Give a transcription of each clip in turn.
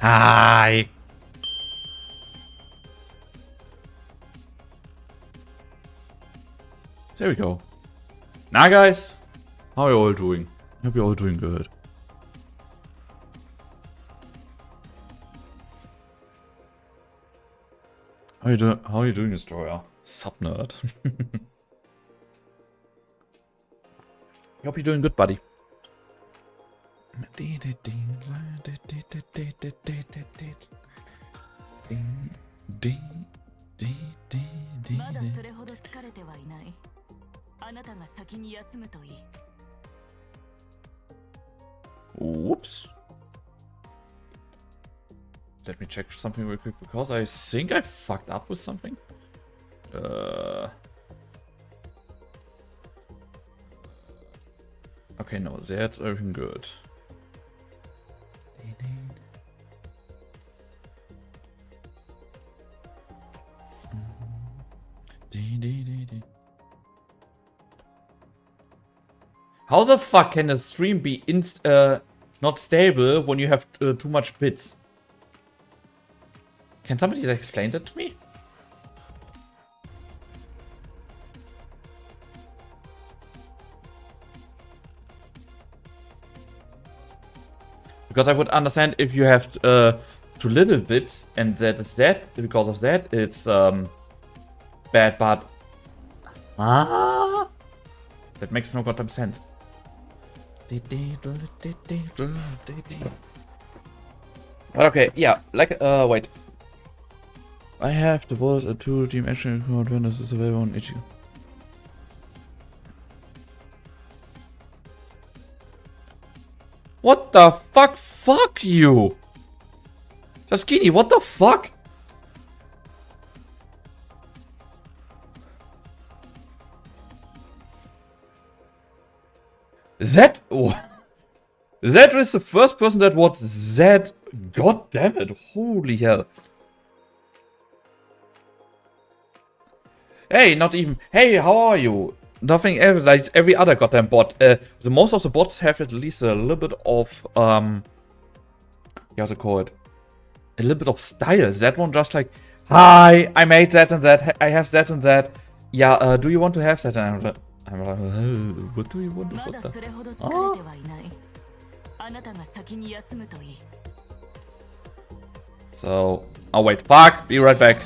Hi. There we go. Now guys, how are you all doing? I hope you're all doing good. How are you doing, Destroyer? Sub-nerd. I hope you're doing good, buddy. Whoops. Let me check something real quick because I think I fucked up with something. Okay, no, that's everything good. How the fuck can a stream be not stable when you have too much bits? Can somebody explain that to me? Because I would understand if you have too little bits and that is that, because of that it's bad, but that makes no goddamn sense. But okay, yeah, like wait. I have the walls a 2-team action code when this is available on HQ. What the fuck? Fuck you! Jaskini, what the fuck? That is the first person that was that. God damn it! Holy hell! Hey, not even. Hey, how are you? Nothing else. Like every other goddamn bot. The most of the bots have at least a little bit of how to call it? A little bit of style. That one just like, hi, I made that and that. I have that and that. Yeah. Do you want to have that? And I'm like, what do you want? What the? Oh. So, oh wait, fuck, be right back.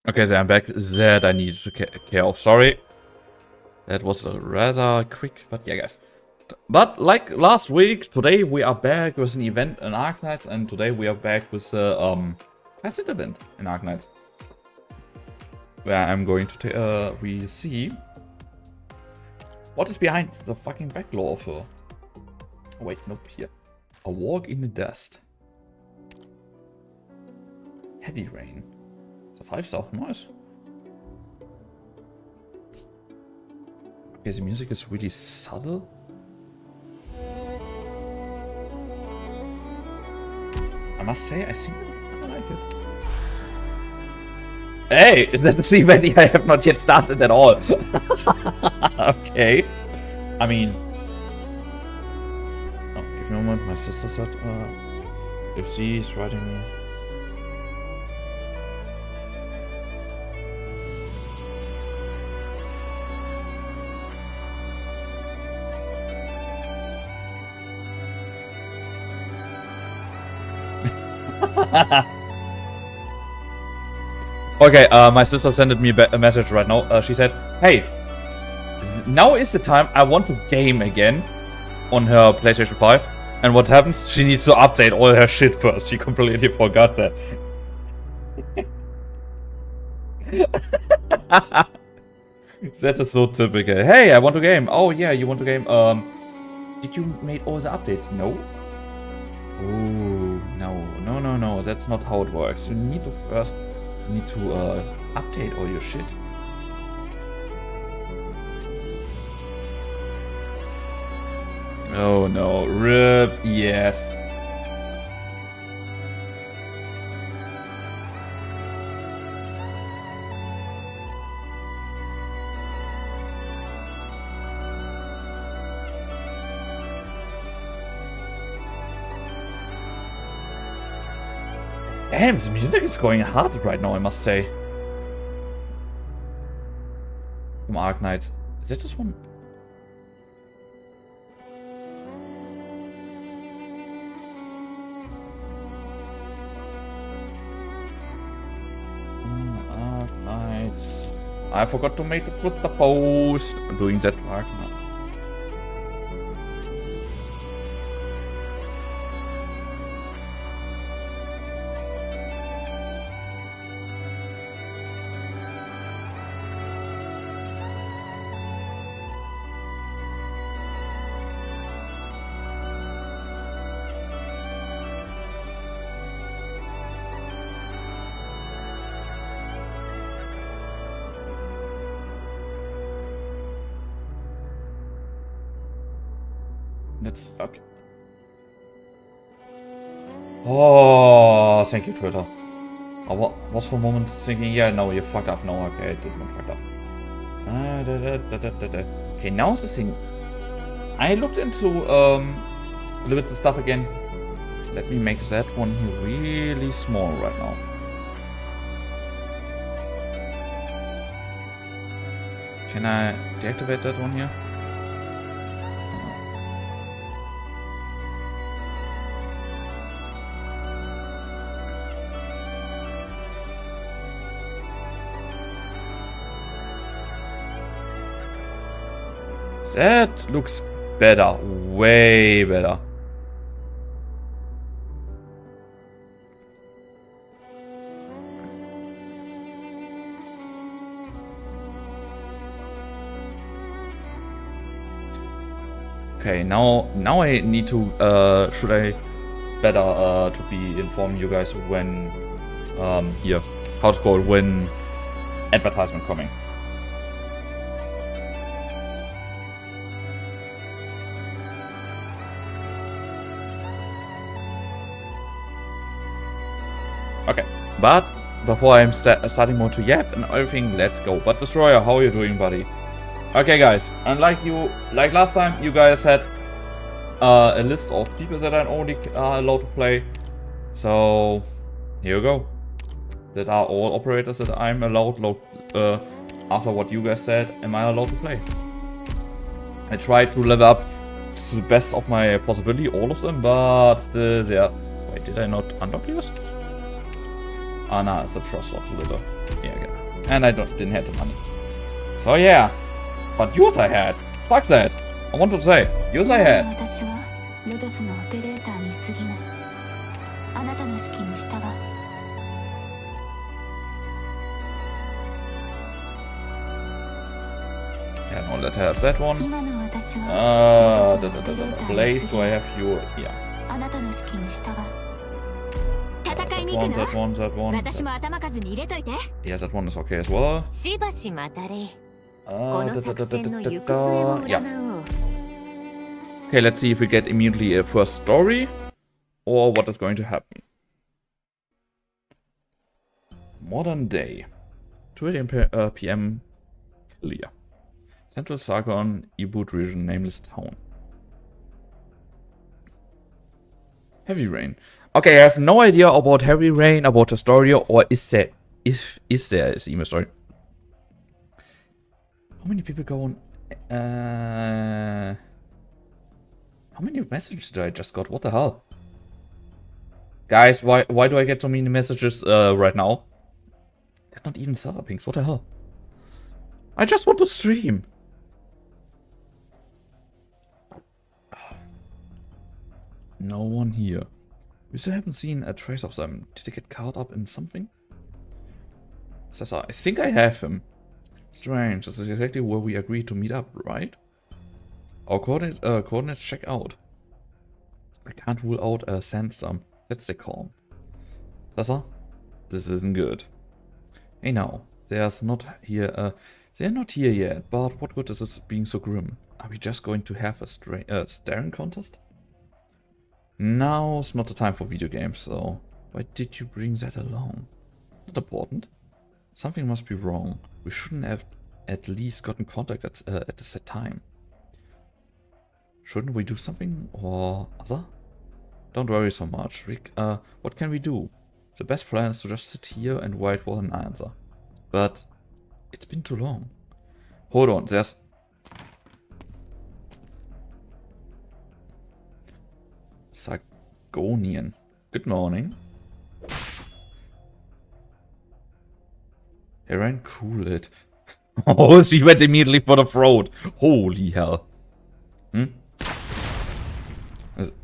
Okay, so I'm back. That I need to care of. Sorry. That was rather quick, but yeah, guys. But like last week, today we are back with an event in Arknights, and today we are back with the Kal'tsit event in Arknights. Where I'm going to we see what is behind the fucking back door of her. Oh, wait, nope, here. A walk in the dust. Heavy rain. So 5-star, nice. Okay, the music is really subtle. I must say, I think I like it. Hey, is that the same idea? I have not yet started at all. Okay. I mean... Oh, give me a moment, my sister said, if she's writing me... Okay, my sister sent me a message right now. She said, hey, now is the time I want to game again on her PlayStation 5. And what happens? She needs to update all her shit first. She completely forgot that. That is so typical. Hey, I want to game. Oh yeah, you want to game. Did you make all the updates? No. Oh no. That's not how it works. You need to first update all your shit. Oh no, RIP, yes. Damn, the music is going hard right now, I must say. From Arc Knights. Is that just one? Arc Knights. I forgot to make it with the post. I'm doing that right now. That's okay. Oh, thank you, Twitter. I was for a moment thinking, yeah, no, you fucked up. No, okay, I did not fuck up. Okay, now is the thing. I looked into a little bit the stuff again. Let me make that one here really small right now. Can I deactivate that one here? That looks better. Way better. Okay, now I need to should I better to be inform you guys when here how it's called when advertisement coming. Okay, but before I'm starting more to yap and everything, let's go. But Destroyer, how are you doing, buddy? Okay, guys, and like last time, you guys had a list of people that are only allowed to play. So here you go. That are all operators that I'm allowed. After what you guys said, am I allowed to play? I tried to level up to the best of my possibility, all of them, but still there. Wait, did I not unlock yours? Ah, nah, it's a trust slot to deliver. Yeah. And I didn't have the money. So yeah. But yours I had. Fuck that. I want to say, yours I had. Yeah, no, let's have that one. Blaze, do I have you? Yeah. That one. Yeah, that one is okay as well. Yeah. Okay, let's see if we get immediately a first story or what is going to happen. Modern day. 2 PM clear. Central Sargon, Ibut region, nameless town. Heavy rain. Okay, I have no idea about heavy rain, about the story, or is there a email story? How many people go on? How many messages did I just got? What the hell? Guys, why do I get so many messages right now? They're not even server pings. What the hell? I just want to stream. No one here. We still haven't seen a trace of them. Did they get caught up in something? Cesar, I think I have him. Strange, this is exactly where we agreed to meet up, right? Our coordinates check out. I can't rule out a sandstorm. Let's stay calm. Cesar, this isn't good. Hey now, they're not here yet, but what good is this being so grim? Are we just going to have a staring contest? Now's not the time for video games, so why did you bring that along? Not important. Something must be wrong. We shouldn't have at least gotten contact at the set time. Shouldn't we do something or other? Don't worry so much, Rick. What can we do? The best plan is to just sit here and wait for an answer. But it's been too long. Hold on, there's... Sargonian. Good morning. Aaron, cool it. Oh, she went immediately for the throat. Holy hell.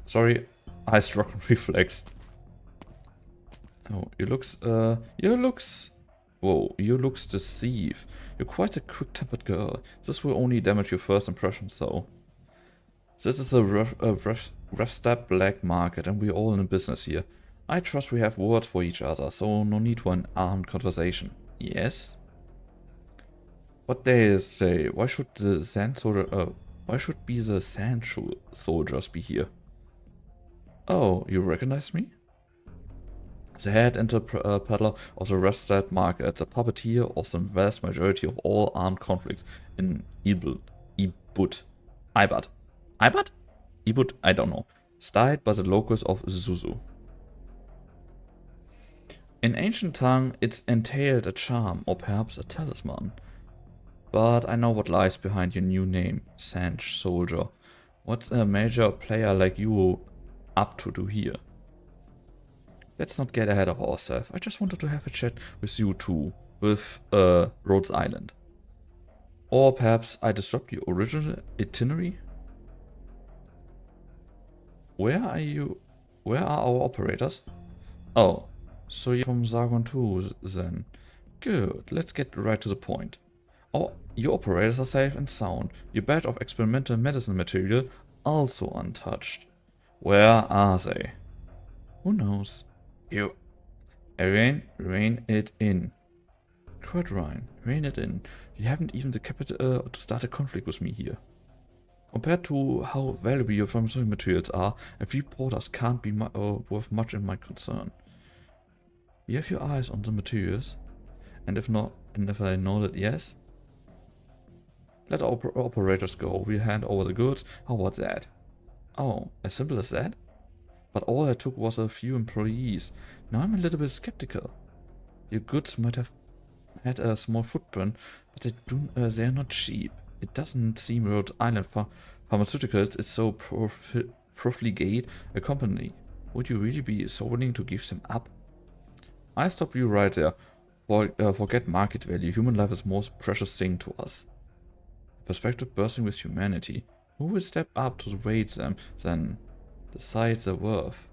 Sorry, I struck on reflex. Oh, you looks deceived. You're quite a quick-tempered girl. This will only damage your first impression, though. This is a rough step black market, and we're all in business here. I trust we have words for each other, so no need for an armed conversation. Yes? What day is today? Why should the sand soldiers be here? Oh, you recognize me? The head and the peddler of the Restad market, the puppeteer of the vast majority of all armed conflicts in Ibud. Ibud? I don't know. Styled by the locals of Zuzu. In ancient tongue, it entailed a charm, or perhaps a talisman. But I know what lies behind your new name, Sand Soldier. What's a major player like you up to do here? Let's not get ahead of ourselves. I just wanted to have a chat with you two, with Rhodes Island. Or perhaps I disrupt your original itinerary? Where are you? Where are our operators? Oh, so you're from Sargon 2 then. Good, let's get right to the point. Oh, your operators are safe and sound. Your batch of experimental medicine material also untouched. Where are they? Who knows? You. Rein it in. Quite right, rein it in. You haven't even the capital to start a conflict with me here. Compared to how valuable your pharmaceutical materials are, a few porters can't be worth much in my concern. You have your eyes on the materials, and if not, and if I know that yes, let our operators go. We'll hand over the goods. How about that? Oh, as simple as that? But all I took was a few employees. Now I'm a little bit skeptical. Your goods might have had a small footprint, but they're not cheap. It doesn't seem Rhode Island Pharmaceuticals is so profligate a company. Would you really be so willing to give them up? I stop you right there. Forget market value. Human life is the most precious thing to us. Perspective bursting with humanity. Who will step up to rate them, then decide their worth?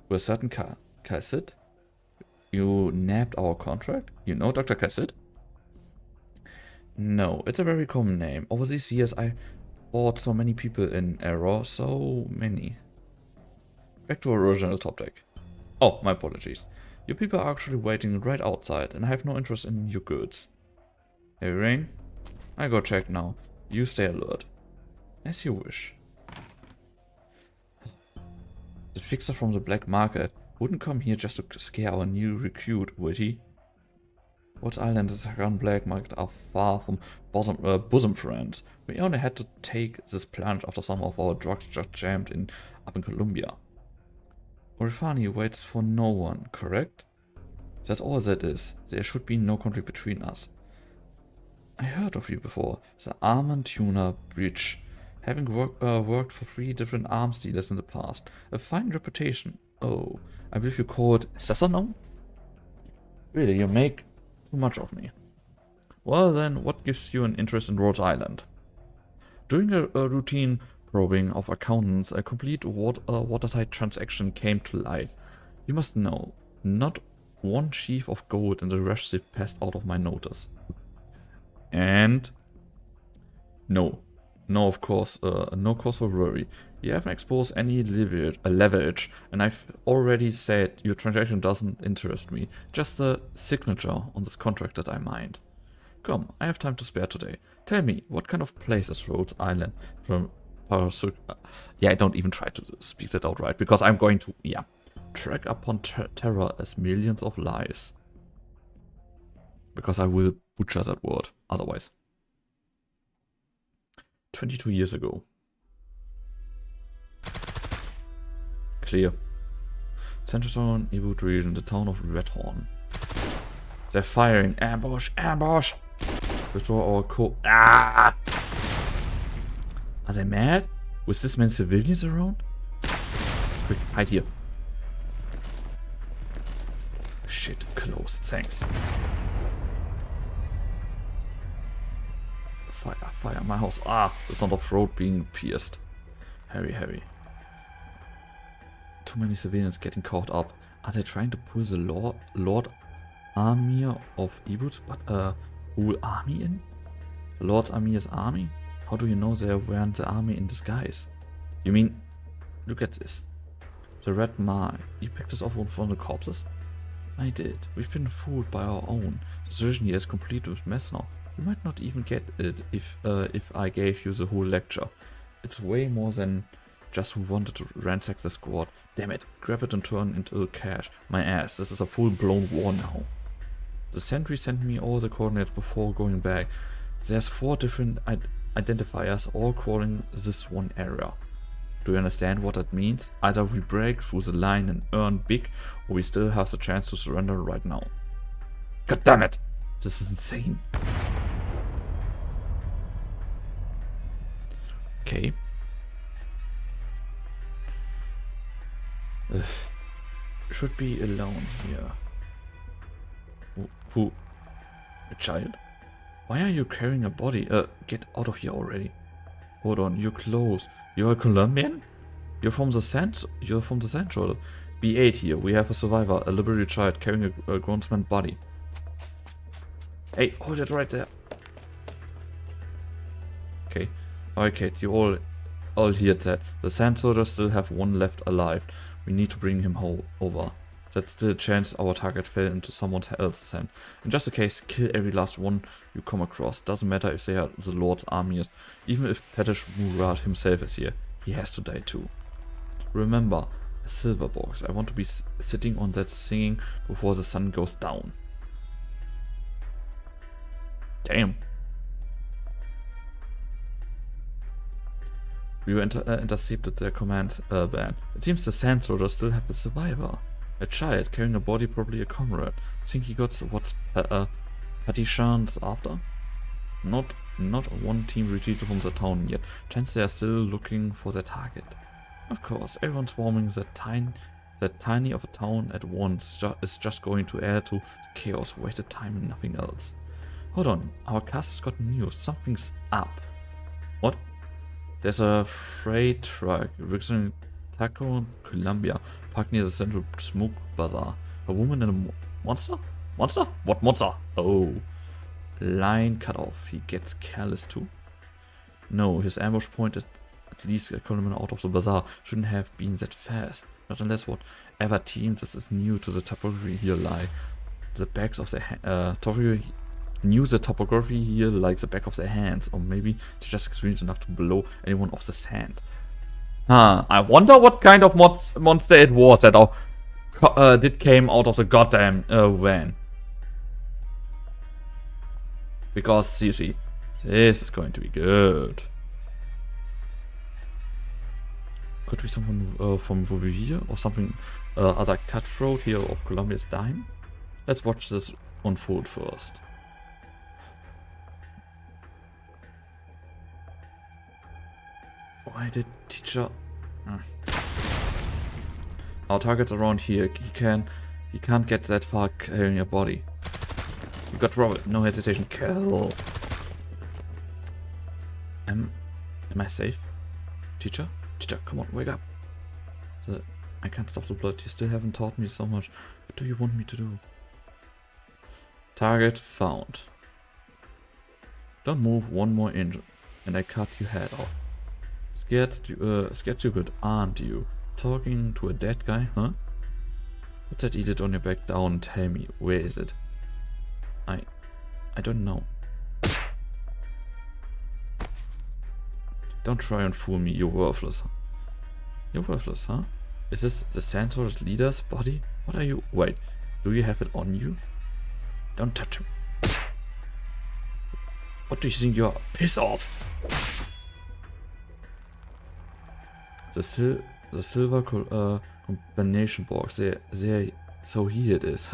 With a certain Kal'tsit? You nabbed our contract? You know Dr. Kal'tsit? No, it's a very common name. Over these years I bought so many people in error, so many. Back to our original topic. Oh, my apologies. Your people are actually waiting right outside, and I have no interest in your goods. Hey, Rain? I go check now. You stay alert. As you wish. The fixer from the black market wouldn't come here just to scare our new recruit, would he? Rhodes Island and the Sargon black market are far from bosom friends. We only had to take this plunge after some of our drugs just jammed up in Colombia. Orifani waits for no one, correct? That's all that is. There should be no conflict between us. I heard of you before. The Armand Tuner Bridge. Having worked for 3 different arms dealers in the past. A fine reputation. Oh, I believe you called Assessor now? Really, you make too much of me. Well then, what gives you an interest in Rhode Island? During a routine probing of accountants, a complete watertight transaction came to light. You must know, not one sheaf of gold in the receipt passed out of my notice. And no, of course, no cause for worry. You haven't exposed any leverage, and I've already said your transaction doesn't interest me. Just the signature on this contract that I mind. Come, I have time to spare today. Tell me, what kind of place is Rhode Island from Parasuk? Yeah, don't even try to speak that out right, because I'm going to, track upon terror as millions of lives. Because I will butcher that word, otherwise. 22 years ago. Clear. Central Town, Ebut region, the town of Redhorn. They're firing. Ambush! Ambush! Restore our co- Ah! Are they mad? With this many civilians around? Quick, hide here. Shit, close. Thanks. Fire, fire, my house. Ah, the sound of throat being pierced. Heavy. Too many civilians getting caught up. Are they trying to pull the Lord Army of Ebut? But, whole army in? The Lord's army is army? How do you know they weren't the army in disguise? You mean, look at this. The red mark. You picked this off from the corpses? I did. We've been fooled by our own. The surgeon here is complete with mess now. You might not even get it if I gave you the whole lecture. It's way more than just who wanted to ransack the squad. Damn it, grab it and turn into cash. My ass, this is a full-blown war now. The sentry sent me all the coordinates before going back. There's 4 different identifiers all crawling this one area. Do you understand what that means? Either we break through the line and earn big, or we still have the chance to surrender right now. God damn it! This is insane. Okay. Should be alone here. Who? A child? Why are you carrying a body? Get out of here already. Hold on, you're close. You're a Colombian? You're from the Central. B8 here. We have a survivor, a liberated child carrying a grown man's body. Hey, hold it right there. Okay. Alright, Kate, you all heard that. The sand soldiers still have one left alive. We need to bring him over. That's the chance our target fell into someone else's hand. In just a case, kill every last one you come across. Doesn't matter if they are the Lord's armies. Even if Fetish Murad himself is here, he has to die too. Remember, a silver box. I want to be sitting on that singing before the sun goes down. Damn. We intercepted their command band. It seems the sand soldiers still have a survivor. A child carrying a body, probably a comrade. Think he got what's Patishan's after? Not one team retreated from the town yet. Chance they are still looking for their target. Of course, everyone swarming that tiny of a town at once is just going to add to chaos, wasted time and nothing else. Hold on, our cast has got news. Something's up. What? There's a freight truck representing Taco, Colombia, parked near the central smoke bazaar. A woman and a monster? Monster? What monster? Oh. Line cut off. He gets careless too. No, his ambush point at least a kilometer out of the bazaar shouldn't have been that fast. Not unless whatever team this is new to the topography here lie. The backs of the topography knew the topography here like the back of their hands, or maybe they're just experienced enough to blow anyone off the sand. Huh, I wonder what kind of monster it was that did came out of the goddamn van. Because, see, this is going to be good. Could be someone from over here, or something other cutthroat here of Colombia's dime? Let's watch this unfold first. Why did teacher... Our target's around here. He can't get that far carrying your body. You got Robert. No hesitation. Kill. Am I safe? Teacher? Teacher, come on, wake up. I can't stop the blood. You still haven't taught me so much. What do you want me to do? Target found. Don't move one more inch and I cut your head off. Scared stupid, aren't you? Talking to a dead guy, huh? Put that edict on your back down and tell me, where is it? I don't know. Don't try and fool me, you're worthless. You're worthless, huh? Is this the Sansor's leader's body? What are you? Wait, do you have it on you? Don't touch him. What do you think you're? Piss off! The silver combination box, there, so here it is.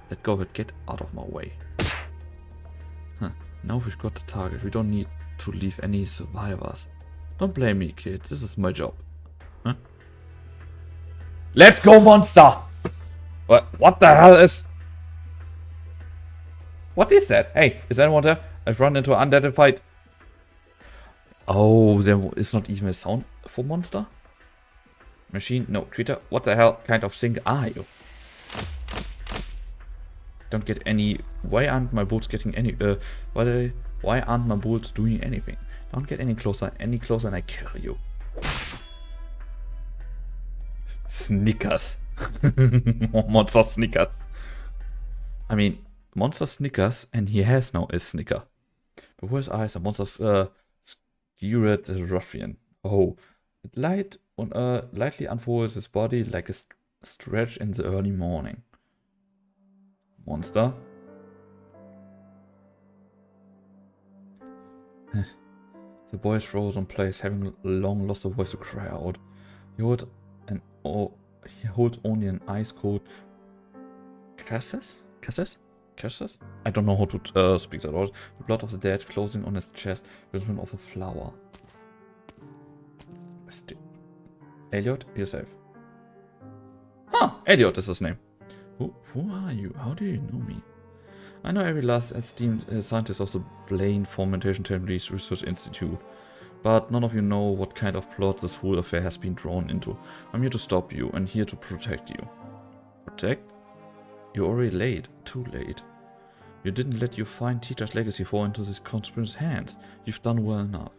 Let go of it, get out of my way. Huh. Now we've got the target, we don't need to leave any survivors. Don't blame me, kid, this is my job. Huh? Let's go, monster! What the hell is... What is that? Hey, is anyone there? I've run into an unidentified... Oh, there is not even a sound for monster? Machine? No, creature? What the hell kind of thing are you? Don't get any... Why aren't my bullets getting any... Why aren't my bullets doing anything? Don't get any closer and I kill you. Snickers. Monster Snickers. I mean, Monster Snickers, and he has now a Snicker. Before his eyes, a monster skewered the ruffian. Oh, it lightly unfolds his body like a stretch in the early morning. Monster. The boy is frozen in place, having long lost a voice to cry out. He holds only an ice cold cassis? I don't know how to speak that word. The blood of the dead closing on his chest, rhythm of a flower. Elliot, you're safe. Huh, Elliot is his name. Who are you? How do you know me? I know every last esteemed scientist of the Blaine Fermentation Technologies Research Institute, but none of you know what kind of plot this whole affair has been drawn into. I'm here to stop you and here to protect you. Protect? You're already late. Too late. You didn't let your fine teacher's legacy fall into this conspirator's hands. You've done well enough.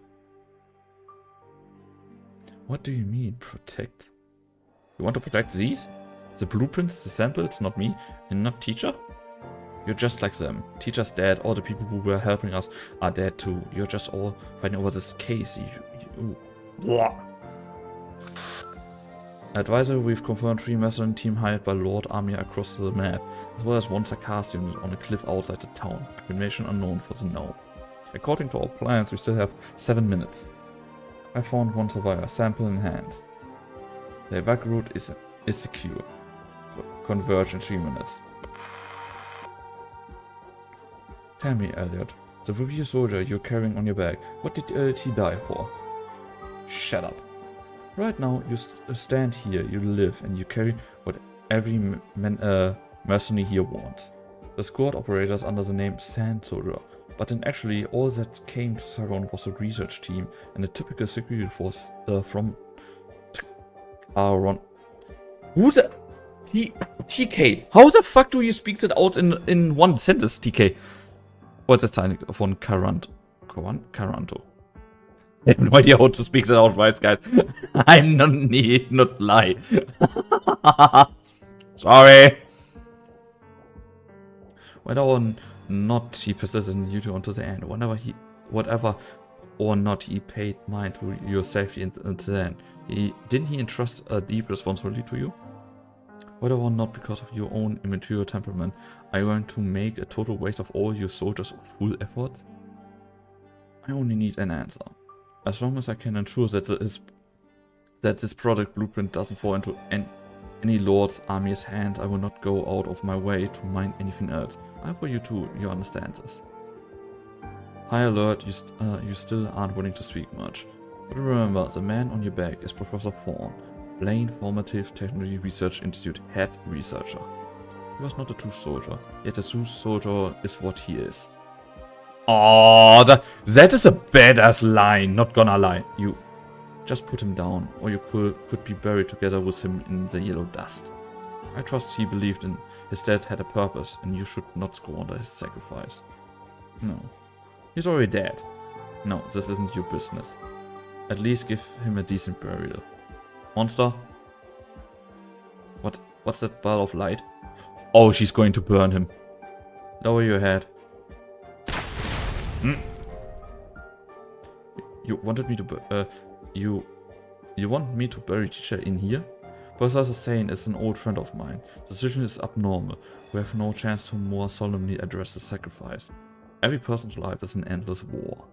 What do you mean, protect? You want to protect these? The blueprints, the samples, not me, and not teacher? You're just like them. Teacher's dead, all the people who were helping us are dead too. You're just all fighting over this case. Advisor, we've confirmed 3 Macedonian team hired by Lord Army across the map, as well as 1 Sarkast unit on a cliff outside the town. Information unknown for the now. According to our plans, we still have 7 minutes. I found 1 survivor, sample in hand. The evac route is secure. Converge in 3 minutes. Tell me, Elliot, the review soldier you're carrying on your back, what did he die for? Shut up. Right now, you stand here, you live, and you carry what every mercenary here wants. The squad operates under the name Sand Soldier, but then actually all that came to Saron was a research team and a typical security force from Taron. Who's that? TK. How the fuck do you speak that out in one sentence, TK? What's that sign von Caranto? I have no idea how to speak that out, right, guys? I'm not lie. Sorry. Whether or not he persisted in duty until the end, whatever or not he paid mind to your safety until then, didn't he entrust a deep responsibility to you? Whether or not because of your own immature temperament, are you going to make a total waste of all your soldiers' full efforts? I only need an answer. As long as I can ensure that this product blueprint doesn't fall into any Lord's Army's hand, I will not go out of my way to mind anything else. I hope you too, you understand this. High alert, you still aren't willing to speak much. But remember, the man on your back is Professor Thorn. Blaine Formative Technology Research Institute head researcher. He was not a true soldier, yet a true soldier is what he is. Oh, that is a badass line, not gonna lie. You just put him down, or you could be buried together with him in the yellow dust. I trust he believed in his dad had a purpose, and you should not squander his sacrifice. No. He's already dead. No, this isn't your business. At least give him a decent burial. Monster? What's that ball of light? Oh, she's going to burn him. Lower your head. You wanted me to you want me to bury teacher in here? Professor Sane is an old friend of mine. The situation is abnormal. We have no chance to more solemnly address the sacrifice. Every person's life is an endless war.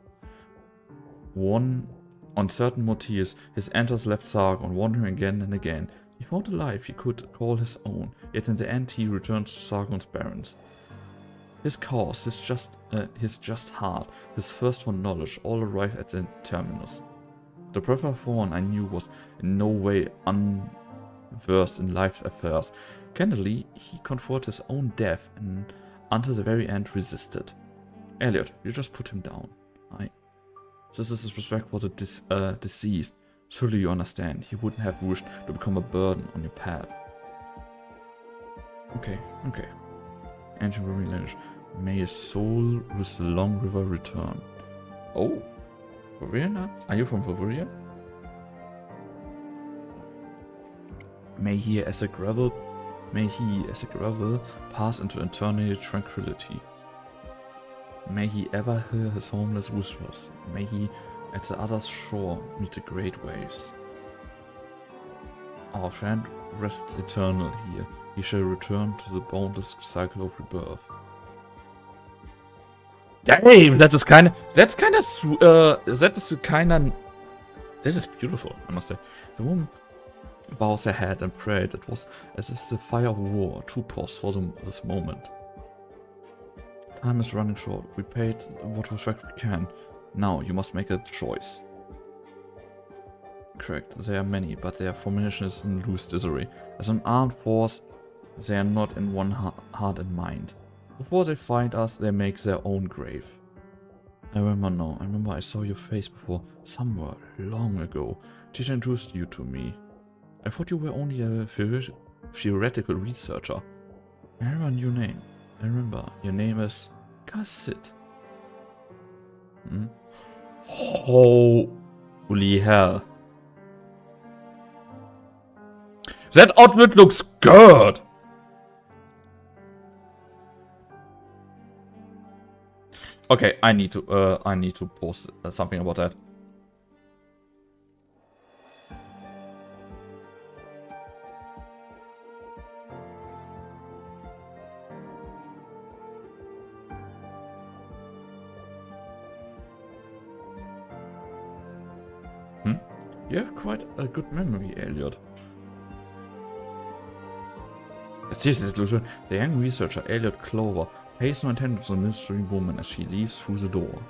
One on certain motives, his antlers left Sargon wandering again and again. He found a life he could call his own, yet in the end he returned to Sargon's barrens. His cause, his just heart, his thirst for knowledge all arrived at the terminus. The Brother Thorn I knew was in no way unversed in life's affairs. Candidly, he confronted his own death and until the very end resisted. Elliot, you just put him down. This is his respect for the deceased. Surely you understand, he wouldn't have wished to become a burden on your path. Okay. Ancient Roman language. May his soul with the long river return. Oh, Varia? Are you from Varia? May he as a gravel pass into eternal tranquility. May he ever hear his homeless whispers. May he at the other shore meet the great waves. Our friend rests eternal here. He shall return to the boundless cycle of rebirth. Damn, that is beautiful, I must say. The woman bows her head and prayed. It was as if the fire of war too paused for this moment. Time is running short. We paid what respect we can. Now you must make a choice. Correct, there are many, but their formation is in loose disarray. As an armed force, they are not in one heart and mind. Before they find us, they make their own grave. I remember I saw your face before, somewhere, long ago. Teacher introduced you to me. I thought you were only a theoretical researcher. I remember a new name. I remember, your name is Kal'tsit. Holy hell. That outfit looks good! Okay, I need to post something about that. You have quite a good memory, Elliot. The young researcher, Elliot Clover, pays no attention to the mystery woman as she leaves through the door.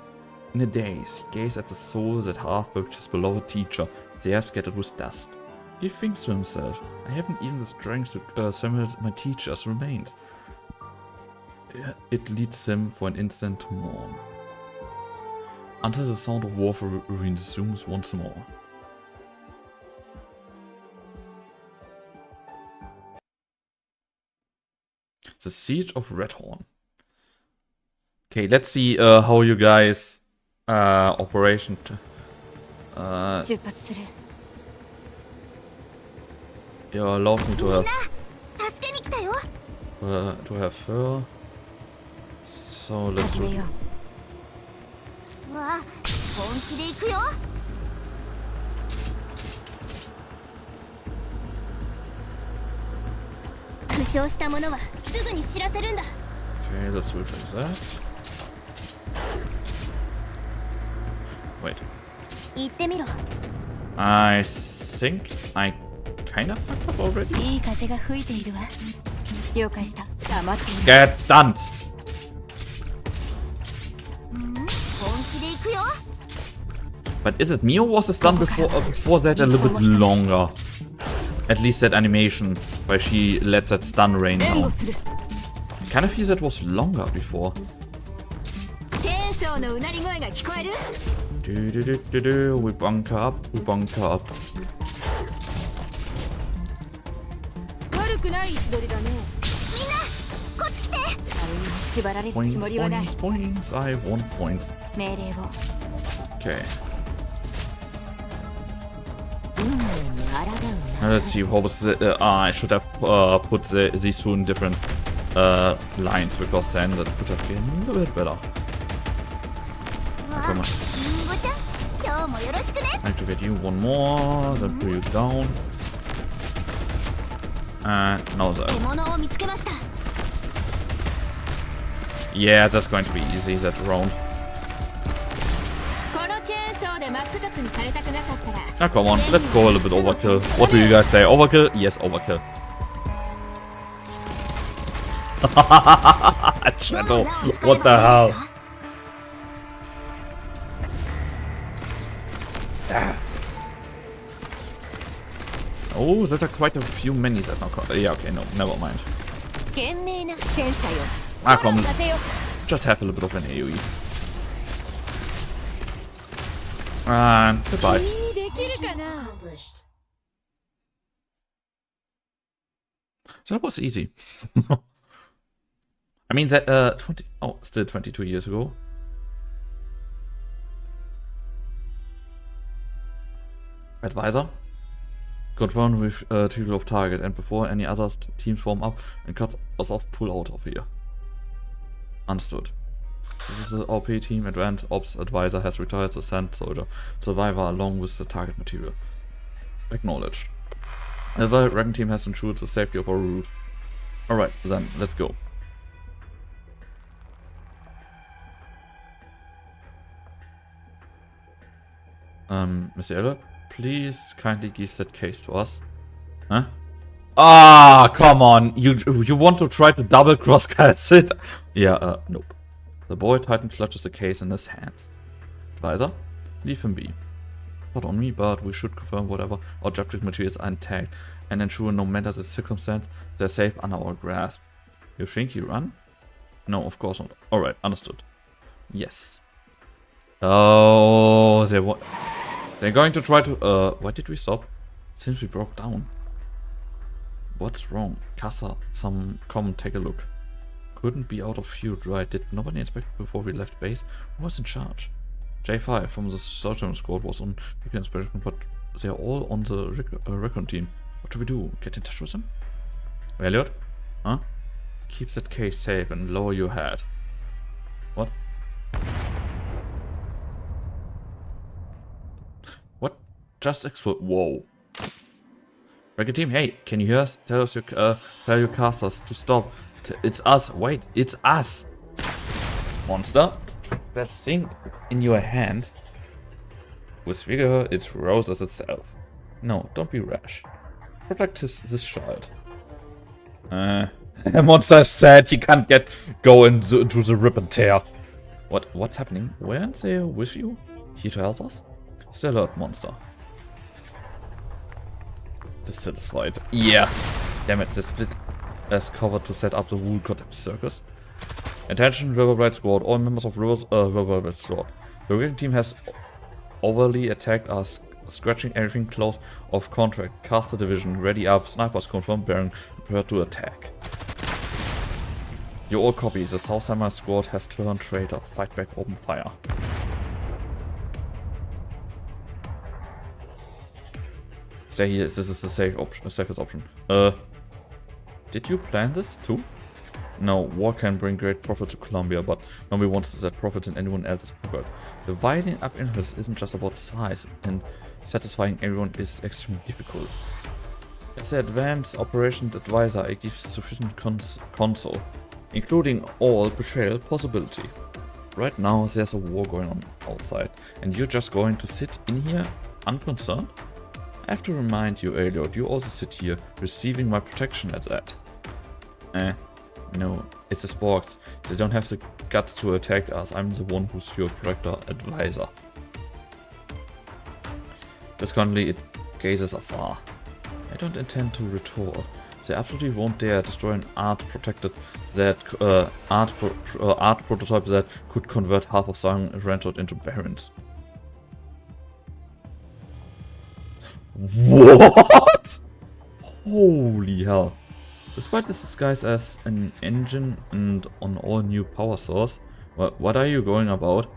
In a daze, he gazes at the soul that half-buried his beloved teacher, there scattered with dust. He thinks to himself, I haven't even the strength to assemble my teacher's remains. It leads him for an instant to mourn. Until the sound of warfare resumes once more. The Siege of Redhorn. Okay, let's see how you guys operation. You allowed me to have fur. So let's do it. Okay, let's do it like that. Wait. I think I kind of fucked up already. Get stunned! But is it me or was the stun before that a little bit longer? At least that animation where she let that stun rain down. I kind of feel that was longer before. We bunker up, we bunker up. Points, points, I want points. Okay. Let's see, what was the, I should have put these two in different lines, because then that would have been a little bit better. Oh, come on. Activate you one more, then pull you down. And now that. Yeah, that's going to be easy, that round. Ah, come on, let's go a little bit overkill. What do you guys say? Overkill? Yes, overkill. Shadow, what the hell? Ah. Oh, there are quite a few minis that now. Yeah, okay, no, never mind. Ah, come. Just have a little bit of an AoE. And goodbye. That was easy. I mean that 20. Oh, still 22 years ago. Advisor. Confirm with triple of target, and before any other teams form up and cut us off, pull out of here. Understood. This is the OP team. Advanced Ops Advisor has retired the Sand Soldier Survivor along with the target material. Acknowledged. The Dragon team has ensured the safety of our route. Alright, then, let's go. Mr. Eller, please kindly give that case to us. Huh? Ah, come on. You want to try to double cross Kal'tsit? Yeah, nope. The boy Titan clutches the case in his hands. Advisor, leave him be. Not on me, but we should confirm whatever objective materials are intact and ensure no matter the circumstance, they're safe under our grasp. You think you run? No, of course not. Alright, understood. Yes. Oh, they're going to try to, why did we stop? Since we broke down. What's wrong? Casa, come take a look. Couldn't be out of feud, right? Did nobody inspect before we left base? Who was in charge? J5 from the Sergeant Squad was on inspection, but they're all on the recon team. What should we do? Get in touch with them? Elliot? Huh? Keep that case safe and lower your head. What? What? Just explode. Whoa. Recon team, hey, can you hear us? Tell your casters to stop. It's us. Wait, it's us. Monster. That thing in your hand. With vigor, it rouses itself. No, don't be rash. Protect this child. Monster said he can't go into the rip and tear. What's happening? Weren't they with you? Here to help us? Still alert, monster. Dissatisfied. Yeah. Damn it, the split as cover to set up the whole goddamn circus. Attention, Riverblight Squad. All members of Riverblight Squad. The Recon team has overly attacked us, scratching everything close off contract. Caster division, ready up. Snipers confirmed, bearing prepared to attack. You all copy. The Southhammer Squad has turned traitor. Fight back, open fire. Stay here. This is the safest option. Did you plan this too? No, war can bring great profit to Colombia, but nobody wants that profit in anyone else's pocket. Dividing up interest isn't just about size, and satisfying everyone is extremely difficult. As the Advanced Operations Advisor, it gives sufficient console, including all betrayal possibility. Right now, there's a war going on outside, and you're just going to sit in here unconcerned? I have to remind you, Elliot, you also sit here, receiving my protection at that. No, it's the Sporks. They don't have the guts to attack us. I'm the one who's your protector advisor. Discreetly, it gazes afar. don't intend to retort. They absolutely won't dare destroy an art prototype that could convert half of Sargon and Rentod into barons. What? Holy hell. Despite this disguise as an engine and an all-new power source, what are you going about?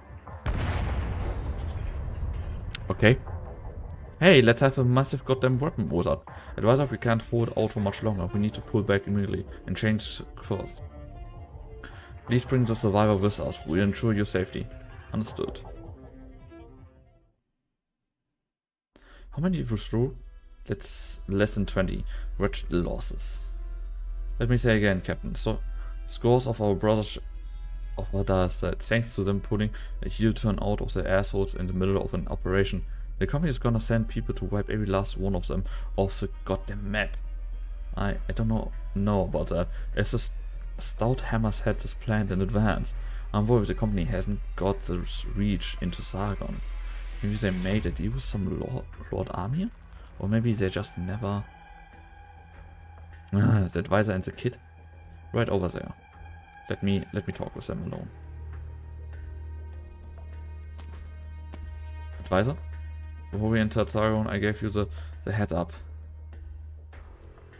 Okay. Hey, let's have a massive goddamn weapon wizard. Advisor, we can't hold out for much longer. We need to pull back immediately and change course. Please bring the survivor with us. We'll ensure your safety. Understood. How many did we through? Let's less than 20. Wretched losses. Let me say again, Captain. So, scores of our brothers of us that thanks to them pulling a heel turn out of their assholes in the middle of an operation, the company is gonna send people to wipe every last one of them off the goddamn map. I don't know about that. If the stout hammers had this planned in advance, I'm worried the company hasn't got the reach into Sargon. Maybe they made a deal with some Lord Army? Or maybe they just never... the advisor and the kid? Right over there. Let me talk with them alone. Advisor? Before we entered Sargon, I gave you the heads up.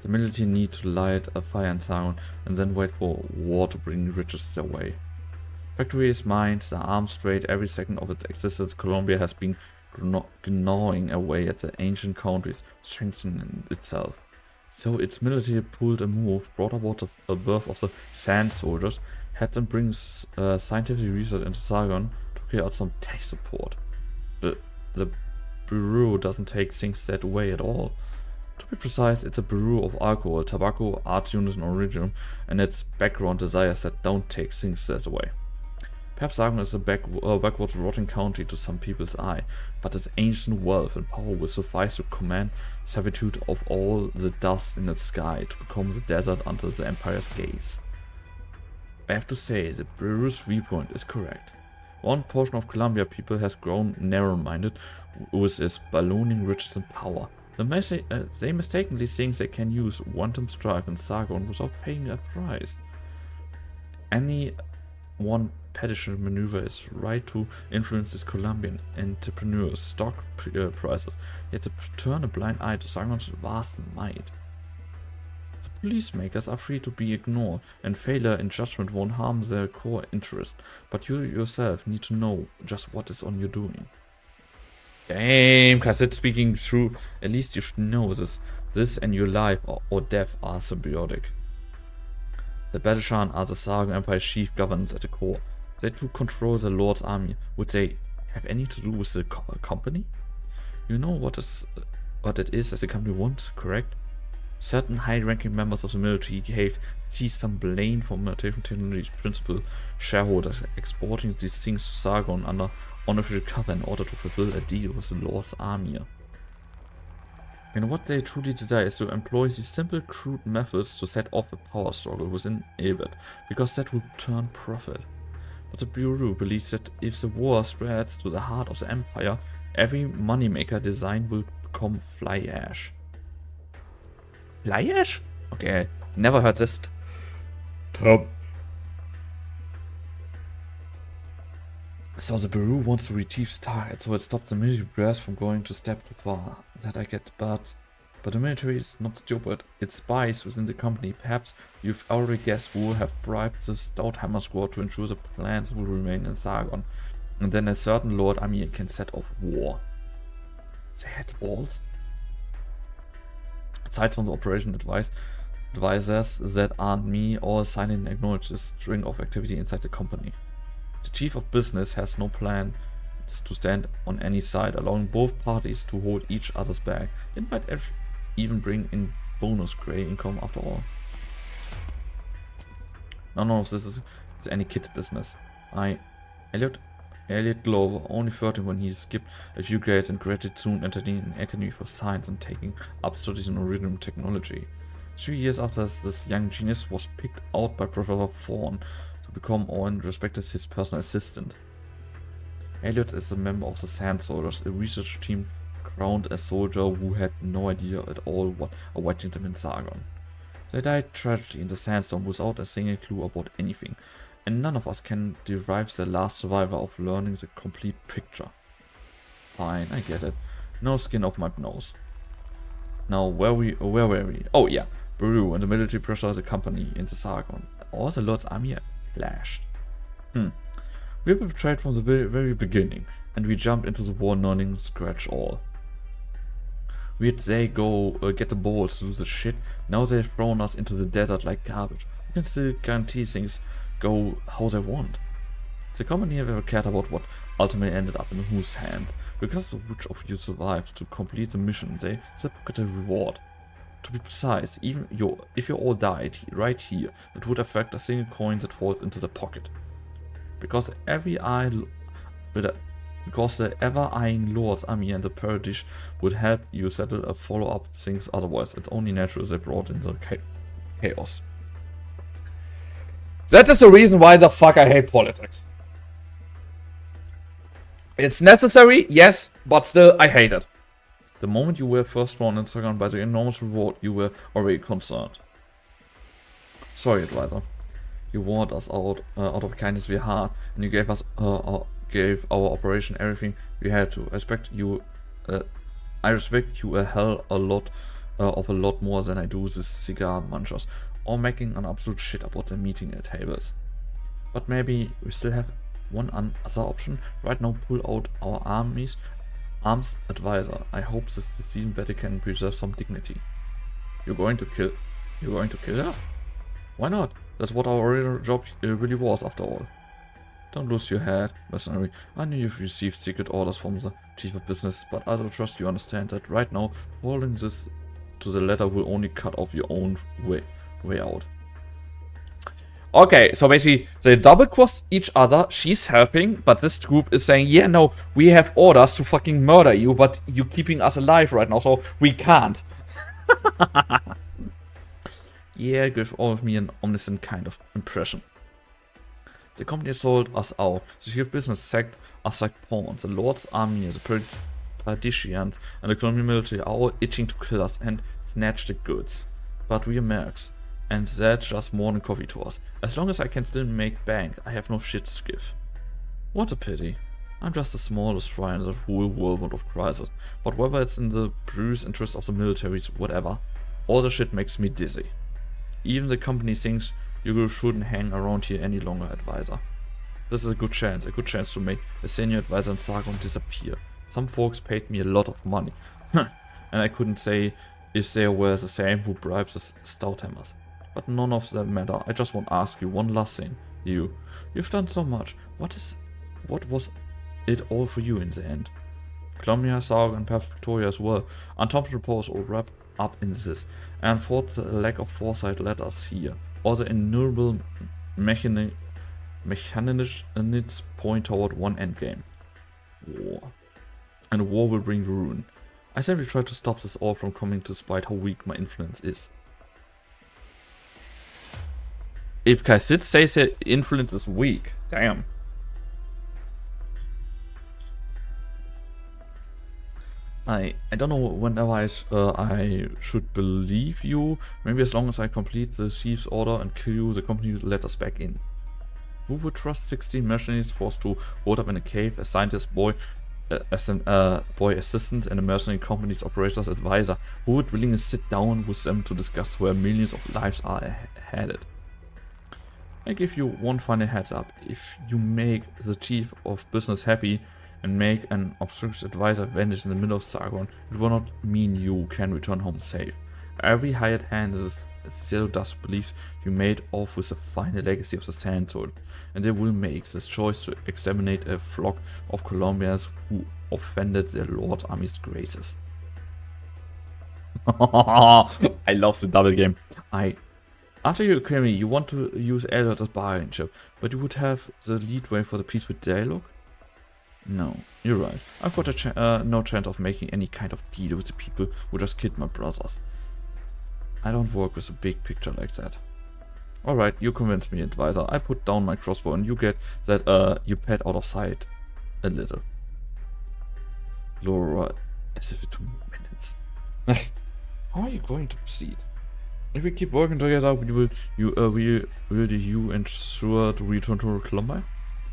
The military need to light a fire in Sargon and then wait for war to bring riches their way. Factories, mines, the arms trade, every second of its existence, Colombia has been gnawing away at the ancient countries, strengthening itself. So its military pulled a move, brought about the birth of the Sand Soldiers, had them bring scientific research into Sargon to carry out some tech support. The Bureau doesn't take things that way at all. To be precise, it's a bureau of alcohol, tobacco, arts units and origin, and its background desires that don't take things that way. Perhaps Sargon is a backwards rotting county to some people's eye, but its ancient wealth and power will suffice to command servitude of all the dust in its sky to become the desert under the Empire's gaze. I have to say, the Bureau's viewpoint is correct. One portion of Colombia people has grown narrow-minded with its ballooning riches and power. They mistakenly think they can use quantum strife in Sargon without paying a price. Any one petition maneuver is right to influence these Colombian entrepreneurs' stock prices, yet to turn a blind eye to Sargon's vast might. The policemakers are free to be ignored, and failure in judgment won't harm their core interest, but you yourself need to know just what is on your doing. Damn, Kal'tsit speaking true. At least you should know this. This and your life or death are symbiotic. The Badashan are the Sargon Empire's chief governors at the core. They too control the Lord's army. Would they have any to do with the company? You know what it is that the company wants, correct? Certain high-ranking members of the military gave teased some blame for military technology's principal shareholders exporting these things to Sargon under unofficial cover in order to fulfill a deal with the Lord's army. And what they truly desire is to employ these simple, crude methods to set off a power struggle within Elbit, because that will turn profit. But the Bureau believes that if the war spreads to the heart of the Empire, every moneymaker design will become fly ash. Fly ash? Okay, never heard this term. So the Bureau wants to retrieve the target, so it stops the military brass from going to step too far. That I get, but the military is not stupid. It's spies within the company. Perhaps you've already guessed who will have bribed the Stout Hammer Squad to ensure the plans will remain in Sargon, and then a certain Lord Amir can set off war. They had balls. Aside from the operation advisors that aren't me, all sign and acknowledge the string of activity inside the company. The chief of business has no plan to stand on any side, allowing both parties to hold each other's back. It might even bring in bonus grey income after all. None of this is any kid's business. Elliot Glover, only 13 when he skipped a few grades and graduated soon, entering an academy for science and taking up studies in original technology. 3 years after this young genius was picked out by Professor Thorne to become Owen respected his personal assistant. Elliot is a member of the Sand Soldiers, a research team crowned a soldier who had no idea at all what awaiting them in Sargon. They died tragically in the sandstorm without a single clue about anything, and none of us can derive the last survivor of learning the complete picture. Fine, I get it. No skin off my nose. Now, where were we? Oh yeah, Peru and the military pressure the company in the Sargon. All the Lord's army clashed. We were betrayed from the very beginning, and we jumped into the war knowing scratch all. We had they go get the balls to do the shit. Now they've thrown us into the desert like garbage. We can still guarantee things go how they want. The company never cared about what ultimately ended up in whose hands. Because of which of you survived to complete the mission, they pocket a reward. To be precise, even if you all died right here, it would affect a single coin that falls into the pocket. Because the ever-eyeing Lord's army and the Paradish would help you settle a follow-up things, otherwise it's only natural they brought in the chaos. That is the reason why the fuck I hate politics. It's necessary, yes, but still I hate it. The moment you were first drawn in Sargon by the enormous reward, you were already concerned. Sorry, advisor. You warned us out of kindness we had, and you gave us gave our operation everything we had to. I respect you a hell of a lot more than I do these cigar munchers, or making an absolute shit about the meeting tables. But maybe we still have one other option. Right now, pull out our arms, advisor. I hope this decision better can preserve some dignity. You're going to kill her? Why not? That's what our original job really was, after all. Don't lose your head, mercenary. I know you've received secret orders from the chief of business, but I don't trust you understand that right now, following this to the letter will only cut off your own way out. Okay, so basically they double cross each other. She's helping, but this group is saying, yeah, no, we have orders to fucking murder you, but you're keeping us alive right now, so we can't. Yeah, give all of me an omniscient kind of impression. The company sold us out. The chief business sacked us like pawns. The Lord's army, the Paradisians, and the colonial military are all itching to kill us and snatch the goods. But we are mercs, and that's just more than coffee to us. As long as I can still make bank, I have no shit to give. What a pity. I'm just the smallest fry in the whole whirlwind of crisis. But whether it's in the bruised interest of the militaries, whatever, all the shit makes me dizzy. Even the company thinks you shouldn't hang around here any longer, advisor. This is a good chance to make a senior advisor in Sargon disappear. Some folks paid me a lot of money, and I couldn't say if they were the same who bribes the Stouthammers. But none of that matter. I just want to ask you one last thing. You've done so much. What was it all for you in the end? Columbia, Sargon, and perhaps Victoria as well. Untopped reports all wrapped up in this, and thought the lack of foresight led us here, or the innumerable mechanics point toward one endgame: war. And war will bring ruin. I simply try to stop this all from coming despite how weak my influence is. If Kal'tsit says her influence is weak, damn. I don't know whenever I should believe you. Maybe as long as I complete the chief's order and kill you, the company will let us back in. Who would trust 16 mercenaries forced to hold up in a cave, a scientist boy, boy assistant, and a mercenary company's operator's advisor? Who would willingly sit down with them to discuss where millions of lives are headed? I give you one final heads up. If you make the chief of business happy and make an obstructive advisor vanish in the middle of Sargon, it will not mean you can return home safe. Every hired hand in this zero dust believe you made off with the final legacy of the Sand Sword, and they will make this choice to exterminate a flock of Colombians who offended their Lord's army's graces. I love the double game. After you acquire me, you want to use Elliot as bargaining chip, but you would have the leadway for the peaceful dialogue? No, you're right. I've got no chance of making any kind of deal with the people who just killed my brothers. I don't work with a big picture like that. Alright, you convinced me, advisor. I put down my crossbow and you get that you pad out of sight a little. As if it took minutes. How are you going to proceed? If we keep working together, will you ensure to return to Columbia?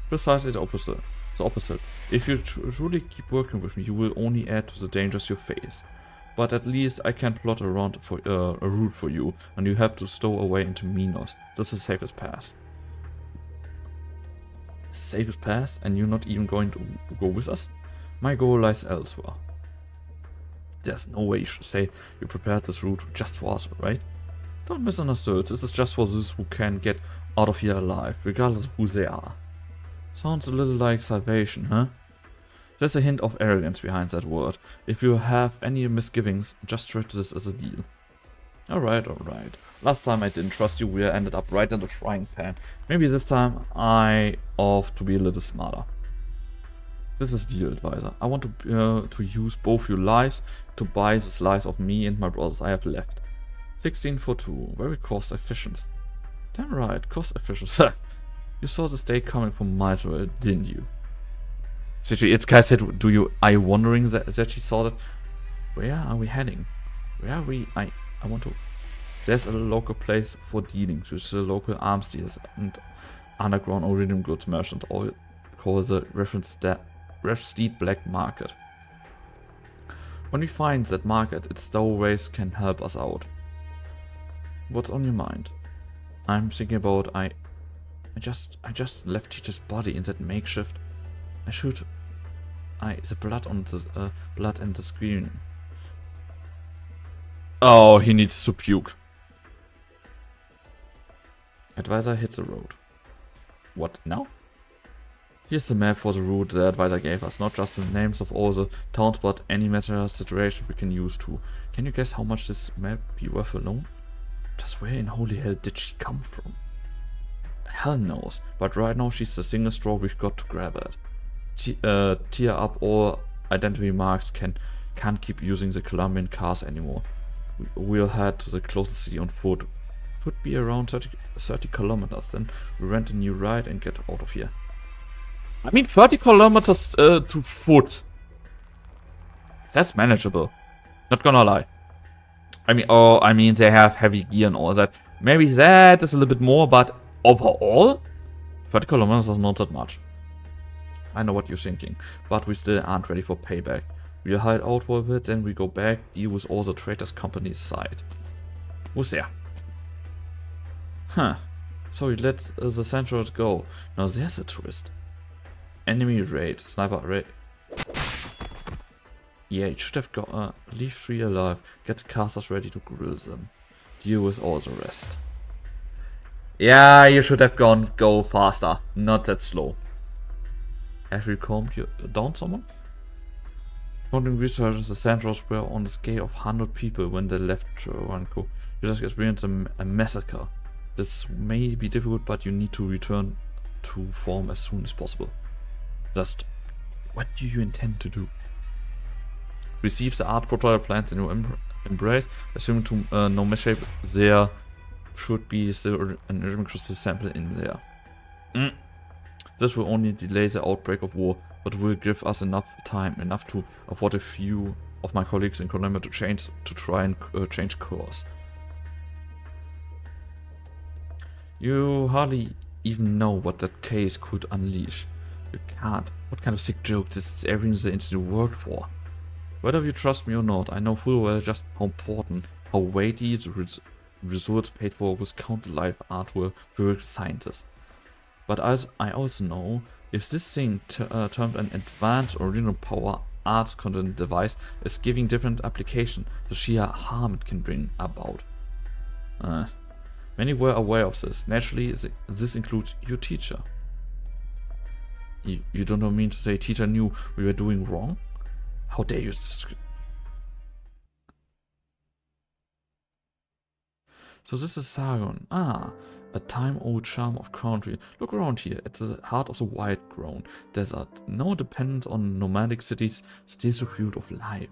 Precisely the opposite. The opposite. If you truly keep working with me, you will only add to the dangers you face. But at least I can plot a route for you, and you have to stow away into Minos. That's the safest path. Safest path, and you're not even going to go with us? My goal lies elsewhere. There's no way you should say you prepared this route just for us, right? Don't misunderstand. This is just for those who can get out of here alive, regardless of who they are. Sounds a little like salvation, huh? There's a hint of arrogance behind that word. If you have any misgivings, just treat this as a deal. Alright, alright. Last time I didn't trust you, we ended up right in the frying pan. Maybe this time I ought to be a little smarter. This is deal, advisor. I want to use both your lives to buy the slice of me and my brothers I have left. 16 for 2. Very cost efficient. Damn right, cost efficient. You saw this day coming from miles away, didn't you? Seriously, it's Kal'tsit. Are you wondering that she saw that? Where are we heading? Where are we? I want to. There's a local place for dealings with the local arms dealers and underground iridium goods merchants, all called the Refsteed Black Market. When we find that market, its stowaways can help us out. What's on your mind? I'm thinking about I just left Teacher's body in that makeshift. The blood on the blood and the screen. Oh, he needs to puke. Advisor hits the road. What now? Here's the map for the route the advisor gave us, not just the names of all the towns, but any material situation we can use too. Can you guess how much this map be worth alone? Just where in holy hell did she come from? Hell knows, but right now she's the single straw we've got to grab at. Tear up all identity marks, can't keep using the Colombian cars anymore. We'll head to the closest city on foot. Should be around 30 kilometers, then we rent a new ride and get out of here. I mean 30 kilometers to foot. That's manageable. Not gonna lie. I mean they have heavy gear and all that. Maybe that is a little bit more, but overall 30 kilometers is not that much. I know what you're thinking, but we still aren't ready for payback. We'll hide out for a bit, then we go back, deal with all the traitors company's side. Who's there? Huh. So we let the Centrals go. Now there's a twist. Enemy raid. Sniper raid. Yeah, it should have got leave 3 alive. Get the casters ready to grill them. Deal with all the rest. Yeah, you should have go faster. Not that slow. Have you calmed down someone? According to researchers, the Sandros were on the scale of 100 people when they left Toronto. You just experienced a massacre. This may be difficult, but you need to return to form as soon as possible. Just, what do you intend to do? Receive the art prototype plans in your embrace. Assuming to no misshape, there should be still an iridium crystal sample in there. This will only delay the outbreak of war, but will give us enough to afford a few of my colleagues in Columbia to try and change course. You hardly even know what that case could unleash. You can't. What kind of sick joke this is everything the Institute worked for? Whether you trust me or not, I know full well just how important, how weighty the results paid for with counter-life art were for scientists. But as I also know, if this thing termed an advanced original power arts content device is giving different application, the sheer harm it can bring about. Many were aware of this. Naturally, this includes your teacher. You don't mean to say teacher knew we were doing wrong? How dare you? So this is Sargon. A time-old charm of country. Look around here, at the heart of the wide-grown desert. No dependence on nomadic cities, still so fueled of life.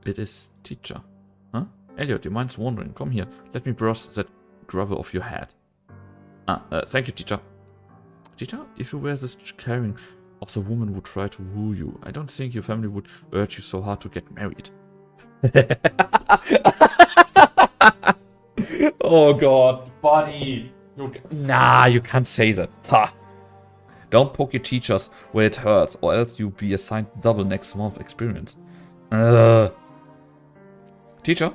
It is teacher. Huh? Elliot, your mind's wandering. Come here, let me brush that gravel off your head. Thank you, teacher. Teacher, if you wear this carrying of the woman who tried to woo you. I don't think your family would urge you so hard to get married. Oh god, buddy. Nah, you can't say that. Ha. Don't poke your teachers where it hurts, or else you'll be assigned double next month experience. Teacher?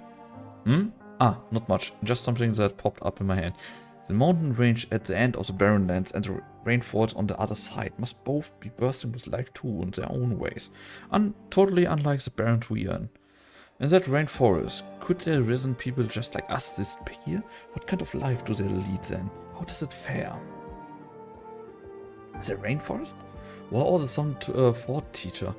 Hmm? Ah, not much. Just something that popped up in my head. The mountain range at the end of the barren lands and the rainforest on the other side must both be bursting with life too in their own ways. Totally unlike the barrens we are in. In that rainforest, could there risen people just like us disappear? What kind of life do they lead then? How does it fare? The rainforest? What are the some fort teacher?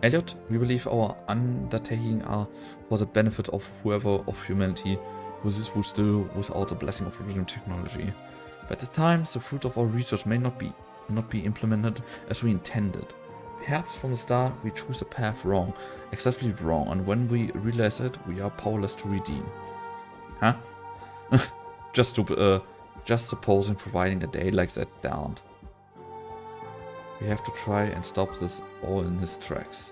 Elliot, we believe our undertaking are for the benefit of whoever of humanity, who this would still without the blessing of original technology. But at times the fruit of our research may not be implemented as we intended. Perhaps from the start we choose a path wrong, exactly wrong, and when we realize it, we are powerless to redeem. Huh? Just supposing providing a day like that dawned. We have to try and stop this all in his tracks.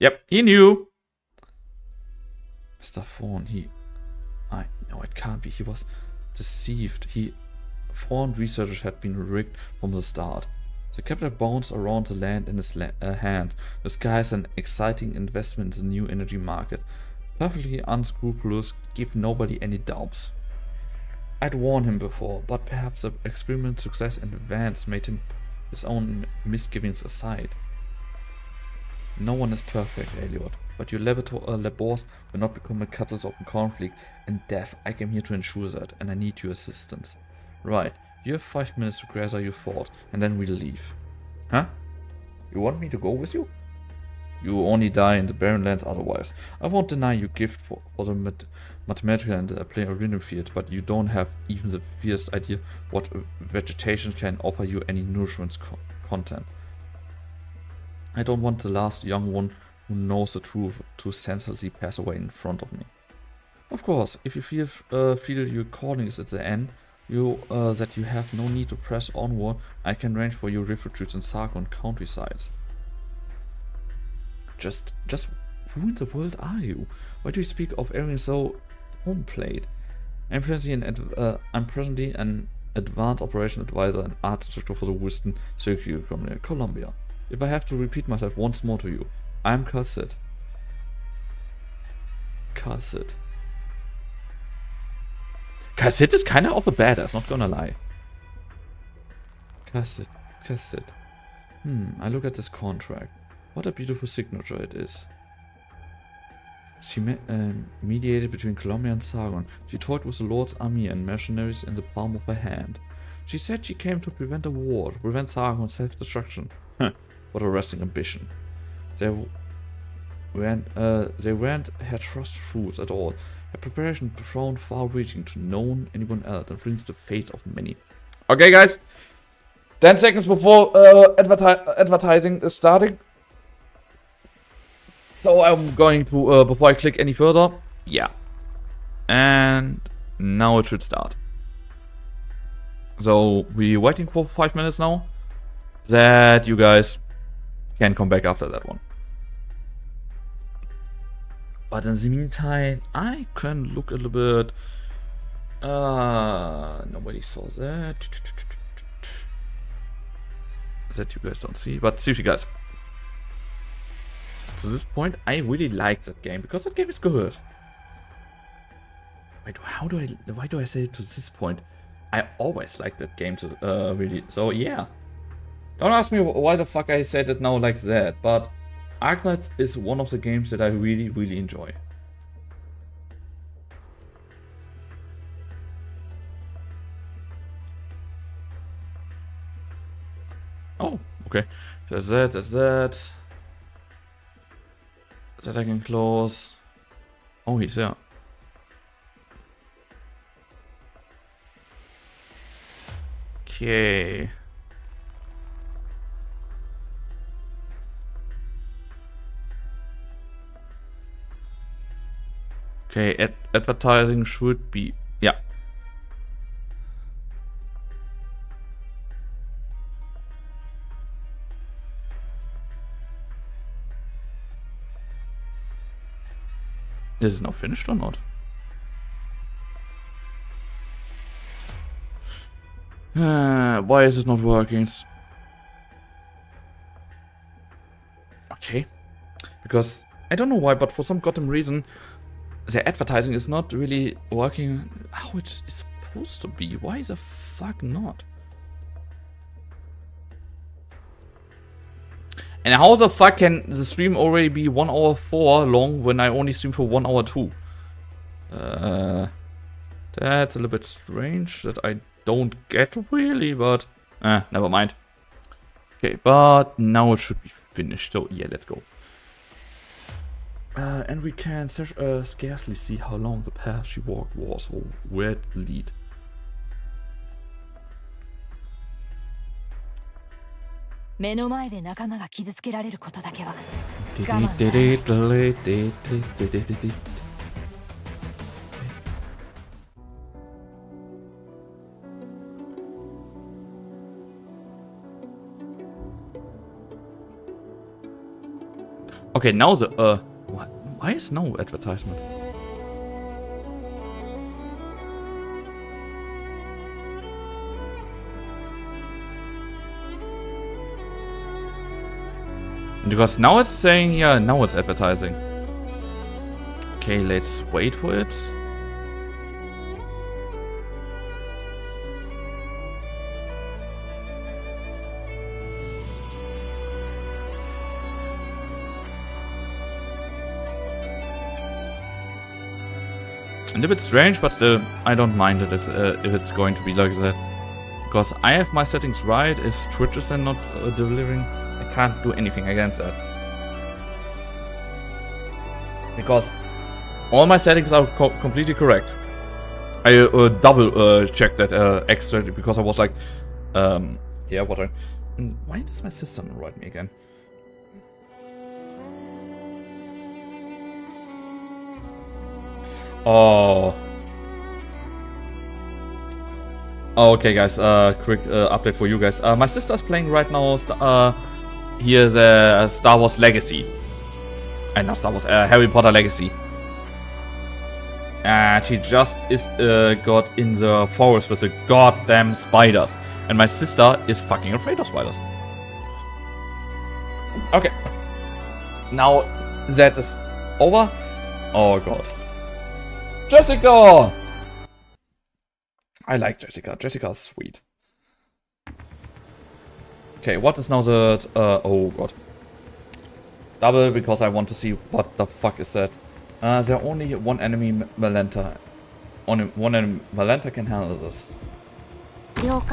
Yep, he knew. Mr. Thorn, no, it can't be. He was deceived. Thorn researchers had been rigged from the start. The capital bounced around the land in his hand. The sky is an exciting investment in the new energy market. Perfectly unscrupulous, give nobody any doubts. I'd warned him before, but perhaps the experiment's success and advance made him put his own misgivings aside. No one is perfect, Elliot, but your labors will not become a catalyst of conflict and death. I came here to ensure that, and I need your assistance. Right, you have 5 minutes to gather your thoughts, and then we'll leave. Huh? You want me to go with you? You will only die in the barren lands otherwise. I won't deny your gift for the mathematical and playing field, but you don't have even the fiercest idea what vegetation can offer you any nourishment content. I don't want the last young one who knows the truth to senselessly pass away in front of me. Of course, if you feel your calling is at the end, that you have no need to press onward, I can arrange for you refugees in Sargon countrysides. Just who in the world are you? Why do you speak of everything so home-played? I'm presently an advanced operation advisor and art instructor for the Western Security Company, Columbia. If I have to repeat myself once more to you, I'm Kal'tsit. Kal'tsit. Kal'tsit is kinda of a badass, not gonna lie. Kal'tsit. I look at this contract. What a beautiful signature it is. She mediated between Columbia and Sargon. She toyed with the Lord's army and mercenaries in the palm of her hand. She said she came to prevent a war, to prevent Sargon's self-destruction. What a resting ambition. They weren't her trust fruits at all. Her preparation profound, far-reaching to known anyone else, and influenced the fates of many. Okay, guys. 10 seconds before advertising is starting. So I'm going to, before I click any further, yeah. And now it should start. So we're waiting for 5 minutes now. That you guys can come back after that one. But in the meantime, I can look a little bit. Nobody saw that. That you guys don't see, but see you guys. To this point, I really like that game because that game is good. Wait, why do I say it to this point? I always like that game to really. So yeah, don't ask me why the fuck I said it now like that. But Arknights is one of the games that I really enjoy. Oh, okay. There's that. That I can close. Oh, he's there. Okay. Okay, advertising should be... Yeah. Is it now finished or not? Why is it not working? Okay. Because, I don't know why, but for some goddamn reason, the advertising is not really working how it is supposed to be. Why the fuck not? And how the fuck can the stream already be 1 hour 4 long when I only stream for 1 hour 2? That's a little bit strange that I don't get really, but never mind. Okay, but now it should be finished. So yeah, let's go. And we can scarcely see how long the path she walked was or where it would lead. Okay, now the why is no advertisement? Because now it's saying, yeah, now it's advertising. Okay, let's wait for it. A little bit strange, but still, I don't mind it if it's going to be like that. Because I have my settings right. If Twitch is then not delivering, I can't do anything against that. Because all my settings are completely correct. I double checked that extra because I was like, yeah, what I... Why does my sister not write me again? Oh. Okay, guys. Quick update for you guys. My sister's playing right now. Here's Star Wars Legacy. Not Star Wars. Harry Potter Legacy. And she just got in the forest with the goddamn spiders. And my sister is fucking afraid of spiders. Okay. Now that is over. Oh god. Jessica! I like Jessica. Jessica is sweet. Okay, what is now the... oh god. Double, because I want to see what the fuck is that. There's only one enemy Malenta. Only one enemy Malenta can handle this. Glad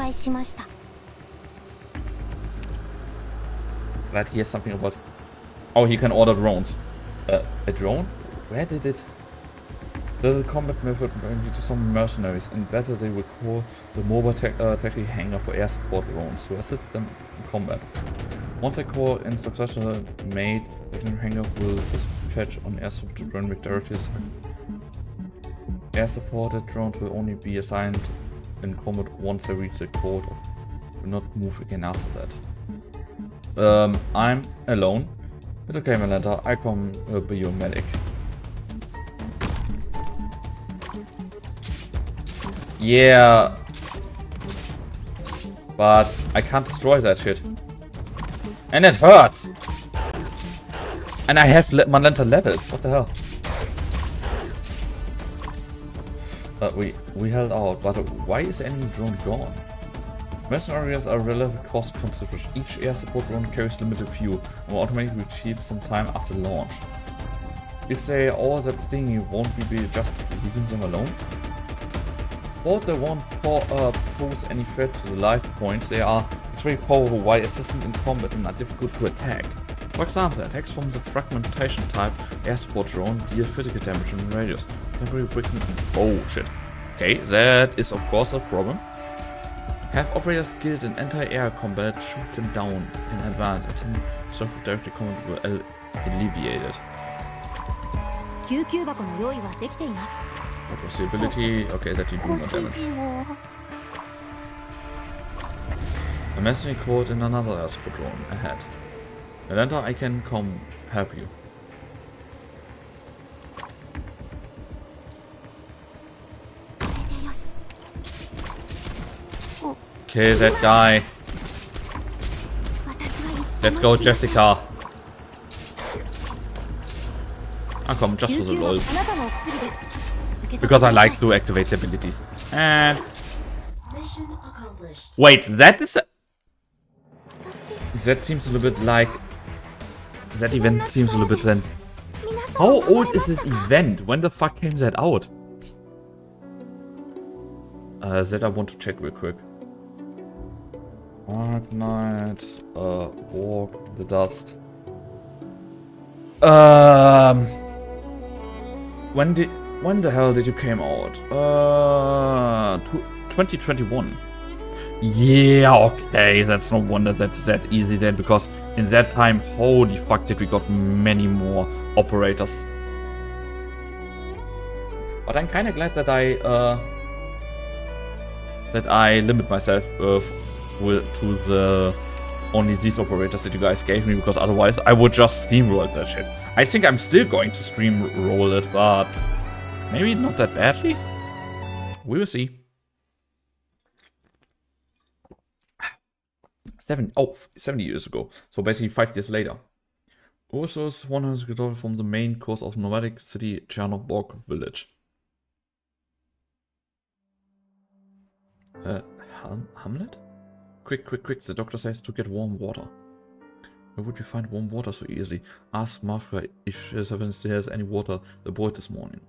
he has something about... Oh, he can order drones. A drone? Where did it... The combat method might be to some mercenaries, and better they will call the mobile tactical hangar for air support drones to assist them in combat. Once a call in successful made, the hangar will dispatch on air support to drone directly. Air supported drones will only be assigned in combat once they reach the code, will not move again after that. I'm alone. It's okay, Melanta, I can be your medic. Yeah, but I can't destroy that shit, and it hurts. And I have Malenta leveled. What the hell? We held out, but why is the enemy drone gone? Mercenaries are relative cost considerate. Each air support drone carries limited fuel and will automatically retreat some time after launch. If they all that stingy, won't we be just leaving them alone? Although they won't pose any threat to the life points, they are very powerful while assisting in combat and are difficult to attack. For example, attacks from the fragmentation type air support drone deal physical damage in radius. Temporary weakening. Oh shit. Okay, that is of course a problem. Have operators skilled in anti-air combat shoot them down in advance and self-directed combat will alleviate it. What was the ability? Okay, that you do more damage. A mercenary caught in another air support drone ahead. Melanta, I can come help you. Kill that guy. Let's go, Jessica. Ah, come, just for the lulz. Because I like to activate the abilities. And... Wait, that is... That seems a little bit like... That event seems a little bit then... How old is this event? When the fuck came that out? That I want to check real quick. Dark Knight, Walk in the Dust. When the hell did you came out? 2021. Yeah, okay, that's no wonder that's that easy then, because in that time, holy fuck, did we got many more operators. But I'm kind of glad that I limit myself to the only these operators that you guys gave me, because otherwise I would just steamroll that shit. I think I'm still going to steamroll it, but maybe not that badly. We will see. 70 years ago. So basically 5 years later. Ursus 100 km from the main course of nomadic city Chernobog village. Hamlet? Quick, the doctor says to get warm water. Where would we find warm water so easily? Ask Martha if she has any water aboard this morning.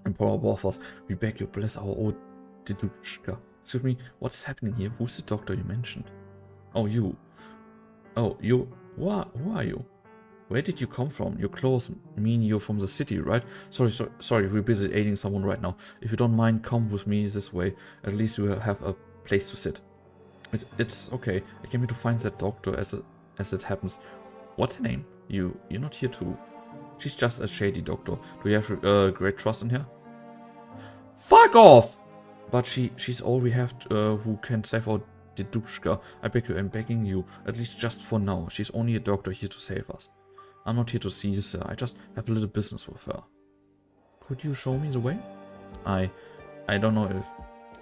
Emperor Borfos, we beg you, bless our old Didushka. Excuse me, what's happening here? Who's the doctor you mentioned? Oh, you. Oh, you. Who are you? Where did you come from? Your clothes mean you're from the city, right? Sorry, we're busy aiding someone right now. If you don't mind, come with me this way. At least you have a place to sit. It's okay. I came here to find that doctor as it happens. What's her name? You're not here too. She's just a shady doctor. Do you have great trust in her? Fuck off! But she's all we have who can save our Didushka. I beg you, I'm begging you, at least just for now. She's only a doctor here to save us. I'm not here to see her. I just have a little business with her. Could you show me the way? I don't know if...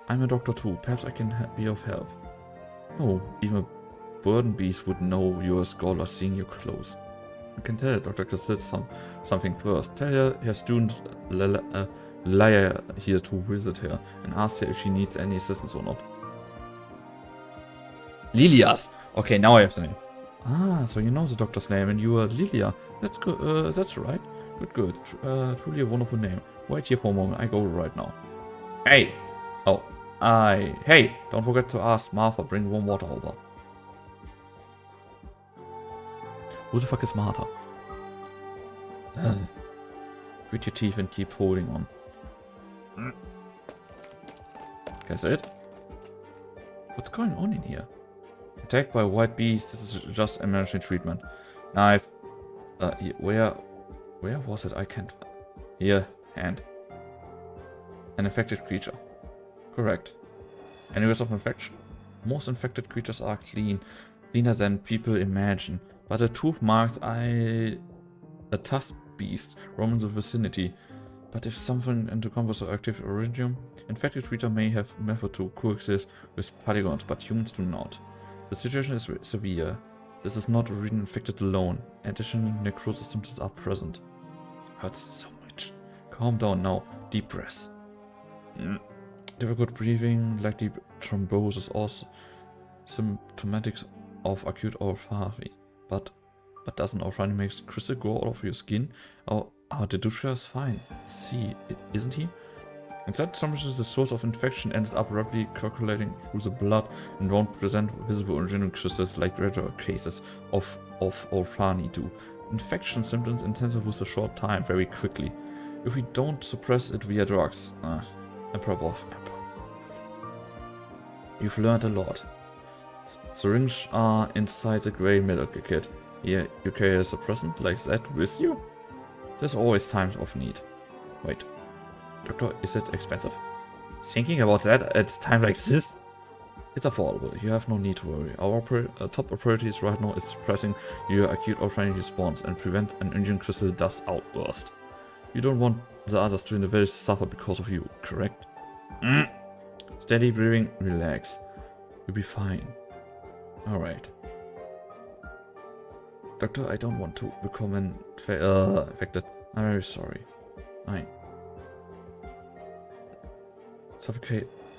I'm a doctor too. Perhaps I can be of help. Oh, even a burden beast would know you're a scholar seeing your clothes. I can tell Dr. Kal'tsit something first. Tell her student Laia here to visit her and ask her if she needs any assistance or not. Lilias! Okay, now I have the name. Ah, so you know the doctor's name and you are Lilia. That's good. That's right. Good. Truly a wonderful name. Wait here for a moment. I go right now. Hey! Oh, hey! Don't forget to ask Martha. Bring warm water over. Who the fuck is Martha? Grit your teeth and keep holding on. Guess it? What's going on in here? Attacked by a white beast. This is just emergency treatment. Knife. Where was it? I can't. Here, hand. An infected creature. Correct. Any risk of infection? Most infected creatures are cleaner than people imagine. But a tooth-marked a tusked beast roaming the vicinity. But if something into combat or active originium, infected creature may have method to coexist with polygons, but humans do not. The situation is severe. This is not infected alone. Additional necrosis symptoms are present. Hurts so much. Calm down now. Deep breath. Difficult breathing, likely thrombosis, also symptomatic of acute orphanity. But doesn't orphanity make crystal grow out of your skin? Our Didushka is fine. See, isn't he? Instead, is the source of infection ends up rapidly circulating through the blood and won't present visible original crystals like regular cases of orphanity do. Infection symptoms intensify with a short time very quickly. If we don't suppress it via drugs. Emperor. You've learned a lot. Syringes are inside the grey medical kit. Yeah, you carry a suppressant like that with you? There's always times of need. Wait. Doctor, is it expensive? Thinking about that at a time like this? It's affordable. You have no need to worry. Our top priority right now is suppressing your acute orphanity response and prevent an engine crystal dust outburst. You don't want the others to in the village suffer because of you, correct? Steady breathing, relax. You'll be fine. Alright. Doctor, I don't want to become infected. I'm very sorry.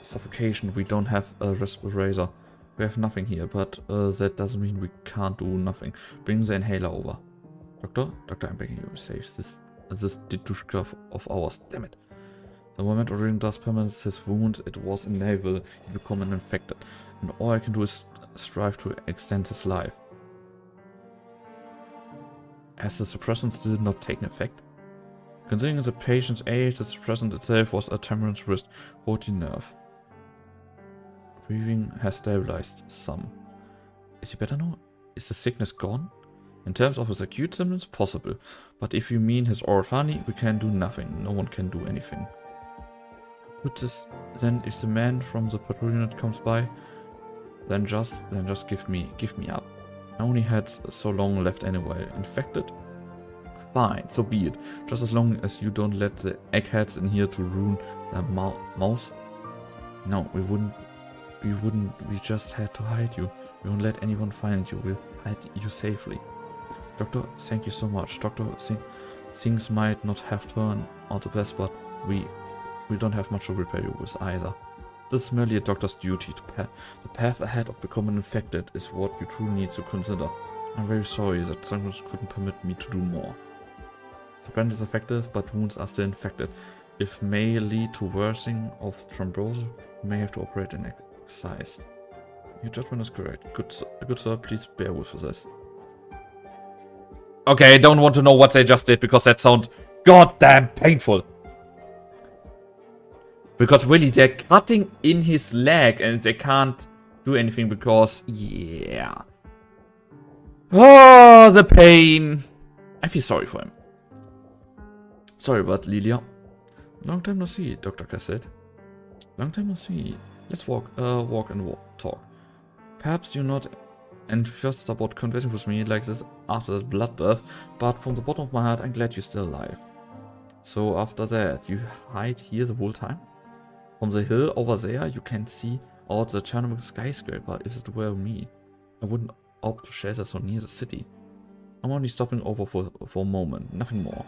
Suffocation. We don't have a respirator. We have nothing here, but that doesn't mean we can't do nothing. Bring the inhaler over. Doctor, I'm begging you, save this Ditushka of ours. Damn it. The moment Orion does permanent his wounds, it was inevitable he become infected, and all I can do is strive to extend his life. Has the suppressant still not taken effect? Considering the patient's age, the suppressant itself was a temporary risk. Hold the nerve. Breathing has stabilized some. Is he better now? Is the sickness gone? In terms of his acute symptoms, possible. But if you mean his orphany, we can do nothing. No one can do anything. Then if the man from the patrol unit comes by, then just give me up. I only had so long left anyway. Infected? Fine, so be it. Just as long as you don't let the eggheads in here to ruin their mouths. No, we wouldn't. We just had to hide you. We won't let anyone find you. We'll hide you safely. Doctor, thank you so much. Doctor, things might not have turned out the best, but we don't have much to prepare you with either. This is merely a doctor's duty. The path ahead of becoming infected is what you truly need to consider. I'm very sorry that Sanctus couldn't permit me to do more. The brand is effective, but wounds are still infected. If may lead to worsening of thrombosis, you may have to operate in exercise. Your judgment is correct. Good sir, please bear with this. Okay, I don't want to know what they just did, because that sounds goddamn painful. Because really, they're cutting in his leg and they can't do anything because, yeah. Oh, the pain. I feel sorry for him. Sorry about Lilia. Long time no see, Dr. Kal'tsit. Long time no see. Let's walk and talk. Perhaps you're not enthused about conversing with me like this after that bloodbath, but from the bottom of my heart, I'm glad you're still alive. So after that, you hide here the whole time? From the hill over there, you can see out the Chernobyl skyscraper. If it were me, I wouldn't opt to shelter so near the city. I'm only stopping over for a moment, nothing more.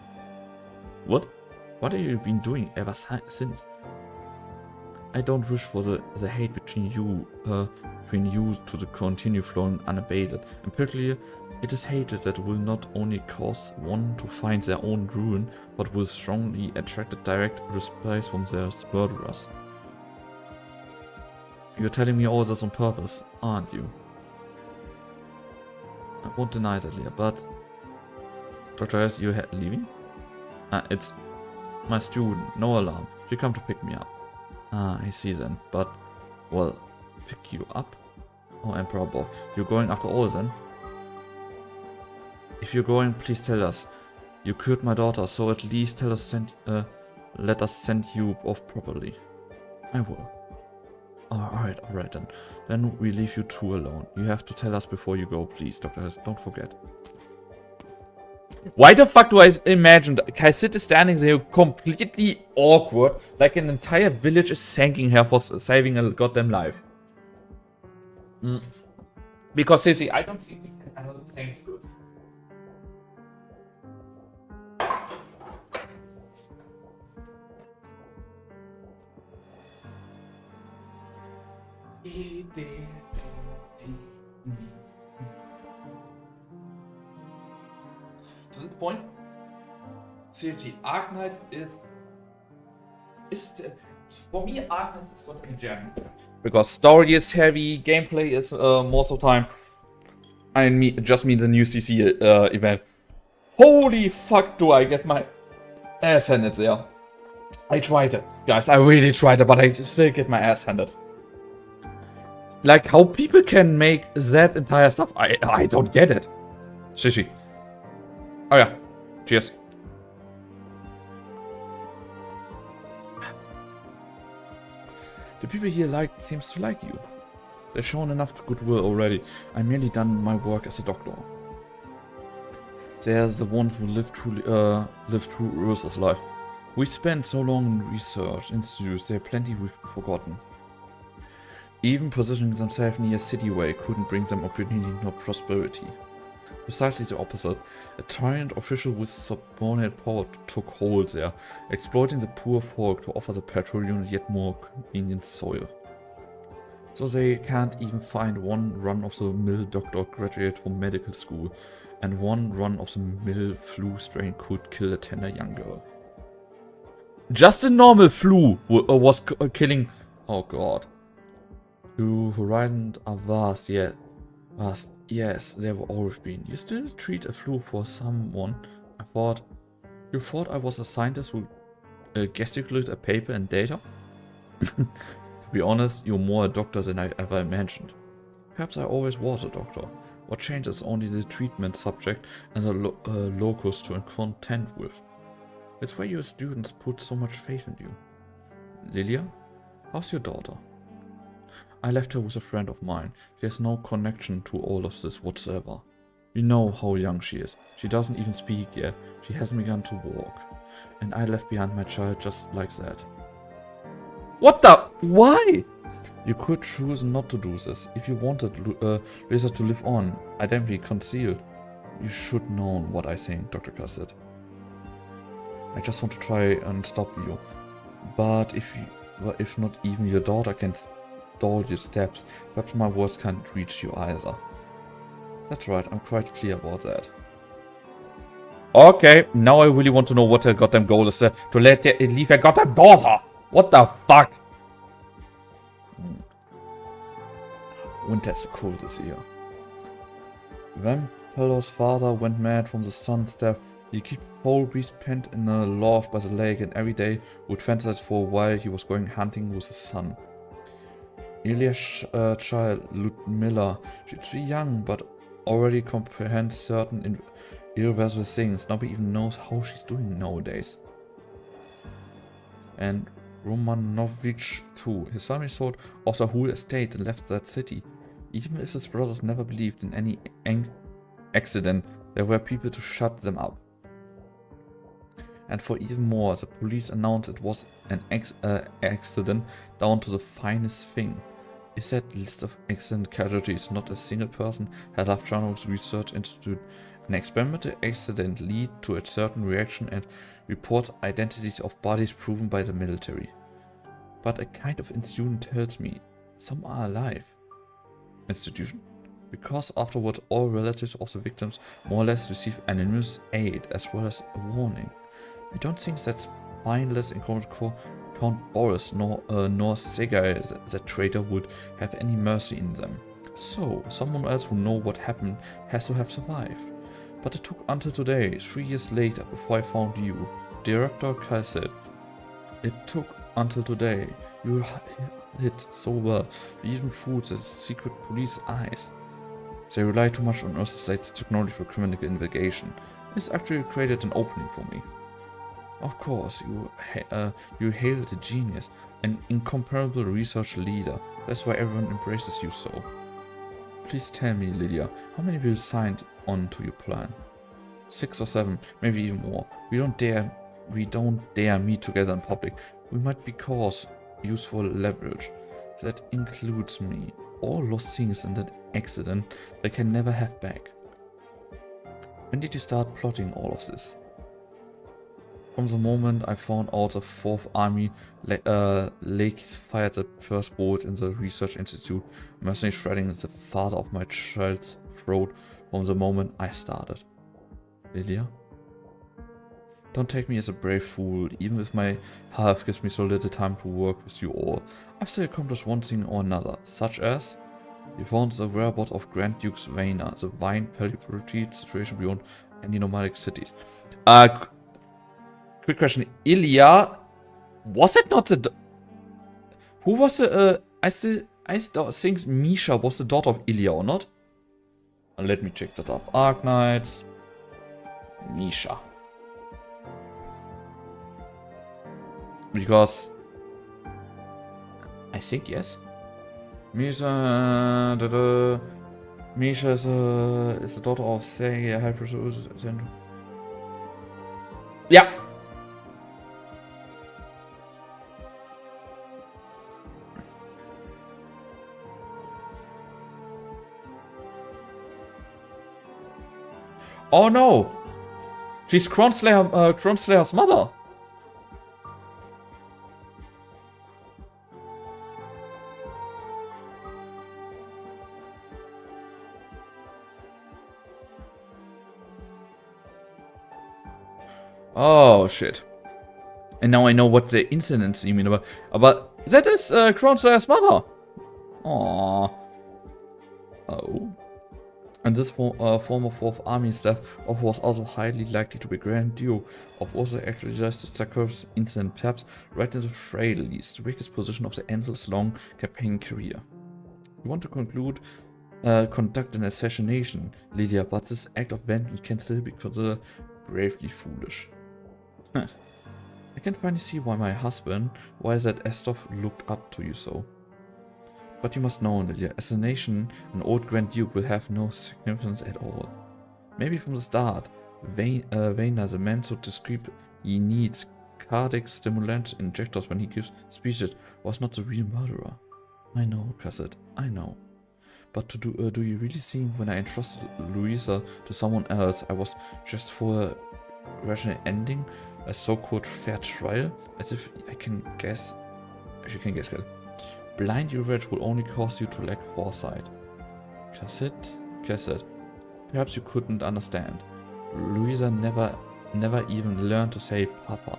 What? What have you been doing ever since? I don't wish for the hate between you to continue flowing unabated. Empirically, it is hatred that will not only cause one to find their own ruin, but will strongly attract a direct response from their murderers. You're telling me all this on purpose, aren't you? I won't deny that, Leah, but... Dr. you're leaving? It's my student, no alarm. She come to pick me up. I see then, but... Well, pick you up? Oh, Emperor Bob, you're going after all then? If you're going, please tell us. You cured my daughter, so at least let us send you off properly. I will. Alright then. Then we leave you two alone. You have to tell us before you go, please, Dr. Don't forget. Why the fuck do I imagine that Kal'tsit is standing there completely awkward, like an entire village is thanking her for saving a goddamn life? Because seriously, I don't think things good. To the point, seriously, Arknight is for me, Arknight is gonna be gem. Because story is heavy, gameplay is most of the time. I just mean the new CC event. Holy fuck, do I get my ass handed there. I tried it, guys, I really tried it, but I still get my ass handed. Like, how people can make that entire stuff, I don't get it. Shishi. Oh yeah, cheers. The people here seems to like you. They've shown enough goodwill already. I merely done my work as a doctor. They're the ones who lived through Ursa's life. We spent so long in research institutes, there are plenty we've forgotten. Even positioning themselves near Cityway couldn't bring them opportunity nor prosperity. Precisely the opposite. A tyrant official with subordinate power took hold there, exploiting the poor folk to offer the patrol unit yet more convenient soil. So they can't even find one run-of-the-mill doctor graduate from medical school, and one run-of-the-mill flu strain could kill a tender young girl. Just a normal flu was killing... Oh god. To horizons are vast, yeah. Vast. Yes, they have always been. You still treat a flu for someone. You thought I was a scientist who gesticulate a paper and data? To be honest, you're more a doctor than I ever imagined. Perhaps I always was a doctor. What changes only the treatment subject and the locus to contend with. It's why your students put so much faith in you. Lilia, how's your daughter? I left her with a friend of mine. She has no connection to all of this whatsoever. You know how young she is. She doesn't even speak yet. She hasn't begun to walk. And I left behind my child just like that. What the? Why? You could choose not to do this. If you wanted Lisa to live on, identity concealed. You should know what I think, Dr. Kal'tsit. I just want to try and stop you. But if not even your daughter can stall your steps, perhaps my words can't reach you either. That's right, I'm quite clear about that. Okay, now I really want to know what her goddamn goal is to leave her goddamn daughter! What the fuck? Winter is so cold this year. Vampello's father went mad from the sun's death. He kept whole beast penned in a loft by the lake, and every day would fantasize for a while he was going hunting with his son. Ilia's child, Ludmilla, she's too young, but already comprehends certain irreversible things. Nobody even knows how she's doing nowadays. And Romanovich too. His family sold off the whole estate and left that city. Even if his brothers never believed in any accident, there were people to shut them up. And for even more, the police announced it was an accident down to the finest thing. Is that list of accident casualties not a single person had left journals research institute? An experimental accident lead to a certain reaction and reports identities of bodies proven by the military. But a kind of institution tells me some are alive. Institution? Because afterwards all relatives of the victims more or less receive anonymous aid as well as a warning. I don't think that spineless incompetent Count Boris nor Sergei, the traitor, would have any mercy in them. So, someone else who knows what happened has to have survived. But it took until today, 3 years later, before I found you, Director Kal'tsit. It took until today. You hid so well, you even fooled the secret police eyes. They rely too much on Earth's latest technology for criminal investigation. This actually created an opening for me. Of course, you hail the genius, an incomparable research leader. That's why everyone embraces you so. Please tell me, Lydia, how many people signed on to your plan? 6 or 7, maybe even more. We don't dare meet together in public. We might be cause useful leverage. That includes me. All lost things in that accident they can never have back. When did you start plotting all of this? From the moment I found out the 4th Army Lakes fired the first bolt in the research institute, mercenary shredding the father of my child's throat from the moment I started. Lilia? Don't take me as a brave fool, even if my health gives me so little time to work with you all. I've still accomplished one thing or another, such as you found the whereabouts of Grand Duke's Vaina, the vine retreat situation beyond any nomadic cities. Quick question, Ilya, was it not the... Who was the... I still think Misha was the daughter of Ilya or not? Let me check that up. Arknights. Misha. Because... I think yes. Misha... Misha is the daughter of Sergei Hyper... Yeah! Oh no! She's Cronslayer, mother! Oh shit. And now I know what the incidents you mean about. But that is Cronslayer's mother! Aww. Oh. And this former 4th Army staff was also highly likely to be Grand Duke of also actually just the Sarkov's incident, perhaps right in the fray least, the weakest position of the Anvil's long campaign career. You want to conduct an assassination, Lydia, but this act of vengeance can still be considered bravely foolish. I can finally see why my husband, why that Estov looked up to you so. But you must know, Lydia, as a nation, an old Grand Duke will have no significance at all. Maybe from the start, Vaina, the man so discreet he needs cardiac stimulant injectors when he gives speeches, was not the real murderer. I know, Kal'tsit, I know. But do you really think when I entrusted Louisa to someone else, I was just for a rational ending, a so-called fair trial, as if I can guess, if you can guess, blind revenge will only cause you to lack foresight. Kal'tsit, perhaps you couldn't understand. Louisa never even learned to say Papa.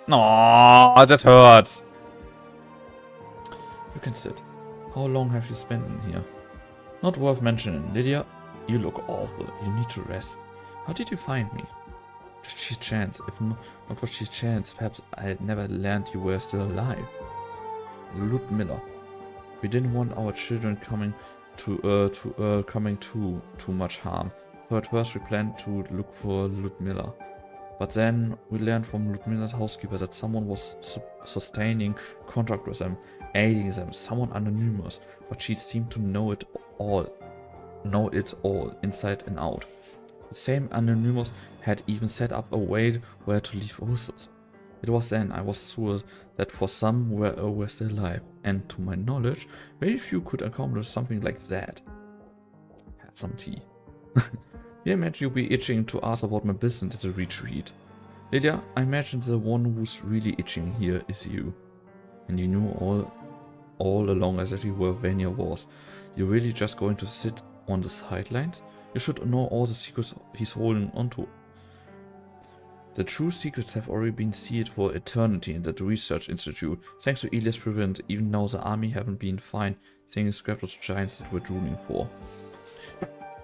Aww, that hurts. You can sit. How long have you spent in here? Not worth mentioning, Lydia. You look awful. You need to rest. How did you find me? Just sheer chance. If not for sheer chance, perhaps I had never learned you were still alive. Ludmilla. We didn't want our children coming to too much harm. So at first we planned to look for Ludmilla. But then we learned from Ludmilla's housekeeper that someone was sustaining contact with them, aiding them, someone anonymous, but she seemed to know it all, inside and out. The same anonymous had even set up a way where to leave Ursus. It was then I was sure that for some were still alive, and to my knowledge, very few could accomplish something like that. Have some tea. You imagine you'll be itching to ask about my business at the retreat. Lydia, I imagine the one who's really itching here is you. And you knew all along as that you were Vanya was. You're really just going to sit on the sidelines? You should know all the secrets he's holding onto. The true secrets have already been sealed for eternity in that research institute. Thanks to Elias Prevent, even now the army haven't been fine seeing scrap those giants that we're drooling for.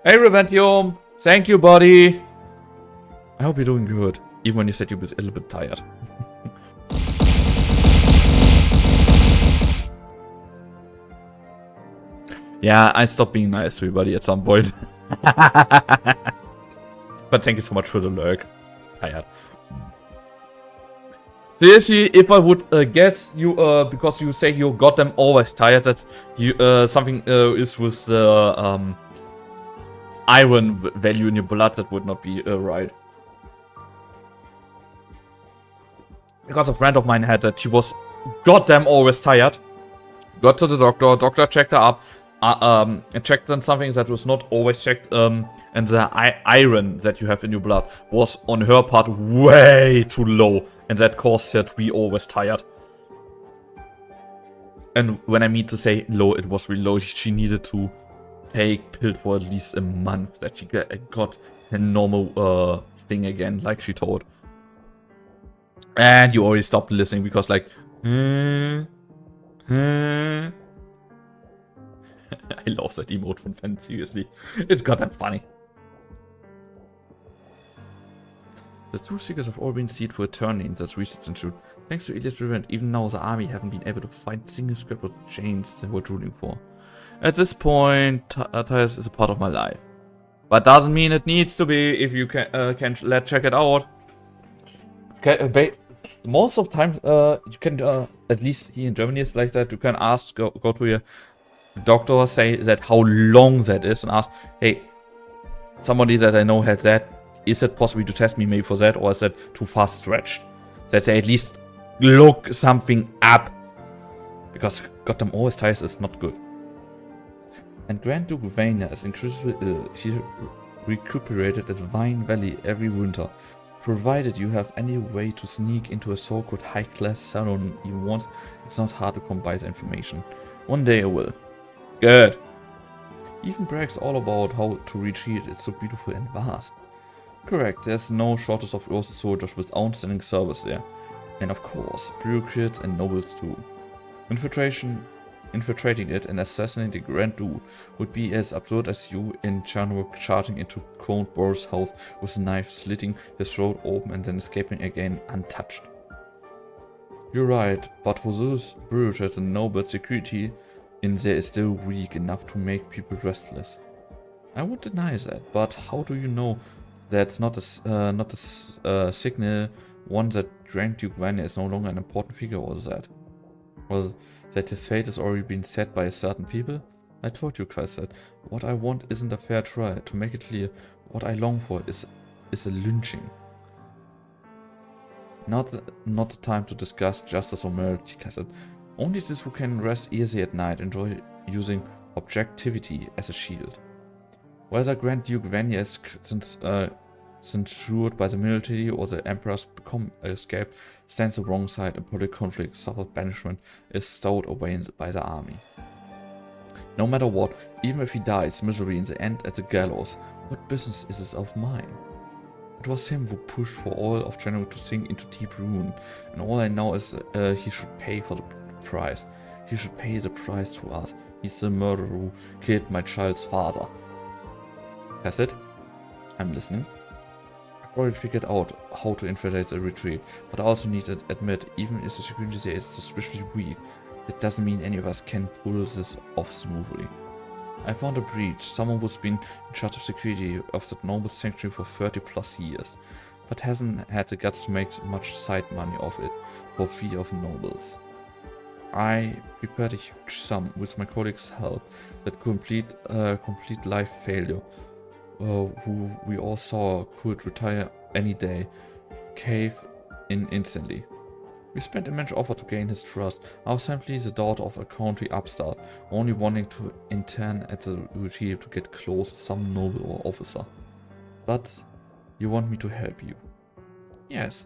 Hey Reventium! Thank you, buddy! I hope you're doing good, even when you said you were a little bit tired. Yeah, I stopped being nice to everybody at some point. But thank you so much for the lurk. Tired. Seriously, if I would guess you, because you say you got them always tired, that you something is with the iron value in your blood, that would not be right. Because a friend of mine had that, he was goddamn always tired. Got to the doctor checked her up, checked on something that was not always checked, and the iron that you have in your blood was on her part way too low, and that caused her to be always tired. And when I mean to say low, it was really low. She needed to take pills for at least a month that she got a normal thing again, like she told. And you already stopped listening because like, I love that emote from Fan, seriously. It's goddamn funny. The true secrets have all been sealed for eternity in this research institute. Thanks to Elias Prevent, even now the army haven't been able to find single scrap of chains they were drooling for. At this point, Tyres is a part of my life. But doesn't mean it needs to be if you can check it out. Okay, most of the time, you can, at least here in Germany it's like that, you can ask, go to your doctor, say that how long that is, and ask, hey, somebody that I know had that, is it possible to test me maybe for that, or is that too far stretched? That they at least look something up. Because goddamn always ties is not good. And Grand Duke Vania is incredibly ill. She recuperated at Vine Valley every winter. Provided you have any way to sneak into a so-called high-class salon even once, it's not hard to come by the information. One day I will. Good. Even brags all about how to retreat, it's so beautiful and vast. Correct, there's no shortage of Ursa soldiers with outstanding service there. And of course, bureaucrats and nobles too. Infiltrating it and assassinating the Grand Duke would be as absurd as you in Chanuk charging into Count Boris' house with a knife, slitting his throat open and then escaping again untouched. You're right, but for those bureaucrats and nobles, security in there is still weak enough to make people restless. I won't deny that, but how do you know that's not a signal one that Grand Duke Vanya is no longer an important figure, or that? Or that his fate has already been set by a certain people? I told you, Kal'tsit, what I want isn't a fair trial. To make it clear, what I long for is a lynching. Not the time to discuss justice or morality, Kal'tsit. Only those who can rest easy at night enjoy using objectivity as a shield. Whether Grand Duke Vanya is censured by the military or the Emperor's escape stands the wrong side, and political conflict suffers banishment is stowed away by the army. No matter what, even if he dies miserably in the end at the gallows, what business is it of mine? It was him who pushed for all of Chanuk to sink into deep ruin, and all I know is he should pay for the price. He should pay the price to us. He's the murderer who killed my child's father. Kal'tsit, I'm listening. I've already figured out how to infiltrate the retreat, but I also need to admit, even if the security there is suspiciously weak, it doesn't mean any of us can pull this off smoothly. I found a breach, someone who's been in charge of security of that noble sanctuary for 30 plus years, but hasn't had the guts to make much side money off it for fear of nobles. I prepared a huge sum with my colleagues' help that complete life failure, who we all saw could retire any day, cave in instantly. We spent immense offer to gain his trust. I was simply the daughter of a country upstart, only wanting to intern at the retreat to get close to some noble or officer. But you want me to help you? Yes.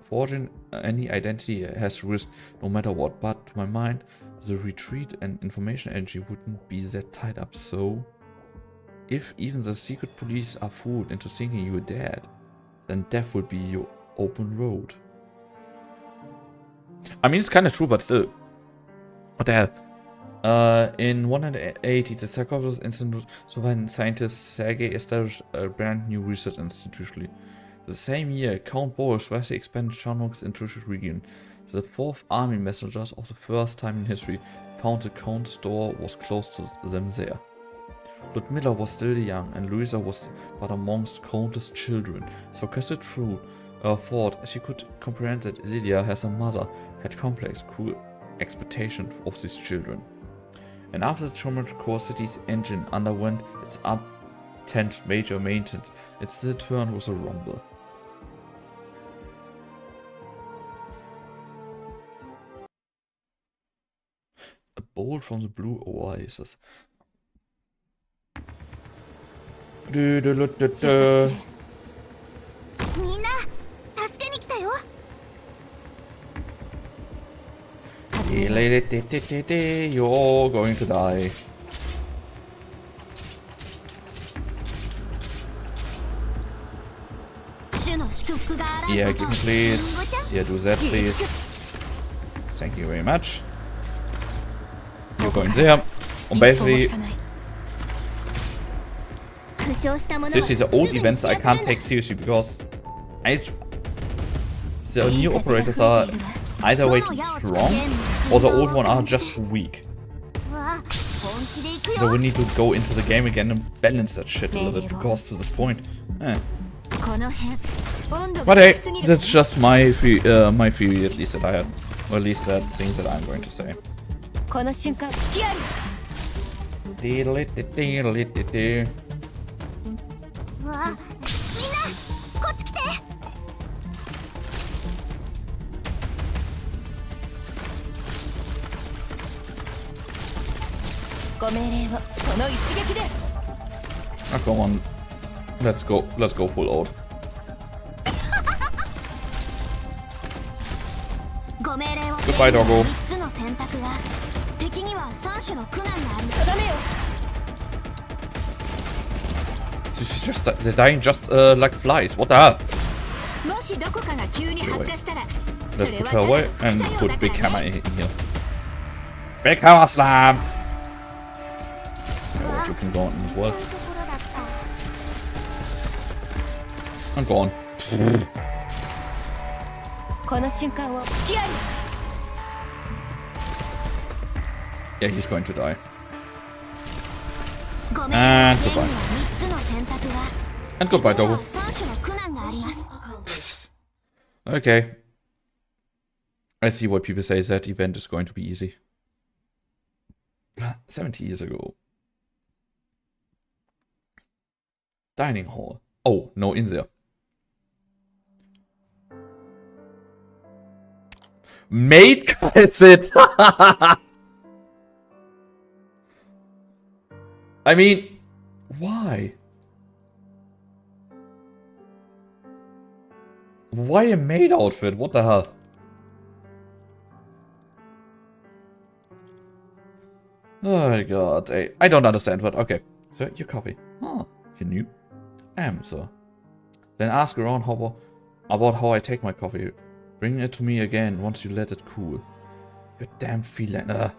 Forging any identity has risk no matter what, but to my mind, the retreat and information energy wouldn't be that tied up, so... If even the secret police are fooled into thinking you're dead, then death will be your open road. I mean, it's kind of true, but still. What the hell? In 180, the Sarcophagus Institute, so scientist Sergei established a brand new research institution. The same year, Count Boris vastly expanded Chanuk's industrial region. The 4th Army messengers, of the first time in history, found the Count's door was close to them there. Ludmilla was still young, and Louisa was but amongst countless children, so Kal'tsit thought she could comprehend that Lydia, as a mother, had complex, cruel expectations of these children. And after the Truman Core City's engine underwent its up-10th major maintenance, it still turned with a rumble. A bolt from the blue oasis. You're going to die. Yeah, give me please. Yeah, do that please. Thank you very much. You're going there. And basically, seriously, the old events I can't take seriously because the new operators are either way too strong or the old one are just too weak. So we need to go into the game again and balance that shit a little bit, because to this point, But hey, that's just my theory, at least that I had, or at least that things that I'm going to say. Oh, come on. Let's go full out. Goodbye, doggo. They're dying just like flies. What the hell? Anyway, let's put her away and put Big Hammer in here. Big Hammer Slam! Alright, you can go on as well. I'm gone. Yeah, he's going to die. And goodbye. And goodbye, doggo. Okay. I see why people say that event is going to be easy. 70 years ago. Dining hall. Oh, no in there. Maid Kal'tsit. I mean, why? Why a maid outfit? What the hell? Oh my god. I don't understand, but okay. So, your coffee. Huh, you knew? I am, sir. Then ask around about how I take my coffee. Bring it to me again once you let it cool. You damn feline.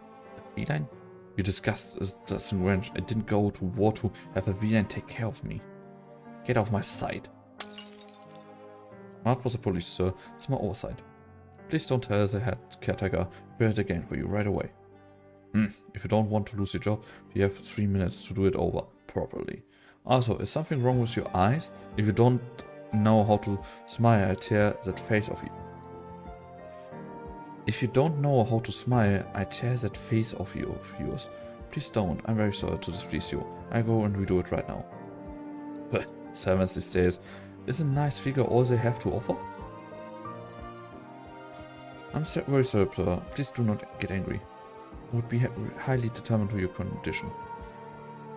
Feline? You disgusting wench. I didn't go to war to have a feline take care of me. Get off my sight. That was a police, sir. It's my oversight. Please don't tell the head caretaker. We'll it again for you right away. If you don't want to lose your job, you have 3 minutes to do it over properly. Also, is something wrong with your eyes? If you don't know how to smile, I tear that face off you. If you don't know how to smile, I tear that face off you of yours. Please don't. I'm very sorry to displease you. I go and redo it right now. 70 days. Is a nice figure all they have to offer? I'm very sorry, sir. Please do not get angry. I would be highly determined to your condition.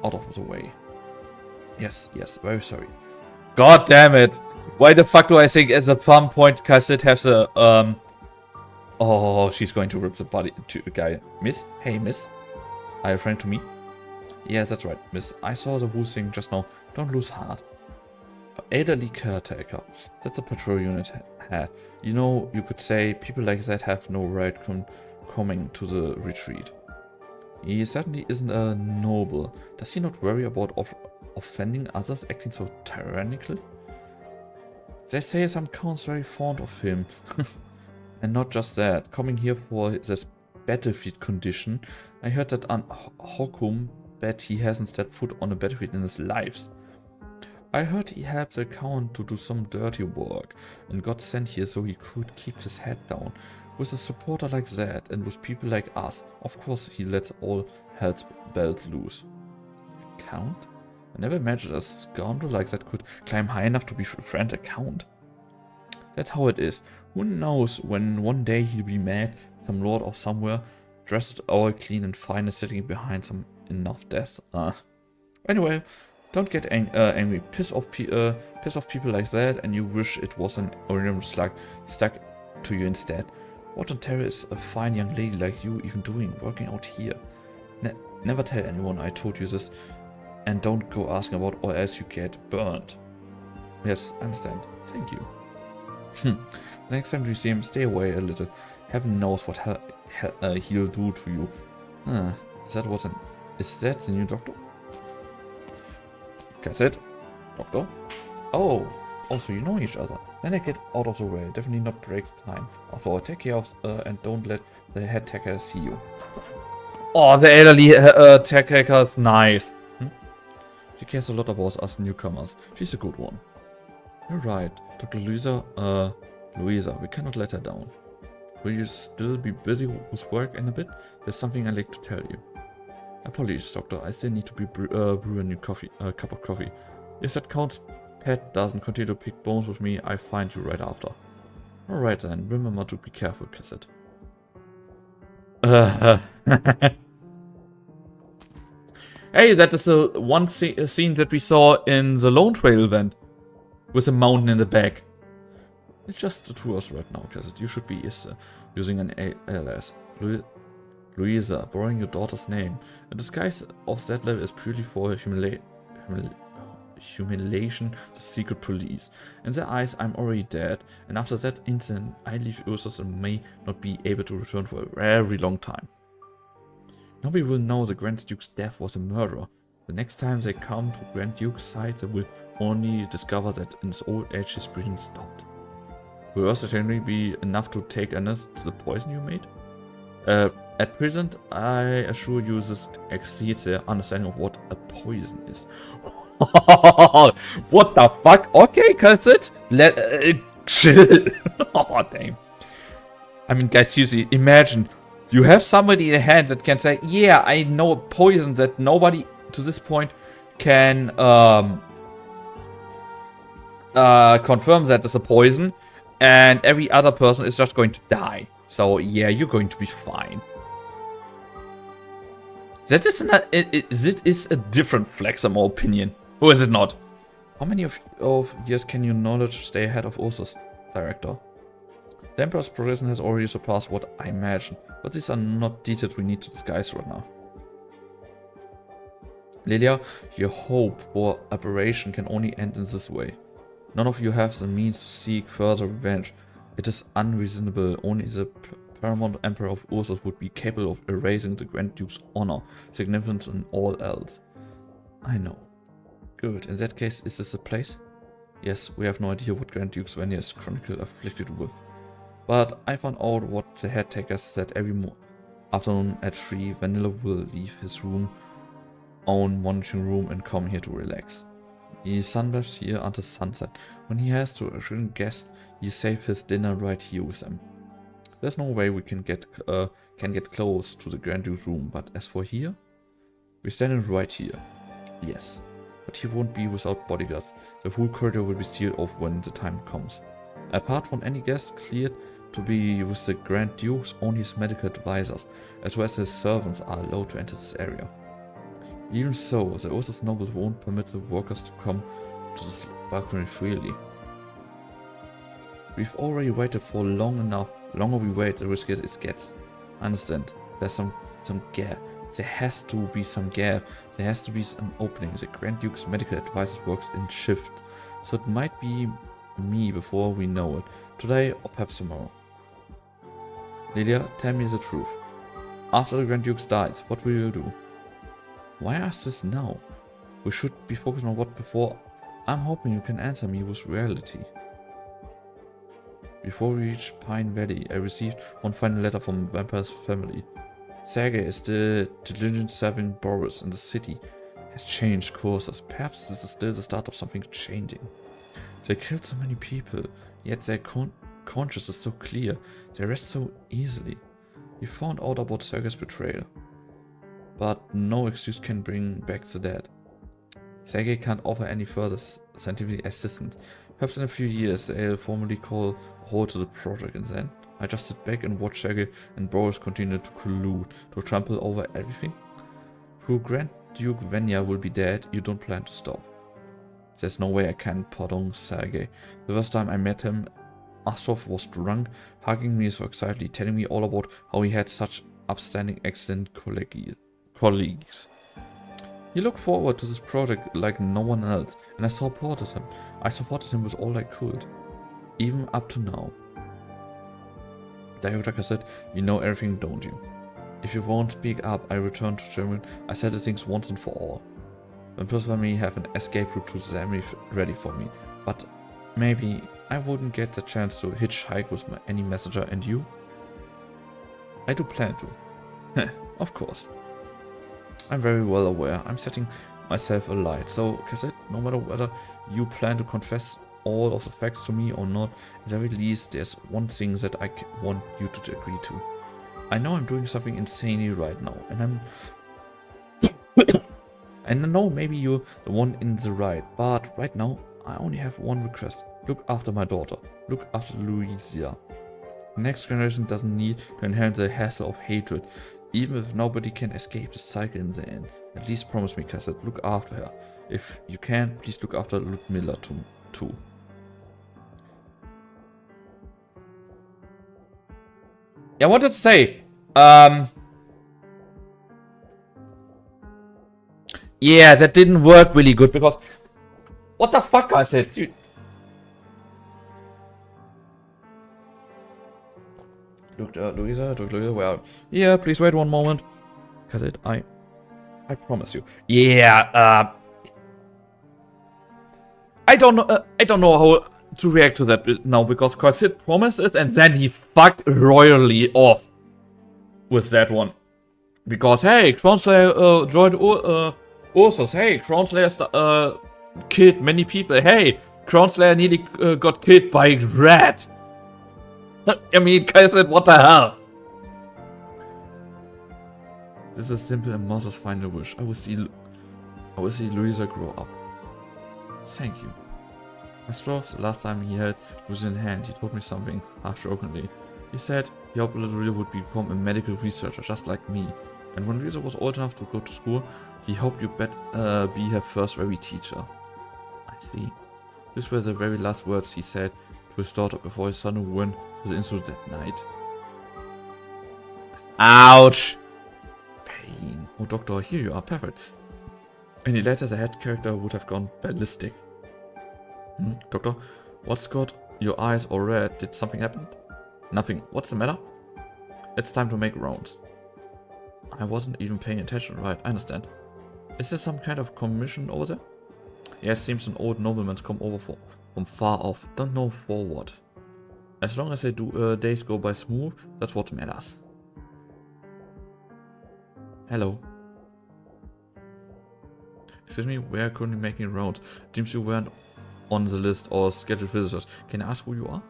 Out of the way. Yes, very sorry. God damn it! Why the fuck do I think at the some point Kal'tsit has a oh, she's going to rip the body to the guy. Miss? Hey, miss. Are you a friend to me? Yeah, that's right, miss. I saw the whole thing just now. Don't lose heart. Elderly caretaker. That's a patrol unit hat. You know, you could say people like that have no right coming to the retreat. He certainly isn't a noble. Does he not worry about offending others, acting so tyrannically? They say some counts very fond of him. And not just that, coming here for this battlefield condition, I heard that Hokum bet he hasn't stepped foot on a battlefield in his life. I heard he helped the Count to do some dirty work and got sent here so he could keep his head down. With a supporter like that and with people like us, of course he lets all hell's bells loose. Count? I never imagined a scoundrel like that could climb high enough to befriend a Count. That's how it is. Who knows when one day he'll be mad, some lord of somewhere, dressed all clean and fine, is sitting behind some enough death. Anyway, don't get angry. Piss off people like that, and you wish it was an original slug stuck to you instead. What on terror is a fine young lady like you even doing, working out here? Never tell anyone I told you this, and don't go asking about or else you get burned. Yes, I understand. Thank you. Next time you see him, stay away a little. Heaven knows what he'll do to you. Is that the new doctor? Kal'tsit? Doctor? Oh, so you know each other. Then I get out of the way. Definitely not break time. After all, take care of and don't let the head taker see you. Oh, the elderly tech hacker's nice. She cares a lot about us newcomers. She's a good one. You're right, Dr. Louisa, we cannot let her down. Will you still be busy with work in a bit? There's something I'd like to tell you. Apologies, Doctor, I still need to brew a new cup of coffee. If that Count's pet doesn't continue to pick bones with me, I find you right after. Alright then, remember to be careful, Kal'tsit. Hey, that is the one scene that we saw in the Lone Trail event. With a mountain in the back. It's just the two of us right now, Kal'tsit. You should be using an alias. Louisa, borrowing your daughter's name. A disguise of that level is purely for humiliation to secret police. In their eyes, I'm already dead, and after that incident, I leave Ursus and may not be able to return for a very long time. Nobody will know the Grand Duke's death was a murder. The next time they come to Grand Duke's side, they will only discover that in his old age his breathing stopped. Will yours certainly be enough to take honest to the poison you made? At present, I assure you this exceeds their understanding of what a poison is. What the fuck? Okay, Kal'tsit, chill. Oh, damn. I mean, guys, seriously, imagine you have somebody in hand that can say, yeah, I know a poison that nobody to this point can confirm that it's a poison, and every other person is just going to die. So yeah, you're going to be fine. That is it is a different flex, in my opinion. Or is it not? How many of years can your knowledge stay ahead of Ursus, director? The Emperor's progression has already surpassed what I imagined, but these are not details we need to disguise right now. Lilia, your hope for aberration can only end in this way. None of you have the means to seek further revenge. It is unreasonable. Only the paramount Emperor of Ursus would be capable of erasing the Grand Duke's honor, significance, and all else. I know. Good. In that case, is this the place? Yes, we have no idea what Grand Duke's Vanya is chronically afflicted with. But I found out what the head taker said every afternoon at 3. Vanilla will leave his own monitoring room and come here to relax. He sunbathed here until sunset. When he has to urgent guest, he saved his dinner right here with them. There's no way we can get close to the Grand Duke's room, but as for here, we're standing right here. Yes, but he won't be without bodyguards. The whole corridor will be sealed off when the time comes. Apart from any guests cleared to be with the Grand Dukes, only his medical advisors, as well as his servants, are allowed to enter this area. Even so, the Ursus nobles won't permit the workers to come to this balcony freely. We've already waited for long enough. The longer we wait, the riskier it gets. I understand. There's some gap. There has to be some gap. There has to be an opening. The Grand Duke's medical advisor works in shift, so it might be me before we know it. Today or perhaps tomorrow. Lilia, tell me the truth. After the Grand Duke dies, what will you do? Why ask this now? We should be focused on what before. I'm hoping you can answer me with reality. Before we reached Pine Valley, I received one final letter from Vampire's family. Sergei is the diligent serving Boris in the city. Has changed courses. Perhaps this is still the start of something changing. They killed so many people, yet their conscience is so clear. They rest so easily. We found out about Sergei's betrayal, but no excuse can bring back the dead. Sergei can't offer any further scientific assistance. Perhaps in a few years they'll formally call a halt to the project, and then I just sit back and watch Sergei and Boris continue to collude, to trample over everything. Through Grand Duke Venya will be dead, you don't plan to stop. There's no way I can pardon Sergei. The first time I met him, Astrov was drunk, hugging me so excitedly, telling me all about how he had such upstanding, excellent colleagues. He looked forward to this project like no one else, and I supported him. I supported him with all I could, even up to now. Director Kal'tsit, you know everything, don't you? If you won't speak up, I return to Germany. I settle things once and for all. When Priscilla may have an escape route to Zamri ready for me, but maybe I wouldn't get the chance to hitchhike with any messenger, and you? I do plan to. Of course. I'm very well aware. I'm setting myself alight. So, Kal'tsit, no matter whether you plan to confess all of the facts to me or not, at the very least, there's one thing that I want you to agree to. I know I'm doing something insanely right now, and I know maybe you're the one in the right, but right now, I only have one request. Look after my daughter. Look after Louisa. The next generation doesn't need to inherit the hassle of hatred. Even if nobody can escape the cycle in the end. At least promise me, Kal'tsit, look after her. If you can, please look after Ludmilla too. Yeah, what did it say? Yeah, that didn't work really good because... What the fuck, I said? Dude. Louisa, well... Yeah, please wait one moment. Kal'tsit, I promise you. Yeah, I don't know how to react to that now, because Kal'tsit promised it and then he fucked royally off with that one. Because, hey, Crown Slayer joined Ursus. Hey, Crown Slayer killed many people. Hey, Crown Slayer nearly got killed by a rat. I mean, Kal'tsit, what the hell? This is simple and Moses' final wish. I will see Louisa grow up. Thank you. Astrov, the last time he held Louisa in hand, he told me something half-jokingly. He said he hoped little Louisa would become a medical researcher just like me. And when Louisa was old enough to go to school, he hoped you'd be her first very teacher. I see. These were the very last words he said to his daughter before his son went to the institute that night. Ouch! Pain. Oh, Doctor, here you are. Perfect. Any later, the head character would have gone ballistic. Doctor, what's got your eyes all red? Did something happen? Nothing. What's the matter? It's time to make rounds. I wasn't even paying attention, right? I understand. Is there some kind of commission over there? Yeah, it seems an old nobleman's come over from far off. Don't know for what. As long as they do days go by smooth, that's what matters. Hello. Excuse me, we are currently making rounds. Seems you weren't on the list or scheduled visitors. Can I ask who you are?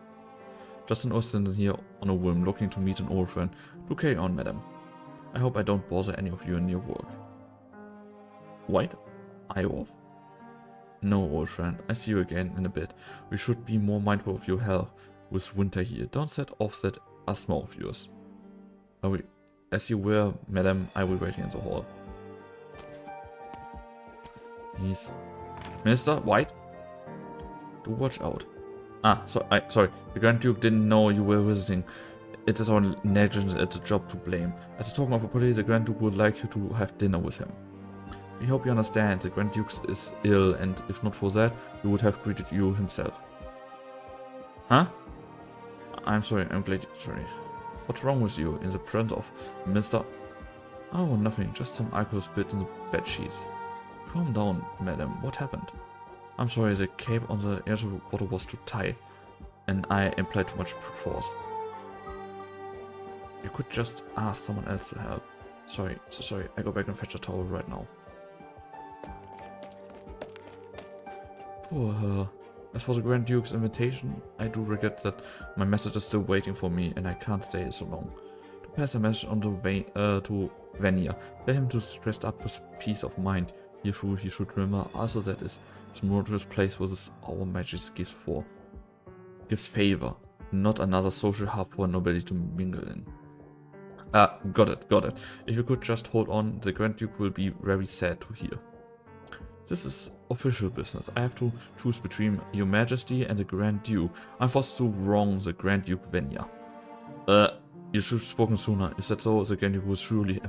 Just an Austin here on a whim, looking to meet an old friend. Do carry on, madam. I hope I don't bother any of you in your work. White? Iorf. No, old friend. I see you again in a bit. We should be more mindful of your health with winter here. Don't set off that asthma of yours. As you were, madam, I will wait in the hall. He's... Minister, White? Do watch out. Sorry. The Grand Duke didn't know you were visiting. It is our negligence at the job to blame. As a token of apology, the Grand Duke would like you to have dinner with him. We hope you understand, the Grand Duke is ill, and if not for that, he would have greeted you himself. Huh? I'm sorry, I'm glad. Sorry. What's wrong with you in the presence of Mr. Oh, nothing, just some alcohol spilled in the bed sheets. Calm down, madam, what happened? I'm sorry, the cape on the edge of the water was too tight, and I applied too much force. You could just ask someone else to help. Sorry, I go back and fetch a towel right now. Poor her. As for the Grand Duke's invitation, I do regret that my message is still waiting for me and I can't stay so long. To pass a message on to Vanya, tell him to rest up his peace of mind. Hierefore he should remember also that his mortal place for this our majesty gives favor, not another social hub for nobody to mingle in. Got it. If you could just hold on, the Grand Duke will be very sad to hear. This is official business. I have to choose between your majesty and the Grand Duke. I'm forced to wrong the Grand Duke Venya. You should have spoken sooner. Is that so? The Grand Duke will truly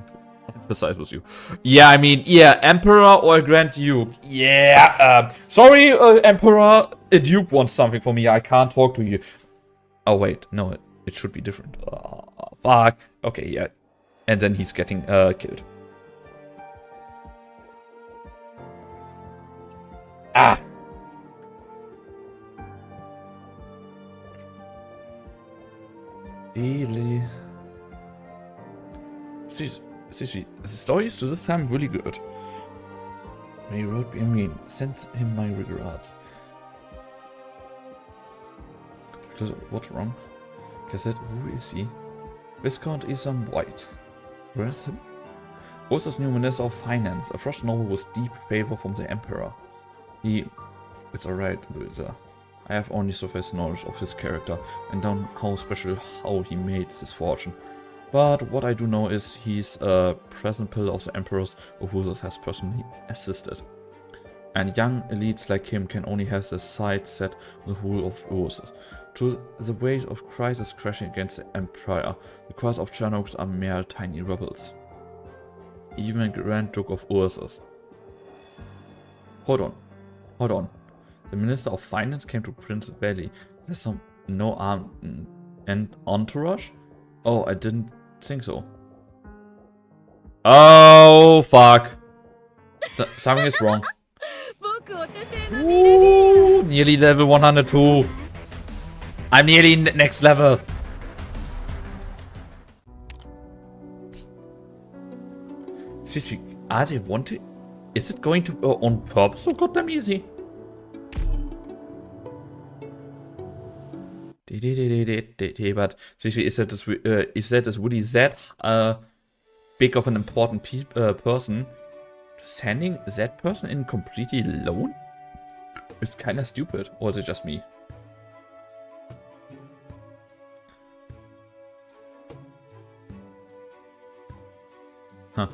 emphasize with you. Yeah, I mean, yeah, Emperor or Grand Duke. Yeah, sorry, Emperor. A Duke wants something from me. I can't talk to you. Oh, wait, no, it should be different. Fuck. Okay, yeah. And then he's getting killed. Ah! Really? Seriously, the story is to this time really good. When he wrote me, send him my regards. What's wrong? Kal'tsit, who is he? Viscount Isam White. Where is him? Ursus' new Minister of Finance, a Frost noble with deep favor from the Emperor. It's alright, Louisa. I have only surface knowledge of his character and don't know how he made his fortune. But what I do know is he's a present pillar of the Emperors who has personally assisted. And young elites like him can only have their sights set on the rule of Ursus. To the weight of crisis crashing against the Empire, the crowds of Chernobyls are mere tiny rebels. Even Grand Duke of Ursus. Hold on. The Minister of Finance came to Prince Valley. There's no armed and entourage? Oh, I didn't think so. Oh, fuck. Something is wrong. Ooh, nearly level 102. I'm nearly next level. Seriously, are they wanting? Is it going to on purpose so goddamn easy? But seriously, is that if that is really that big of an important person, sending that person in completely alone is kind of stupid, or is it just me? Huh.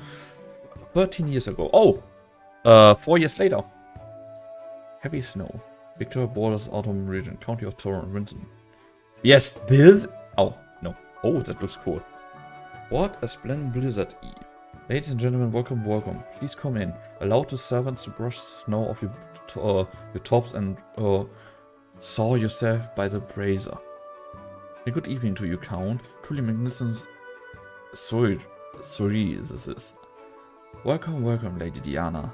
13 years ago. Oh! 4 years later. Heavy snow. Victoria borders autumn region. County of Torrent, Vincent. Yes, this. Oh, no. Oh, that looks cool. What a splendid blizzard eve. Ladies and gentlemen, welcome, welcome. Please come in. Allow the servants to brush the snow off your tops and saw yourself by the brazier. A good evening to you, Count. Truly magnificent. Sorry, this is. Welcome, welcome, Lady Diana.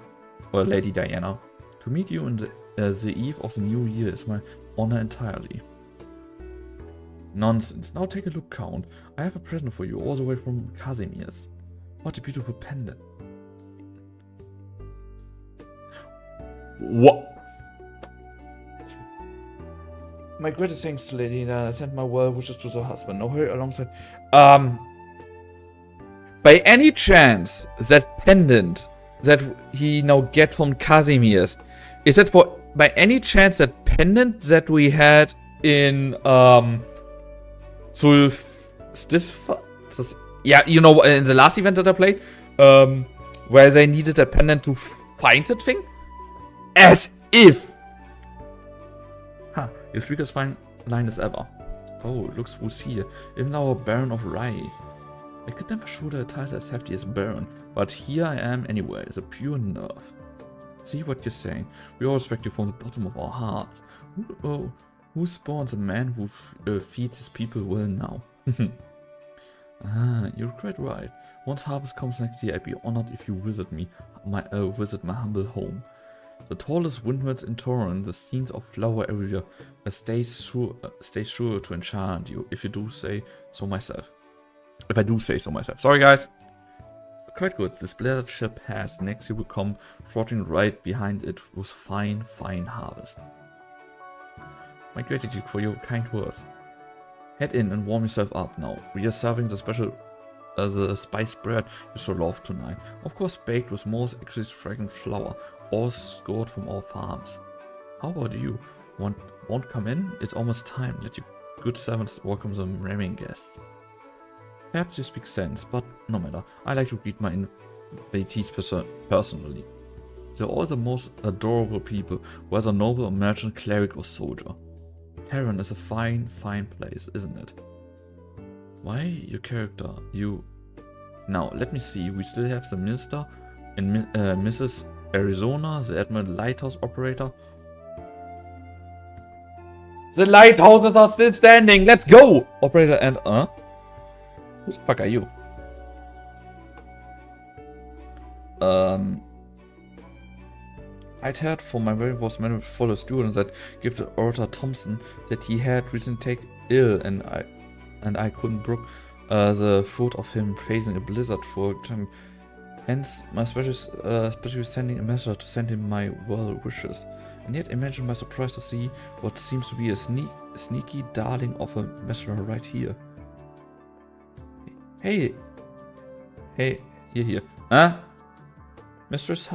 Or Lady Diana. To meet you in the eve of the new year is my honor entirely. Nonsense. Now take a look, Count. I have a present for you all the way from Casimir's. What a beautiful pendant. What? My greatest thanks to Lady Diana. I sent my well wishes to the husband. No hurry alongside. By any chance, that pendant that he now get from Casimir's, is that for by any chance that pendant that we had in yeah, you know, in the last event that I played, where they needed a pendant to find that thing? As if! Huh, your speak as fine line as ever. Oh, looks who's here. Even our Baron of Rye. I could never shoot a title as hefty as Baron, but here I am anyway, as a pure nerve. See what you're saying. We all respect you from the bottom of our hearts. Who spawns a man who feeds his people well now? You're quite right. Once harvest comes next year, I'd be honored if you visit my humble home. The tallest windmills in Torrent, the scenes of flower everywhere, stay sure to enchant you, if you do say so myself. If I do say so myself. Sorry, guys. Quite good. This blizzard shall pass. Next you will come trotting right behind it with fine harvest. My gratitude for your kind words. Head in and warm yourself up now. We are serving the special, the spiced bread you so love tonight. Of course baked with most exquisite fragrant flour, all scored from our farms. How about you? Won't come in? It's almost time. Let your good servants welcome the ramming guests. Perhaps you speak sense, but no matter. I like to greet my invitees personally. They're all the most adorable people, whether noble or merchant, cleric or soldier. Terran is a fine place, isn't it? Why your character? You... Now, let me see. We still have the minister and Mrs. Arizona, the Admiral Lighthouse operator. The lighthouses are still standing! Let's go! Operator and... Who the fuck are you? I'd heard from my very first man with fellow students that gifted Orator Thompson that he had recently taken ill and I couldn't brook the thought of him facing a blizzard for time. Hence my especially sending a message to send him my well wishes. And yet imagine my surprise to see what seems to be a sneaky darling of a messenger right here. Hey, here. Huh? Mistress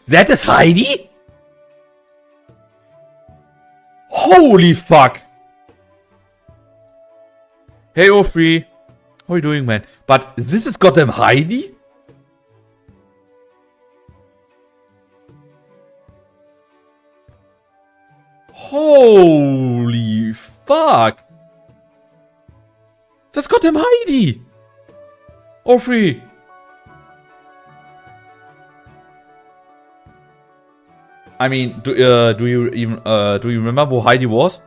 That is Heidi? Holy fuck! Hey, Ofri. How you doing, man? But this is goddamn Heidi? Holy fuck. That's goddamn Heidi. Ofri. I mean, do you remember who Heidi was?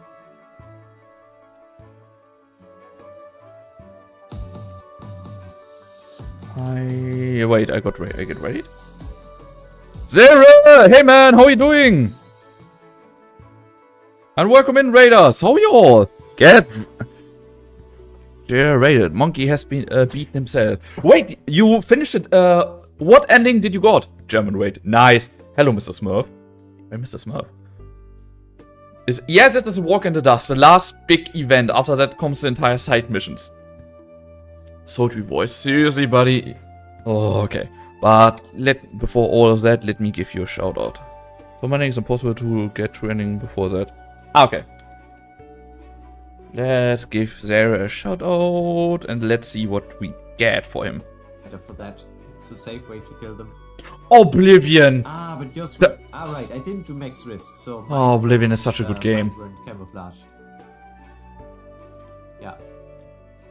Wait, I get ready. Zara! Hey man, how you doing? And welcome in, Raiders. How you all? Get raided. Monkey has been beaten himself. Wait, you finished it. What ending did you got? German raid. Nice. Hello, Mr. Smurf. Hey, Mr. Smurf. Yes, it is a walk in the dust. The last big event. After that comes the entire side missions. Sultry voice. Seriously, buddy. Oh, okay. But before all of that, let me give you a shout out. So many is impossible to get through anything before that. Okay. Let's give Zara a shout out and let's see what we get for him. For that, it's a safe way to kill them. Oblivion! Ah, but yours. Right, I didn't do max risk, so. Oh, Oblivion is such a good game. Camouflage. Yeah.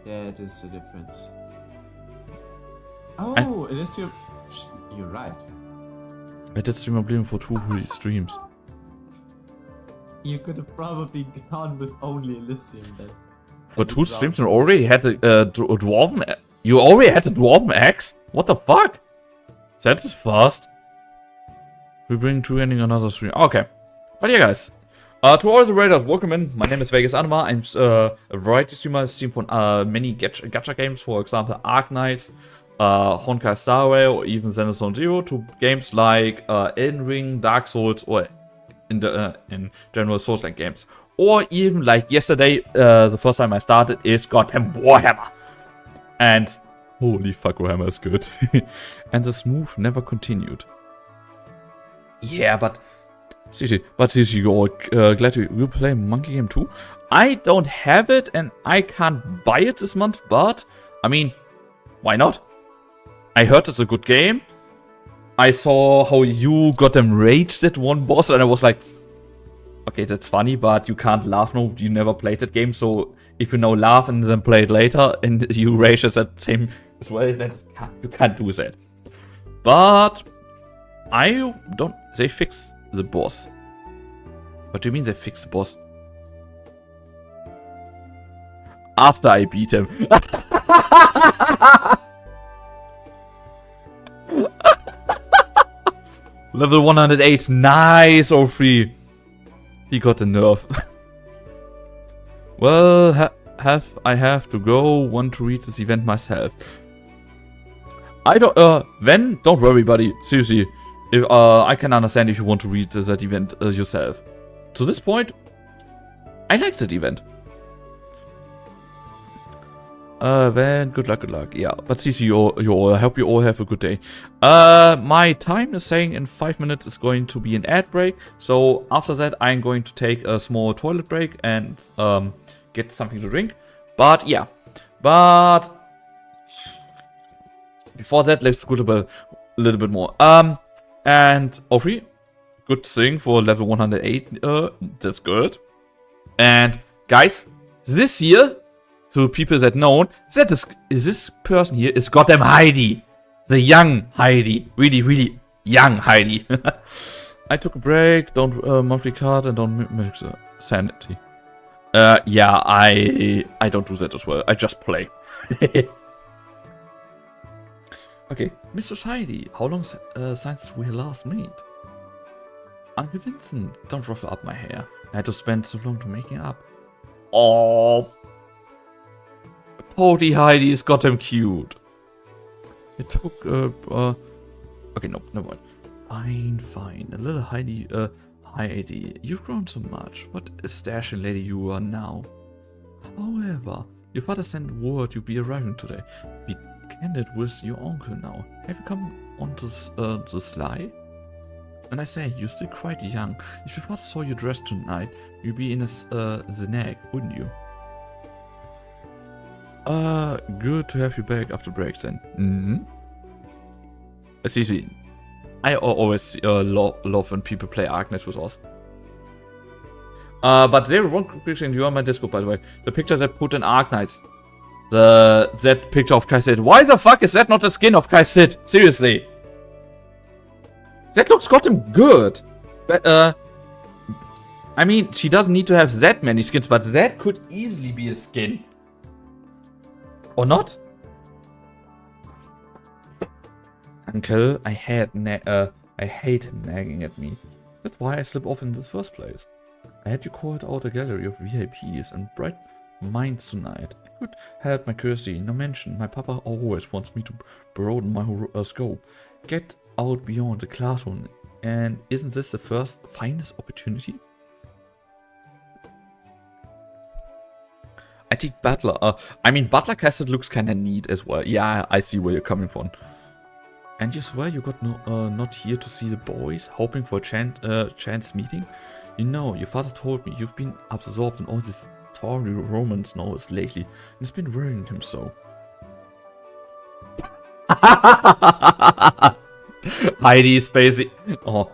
That is the difference. Oh, it is your. You're right. I did stream Oblivion for 2 streams. You could have probably gone with only Elysium then. For 2 streams, you already had the dwarven. You already had the dwarven axe? What the fuck? That is fast. We bring true ending another stream. Okay. But yeah, guys. To all the raiders, welcome in. My name is Vegas Anima. I'm a variety streamer. I stream for many gacha games. For example, Ark Knights, Honkai Star Rail, or even Xenosaga Zero. To games like Elden Ring, Dark Souls, or in general Souls-like games. Or even like yesterday, the first time I started is goddamn Warhammer. And holy fuck, Warhammer is good. And the smooth never continued. Yeah, but seriously, you're glad you play Monkey Game 2? I don't have it and I can't buy it this month, but I mean, why not? I heard it's a good game. I saw how you got them raged at one boss and I was like, okay, that's funny, but you can't laugh. No, you never played that game, so if you now laugh and then play it later and you rage at that same as well, you can't do that. But I don't. They fixed the boss. What do you mean they fixed the boss? After I beat him. Level 108. Nice, O3. He got a nerf. Well, I have to go. Want to read this event myself. I don't. Then don't worry, buddy. Seriously, if I can understand if you want to read that event yourself. To this point, I like that event. Then good luck. Yeah, but see you all. I hope you all have a good day. My time is saying in 5 minutes is going to be an ad break. So after that, I'm going to take a small toilet break and get something to drink. But yeah, before that, let's go a little bit more. And Ofri, good thing for level 108. That's good. And guys, this year, to people that know, that is this person here is goddamn Heidi, the young Heidi, really young Heidi. I took a break. Don't monthly card and don't make sanity. Yeah, I don't do that as well. I just play. Okay, Mr. Heidi, how long since we last meet? Uncle Vincent, don't ruffle up my hair. I had to spend so long to making up. Oh, Pody Heidi is goddamn cute. It took okay, no, never mind. Fine. A little Heidi, Heidi, you've grown so much. What a stashing lady you are now. However, your father sent word you'll be arriving today. Be candid with your uncle now. Have you come onto the sly? And I say, you're still quite young. If your father saw you dressed tonight, you'd be in the neck, wouldn't you? Good to have you back after break then. It's easy. I always love when people play Arknights with us. But there one picture in you on my Discord, by the way. The picture that put in Arknights. That picture of Kal'tsit. Why the fuck is that not the skin of Kal'tsit? Seriously. That looks goddamn good. But, I mean, she doesn't need to have that many skins, but that could easily be a skin. Or not? Uncle, I hate him nagging at me. That's why I slip off in the first place. I had you called out a gallery of VIPs and bright minds tonight. I could help my curiosity. No mention, my papa always wants me to broaden my scope. Get out beyond the classroom. And isn't this the finest opportunity? I think Butler. Butler Kal'tsit looks kinda neat as well. Yeah, I see where you're coming from. And you swear you got not here to see the boys, hoping for a chance meeting? You know, your father told me you've been absorbed in all this Tory romance novels lately, and it's been worrying him so. Heidi Spacey. Oh,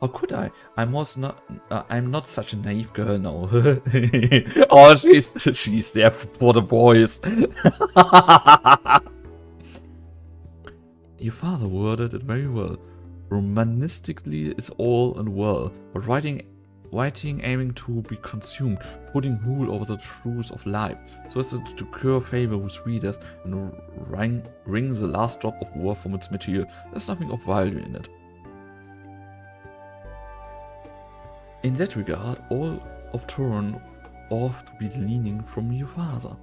how could I? I'm not such a naive girl now. Oh, she's there for the boys. Your father worded it very well. Romanistically is all and well, but writing aiming to be consumed, putting rule over the truths of life, so as to cure favor with readers and wring the last drop of worth from its material. There's nothing of value in it. In that regard, all of Turin ought to be leaning from your father.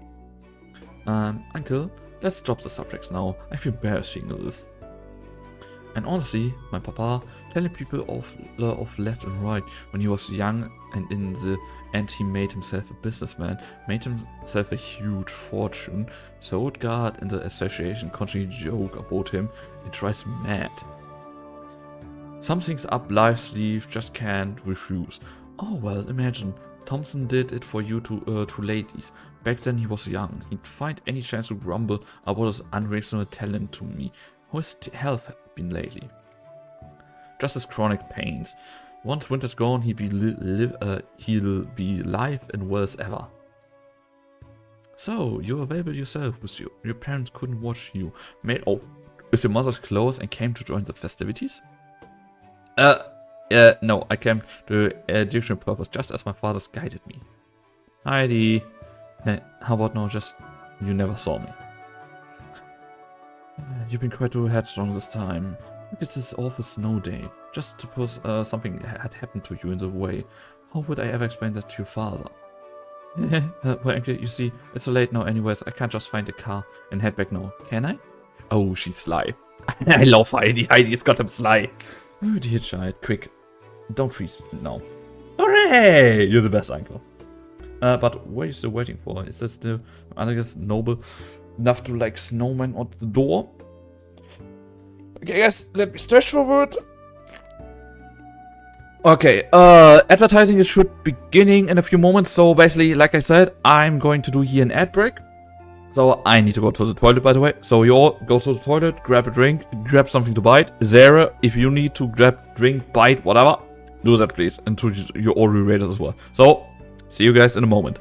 Uncle, let's drop the subjects now. I feel embarrassed seeing this. And honestly, my papa, telling people off left and right when he was young and in the end he made himself a businessman, made himself a huge fortune, so God and the association constantly joke about him, it drives me mad. Some things up life's sleeve just can't refuse. Oh well, imagine, Thompson did it for you two ladies. Back then he was young, he'd find any chance to grumble about his unreasonable talent to me. How's health been lately? Just his chronic pains. Once winter's gone, he'll be live and well as ever. So, you're available yourself, with your parents couldn't watch you. With your mother's clothes and came to join the festivities? No, I came to educational purpose, just as my father's guided me. Heidi. How about now, just you never saw me? You've been quite too headstrong this time. Look at this awful snow day. Just suppose something had happened to you in the way. How would I ever explain that to your father? Well, you see, it's so late now anyways. I can't just find a car and head back now, can I? Oh, she's sly. I love Heidi. Heidi's got him sly. Oh dear child, quick. Don't freeze now. Hooray! You're the best uncle. But what are you still waiting for? Is this still, I guess, noble enough to like snowman on the door? Okay, guys, let me stretch forward. Okay, advertising is should beginning in a few moments. So basically, like I said, I'm going to do here an ad break. So I need to go to the toilet, by the way. So you all go to the toilet, grab a drink, grab something to bite. Zara, if you need to grab, drink, bite, whatever, do that please. And to your all raiders as well. So, see you guys in a moment.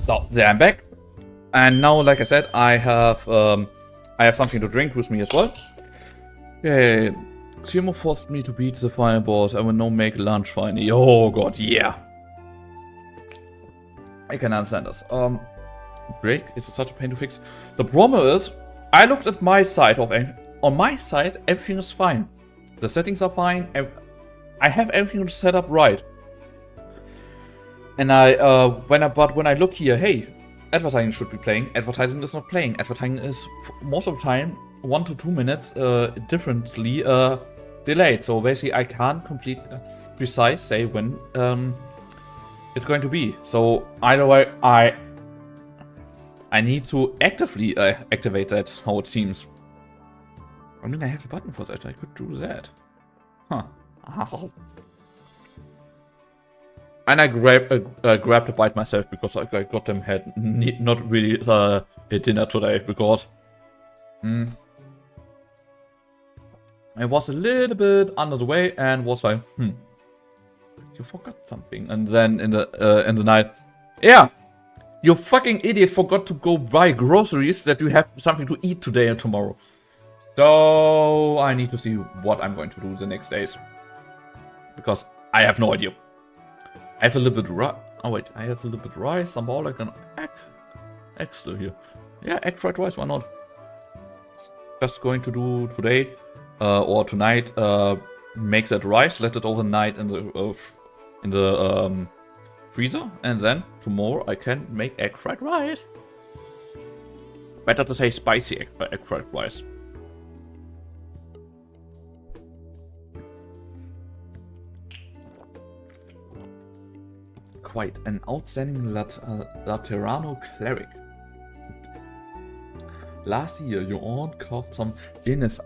So there I'm back, and now, like I said, I have something to drink with me as well. Yay! Timo forced me to beat the final boss. I will now make lunch finally. Oh god, yeah. I can understand this. Break is such a pain to fix. The problem is, I looked at my side on my side, everything is fine. The settings are fine. I have everything set up right. And when I look here, hey, advertising should be playing. Advertising is not playing. Advertising is most of the time 1 to 2 minutes differently delayed. So basically, I can't precise say when it's going to be. So either way, I need to actively activate that. How it seems. I mean, I have the button for that. I could do that. Huh. And I grabbed a bite myself because I got them had not really a dinner today because I was a little bit under the way and was like, you forgot something. And then in the night, yeah, you fucking idiot forgot to go buy groceries that you have something to eat today and tomorrow. So I need to see what I'm going to do the next days because I have no idea. I have a little bit I have a little bit rice, some more like an egg still here. Yeah, egg fried rice, why not? Just going to do today or tonight. Make that rice, let it overnight in the freezer, and then tomorrow I can make egg fried rice. Better to say spicy egg fried rice. Quite an outstanding Laterano cleric. Last year, your aunt carved some illness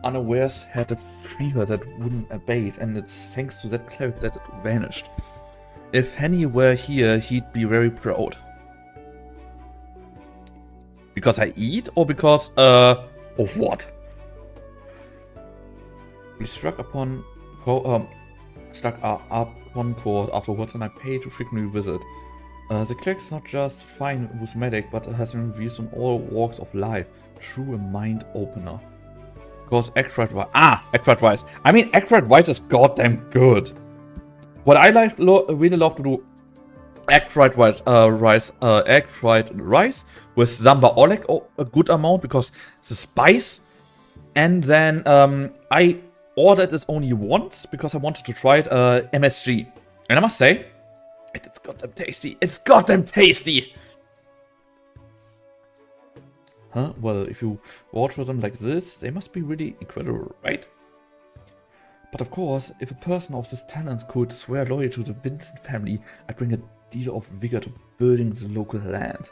unawares had a fever that wouldn't abate, and it's thanks to that cleric that it vanished. If Henny were here, he'd be very proud. Because I eat, or because, of what? We struck up one chord afterwards, and I paid to frequently visit. The cleric's not just fine with medic, but has been revealed on all walks of life. True a mind opener. Because egg fried rice. Egg fried rice. I mean, egg fried rice is goddamn good. What I really love to do, egg fried rice with Samba Oleg a good amount because the spice. And then I ordered it only once because I wanted to try it MSG. And I must say, it's goddamn tasty. It's goddamn tasty! Huh? Well, if you water them like this, they must be really incredible, right? But of course, if a person of this talent could swear loyalty to the Vincent family, I'd bring a deal of vigor to building the local land.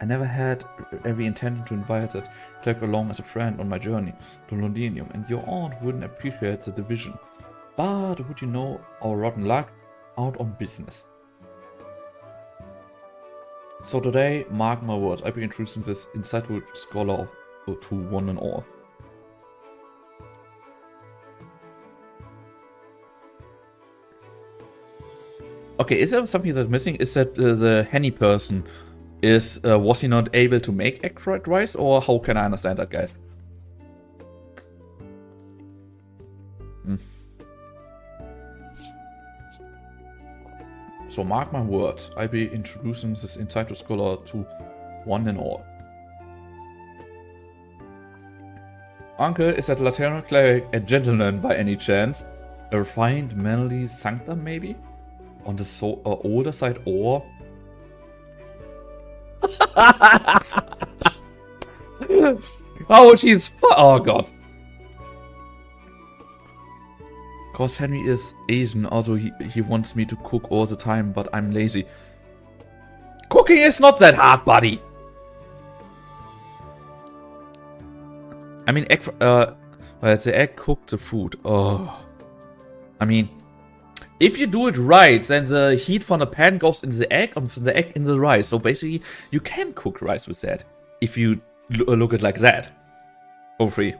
I never had every intention to invite that clerk along as a friend on my journey to Londinium, and your aunt wouldn't appreciate the division. But would you know our rotten luck? Out on business. So today, mark my words, I'll be introducing this insightful scholar to one and all. Okay, is there something that's missing? Is that the Henny person was he not able to make egg fried rice, or how can I understand that, guys? So mark my words, I'll be introducing this entitled scholar to one and all. Uncle, is that Lateran cleric a gentleman by any chance? A refined, manly sanctum, maybe? On the older side, or... Oh, she's... Oh, God. Cause Henry is Asian, also he wants me to cook all the time, but I'm lazy. Cooking is not that hard, buddy! I mean, the egg cooked the food. Oh. I mean, if you do it right, then the heat from the pan goes in the egg, and from the egg in the rice. So basically, you can cook rice with that, if you look at it like that. For free.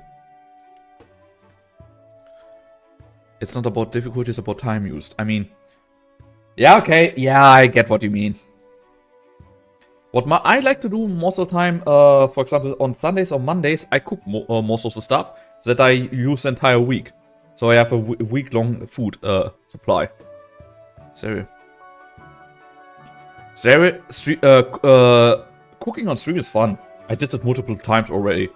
It's not about difficulty, it's about time used. I mean, yeah, okay, yeah, I get what you mean. I like to do most of the time, for example, on Sundays or Mondays, I cook most of the stuff that I use the entire week. So I have a week-long food supply. Cooking on stream is fun. I did it multiple times already.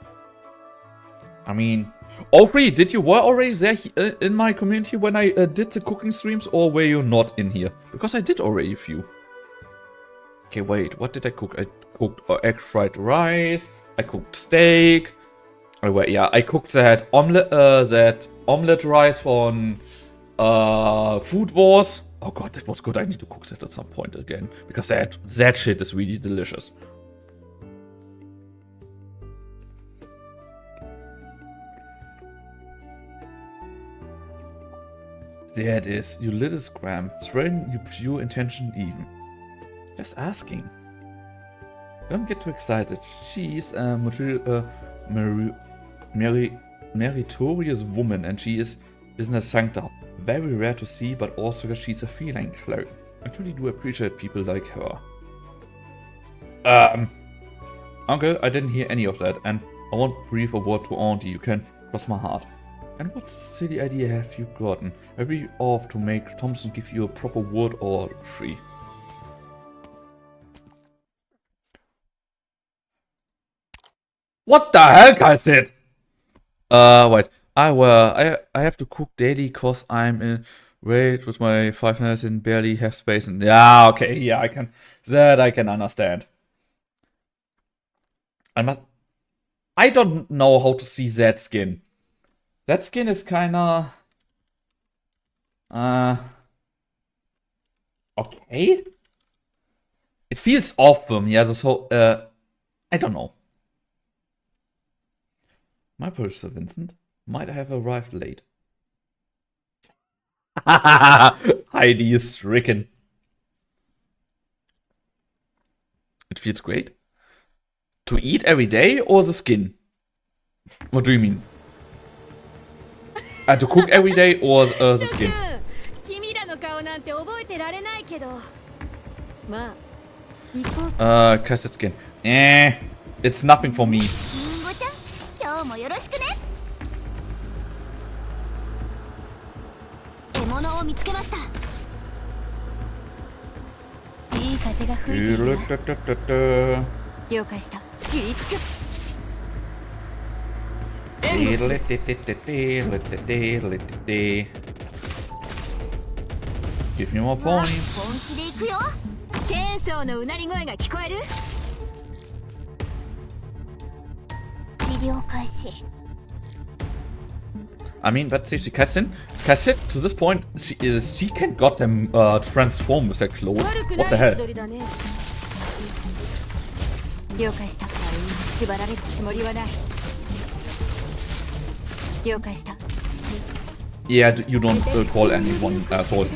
I mean, Aubrey, did you were already there in my community when I did the cooking streams, or were you not in here? Because I did already a few. Okay, wait, what did I cook? I cooked egg fried rice. I cooked steak. Oh wait, yeah, I cooked that omelet rice from Food Wars. Oh god, that was good. I need to cook that at some point again because that shit is really delicious. There it is. You little scram. Swearing your pure intention even. Just asking. Don't get too excited. She's a meritorious woman, and she isn't a sancta. Very rare to see, but also she's a feline cleric. I truly do appreciate people like her. Uncle, I didn't hear any of that, and I won't breathe a word to Auntie. You can cross my heart. And what silly idea have you gotten? I'd be off to make Thompson give you a proper word or three. What the hell, Kal'tsit? Wait. I have to cook daily cause I'm in raid with my 5 nights and barely have space and yeah, okay, yeah, I can understand. I don't know how to see that skin. That skin is kinda okay. It feels awesome, yeah, so I don't know. My purchaser, Vincent, might have arrived late. Heidi is stricken. It feels great. To eat every day or the skin? What do you mean? To cook every day or the skin? Kal'tsit skin. It's nothing for me. Give me more points. I mean, but seriously, Kal'tsit to this point, she can goddamn transform with her clothes. What the hell? Yeah, you don't call anyone asshole.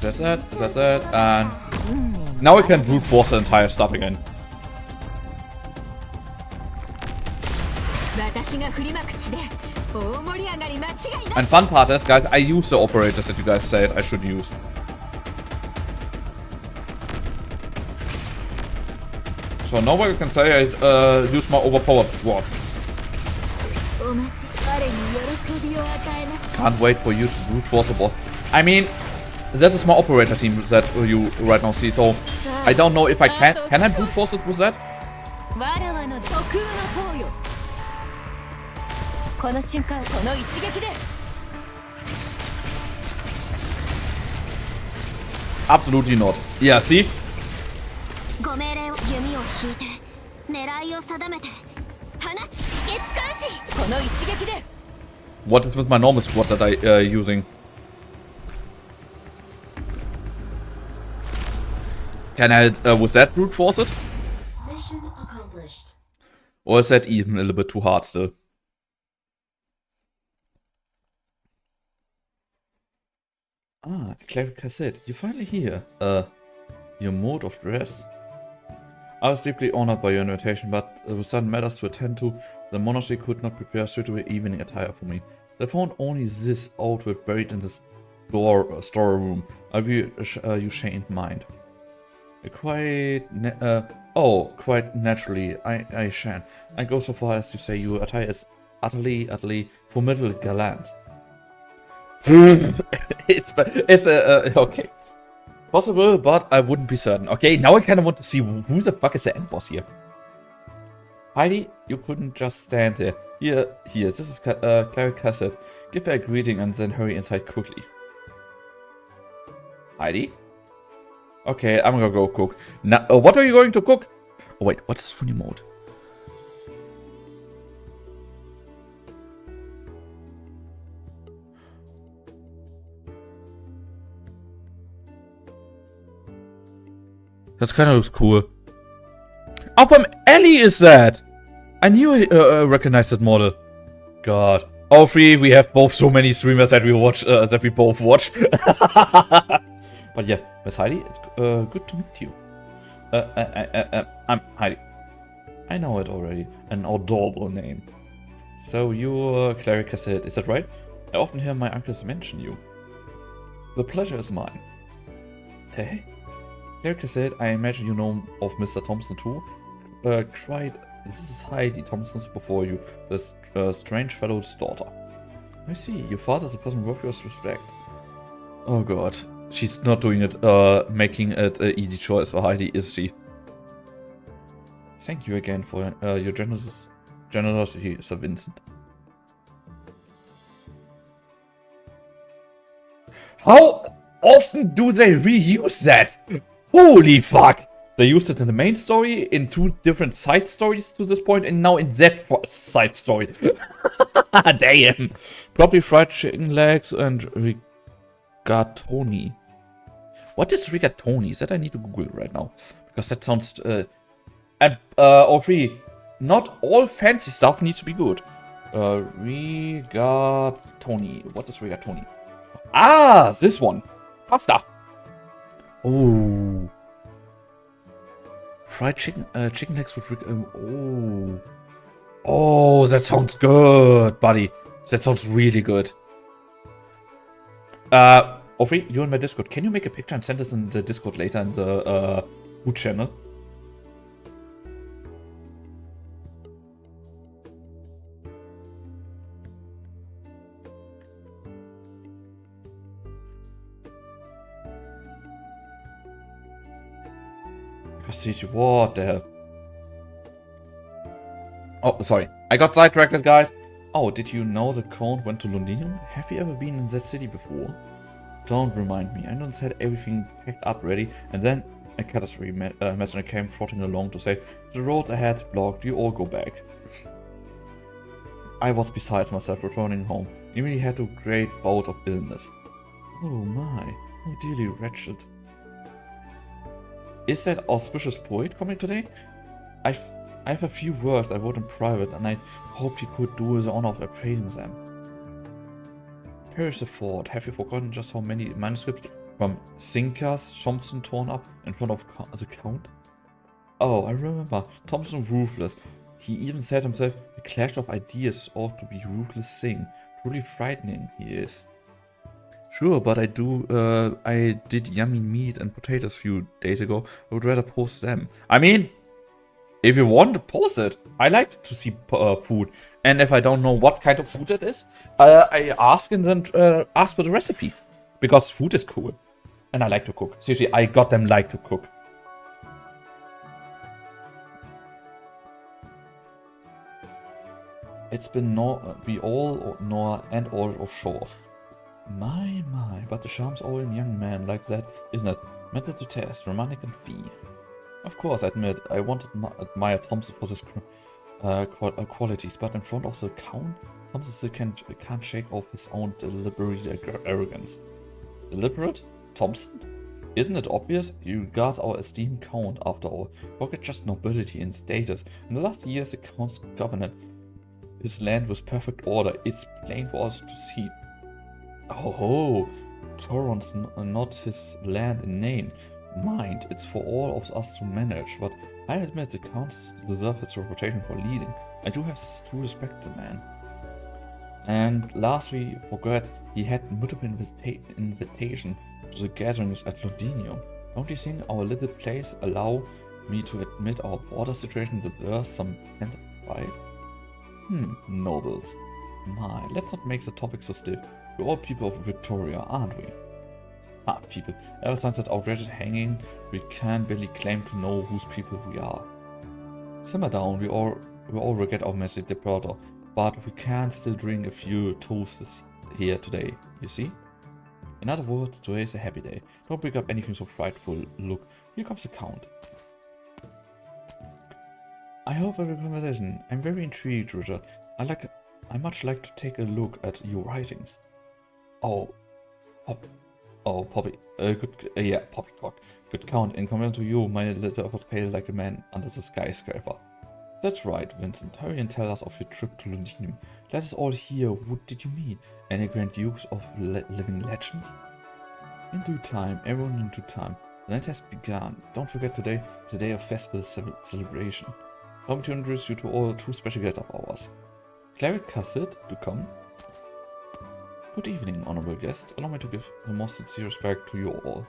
That's it, and now I can brute force the entire stuff again. And fun part is, guys, I use the operators that you guys said I should use. So now I can say I use my overpowered ward. Can't wait for you to brute force the boss. I mean, that is my operator team that you right now see, so I don't know if I can. Can I brute force it with that? Absolutely not. Yeah, see? What is with my normal squad that I using? Can I with that brute force it? Mission accomplished. Or is that even a little bit too hard still? Ah, Cleric Kal'tsit, you're finally here. Your mode of dress. I was deeply honored by your invitation, but with certain matters to attend to, the monastery could not prepare suitable evening attire for me. They found only this outfit buried in this storeroom. I'll be you shan't mind. Quite naturally, I shan't. I go so far as to say your attire is utterly formidable gallant. it's okay. Possible, but I wouldn't be certain. Okay, now I kind of want to see who the fuck is the end boss here. Heidi, you couldn't just stand there. Here, this is Kal'tsit. Give her a greeting and then hurry inside quickly. Heidi? Okay, I'm gonna go cook. Now, what are you going to cook? Oh wait, what's this funny mode? That kind of looks cool. Oh, from Ellie is that? I knew I recognized that model. God. All three, we have both so many streamers that we watch, that we both watch. But yeah, Miss Heidi, it's good to meet you. I'm Heidi. I know it already. An adorable name. So you're Kal'tsit, is that right? I often hear my uncles mention you. The pleasure is mine. Hey? Kal'tsit, I imagine you know of Mr. Thompson too. This is Heidi Thompson's before you, this strange fellow's daughter. I see, your father is a person worth your respect. Oh god, she's not doing it, making it an easy choice for Heidi, is she? Thank you again for your generosity, Sir Vincent. How often do they reuse that? Holy fuck! They used it in the main story, in 2 different side stories to this point, and now in that side story. Damn! Probably fried chicken legs and rigatoni. What is rigatoni? That I need to Google right now. Because that sounds... or three. Not all fancy stuff needs to be good. Rigatoni. What is rigatoni? Ah! This one. Pasta. Oh. Fried chicken legs with oh, that sounds good, buddy. That sounds really good. Ofri, you're in my Discord. Can you make a picture and send us in the Discord later in the food channel? What the hell? Oh, sorry. I got sidetracked, guys. Oh, did you know the Count went to Londinium? Have you ever been in that city before? Don't remind me. I once had everything packed up ready, and then a catastrophe messenger came trotting along to say, the road ahead's blocked, you all go back. I was beside myself returning home. Immediately had a great bout of illness. Oh my, how dearly wretched. Is that auspicious poet coming today? I have a few words I wrote in private, and I hoped you could do us the honor of appraising them. Perish the thought. Have you forgotten just how many manuscripts from Sincas Thompson torn up in front of the Count? Oh, I remember. Thompson ruthless. He even said himself, the clash of ideas ought to be a ruthless thing. Truly frightening he is. Sure, but I did yummy meat and potatoes a few days ago. I would rather post them. I mean, if you want to post it, I like to see food. And if I don't know what kind of food it is, I ask and then ask for the recipe. Because food is cool. And I like to cook. Seriously, I got them like to cook. It's been be all nor and all of short. My, but the charm's all in young man like that, isn't it? Method to test, romantic and fee. Of course, I admit, I wanted to admire Thompson for his qualities, but in front of the Count, Thompson still can't shake off his own deliberate arrogance. Deliberate? Thompson? Isn't it obvious? He regards our esteemed Count, after all. Forget just nobility and status. In the last years, the Count's governed his land with perfect order. It's plain for us to see. Oh, Toron's not his land in name. Mind, it's for all of us to manage, but I admit the Count deserves its reputation for leading. I do have to respect the man. And last we forgot, he had multiple invitation to the gatherings at Londinium. Don't you think our little place allow me to admit our border situation deserves some sense of pride? Nobles. My, let's not make the topic so stiff. We're all people of Victoria, aren't we? People. Ever since that outrageous hanging, we can barely claim to know whose people we are. Simmer down, we all regret our message departure, but we can still drink a few toasts here today, you see? In other words, today is a happy day. Don't bring up anything so frightful. Look, here comes the Count. I hope for the conversation. I'm very intrigued, Richard. I much like to take a look at your writings. Poppy. Poppycock. Good Count. In comparison to you, my letter was pale like a man under the skyscraper. That's right, Vincent. Hurry and tell us of your trip to Londinium. Let us all hear. What did you meet? Any Grand Dukes of living legends? In due time, everyone in due time. The night has begun. Don't forget today is the day of festival celebration. Allow me to introduce you to all two special guests of ours. Cleric Kal'tsit, to come. Good evening, honorable guest. Allow me to give the most sincere respect to you all.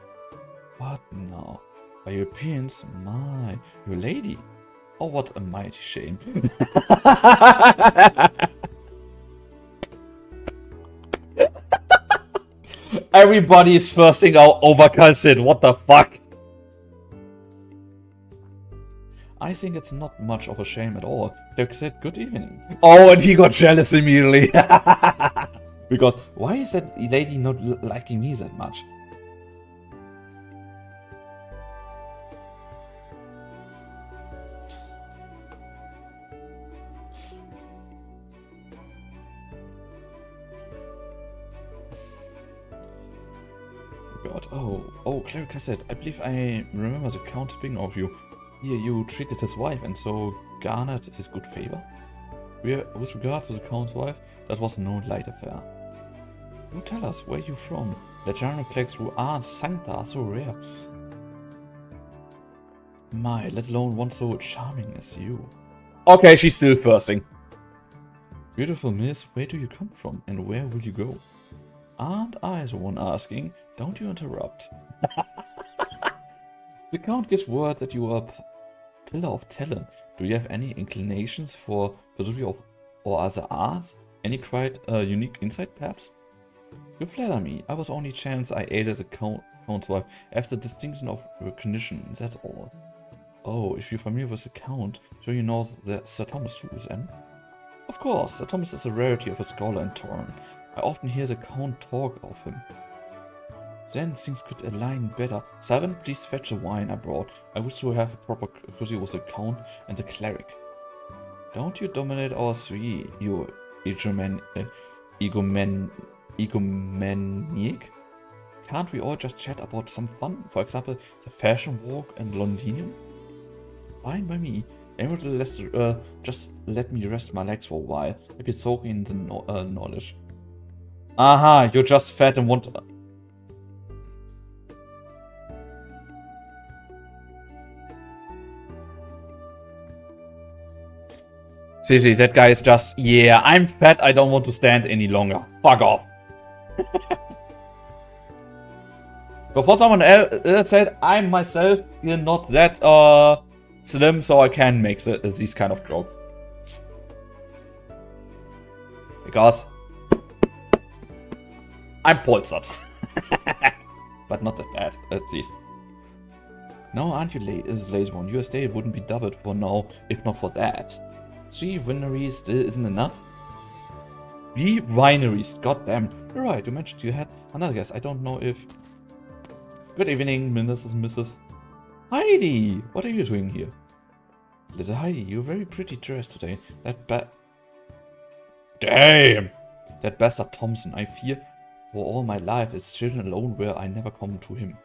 What now? By your appearance, my, your lady. Oh, what a mighty shame. Everybody is thirsting out over Kal'tsit. What the fuck? I think it's not much of a shame at all. Dirk said, good evening. Oh, and he got jealous immediately. Because why is that lady not liking me that much? God, oh, Cleric Kal'tsit, I believe I remember the Count speaking of you. Here you treated his wife and so garnered his good favor. With regard to the Count's wife, that was no light affair. Do tell us where you from. Legendary plagues through Ars Sancta are so rare. My, let alone one so charming as you. Okay, she's still thirsting. Beautiful miss, where do you come from and where will you go? Aren't I the one asking? Don't you interrupt. The Count gives word that you are a pillar of talent. Do you have any inclinations for philosophy or other arts? Any quite unique insight, perhaps? You flatter me. I was only chance I aided the Count's wife after distinction of recognition, that's all. Oh, if you're familiar with the Count, so you know that Sir Thomas too is then? Of course, Sir Thomas is a rarity of a scholar in Torrent. I often hear the Count talk of him. Then things could align better. Servant, please fetch the wine I brought. I wish to have a proper courtesy with the Count and the Cleric. Don't you dominate our three, you egomaniac? Can't we all just chat about some fun? For example, the fashion walk in Londinium? Fine by me. Nevertheless, just let me rest my legs for a while. Maybe soak in the knowledge. Aha, you're just fat and want... See, that guy is just, yeah, I'm fat, I don't want to stand any longer. Fuck off. Before someone else said, I myself am not that slim, so I can make these kind of jokes. Because I'm polstered. But not that bad, at least. No, aren't you lazy one? Your estate wouldn't be doubled for now, if not for that. 3 wineries still isn't enough? 3 wineries, goddamn. You're right, you mentioned you had another guest. I don't know if... Good evening, Mrs. Heidi! What are you doing here? Little Heidi, you're very pretty dressed today. Damn! That bastard Thompson, I fear for all my life it's children alone where I never come to him.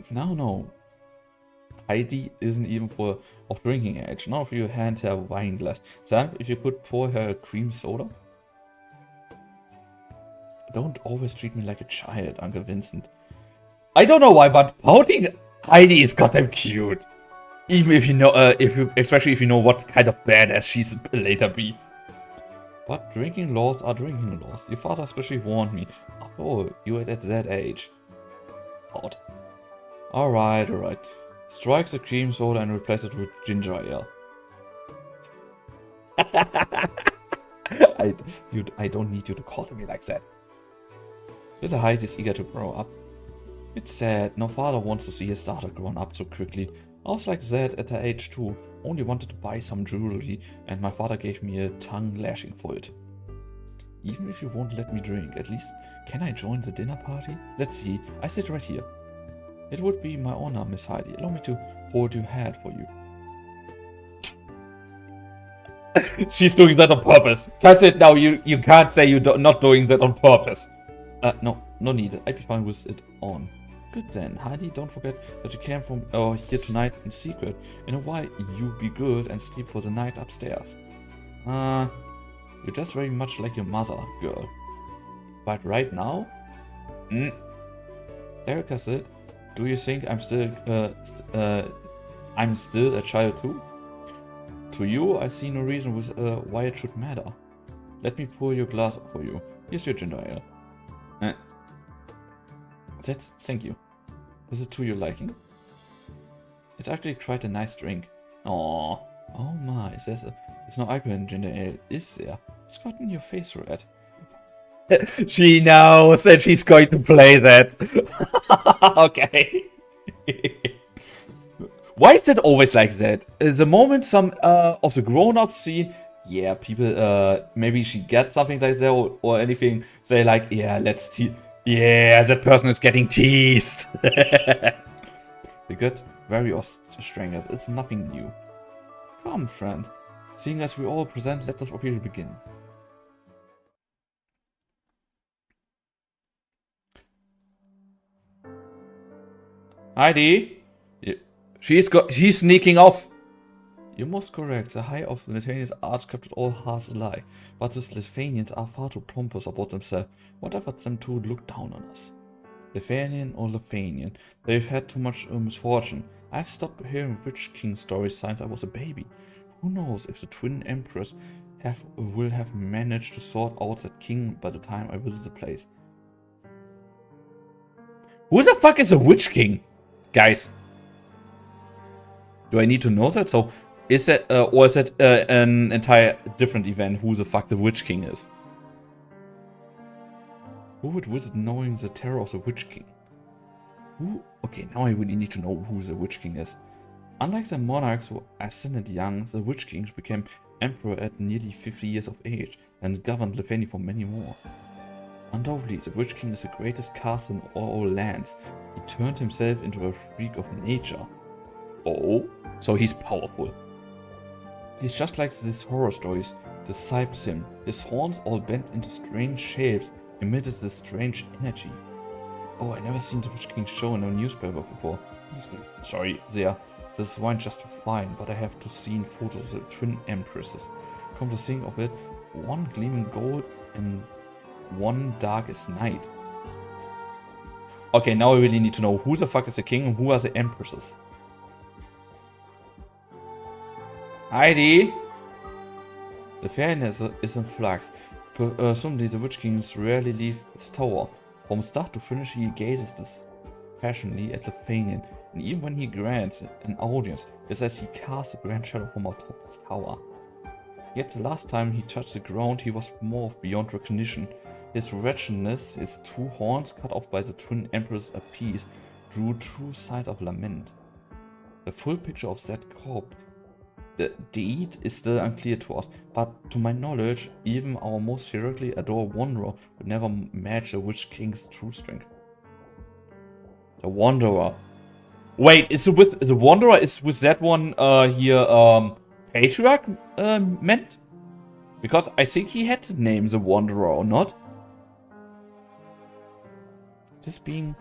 No. Heidi isn't even of drinking age. None of you hand her a wine glass. Sam, if you could pour her a cream soda? Don't always treat me like a child, Uncle Vincent. I don't know why, but pouting Heidi is goddamn cute. Even if you know, especially if you know what kind of badass she's later be. But drinking laws are drinking laws. Your father especially warned me. After all, you were at that age. Thought. Alright. Strike the cream soda and replace it with ginger ale. I don't need you to call me like that. Little Heidi is eager to grow up. It's sad, no father wants to see his daughter grown up so quickly. I was like that at her age too, only wanted to buy some jewelry and my father gave me a tongue lashing for it. Even if you won't let me drink, at least can I join the dinner party? Let's see, I sit right here. It would be my honor, Miss Heidi. Allow me to hold your hand for you. She's doing that on purpose. Kal'tsit, now you can't say you're not doing that on purpose. No need. I'd be fine with it on. Good then, Heidi, don't forget that you came from here tonight in secret. In a while, you be good and sleep for the night upstairs. You're just very much like your mother, girl. But right now? Erica said, do you think I'm still a child too? To you, I see no reason why it should matter. Let me pour your glass for you. Here's your ginger ale. Thank you. Is it to your liking? It's actually quite a nice drink. Aww. Oh my, there's no alcohol in ginger ale, is there? It's gotten your face red. She knows that she's going to play that. Okay. Why is it always like that? The moment some of the grown-ups see, yeah, people, maybe she gets something like that or anything, they like, yeah, let's tease. Yeah, that person is getting teased. We got various strangers. It's nothing new. Come, friend. Seeing as we all present, let us officially begin. Heidi, she's sneaking off. You're most correct. The high of Lithuania's arts kept all hearts alive, but these Lithuanians are far too pompous about themselves. Whatever them to look down on us. Lithuanian or Lithuanian, they've had too much misfortune. I've stopped hearing Witch King stories since I was a baby. Who knows if the twin emperors will have managed to sort out that king by the time I visit the place. Who the fuck is a Witch King? Guys. Do I need to know that? So, is that, or is that an entire different event, who the fuck the Witch King is? Who would visit knowing the terror of the Witch King? Who? Okay, now I really need to know who the Witch King is. Unlike the monarchs who ascended young, the Witch King became emperor at nearly 50 years of age and governed Lithuania for many more. Undoubtedly, the Witch King is the greatest caster in all lands. He turned himself into a freak of nature. Oh, so he's powerful. He's just like these horror stories describe him. His horns all bent into strange shapes, emitted this strange energy. Oh, I never seen the Witch King show in a newspaper before. Sorry, there. This wine just fine, but I have to see photos of the twin empresses. Come to think of it, one gleaming gold and one darkest night. Okay, now I really need to know who the fuck is the king and who are the empresses. Heidi! The fairness is in flux. Presumably the Witch Kings rarely leave his tower. From start to finish he gazes dispassionately at Lithuanian, and even when he grants an audience, it's as he casts a grand shadow from atop his tower. Yet the last time he touched the ground he was more beyond recognition. His wretchedness, his two horns cut off by the twin emperors apiece, drew true sight of lament. The full picture of that corpse, the deed, is still unclear to us, but to my knowledge, even our most heroically adored wanderer would never match the Witch King's true strength. The Wanderer. Wait, is the Wanderer is with that one here Patriarch meant? Because I think he had the name the Wanderer or not. This being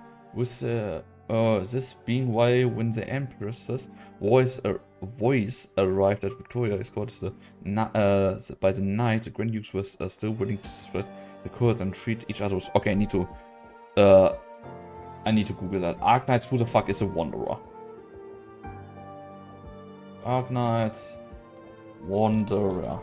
why when the Empress's voice arrived at Victoria escorted by the night, the Grand Dukes was still willing to spread the court and treat each other. Okay, I need to Google that. Arknights, who the fuck is a Wanderer? Arknight. Wanderer.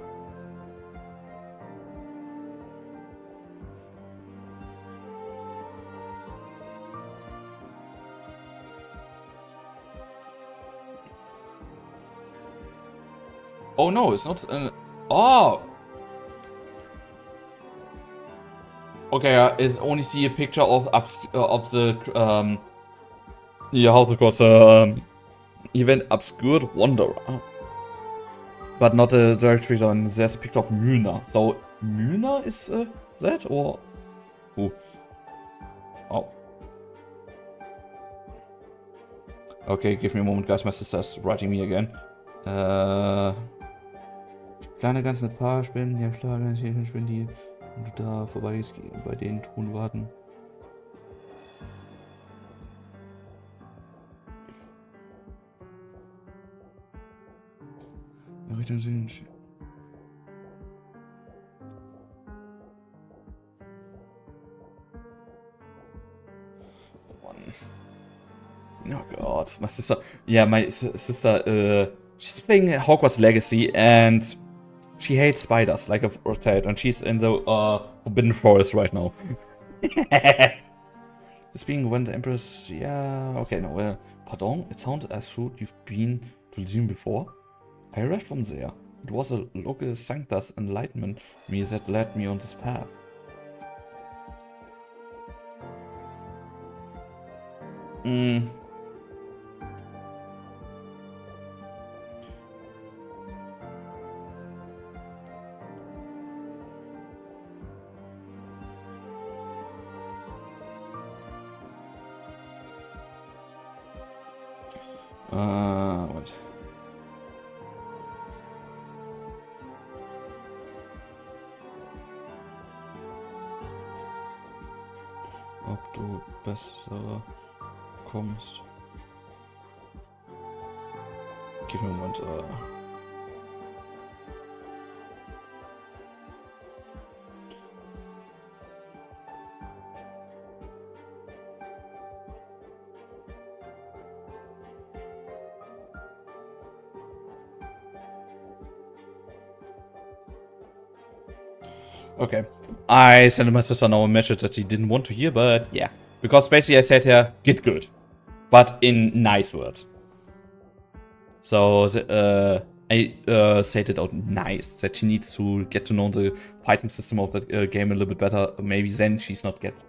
Oh no, it's not an... Oh! Okay, I only see a picture of the yeah, how's it called? Event Obscured Wanderer. But not a direct picture, and there's a picture of Muna. So Muna is that or who? Oh. Okay, give me a moment, guys. My sister's writing me again. Kleine ganz mit Paarspinnen, ja klar, ganz hier Spinnen, die da vorbeigehst, bei den Truhen warten. Ja, Richtung Süden. Oh god, my sister. Yeah, my sister. She's playing Hogwarts Legacy and she hates spiders like a rotate, and she's in the Forbidden Forest right now. This being when the Empress. Yeah. Okay. No. Well. Pardon. It sounded as though you've been to Lysium before. I read from there. It was a local Sanctus enlightenment me that led me on this path. What? Ob du besser kommst. Give me a moment. Okay. I sent my sister now a message that she didn't want to hear, but yeah. Because basically I said here, get good. But in nice words. So I said it out nice, that she needs to get to know the fighting system of the game a little bit better. Maybe then she's not get...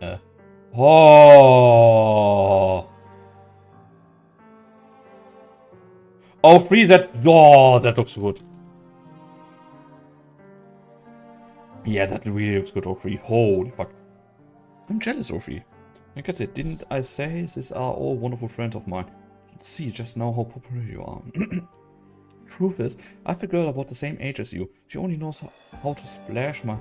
Oh! Oh, free that... Oh, that looks good. Yeah, that really looks good, Ophi. Holy fuck. I'm jealous, Ophi. Like I said, didn't I say these are all wonderful friends of mine? See just now how popular you are. Truth is, I have a girl about the same age as you. She only knows how to splash my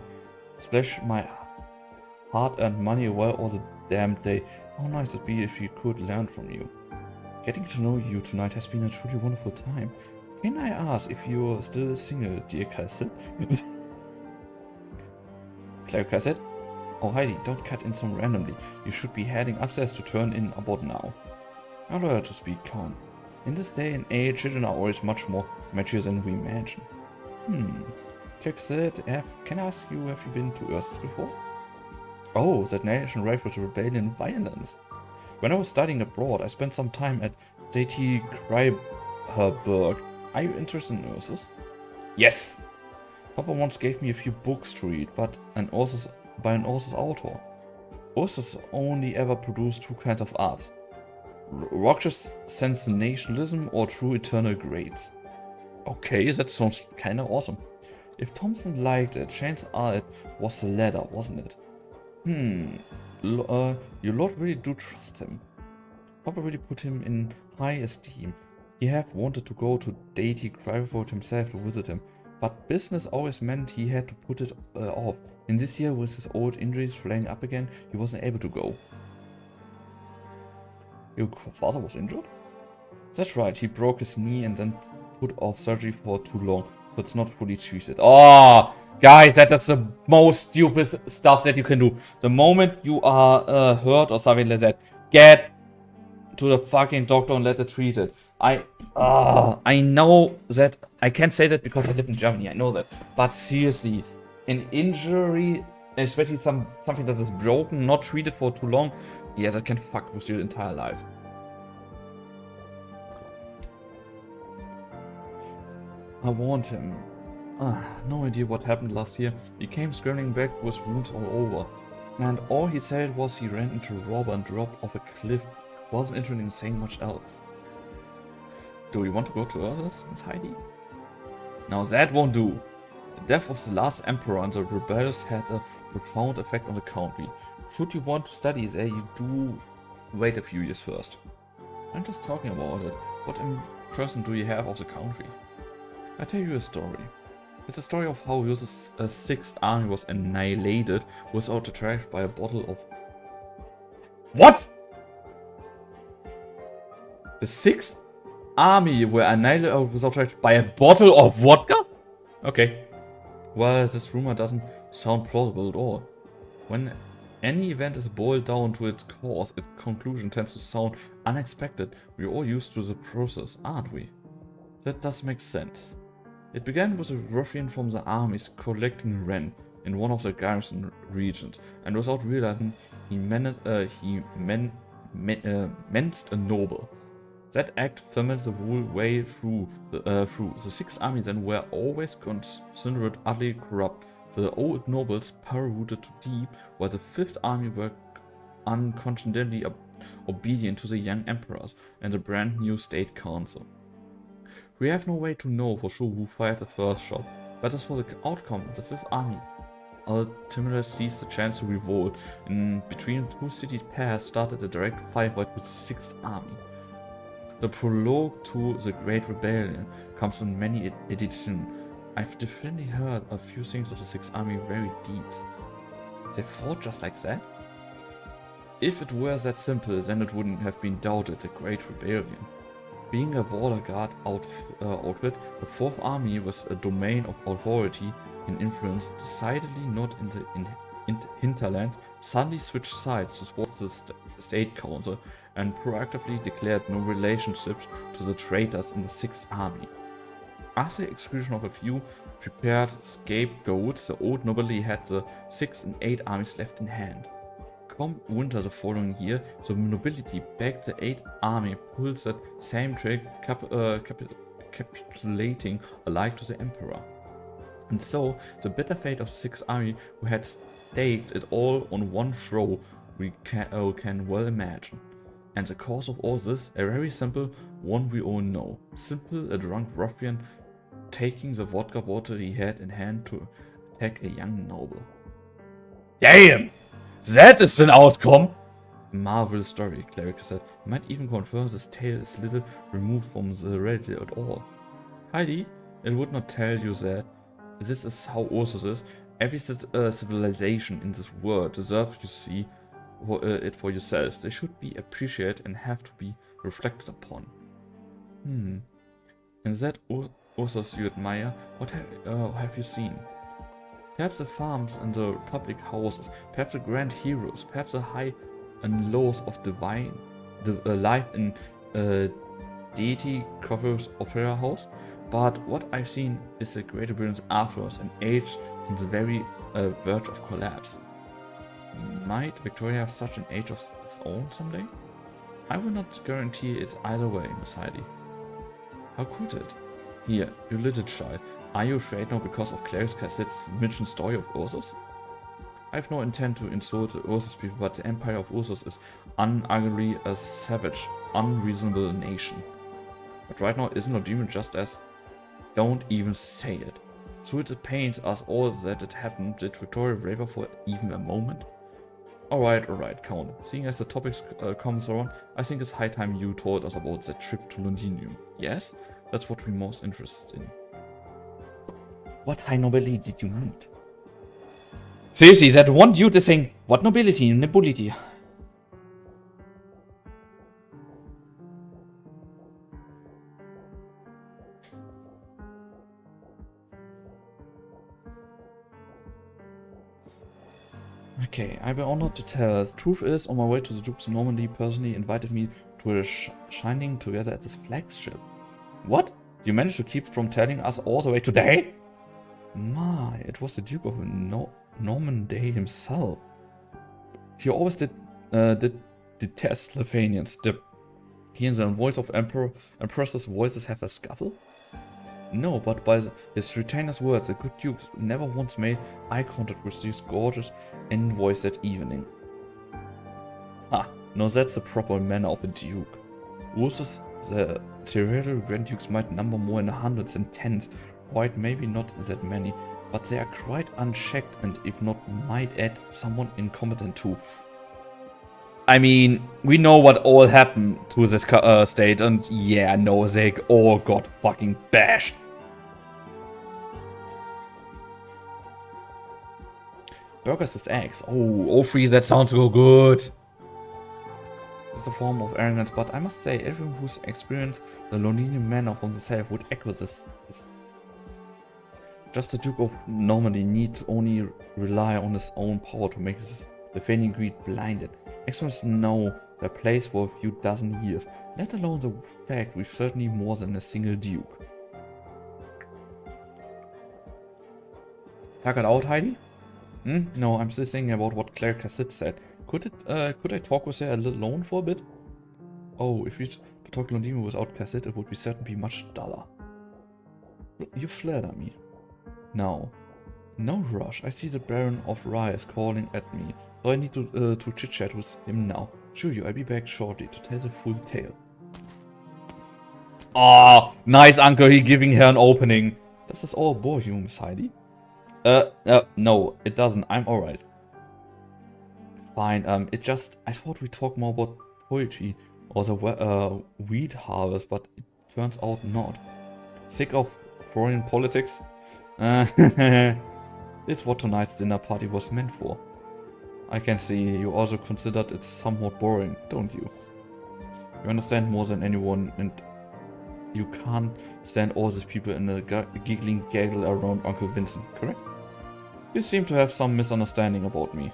hard-earned money away all the damn day. How nice it'd be if you could learn from you. Getting to know you tonight has been a truly wonderful time. Can I ask if you're still single, dear Kal'tsit? Claire Kal'tsit? Oh Heidi, don't cut in so randomly. You should be heading upstairs to turn in about now. Allow her to speak calm. In this day and age, children are always much more mature than we imagine. Kal'tsit, can I ask you, have you been to Earth before? Oh, that nation rife with rebellion and violence. When I was studying abroad, I spent some time at Deity Kreiberberg. Are you interested in Ursus? Yes! Papa once gave me a few books to read, but by an Ursus author. Ursus only ever produced two kinds of arts. Rock's sensationalism or true eternal grades. Okay, that sounds kinda awesome. If Thompson liked it, chances are it was the latter, wasn't it? Your lord really do trust him. Papa really put him in high esteem. He have wanted to go to Deity Kreiberberg himself to visit him, but business always meant he had to put it off. In this year, with his old injuries flaring up again, he wasn't able to go. Your father was injured? That's right, he broke his knee and then put off surgery for too long, so it's not fully treated. Oh, guys, that is the most stupid stuff that you can do. The moment you are hurt or something like that, get to the fucking doctor and let it treat it. I know that I can't say that because I live in Germany. I know that, but seriously, an injury, especially something that is broken, not treated for too long, yeah, that can fuck with your entire life. I warned him. No idea what happened last year. He came scrambling back with wounds all over, and all he said was he ran into a robber and dropped off a cliff. Wasn't interested in saying much else. Do we want to go to Ursus, Miss Heidi? Now that won't do. The death of the last emperor and the rebels had a profound effect on the country. Should you want to study there, you do wait a few years first. I'm just talking about it. What impression do you have of the country? I tell you a story. It's a story of how Ursus' sixth army was annihilated without a trash by a bottle of... What? The sixth army were annihilated without trash by a bottle of vodka? Okay. Well, this rumor doesn't sound plausible at all. When any event is boiled down to its cause, its conclusion tends to sound unexpected. We're all used to the process, aren't we? That does make sense. It began with a ruffian from the armies collecting rent in one of the garrison regions, and without realizing, he menced a noble. That act fermented the whole way through. The Sixth Army then were always considered utterly corrupt. The old nobles power rooted too deep, while the Fifth Army were unconscionably obedient to the young emperors and the brand new state council. We have no way to know for sure who fired the first shot, but as for the outcome, the Fifth Army ultimately seized the chance to revolt. In between two cities pairs started a direct fight with the Sixth Army. The prologue to the Great Rebellion comes in many editions. I've definitely heard a few things of the Sixth Army very deeds. They fought just like that? If it were that simple, then it wouldn't have been doubted the Great Rebellion. Being a border guard outfit, the Fourth Army was a domain of authority and influence, decidedly not in the hinterlands, suddenly switched sides towards the state council and proactively declared no relationships to the traitors in the Sixth Army. After the exclusion of a few prepared scapegoats, the old nobility had the Sixth and Eighth Armies left in hand. Come winter the following year, the nobility begged the Eighth Army pulled that same trick, capitulating alike to the emperor. And so, the bitter fate of the Sixth Army, who had staked it all on one throw, we can well imagine. And the cause of all this, a very simple one we all know. Simple, a drunk ruffian taking the vodka bottle he had in hand to attack a young noble. Damn! That is an outcome! A marvelous story, Cleric said. You might even confirm this tale is little removed from the reality at all. Heidi, it would not tell you that. This is how Ursus is. Every civilization in this world deserves you see it for yourself. They should be appreciated and have to be reflected upon. And that Ursus you admire, what have you seen? Perhaps the farms and the public houses, perhaps the grand heroes, perhaps the high and lows of life in deity Crawford's opera house. But what I've seen is the Great Rebellion's afterwards, an age on the very verge of collapse. Might Victoria have such an age of its own someday? I will not guarantee it either way, Miss Heidi. How could it? Here, you little child. Are you afraid now because of Kal'tsit's mission story of Ursus? I have no intent to insult the Ursus people, but the Empire of Ursus is unarguably a savage, unreasonable nation. But right now, isn't our demon just as... Don't even say it. So it pains us all that it happened. Did Victoria waver for even a moment? Alright, Count. Seeing as the topics comes around, I think it's high time you told us about that trip to Londinium. Yes? That's what we're most interested in. What high nobility did you meet? Seriously, that one dude is saying, what nobility? Nobility. Okay, I will honored to tell. The truth is, on my way to the Dukes of Normandy, personally invited me to the shining together at this flagship. What? You managed to keep from telling us all the way today? My, it was the Duke of Normandy himself. He always did detest Lithuanians. He and the voice of Empress's voices have a scuffle? No, but by his retainer's words, the good Duke never once made eye contact with these gorgeous envoys that evening. Ha, no, that's the proper manner of a Duke. Ursus, the theoretical Grand Dukes might number more in the hundreds and tens, quite maybe not that many, but they are quite unchecked and, if not, might add, someone incompetent too. I mean, we know what all happened to this state, and yeah, no, they all got fucking bashed. Burgers with eggs. Oh, freeze, that sounds so good. It's a form of arrogance, but I must say, everyone who's experienced the Londinian manner from the self would echo this. Just the Duke of Normandy need only rely on his own power to make his Lithuanian greed blinded. Experts know their place for a few dozen years, let alone the fact we've certainly more than a single Duke. Plug it out, Heidi? No, I'm still thinking about what Kal'tsit said. Could I talk with her alone for a bit? Oh, if we talk to Londini without Kal'tsit, it would certainly be much duller. You flatter me. Now, no rush. I see the Baron of Rye is calling at me, so I need to chit-chat with him now. Sure you, I'll be back shortly to tell the full tale. Oh, nice uncle, he giving her an opening. Does this all bore you, Miss Heidi? No, it doesn't. I'm alright. Fine, I thought we'd talk more about poetry or the wheat harvest, but it turns out not. Sick of foreign politics? It's what tonight's dinner party was meant for. I can see you also considered it somewhat boring, don't you? You understand more than anyone, and you can't stand all these people in a giggling gaggle around Uncle Vincent, correct? You seem to have some misunderstanding about me.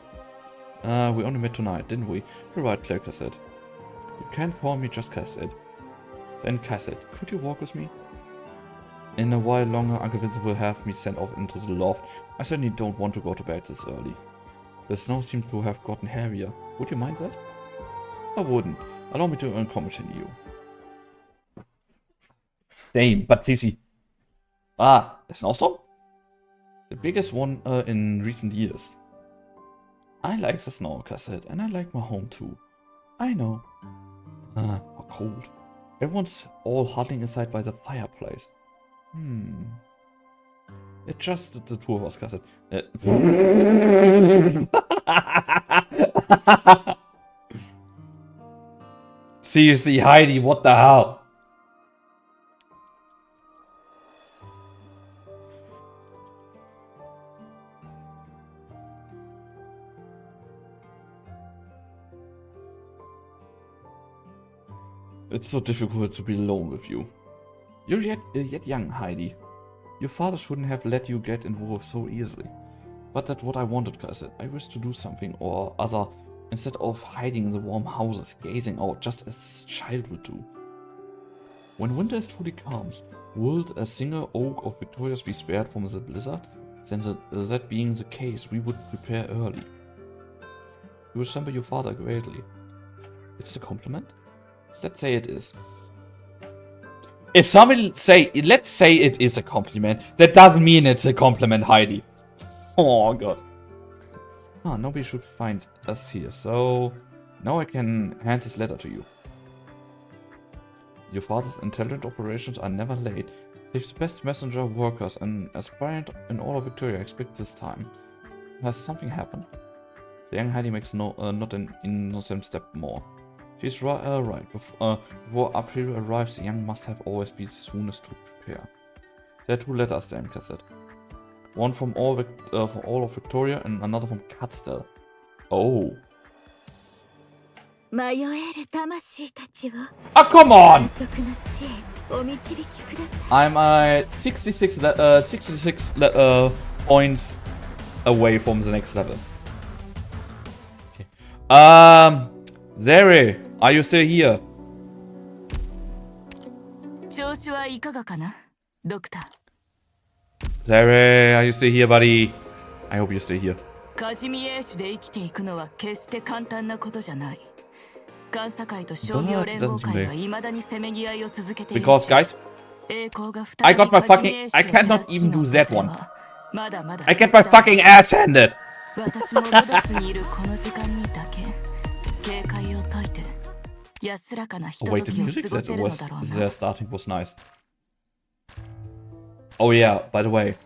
We only met tonight, didn't we? You're right, Kal'tsit. You can't call me just Kal'tsit. Then Kal'tsit, could you walk with me? In a while longer, Uncle Vincent will have me sent off into the loft. I certainly don't want to go to bed this early. The snow seems to have gotten heavier. Would you mind that? I wouldn't. Allow me to accompany you. Damn, but Cici. Ah, a snowstorm? The biggest one in recent years. I like the snow, Kal'tsit, and I like my home too. I know. How cold. Everyone's all huddling inside by the fireplace. It's just the two of us, Kal'tsit. Seriously, Heidi, what the hell? It's so difficult to be alone with you. You're yet young, Heidi. Your father shouldn't have let you get involved so easily. But that's what I wanted, Kal'tsit. I wish to do something or other instead of hiding in the warm houses, gazing out just as a child would do. When winter is truly comes, will a single oak of Victorious be spared from the blizzard? Then that being the case, we would prepare early. You resemble your father greatly. Is it a compliment? Let's say it is. If somebody let's say it is a compliment, that doesn't mean it's a compliment, Heidi. Oh god. Nobody should find us here, so now I can hand this letter to you. Your father's intelligent operations are never late. He's the best messenger workers and aspirant in all of Victoria, expect this time. Has something happened? The young Heidi makes not an innocent step more. She's right. Before April arrives, the young must have always been the soonest to prepare. There are two letters then, Kal'tsit. One from all of Victoria and another from Katzdell. Oh. Oh, come on! I'm at 66 points away from the next level. Okay. Zeri, are you still here? 子はいかがかな、ドクター。 Zere, are you still here, buddy? I hope you're still here. カジミエーシュで生きていくのは決して簡単なことじゃない。監査会と商業連合会は未だにせめぎ合いを続けている。 Because, guys, I got my fucking... I cannot even do that one. I get my fucking ass handed. 私もロドスにいるこの時間にだけ警戒を解いて安らかなひと Oh と wait, the きを music 過ご that せるの was だろうな。 there starting was nice. Oh yeah, by the way.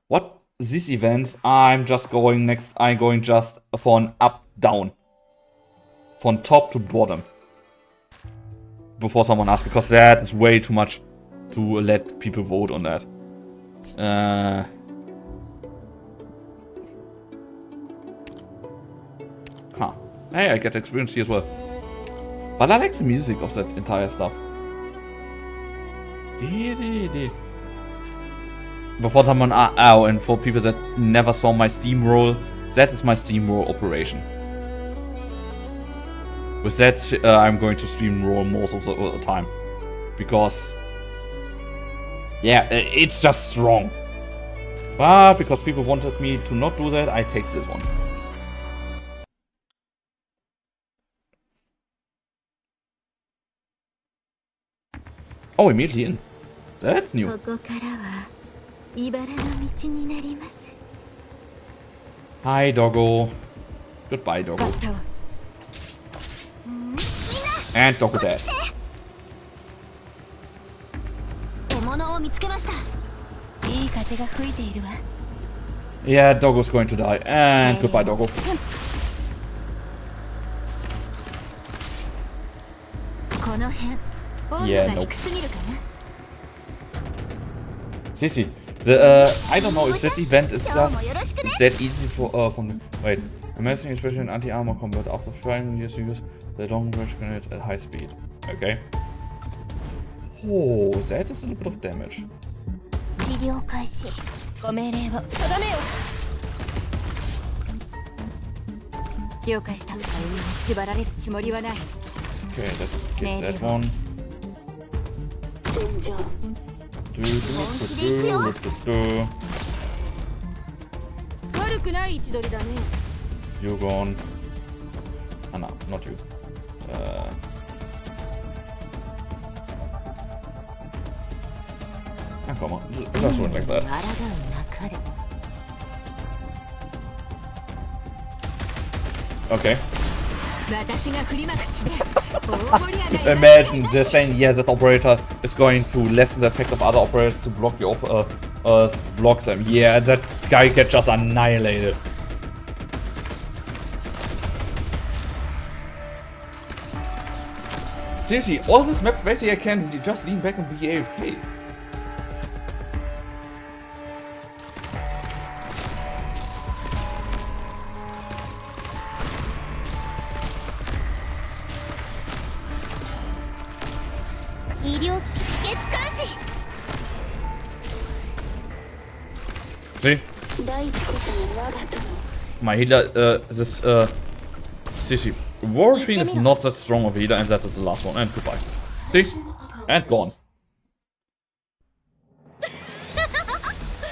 What? These events, I'm going just von up, down. Von top to bottom. Before someone asks, because that is way too much to let people vote on that. Huh. Hey, I get experience here as well. But I like the music of that entire stuff. Before someone, and for people that never saw my Steamroll, that is my Steamroll operation. With that, I'm going to Steamroll most of the time. Because, yeah, it's just strong. But because people wanted me to not do that, I take this one. Oh, immediately in. That's new. Hi, doggo. Goodbye, doggo. And doggo dead. Yeah, doggo's going to die. And goodbye, doggo. Yeah, nope. Sissy, I don't know if that event is just that easy for from wait. Amazing, especially in anti-armor combat. After firing years, you use the long range grenade at high speed. Okay. Oh, that is a little bit of damage. Okay, let's get that one. You gone. Ah, no, not you. Come on, just run like that. Okay. Imagine they're saying, yeah, that operator is going to lessen the effect of other operators to block your block them. Yeah, that guy gets just annihilated. Seriously, all this map basically I can just lean back and be AFK. See? My healer, seriously, Warfiend is not that strong of a healer, and that is the last one. And goodbye. See? And gone.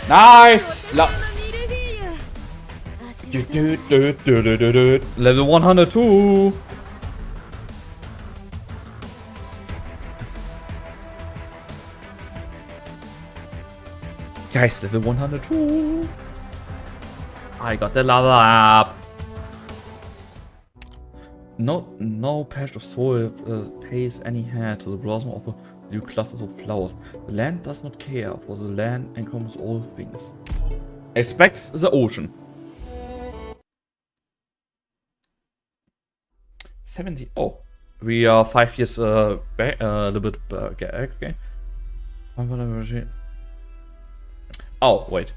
Nice! Level 102! Guys, level 102! I got the level up! No patch of soil pays any heed to the blossom of a new clusters of flowers. The land does not care, for the land encompasses all things. Expects the ocean. 70. Oh, we are 5 years back, a little bit back. Okay. Oh, wait.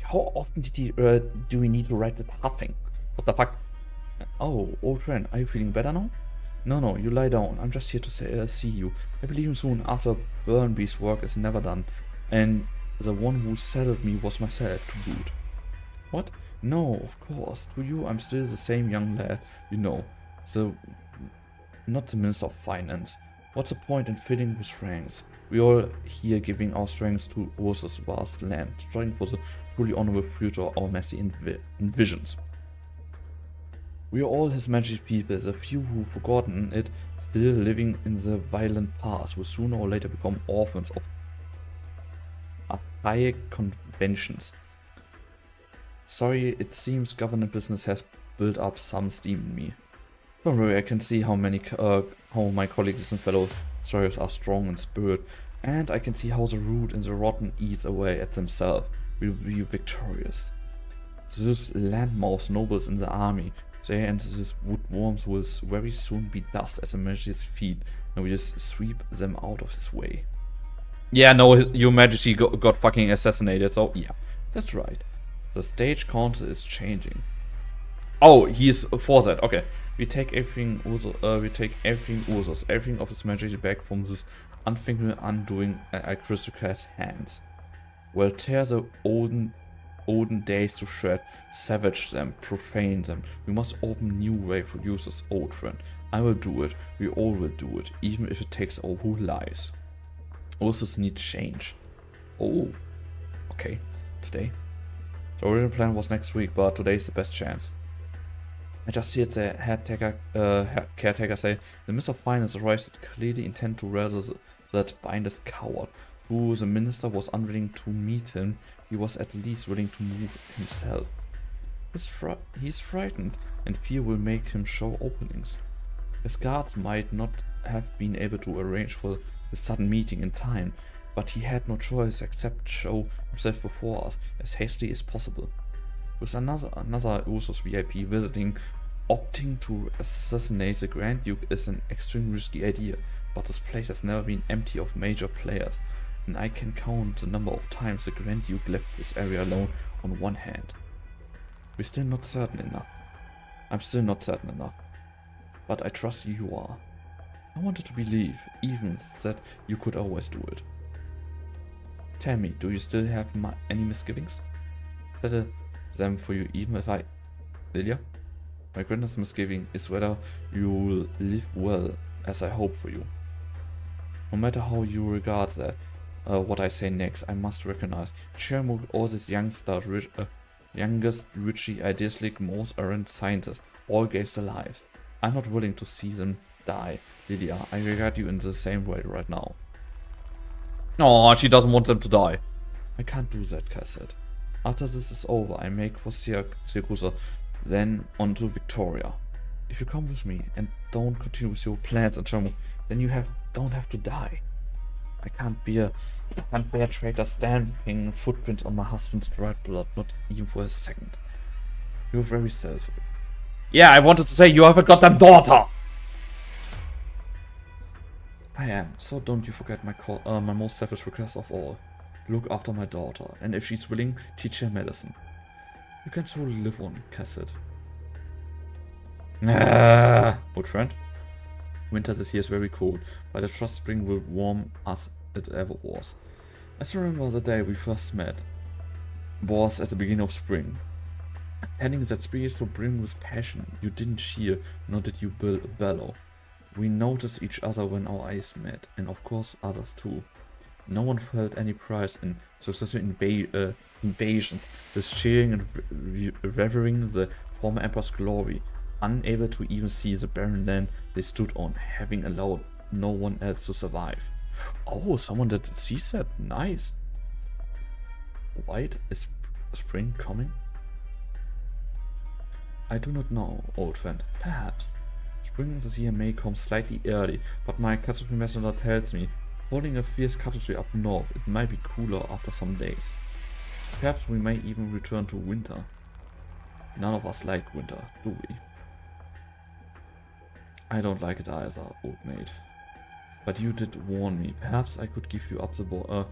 How often do we need to write the tapping? What the fuck? Oh, old friend, are you feeling better now? No, you lie down. I'm just here to see you. I believe him soon after Burnby's work is never done. And the one who saddled me was myself, to boot. What? No, of course. To you, I'm still the same young lad, you know. So, not the Minister of Finance. What's the point in filling with ranks? We all here giving our strengths to Ursus' vast land, striving for the truly honorable future our Majesty envisions. We are all His Majesty's people, the few who've forgotten it, still living in the violent past, will sooner or later become orphans of archaic conventions. Sorry, it seems government business has built up some steam in me. Don't worry, I can see how my colleagues and fellow sorrows are strong in spirit, and I can see how the root and the rotten eats away at themselves. We will be victorious. Those landmouse nobles in the army, they and these woodworms will very soon be dust at the Majesty's feet, and we just sweep them out of his way. Yeah, no, your Majesty got fucking assassinated, so yeah, that's right. The stage council is changing. Oh, he's for that. Okay, we take everything. Ursus, everything of His Majesty back from this unthinkable undoing aristocrat's hands. We'll tear the olden days to shreds, savage them, profane them. We must open new way for Ursus' old friend. I will do it. We all will do it, even if it takes our whole lives. Ursus needs change. Oh, okay. Today. The original plan was next week, but today is the best chance. I just heard the caretaker say, the Minister of Finance arrives at clearly intent to rather that bindest coward. Though the minister was unwilling to meet him, he was at least willing to move himself. He's frightened, and fear will make him show openings. His guards might not have been able to arrange for the sudden meeting in time, but he had no choice except show himself before us as hastily as possible. With another Ursus VIP visiting, opting to assassinate the Grand Duke is an extremely risky idea, but this place has never been empty of major players, and I can count the number of times the Grand Duke left this area alone on one hand. We're still not certain enough. I'm still not certain enough, but I trust you are. I wanted to believe, even that you could always do it. Tell me, do you still have any misgivings? Settle them for you, even if I... Lilia? My greatest misgiving is whether you will live well, as I hope for you. No matter how you regard that, what I say next, I must recognize, sharing with all these youngest, richy, idealistic, most errant scientists, all gave their lives. I'm not willing to see them die. Lilia, I regard you in the same way right now. No, she doesn't want them to die. I can't do that, Kal'tsit. After this is over, I make for Siracusa, then on to Victoria. If you come with me and don't continue with your plans and Chamu, then you don't have to die. I can't bear traitor stamping footprint on my husband's dried blood, not even for a second. You're very selfish. Yeah, I wanted to say you have a goddamn daughter! I am, so don't you forget my most selfish request of all. Look after my daughter, and if she's willing, teach her medicine. You can truly live on, Kal'tsit. Old friend. Winter this year is very cold, but I trust spring will warm as it ever was. I still remember the day we first met. Was at the beginning of spring. Tending that spring is to brim with passion, you didn't cheer, nor did you bellow. We noticed each other when our eyes met, and of course others too. No one felt any pride in successive invasions, with cheering and revering the former emperor's glory, unable to even see the barren land they stood on, having allowed no one else to survive. Oh, someone that sees that? Nice. White, is spring coming? I do not know, old friend. Perhaps. Spring this year may come slightly early, but my catastrophe messenger tells me, holding a fierce catastrophe up north, it might be cooler after some days. Perhaps we may even return to winter. None of us like winter, do we? I don't like it either, old mate. But you did warn me. Perhaps I could give you up the bottle.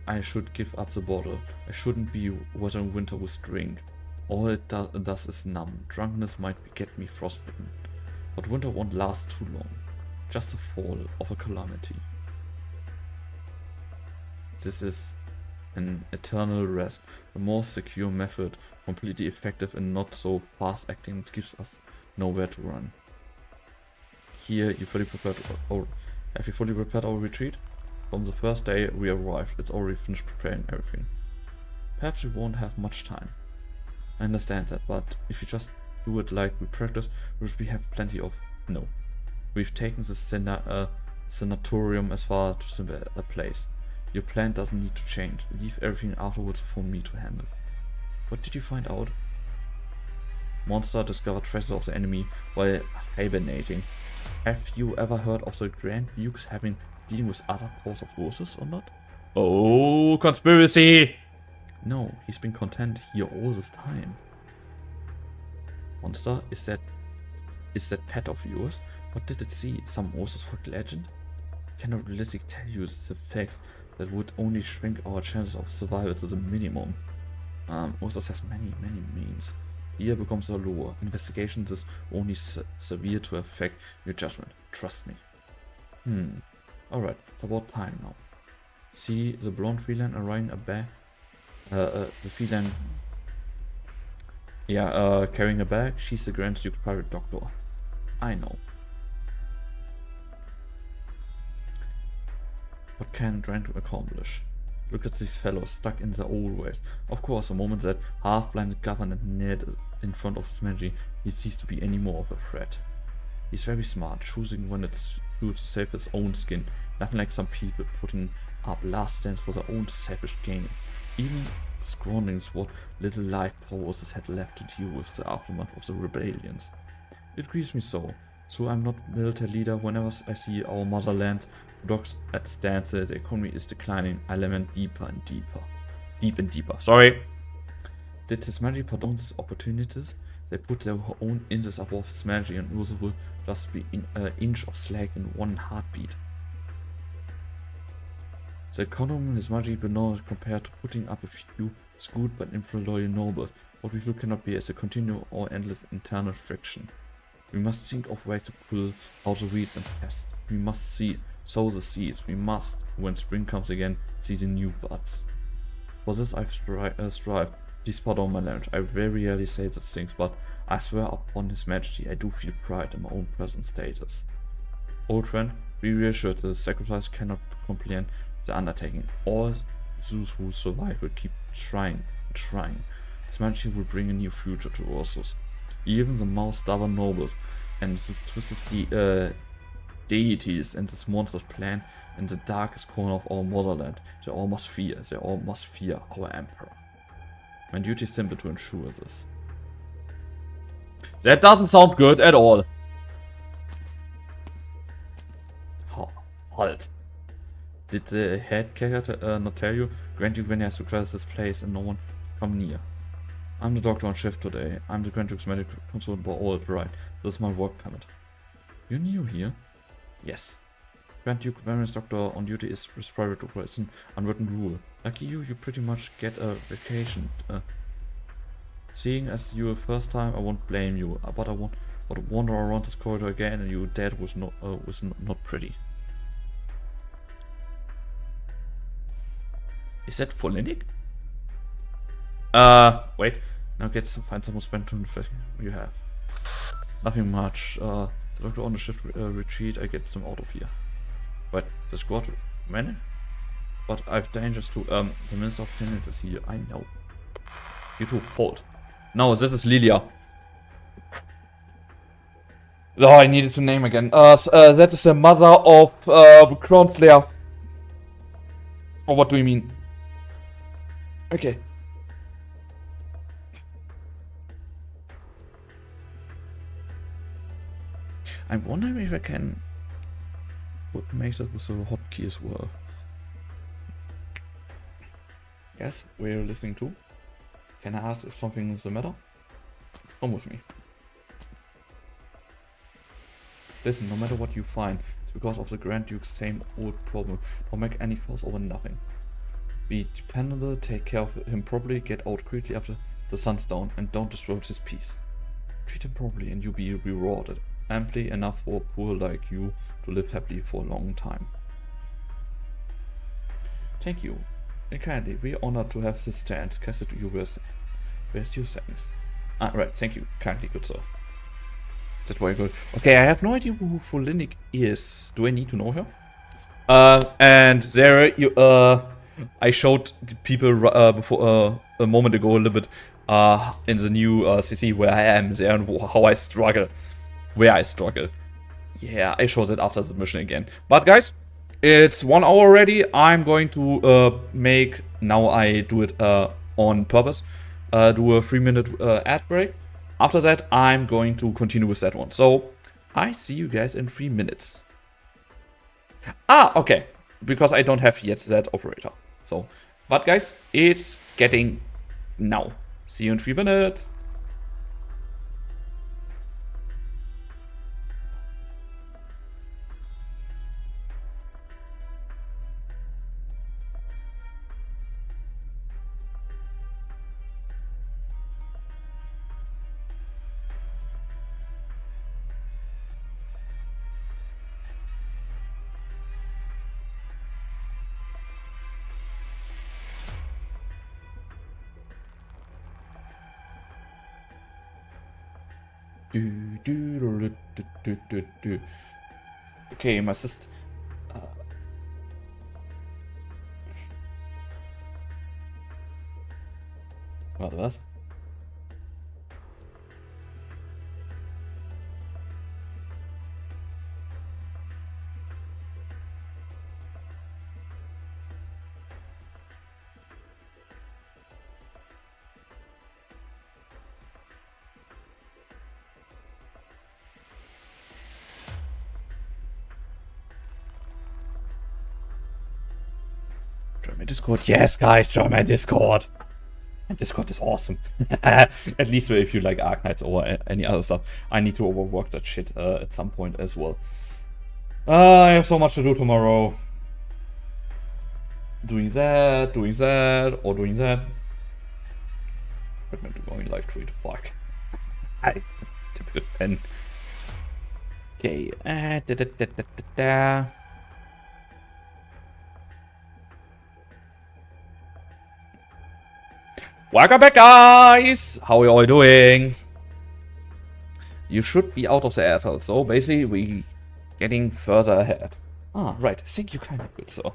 I should give up the bottle. I shouldn't be weathering winter with drink. All it does is numb. Drunkenness might get me frostbitten. But winter won't last too long. Just the fall of a calamity. This is an eternal rest. The more secure method, completely effective and not so fast acting, it gives us nowhere to run. Here, you fully prepared have you fully prepared our retreat? From the first day we arrived, it's already finished preparing everything. Perhaps we won't have much time. I understand that, but if you just do it like we practice, which we have plenty of. No. We've taken the sanatorium as far to a place. Your plan doesn't need to change. Leave everything afterwards for me to handle. What did you find out? Monster discovered traces of the enemy while hibernating. Have you ever heard of the Grand Dukes dealing with other powers of Ursus or not? Oh, conspiracy! No, he's been content here all this time. Monster, is that pet of yours? What did it see? Some Ursus folk legend? I cannot realistically tell you the facts that would only shrink our chances of survival to the minimum. Ursus has many means. Here becomes a lower. Investigation is only severe to affect your judgment. Trust me. Alright, it's about time now. See the blonde feline riding a bag? The feline... Yeah, carrying a bag. She's the Grand Duke's private doctor. I know. What can Grand Duke accomplish? Look at these fellows stuck in their old ways. Of course, the moment that half-blinded governor Ned in front of his magic, he ceases to be any more of a threat. He's very smart, choosing when it's good to save his own skin. Nothing like some people putting up last stands for their own selfish gains. Even squandering what little life powers had left to deal with the aftermath of the rebellions. It grieves me so I'm not military leader. Whenever I see our motherland dogs at standstill, the economy is declining. I lament deeper and deeper. Sorry. Did his magic pardon these opportunities? They put their own interests above his magic, and Ursus will just be an inch of slack in one heartbeat. The economy in his magic belongs compared to putting up a few skewed but infloyal nobles. What we do cannot be as a continual or endless internal friction. We must think of ways to pull out the weeds and pests. We must sow the seeds. We must, when spring comes again, see the new buds. For this I strive. Please pardon my language. I very rarely say such things, but I swear upon His Majesty, I do feel pride in my own present status. Old friend, be reassured that the sacrifice cannot comprehend the undertaking. All those who survive will keep trying. His Majesty will bring a new future to Ursus. Even the most stubborn nobles and the twisted deities and this monster's plan in the darkest corner of our motherland, they all must fear our emperor. My duty is simple to ensure this. That doesn't sound good at all. Halt. Did the head character not tell you? Grand Duke Venya has to close this place and no one come near. I'm the doctor on shift today. I'm the Grand Duke's medical consultant for all right. This is my work permit. You're new here? Yes. Grand Duke Venya's doctor on duty is prescribed to it's an unwritten rule. Lucky you pretty much get a vacation. Seeing as your first time, I won't blame you. But I won't wander around this corridor again and your dad was not pretty. Is that Folinic? Wait. Now find some more spent to you have. Nothing much. The doctor on the shift retreat, I get them out of here. But the squad many? But I've dangers to the Minister of Finance is here, I know. You two, hold. No, this is Lilia. Oh, I needed to name again. That is the mother of Crown Slayer. Or what do you mean? Okay. I'm wondering if I can make that with a hotkey as well. Yes, we're listening to. Can I ask if something is the matter? Come with me. Listen, no matter what you find, it's because of the Grand Duke's same old problem. Don't make any fuss over nothing. Be dependable, take care of him properly, get out quickly after the sun's down, and don't disrupt his peace. Treat him properly and you'll be rewarded. Amply enough for a poor like you to live happily for a long time. Thank you. Kindly, we're honored to have this chance. Kal'tsit, where's your thanks? Ah, right, thank you. Kindly, good sir. That's very good. Okay, I have no idea who Folinik is. Do I need to know her? And there you, I showed people before a moment ago a little bit in the new CC where I am there and how I struggle. Where I struggle. Yeah, I showed it after the mission again. But guys, it's 1 hour already. I'm going to make, now I do it on purpose, do a 3-minute ad break. After that, I'm going to continue with that one. So, I see you guys in 3 minutes. Ah, okay. Because I don't have yet that operator. So, but guys, it's getting now. See you in 3 minutes. Okay, my sister. Warte, was? Join my Discord. Yes, guys, join my Discord. And Discord is awesome. At least if you like Arknights or any other stuff. I need to overwork that shit at some point as well. I have so much to do tomorrow. Doing that, or doing that. But meant to go in live tweet. Fuck. Typical pen. Okay. Welcome back, guys! How are you all doing? You should be out of the airtel, so basically we getting further ahead. Ah, right. Thank you, kind of good, so.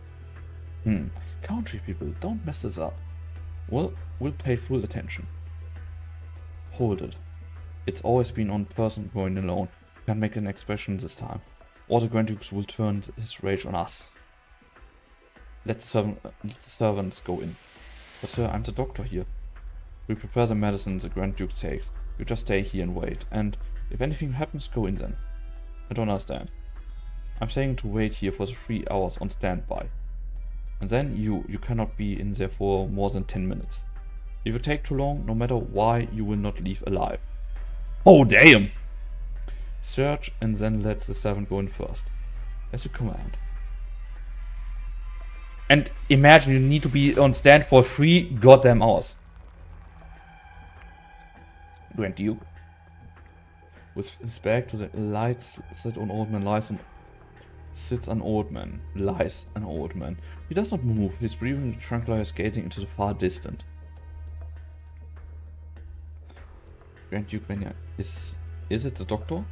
Country people, don't mess this up. Well, we'll pay full attention. Hold it. It's always been on person going alone. Can't make an expression this time. Or the Grand Dukes will turn his rage on us. Let the servants go in. But sir, I'm the doctor here. We prepare the medicine the Grand Duke takes. You just stay here and wait. And if anything happens, go in then. I don't understand. I'm saying to wait here for the 3 hours on standby. And then you cannot be in there for more than 10 minutes. If you take too long, no matter why, you will not leave alive. Oh damn! Search and then let the servant go in first. As you command. And imagine you need to be on stand for 3 goddamn hours. Grand Duke. With his back to the lights, sit on old man, lies and sits an old man, lies an old man. He does not move, his breathing tranquilized, gazing into the far distant. Grand Duke Venya, is it the doctor?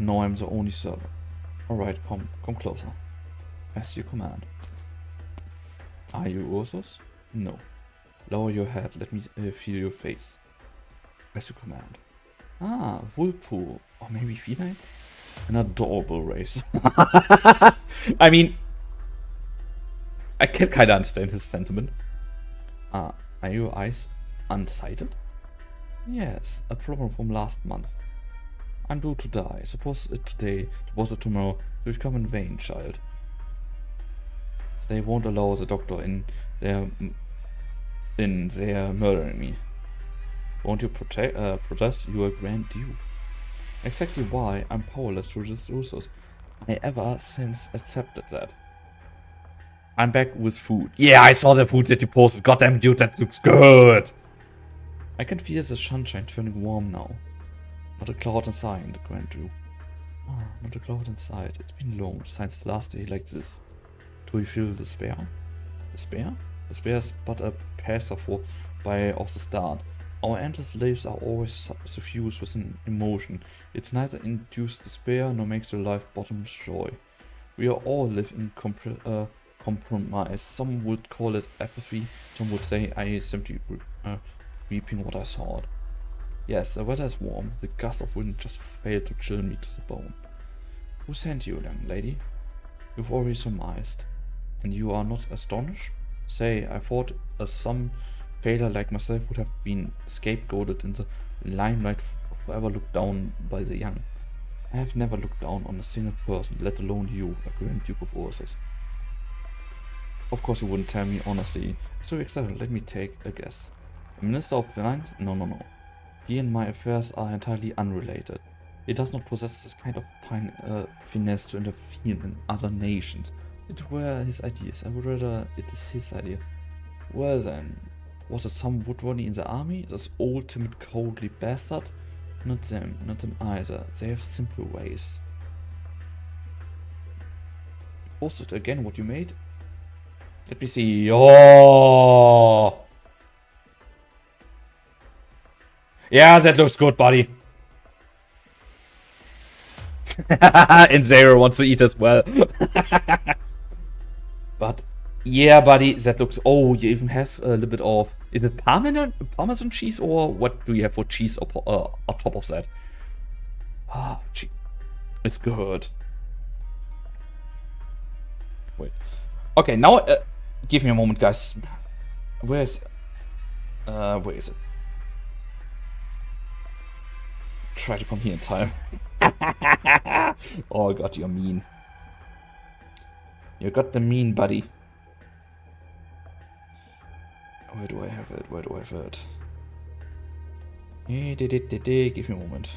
No, I'm the only servant. Alright, come closer. As you command. Are you Ursus? No. Lower your head, let me feel your face. As you command. Ah, Vulpu. Or maybe feline? An adorable race. I mean, I can kinda understand his sentiment. Ah, are your eyes unsighted? Yes, a problem from last month. I'm due to die. Suppose it today, suppose it tomorrow. It will come in vain, child. They won't allow the doctor in there murdering me. Won't you protest? You are Grand Duke. Exactly why I'm powerless to resist Usos. I ever since accepted that. I'm back with food. Yeah, I saw the food that you posted. Goddamn dude, that looks good. I can feel the sunshine turning warm now. Not a cloud inside, the Grand Duke. Ah, not a cloud inside. It's been long since the last day like this. Do you feel despair? Despair? Despair is but a passer by of the start. Our endless lives are always suffused with an emotion. It's neither induced despair nor makes your life bottomless joy. We all live in compromise. Some would call it apathy. Some would say I simply reaping what I sowed. Yes, the weather is warm. The gust of wind just failed to chill me to the bone. Who sent you, young lady? You've already surmised. And you are not astonished? Say, I thought some failure like myself would have been scapegoated in the limelight forever looked down by the young. I have never looked down on a single person, let alone you, a Grand Duke of Ursus. Of course you wouldn't tell me honestly. So excited, let me take a guess. A Minister of Finance? No. He and my affairs are entirely unrelated. He does not possess this kind of finesse to interfere in other nations. It were his ideas. I would rather it is his idea. Well then, was it some woodworthy in the army? This old, timid, cowardly bastard? Not them either. They have simple ways. Posted again what you made? Let me see. Oh! Yeah, that looks good, buddy. And Zero wants to eat as well. But yeah, buddy, that looks. Oh, you even have a little bit of. Is it Parmesan cheese or what do you have for cheese on top of that? Ah, it's good. Wait. Okay, now give me a moment, guys. Where is it? Try to come here in time. Oh god, you're mean. You got the mean, buddy. Where do I have it? Give me a moment.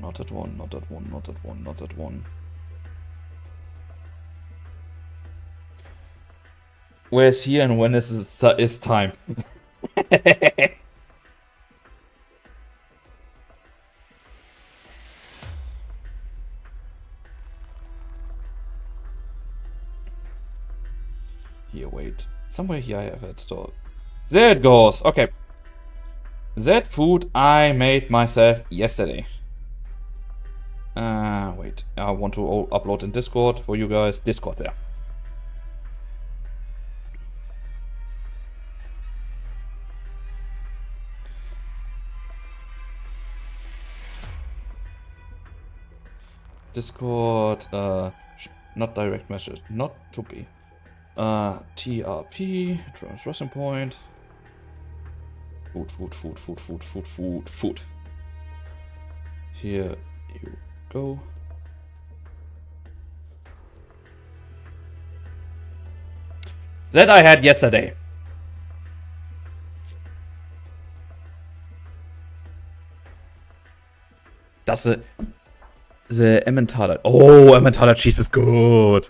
Not that one. Where's here and when is time? Here, wait. Somewhere here I have it stored. There it goes. Okay. That food I made myself yesterday. Wait. I want to upload in Discord for you guys. Discord there. Discord, not direct message, not to be. TRP, transmission point. Food. Here you go. That I had yesterday. That's the Emmentaler. Oh, Emmentaler cheese is good.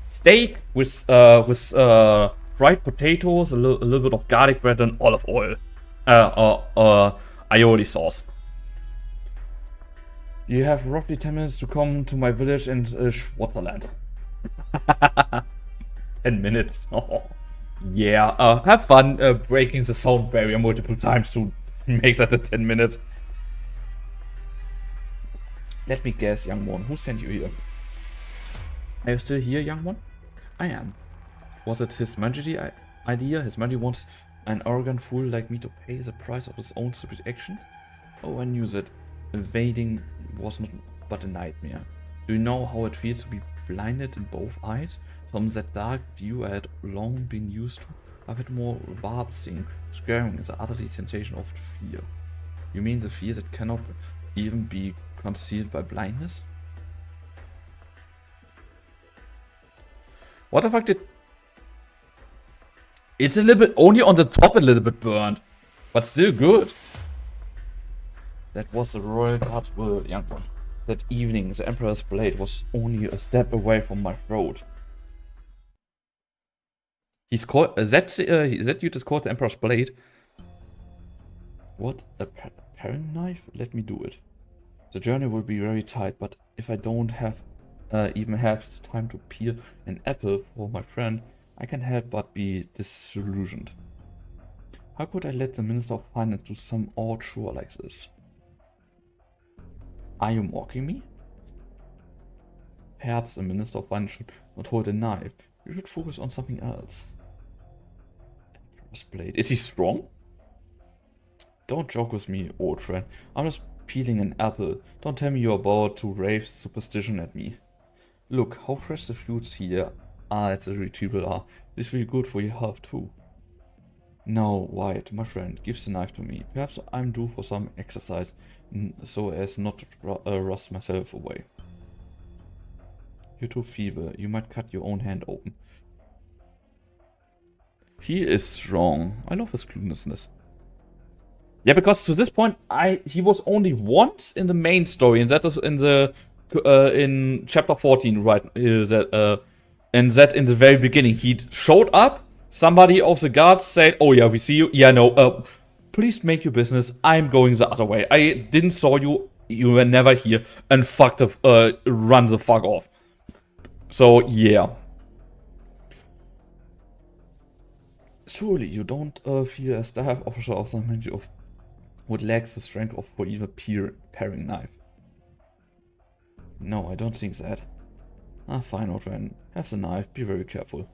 Steak with fried potatoes, a little bit of garlic bread and olive oil, aioli sauce. You have roughly 10 minutes to come to my village in Switzerland. 10 minutes. Oh, yeah. Have fun breaking the sound barrier multiple times to make that a 10 minutes. Let me guess, young one. Who sent you here? Are you still here, young one? I am. Was it his Majesty idea? His Majesty wants an arrogant fool like me to pay the price of his own stupid actions? Oh, I knew that. Evading was not but a nightmare. Do you know how it feels to be blinded in both eyes? From that dark view I had long been used to, I've had more barbed thing, scaring the utterly sensation of fear. You mean the fear that cannot even be concealed by blindness? What the fuck did... It's a little bit, only on the top a little bit burned, but still good. That was the royal guard's will, young one. That evening, the Emperor's blade was only a step away from my throat. He's called, that youth is called the Emperor's blade. What? A paring knife? Let me do it. The journey will be very tight, but if I don't have even have time to peel an apple for my friend, I can help but be disillusioned. How could I let the Minister of Finance do some odd chore like this? Are you mocking me? Perhaps the Minister of Finance should not hold a knife. You should focus on something else. Emperor's blade. Is he strong? Don't joke with me, old friend. I'm just peeling an apple. Don't tell me you're about to rave superstition at me. Look, how fresh the fruits here are at the retrieval are. This will be good for your health too. Now, White, my friend, give the knife to me. Perhaps I'm due for some exercise, so as not to rust myself away. You're too feeble. You might cut your own hand open. He is strong. I love his cluelessness. Yeah, because to this point, he was only once in the main story, and that is in the in chapter 14, right? And that in the very beginning, he showed up. Somebody of the guards said, "Oh yeah, we see you. Yeah, no. Please make your business. I'm going the other way. I didn't saw you. You were never here." And run the fuck off. So yeah. Surely you don't feel a staff officer of the Ministry of would lack the strength of for even paring knife. No, I don't think that. Fine, old friend. Have the knife. Be very careful.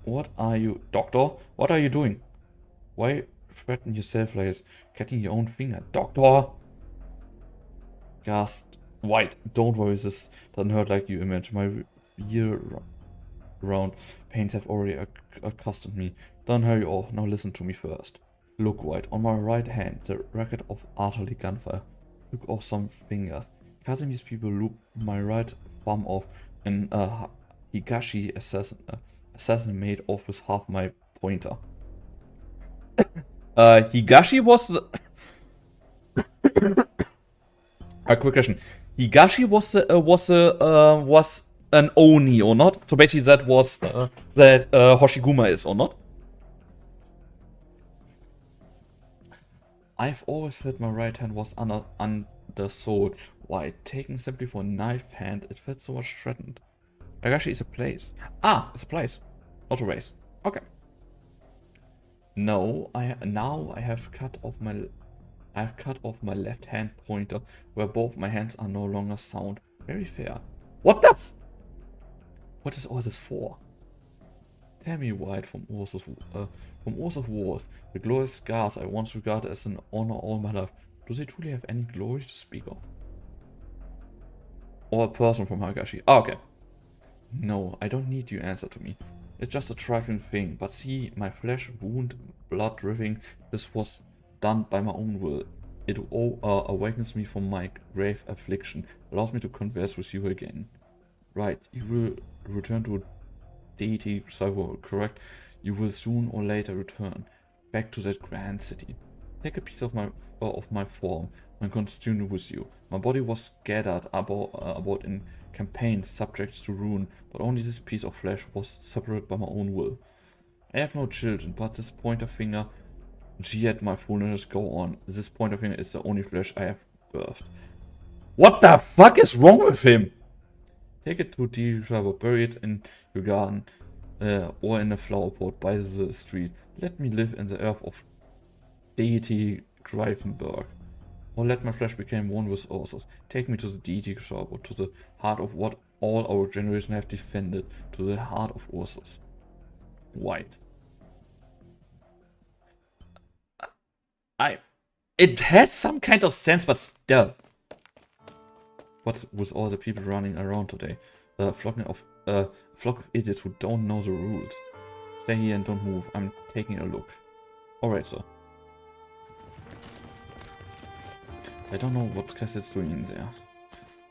What are you, doctor? What are you doing? Why threaten yourself like cutting your own finger, doctor? Gasped White. Don't worry, this doesn't hurt like you imagine. My year-round pains have already accustomed me. Don't hurry off. Now listen to me first. Look, White. On my right hand, the record of artillery gunfire took off some fingers. Casimir's people looped my right thumb off, and Higashi assassin made off with half my pointer. Higashi was the a quick question. Higashi was an Oni or not? So basically that was that Hoshiguma is or not? I've always felt my right hand was under sword. Why, taken simply for a knife hand, it felt so much threatened. Higashi is a place. It's a place, not a race. Okay. No, I have cut off my left hand pointer, where both my hands are no longer sound. Very fair. What the what is all this for? Tell me, White, from Wars of Wars, the glorious scars I once regarded as an honor all my life, do they truly have any glory to speak of? Or a person from Higashi? Okay. No, I don't need you answer to me. It's just a trifling thing, but see, my flesh, wound, blood dripping, this was done by my own will. It awakens me from my grave affliction, allows me to converse with you again. Right, you will return to deity, so correct? You will soon or later return back to that grand city. Take a piece of my form and continue with you. My body was scattered about in campaigns subject to ruin, but only this piece of flesh was separated by my own will. I have no children, but this pointer finger, yet my foolishness go on. This pointer finger is the only flesh I have birthed. What the fuck is wrong with him? Take it to the river, bury it in your garden, or in a flower pot by the street. Let me live in the earth of deity Greifenberg. Or let my flesh become one with Ursus. Take me to the deity Greifenberg, to the heart of what all our generation have defended, to the heart of Ursus. White. It has some kind of sense, but still. What's with all the people running around today? A flock of idiots who don't know the rules. Stay here and don't move. I'm taking a look. Alright, sir. I don't know what Kal'tsit's doing in there.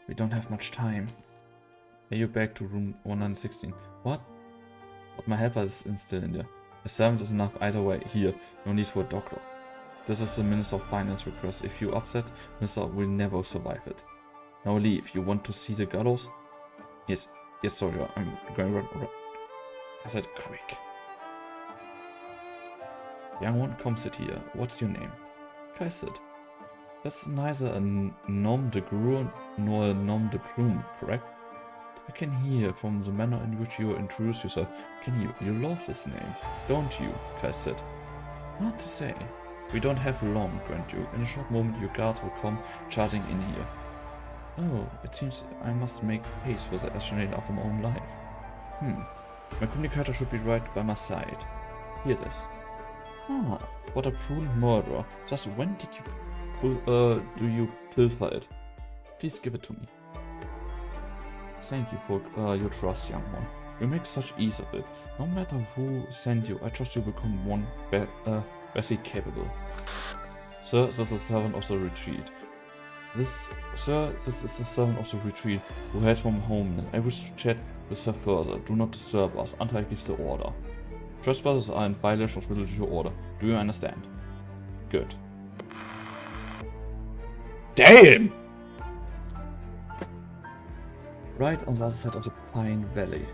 We don't have much time. Are you back to room 116? What? But my helper is still in there. A servant is enough either way. Here, no need for a doctor. This is the Minister of Finance request. If you upset, Minister will never survive it. Now leave. You want to see the gallows? Yes, sorry, I'm going right. I said quick. Young one, come sit here. What's your name? Kal'tsit. That's neither a nom de guerre nor a nom de plume, correct? I can hear from the manner in which you introduce yourself. Can you love this name, don't you, Kal'tsit? Hard to say. We don't have long, Grand Duke. In a short moment your guards will come charging in here. Oh, it seems I must make haste for the astronaut of my own life. My communicator should be right by my side. Here it is. Ah, what a prudent murderer. Just when did you do you pilfer it? Please give it to me. Thank you for your trust, young one. You make such ease of it. No matter who sent you, I trust you become one basic capable. Sir, this is the servant of the retreat. This is the servant of the retreat who heads from home. I wish to chat with her further. Do not disturb us until I give the order. Trespassers are in violation of military order. Do you understand? Good. Damn! Right on the other side of the Pine Valley.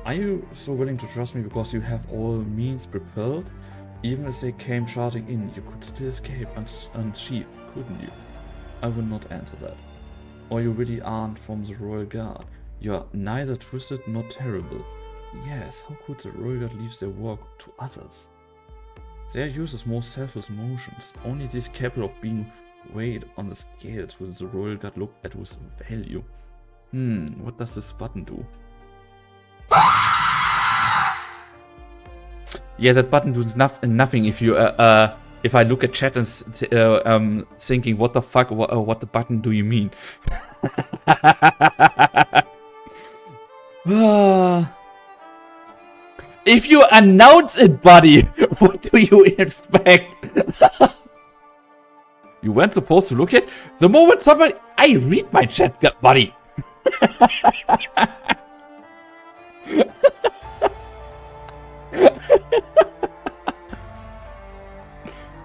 Are you so willing to trust me because you have all means prepared? Even if they came charging in, you could still escape unsheathed, couldn't you? I will not answer that. Or you really aren't from the Royal Guard. You are neither twisted nor terrible. Yes, how could the Royal Guard leave their work to others? Their use is more selfless motions. Only these capable of being weighed on the scales will the Royal Guard look at with value. What does this button do? Yeah, that button does nothing if you if I look at chat and thinking what the fuck, what the button do you mean? If you announce it, buddy, what do you expect? You weren't supposed to look at the moment somebody. I read my chat, buddy.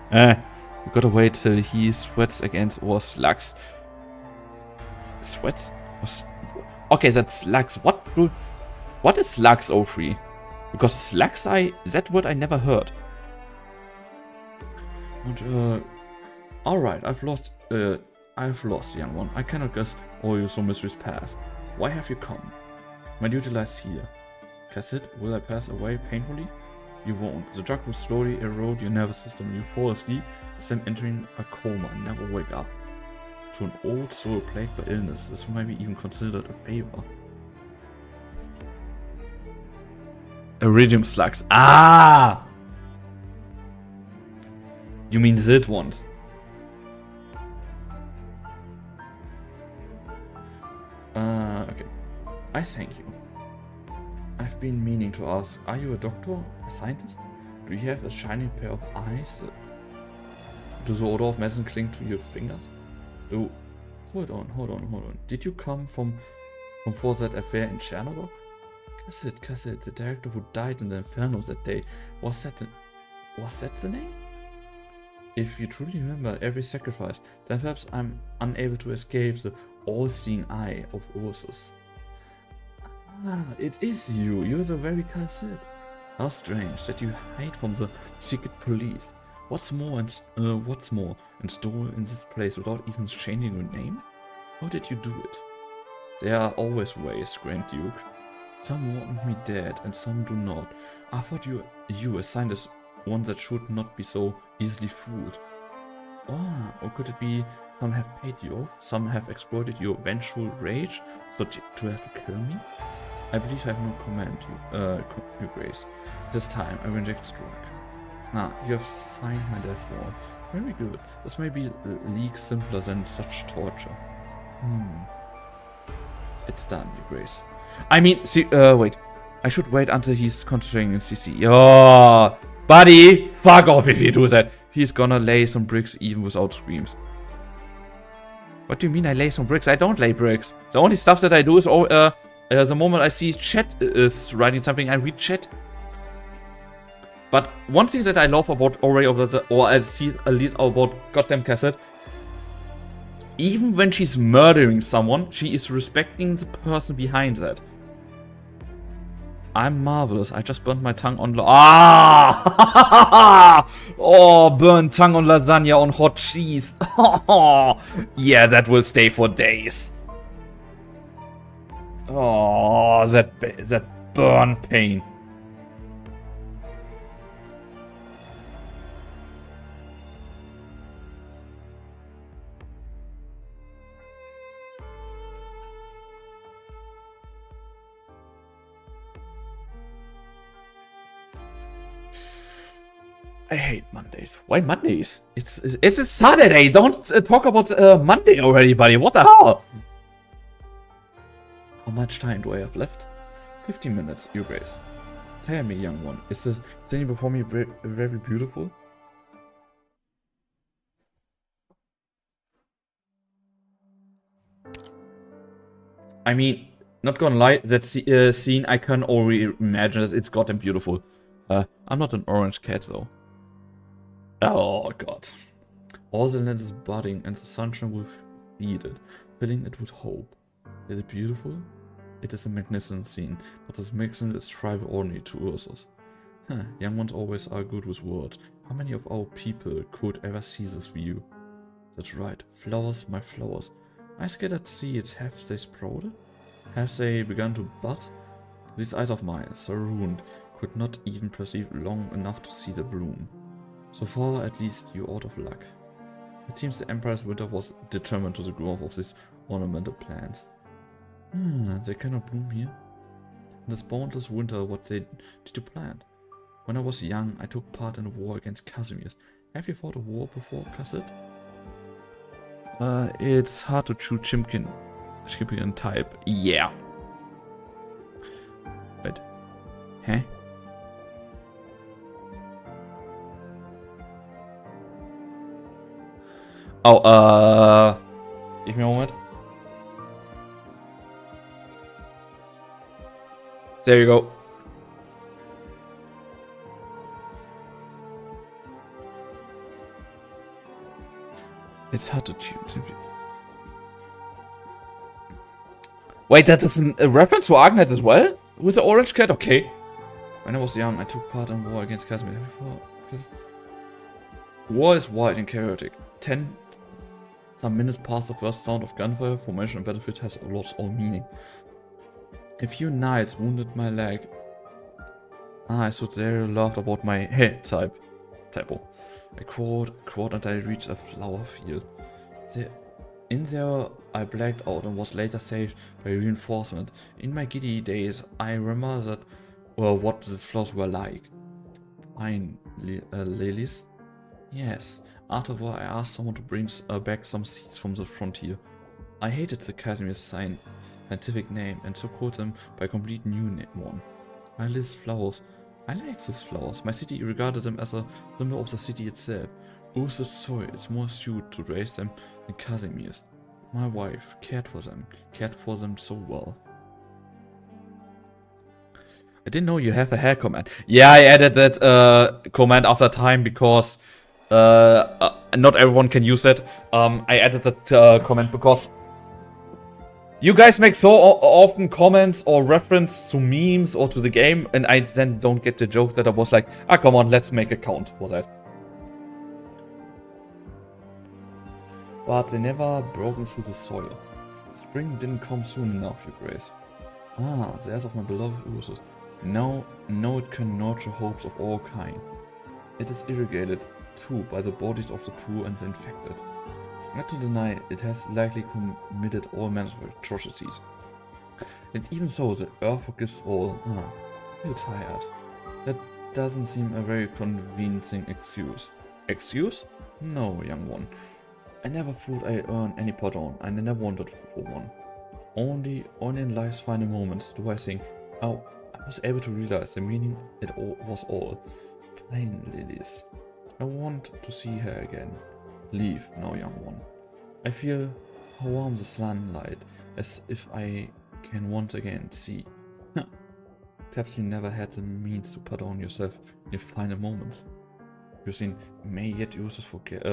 You gotta wait till he sweats against or slugs. Sweats? Okay, that's slugs. What is slugs, O3? Because slugs, that word I never heard. But, alright, I've lost, young one. I cannot guess all your so mysteries past. Why have you come? My duty lies here. Kal'tsit, will I pass away painfully? You won't. The drug will slowly erode your nervous system. You fall asleep, as them entering a coma and never wake up. To an old soul plagued by illness, this might be even considered a favor. Iridium slugs. Ah! You mean that ones? Okay. I thank you. I've been meaning to ask, are you a doctor? A scientist? Do you have a shining pair of eyes? Does the odor of medicine cling to your fingers? Oh, hold on. Did you come from for that affair in Chernobyl? Kal'tsit, the director who died in the inferno that day. Was that the name? If you truly remember every sacrifice, then perhaps I'm unable to escape the all-seeing eye of Ursus. Ah, it is you. You're the very Kal'tsit. How strange that you hide from the secret police. What's more installed in this place without even changing your name? How did you do it? There are always ways, Grand Duke. Some want me dead and some do not. I thought you assigned as one that should not be so easily fooled. Ah, or could it be some have paid you off? Some have exploited your vengeful rage so to have to kill me? I believe I have no command, your grace. This time I reject the drug. Ah, you have signed my death warrant. Very good. This may be leagues simpler than such torture. It's done, your grace. I mean, see, wait. I should wait until he's concentrating in CC. Oh, buddy, fuck off if you do that. He's gonna lay some bricks even without screams. What do you mean I lay some bricks? I don't lay bricks. The only stuff that I do is, the moment I see chat is writing something, I read chat. But one thing that I love about or I see at least about goddamn Kal'tsit, even when she's murdering someone, she is respecting the person behind that. I'm marvelous. I just burnt my tongue on Ah! Oh, burnt tongue on lasagna on hot cheese. Yeah, that will stay for days. Oh, that burn pain. I hate Mondays. Why Mondays? It's a Saturday. Don't talk about Monday already, buddy. What the hell? How much time do I have left? 15 minutes, Your Grace. Tell me, young one, is the scene before me very beautiful? I mean, not gonna lie, that scene I can already imagine that it's goddamn beautiful. I'm not an orange cat though. Oh god. All the land is budding and the sunshine will feed it, filling it with hope. Is it beautiful? It is a magnificent scene, but this magnificence is trivial only to Ursus. Huh, young ones always are good with words. How many of our people could ever see this view? That's right, flowers, my flowers. I scared at seeds, have they sprouted? Have they begun to bud? These eyes of mine, so ruined, could not even perceive long enough to see the bloom. So far, at least, you're out of luck. It seems the Emperor's winter was determined to the growth of these ornamental plants. They cannot bloom here. In this boundless winter, what did you plant? When I was young, I took part in a war against Casimirs. Have you fought a war before, Kal'tsit? It's hard to choose Chimkin type. Yeah. Wait. Huh? Oh, give me a moment. There you go. It's hard to choose. Wait, that is a reference to Agnet as well? With the orange cat? Okay. When I was young, I took part in war against Casimir. War is wild and chaotic. Some minutes past the first sound of gunfire, formation on battlefield has lost all meaning. A few knights wounded my leg. I stood there and laughed about my typo. I crawled until I reached a flower field. In there, I blacked out and was later saved by reinforcement. In my giddy days, I remember what these flowers were like. Pine lilies? Yes. Afterward, I asked someone to bring back some seeds from the frontier. I hated the Casimir's scientific name and so called them by a complete new one. I like these flowers. My city regarded them as a symbol of the city itself. Ursus soil is more suited to raise them than Casimir's. My wife cared for them so well. I didn't know you have a hair command. Yeah, I added that command after time because not everyone can use it. I added that comment because you guys make so often comments or reference to memes or to the game, and I then don't get the joke that I was like, come on, let's make a count for that. But they never broken through the soil. Spring didn't come soon enough, Your Grace. The heirs of my beloved Ursus. Now it can nurture hopes of all kind. It is irrigated, too, by the bodies of the poor and the infected. Not to deny, it has likely committed all manner of atrocities. And even so, the earth forgives all. I feel tired. That doesn't seem a very convincing excuse. Excuse? No, young one. I never thought I earned any pardon. I never wanted for one. Only in life's final moments do I think, oh, I was able to realize the meaning it all was all. Plain lilies. I want to see her again. Leave now, young one. I feel how warm the sunlight, as if I can once again see. Perhaps you never had the means to pardon yourself in your final moments. You see, may yet Ursus forget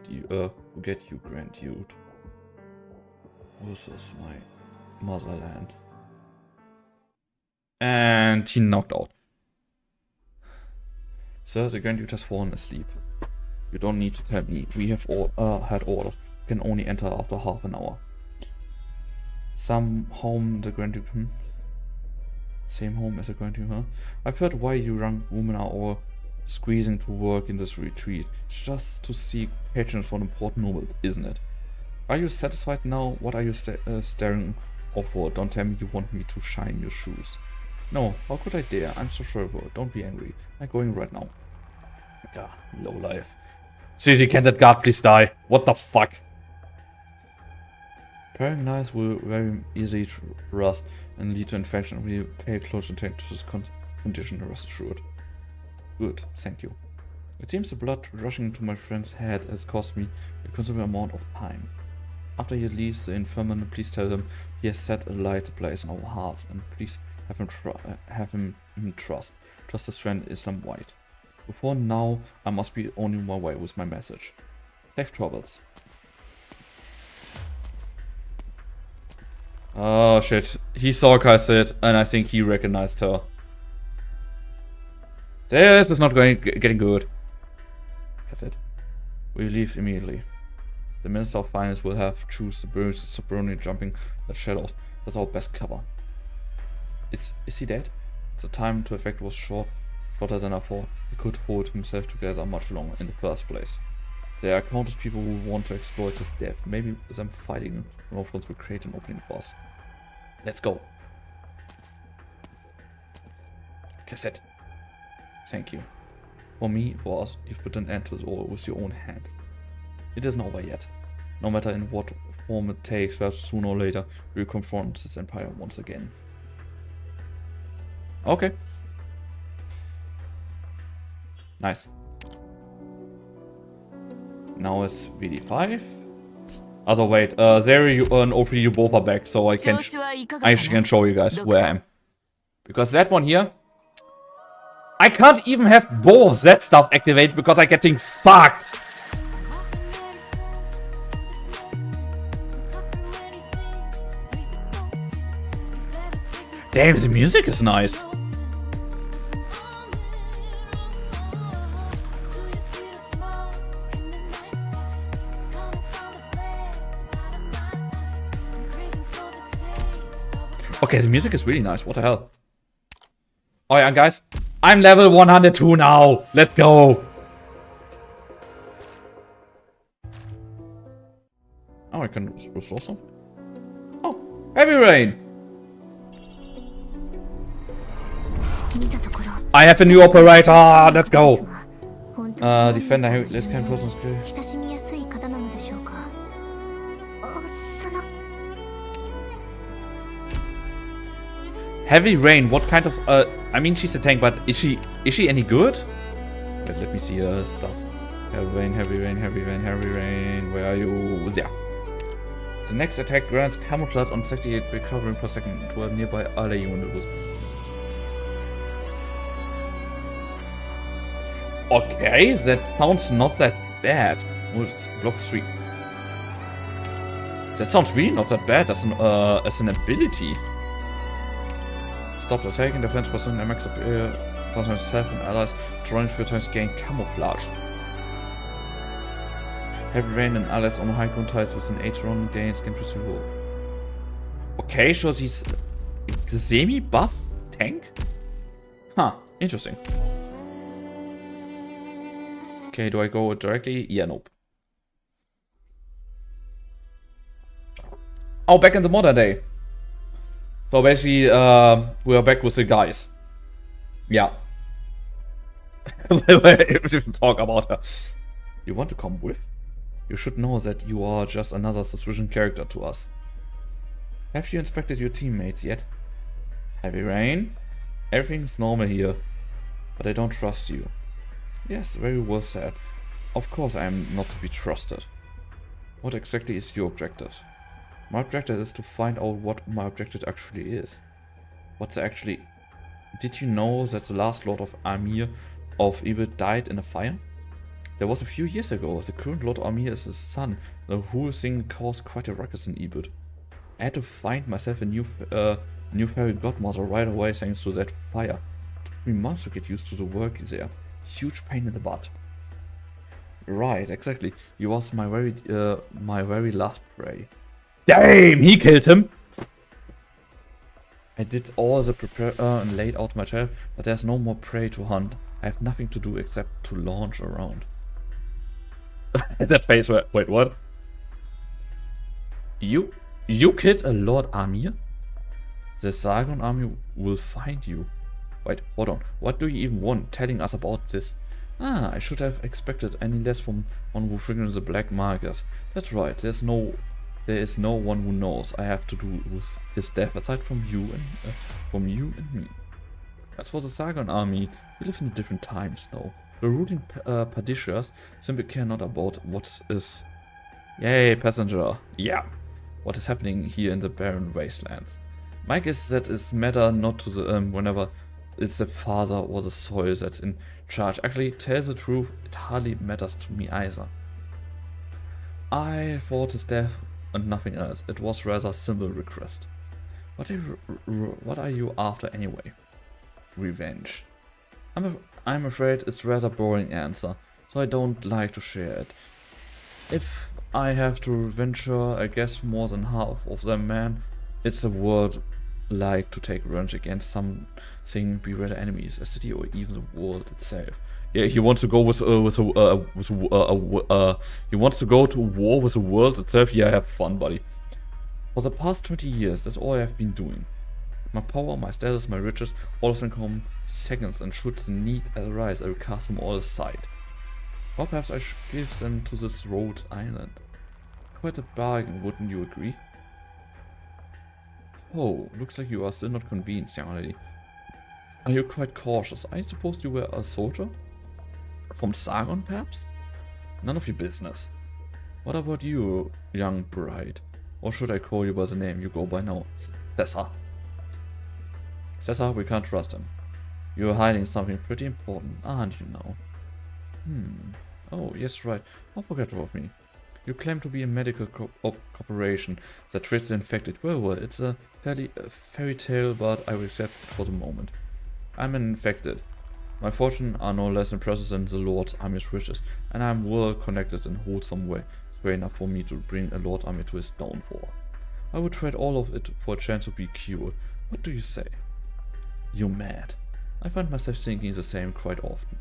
you, Grand Youth. Ursus, my motherland. And he knocked out. Sir, the Grand Duke has fallen asleep. You don't need to tell me. We have all had orders. You can only enter after half an hour. Some home the Grand Duke, Same home as the Grand Duke, huh? I've heard why you young women are all squeezing to work in this retreat. It's just to seek patronage for an important noble, isn't it? Are you satisfied now? What are you staring off for? Don't tell me you want me to shine your shoes. No, how could I dare? I'm so sure. Don't be angry. I'm going right now. Yeah, low life. Seriously, can that guard please die? What the fuck? Pairing knives will very easily rust and lead to infection. We pay close attention to this condition, rest assured. Good, thank you. It seems the blood rushing into my friend's head has cost me a considerable amount of time. After he leaves the infirmary, please tell him he has set a light place in our hearts, and please have him trust his friend Islam White. Before now, I must be only my way with my message. Safe travels. Oh shit, he saw Kal'tsit and I think he recognized her. This is not getting good. Kal'tsit, we leave immediately. The Minister of Finance will have choose the birds soberly jumping the shadows. That's our best cover. Is he dead? The time to effect was shorter than I thought. He could hold himself together much longer in the first place. There are countless people who want to exploit his death. Maybe them fighting Northlands will create an opening for us. Let's go. Kal'tsit. Thank you. For me, for us, you've put an end to it all with your own hand. It isn't over yet. No matter in what form it takes, perhaps sooner or later, we'll confront this empire once again. Okay. Nice. Now it's VD5. Also wait, there you and over you both are back, so I actually can show you guys where I am. Because that one here, I can't even have both of that stuff activated because I'm getting fucked. Damn, the music is nice. Okay, the music is really nice. What the hell? Oh yeah, guys. I'm level 102 now. Let's go. Oh, I can restore something. Oh, heavy rain. I have a new operator. Let's go. Defender, heavy, let's kind of personal skill. Heavy rain. What kind of? I mean, she's a tank, but is she any good? Wait, let me see her stuff. Heavy rain, heavy rain, heavy rain, heavy rain. Where are you? There. The next attack grants camouflage on 68 recovering per second to a nearby ally unit. Okay, that sounds not that bad. Block 3. That sounds really not that bad as an ability. Stop attacking defense person and max up person himself and allies. Drawing 4 times gain camouflage. Heavy rain and allies on high ground tiles with an 8 round gains can pursue. Okay, so she's semi-buff tank? Huh, interesting. Okay, do I go directly? Yeah, nope. Oh, back in the modern day. So basically, we are back with the guys. Yeah. If you talk about her. You want to come with? You should know that you are just another suspicious character to us. Have you inspected your teammates yet? Heavy rain? Everything's normal here. But I don't trust you. Yes, very well said. Of course I am not to be trusted. What exactly is your objective? My objective is to find out what my objective actually is. What's actually... Did you know that the last Lord of Amir of Ebert died in a fire? That was a few years ago. The current Lord of Amir is his son. The whole thing caused quite a ruckus in Ebert. I had to find myself a new New fairy godmother right away thanks to that fire. It took me months to get used to the work there. Huge pain in the butt. Right, exactly. He was my very last prey. Damn, he killed him! I did all the prepare and laid out my trail, but there's no more prey to hunt. I have nothing to do except to launch around. That face, wait, what? You killed a Lord Amir? The Sargon army will find you. Wait, hold on. What do you even want telling us about this? I should have expected any less from one who frequents the black market. That's right, there is no one who knows I have to do with his death aside from you and me. As for the Sargon army, we live in different times now. The ruling Padishahs simply care not about what is... Yay, passenger. Yeah. What is happening here in the barren wastelands. My guess is that it's matter not to the whenever it's the father or the soil that's in charge. Actually, tell the truth, it hardly matters to me either. I fought his death and nothing else. It was rather a simple request. What are you after anyway? Revenge. I'm afraid it's a rather boring answer, so I don't like to share it. If I have to venture, I guess more than half of them, man, it's a word like to take revenge against something bigger than enemies, a city or even the world itself. Yeah, he wants to go he wants to go to war with the world itself. Yeah, have fun, buddy. For the past 20 years, that's all I have been doing. My power, my status, my riches, all of them come seconds, and should the need arise, I will cast them all aside. Or perhaps I should give them to this Rhodes Island. Quite a bargain, wouldn't you agree? Oh, looks like you are still not convinced, young lady. Are you quite cautious? I suppose you were a soldier? From Sargon, perhaps? None of your business. What about you, young bride? Or should I call you by the name you go by now? Cesar. Cesar, we can't trust him. You're hiding something pretty important, aren't you now? Oh, yes, right. Don't forget about me. You claim to be a medical corporation that treats the infected. Well, it's a fairy tale, but I will accept it for the moment. I'm an infected. My fortune are no less impressive than the Lord's army's riches, and I'm well connected and hold some way enough for me to bring a Lord army to his downfall. I would trade all of it for a chance to be cured. What do you say? You're mad. I find myself thinking the same quite often.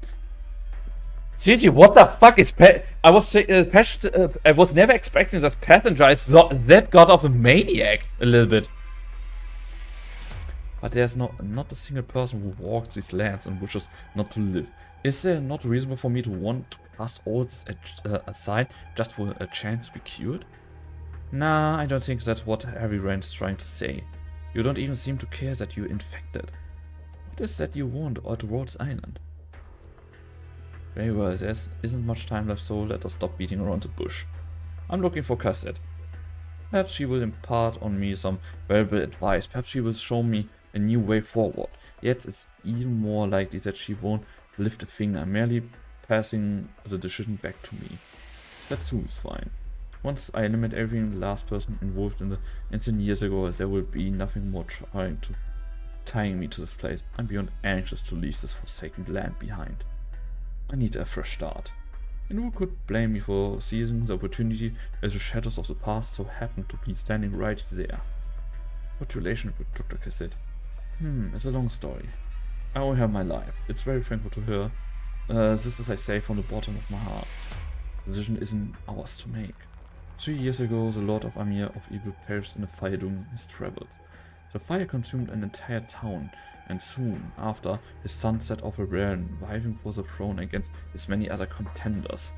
Seriously, what the fuck is I was never expecting this passenger is that god of a maniac a little bit. But there's not a single person who walks these lands and wishes not to live. Is there not reasonable for me to want to cast all this aside just for a chance to be cured? Nah, I don't think that's what Harry Rand's trying to say. You don't even seem to care that you're infected. What is that you want at Rhodes Island? Very well, there isn't much time left, so let us stop beating around the bush. I'm looking for Kal'tsit. Perhaps she will impart on me some valuable advice. Perhaps she will show me a new way forward. Yet it's even more likely that she won't lift a finger, merely passing the decision back to me. That seems fine. Once I eliminate every last person involved in the incident years ago, there will be nothing more tying me to this place. I'm beyond anxious to leave this forsaken land behind. I need a fresh start. And who could blame me for seizing the opportunity as the shadows of the past so happened to be standing right there? What relation with Dr. Kal'tsit? It's a long story. I owe her my life. It's very thankful to her. This is, I say, from the bottom of my heart. The decision isn't ours to make. 3 years ago, the Lord of Amir of Evil perished in a fire during his travels. The fire consumed an entire town, and soon after, his son set off a rebellion, vying for the throne against his many other contenders.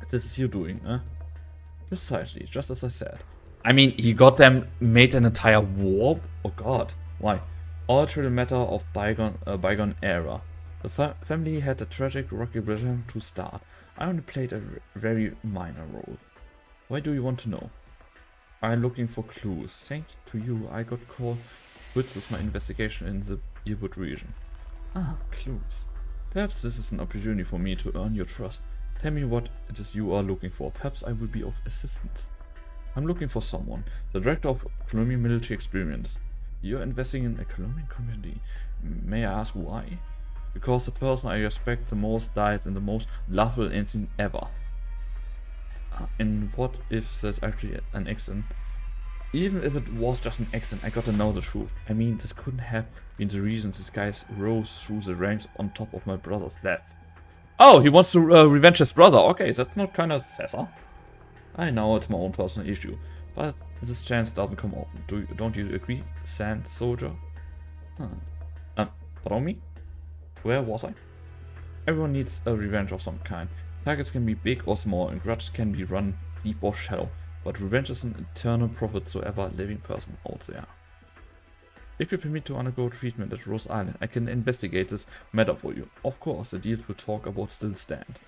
This is you doing, eh? Precisely, just as I said. I mean, he got them made an entire war? Oh god, why? All through the matter of bygone era. The family had a tragic rocky return to start. I only played a very minor role. Why do you want to know? I'm looking for clues. Thanks to you, I got called quits with my investigation in the Earwood region. Ah, clues. Perhaps this is an opportunity for me to earn your trust. Tell me what it is you are looking for. Perhaps I will be of assistance. I'm looking for someone. The director of colonial military experience. You're investing in a Colombian community. May I ask why? Because the person I respect the most died in the most laughable incident ever. And what if there's actually an accident? Even if it was just an accident, I gotta know the truth. I mean, this couldn't have been the reason this guy rose through the ranks on top of my brother's death. Oh, he wants to revenge his brother. Okay, that's not kind of Cesar. I know it's my own personal issue, but this chance doesn't come often. Don't you agree, Sand Soldier? Pardon me? Where was I? Everyone needs a revenge of some kind. Targets can be big or small, and grudges can be run deep or shallow, but revenge is an eternal profit to every living person out there. If you permit to undergo treatment at Rose Island, I can investigate this matter for you. Of course, the deals we'll talk about still stand.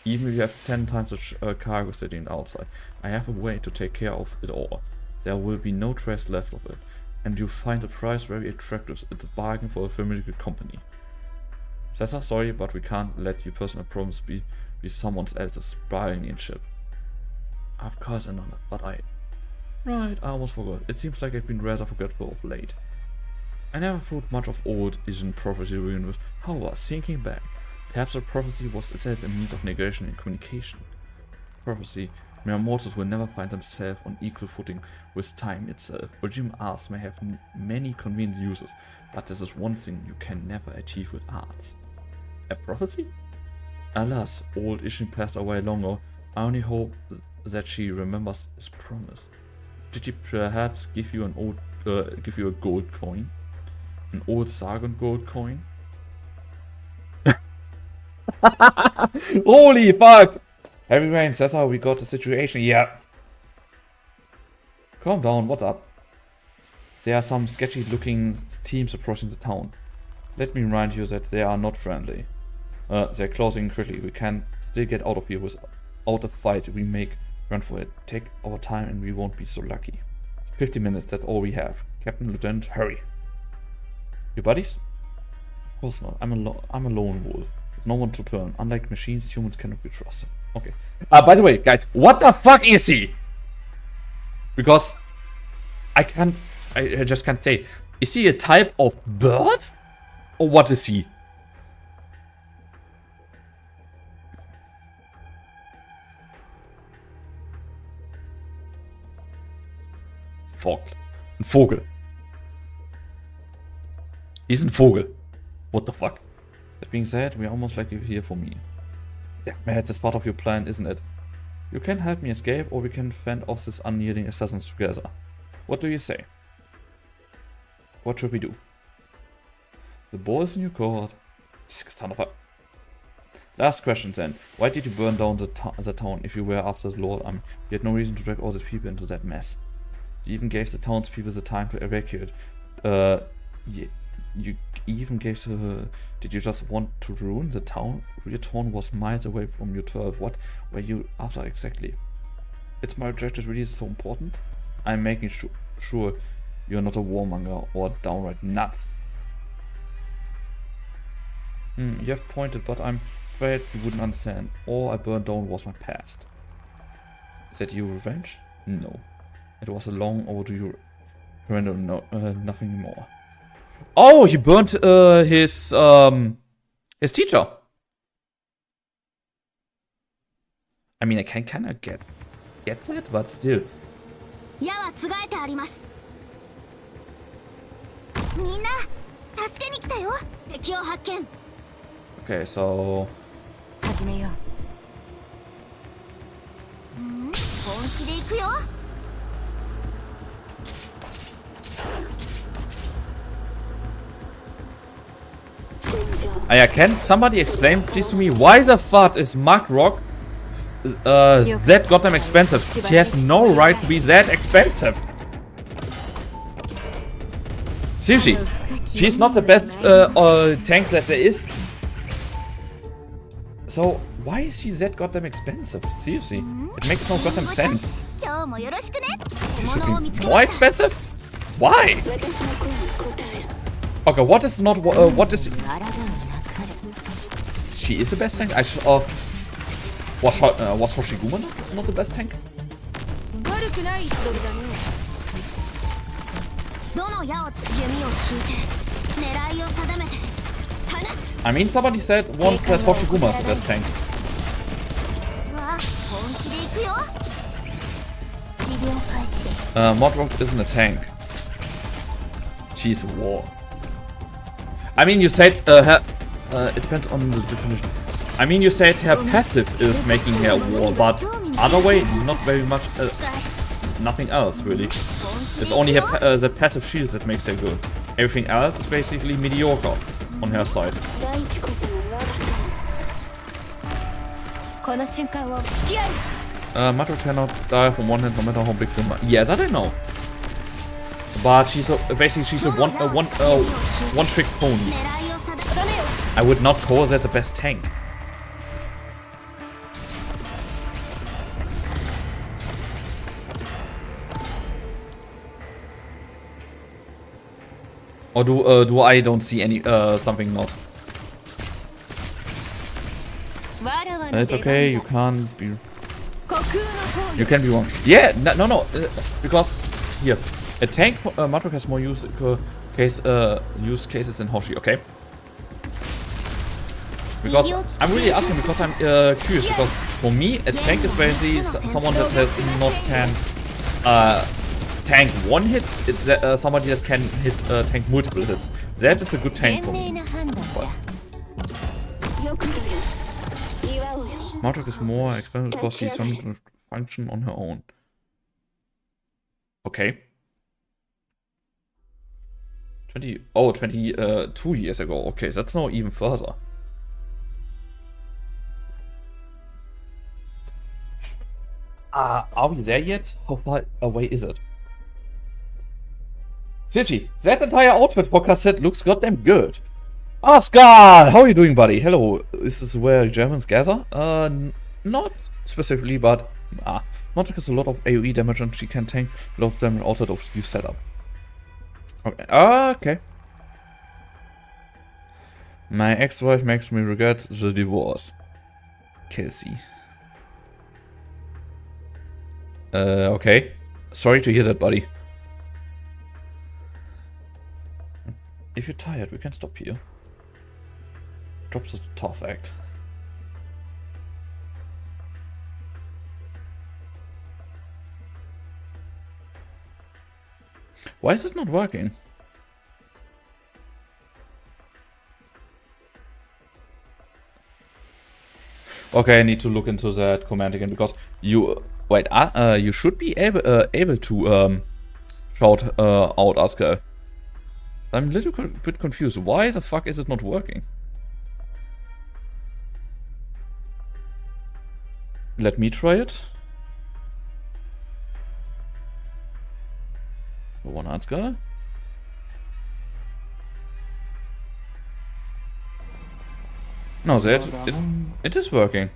Even if you have 10 times the cargo sitting outside, I have a way to take care of it all. There will be no trace left of it, and you'll find the price very attractive. It's a bargain for a familiar company. Cesar, sorry, but we can't let your personal promise be someone else's bargaining chip. Of course I know that, but Right, I almost forgot. It seems like I've been rather forgetful of late. I never thought much of old Asian prophecy ruins. However, thinking back, perhaps a prophecy was itself a means of negation and communication. Prophecy, mere mortals will never find themselves on equal footing with time itself. Original arts may have many convenient uses, but this is one thing you can never achieve with arts. A prophecy? Alas, old Ishin passed away long ago. I only hope that she remembers his promise. Did she perhaps give you a gold coin? An old Sargon gold coin? Holy fuck! Heavy rains, that's how we got the situation, yeah. Calm down, what's up? There are some sketchy looking teams approaching the town. Let me remind you that they are not friendly. They're closing quickly. We can still get out of here without a fight. We make run for it. Take our time and we won't be so lucky. 50 minutes, that's all we have. Captain, Lieutenant, hurry. Your buddies? Of course not. I'm a lone wolf. With no one to turn. Unlike machines, humans cannot be trusted. Okay. By the way, guys, what the fuck is he? Because I just can't say. Is he a type of bird? Or what is he? Ein Vogel. He's ein Vogel. What the fuck? That being said, we're almost like you're here for me. Damn it, that's part of your plan, isn't it? You can help me escape, or we can fend off these unyielding assassins together. What do you say? What should we do? The ball is in your court. Son of a... Last question then. Why did you burn down the town if you were after the Lord Army? You had no reason to drag all these people into that mess. You even gave the townspeople the time to evacuate. You even gave the... Did you just want to ruin the town? Your town was miles away from your turf. What were you after exactly? Is my objective really so important? I'm making sure you're not a warmonger or downright nuts. You have pointed, but I'm afraid you wouldn't understand. All I burned down was my past. Is that your revenge? No. It was a long overdue surrender, nothing more. Oh, he burnt his teacher. I mean, I can kind of get that, but still. Okay, so. Can somebody explain please to me why the fuck is Mark Rock that goddamn expensive? She has no right to be that expensive. Seriously, she's not the best tank that there is. So why is she that goddamn expensive? Seriously, it makes no goddamn sense. She should be more expensive? Why? Okay, what is not what is? She is the best tank. Was Hoshiguma not the best tank? I mean, somebody said once that Hoshiguma is the best tank. Modrock isn't a tank. She's a war. I mean, you said it depends on the definition. I mean, you said her passive is making her a war, but other way, not very much. Nothing else really. It's only her the passive shields that makes her good. Everything else is basically mediocre on her side. Matro cannot die from one hit no matter how big the yeah, that I know. But she's basically she's a one trick pony. I would not call that the best tank. Or do I don't see any something not? It's okay, you can't be. You can be wrong. Yeah, no, because here a tank Matrok has more use cases than Hoshi. Okay. Because I'm really asking because I'm curious because for me a tank is basically someone that has not can tank one hit, somebody that can hit tank multiple hits. That is a good tank for me. Matrok is more expendable because she's trying to function on her own. Okay. 22 years ago. Okay, that's not even further. Are we there yet? How far away is it? City, that entire outfit for Kal'tsit looks goddamn good. Asgard, how are you doing, buddy? Hello, this is where Germans gather? Not specifically, but Matrok has a lot of AoE damage and she can tank a lot of damage outside of new setup. Okay, okay. My ex-wife makes me regret the divorce. Kal'tsit. Okay. Sorry to hear that, buddy. If you're tired, we can stop here. Drops a tough act. Why is it not working? Okay, I need to look into that command again because you wait. You should be able to shout out Asgard. I'm a little bit confused. Why the fuck is it not working? Let me try it. One Asgard. No, it is working.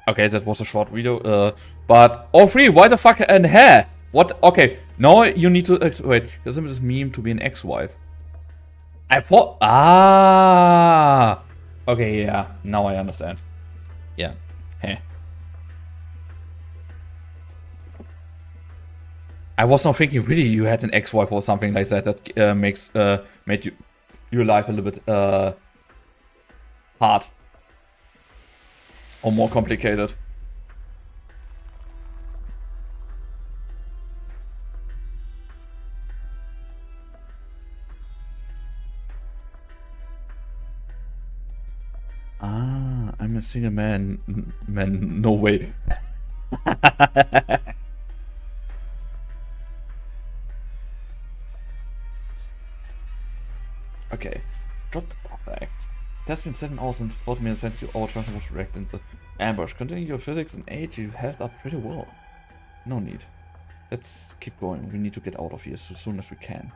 Okay, that was a short video, but oh, free, why the fuck and hair? What? Okay, now you need to wait. There's this meme to be an ex-wife. I thought okay, yeah, now I understand. Yeah, heh. I was not thinking really you had an ex-wife or something like that that made your life a little bit hard. Or more complicated. I'm a single man. No way. Okay. Drop the top act. It has been 7 hours and 40 minutes since our transfer was wrecked in the ambush. Continue your physics and 8, you held up pretty well. No need. Let's keep going. We need to get out of here as soon as we can.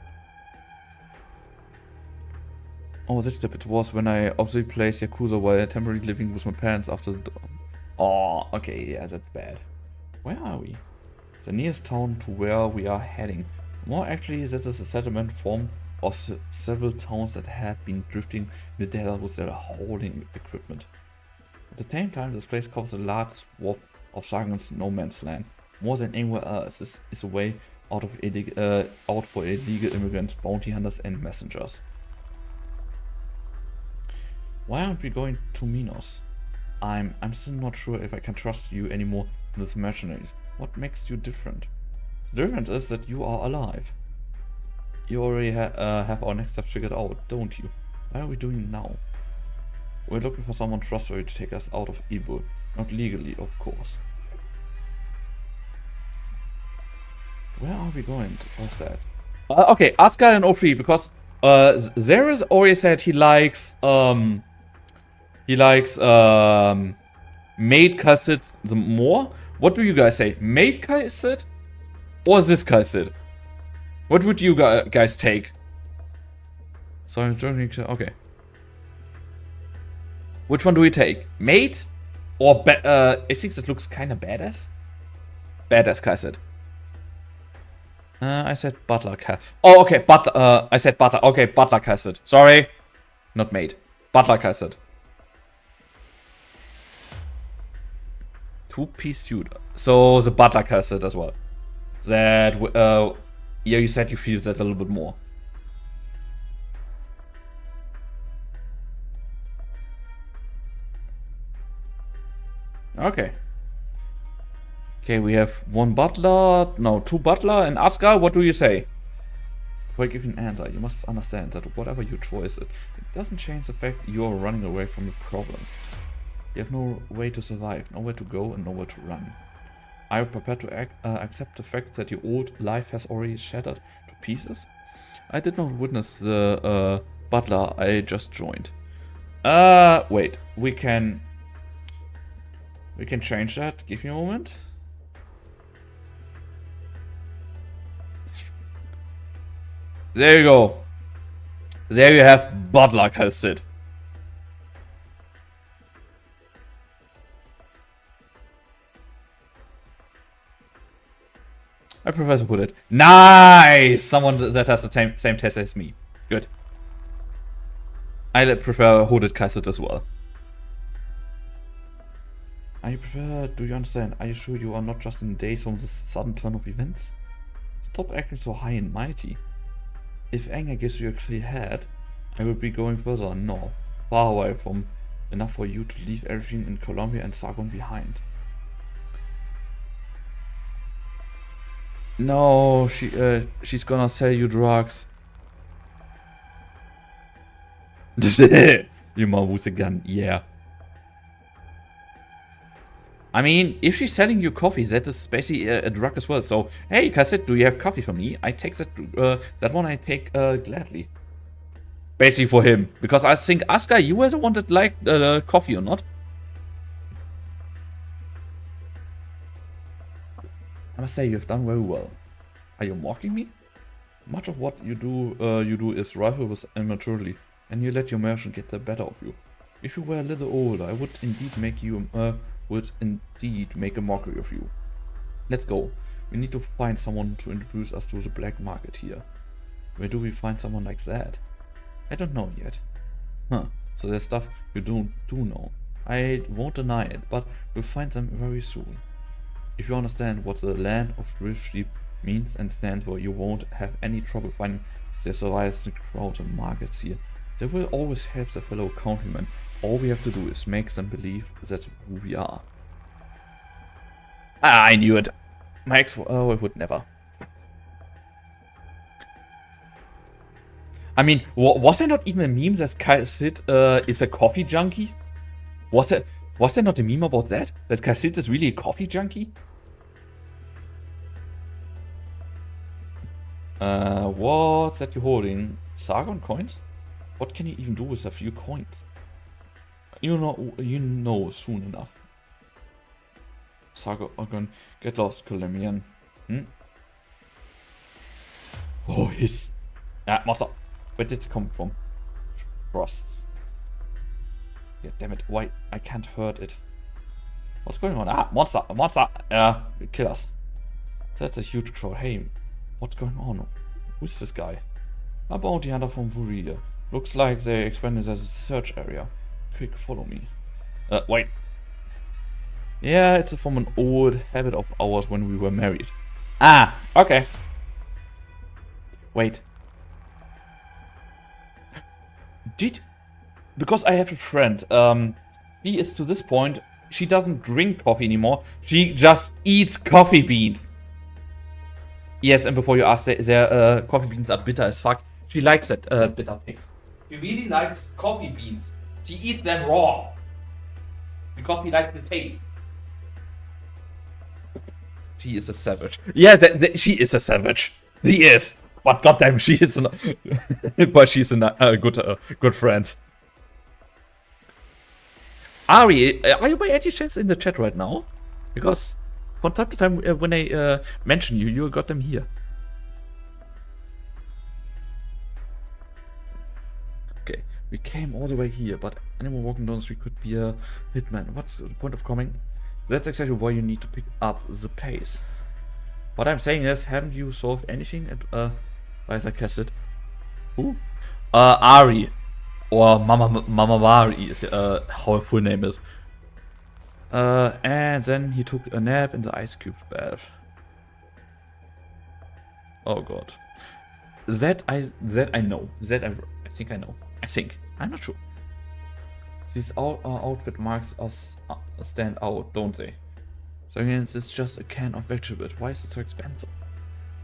Oh, that bit was when I obviously placed Yakuza while temporarily living with my parents after the... Oh, okay, yeah, that's bad. Where are we? The nearest town to where we are heading. More actually, this is a settlement formed of several towns that had been drifting in the desert with their holding equipment. At the same time, this place covers a large swath of Sargon's no man's land. More than anywhere else, this is a way out for illegal immigrants, bounty hunters, and messengers. Why aren't we going to Minos? I'm still not sure if I can trust you anymore in these mercenaries. What makes you different? The difference is that you are alive. You already have our next steps figured out, don't you? Why are we doing it now? We're looking for someone trustworthy to take us out of Ibu. Not legally, of course. Where are we going? What's that? Okay, Asgard and O3, because Zeres already said he likes Maid Kal'tsit the more. What do you guys say? Maid Kal'tsit or this Kal'tsit? What would you guys take? Sorry, okay. Which one do we take? Maid or I think that looks kind of badass. Badass Kal'tsit. I said butler Kal'tsit. Oh, okay, butler. I said butler. Okay, butler Kal'tsit. Sorry, not maid. Butler Kal'tsit. Two-piece suit. So the butler Kal'tsit as well. That yeah, you said you feel that a little bit more. Okay. Okay, we have one butler, no, two butler and Asgard. What do you say? Before I give you an answer, you must understand that whatever your choice is, it doesn't change the fact you are running away from your problems. You have no way to survive, nowhere to go, and nowhere to run. Are you prepared to accept the fact that your old life has already shattered to pieces? I did not witness the butler I just joined. Wait, we can change that. Give me a moment. There you go. There you have butler Kal'tsit. I prefer to put it. Nice! Someone that has the same taste as me. Good. I prefer hooded Kal'tsit as well. Are you prepared? Do you understand? Are you sure you are not just in days from this sudden turn of events? Stop acting so high and mighty. If anger gives you a clear head, I will be going further north, far away from enough for you to leave everything in Colombia and Sargon behind. No, she's gonna sell you drugs. You man with a gun, yeah. I mean, if she's selling you coffee, that is basically a drug as well. So, hey, Kal'tsit, do you have coffee for me? I take that one I take gladly. Basically for him. Because I think, Asuka, you were the one that liked coffee or not? I must say, you have done very well. Are you mocking me? Much of what you do is rife with immaturity, and you let your merchant get the better of you. If you were a little older, I would indeed make a mockery of you. Let's go. We need to find someone to introduce us to the black market here. Where do we find someone like that? I don't know yet. Huh, so there's stuff you do know. I won't deny it, but we'll find them very soon. If you understand what the land of Rift Sheep means and stands for, you won't have any trouble finding their survivors in crowded markets here. They will always help their fellow countrymen. All we have to do is make them believe that who we are. Ah, I knew it. My ex-wife would never. I mean, was there not even a meme that Kal'tsit is a coffee junkie? Was there not a meme about that? That Kal'tsit is really a coffee junkie? What's that you're holding? Sargon coins? What can you even do with a few coins? You know soon enough. Sargon, get lost, Colombian. Oh, his. Ah, monster. Where did it come from? Frosts. Yeah, damn it. Why? I can't hurt it. What's going on? Ah, monster. A monster. Kill us. That's a huge troll. Hey, what's going on? Who's this guy? A bounty hunter from Vuria. Looks like they expanded as a search area. Quick, follow me. Wait. Yeah, it's from an old habit of ours when we were married. Ah, okay. Wait. Because I have a friend, she is to this point, she doesn't drink coffee anymore, she just eats coffee beans. Yes, and before you ask, their coffee beans are bitter as fuck. She likes that bitter taste. She really likes coffee beans. She eats them raw. Because she likes the taste. She is a savage. Yeah, she is a savage. She is. But goddamn, she is an... but she's a good friend. Ari, are you by any chance in the chat right now? Because from time to time, when I mention you, you got them here. Okay, we came all the way here, but anyone walking down the street could be a hitman. What's the point of coming? That's exactly why you need to pick up the pace. What I'm saying is, haven't you solved anything at, why is that Kal'tsit? Who? Ari. Or Mama Mari is how her full name is. And then he took a nap in the ice cube bath. Oh god. That I know. That I think I know. I think. I'm not sure. These outfit marks us stand out, don't they? So again, it's just a can of vegetable. Why is it so expensive?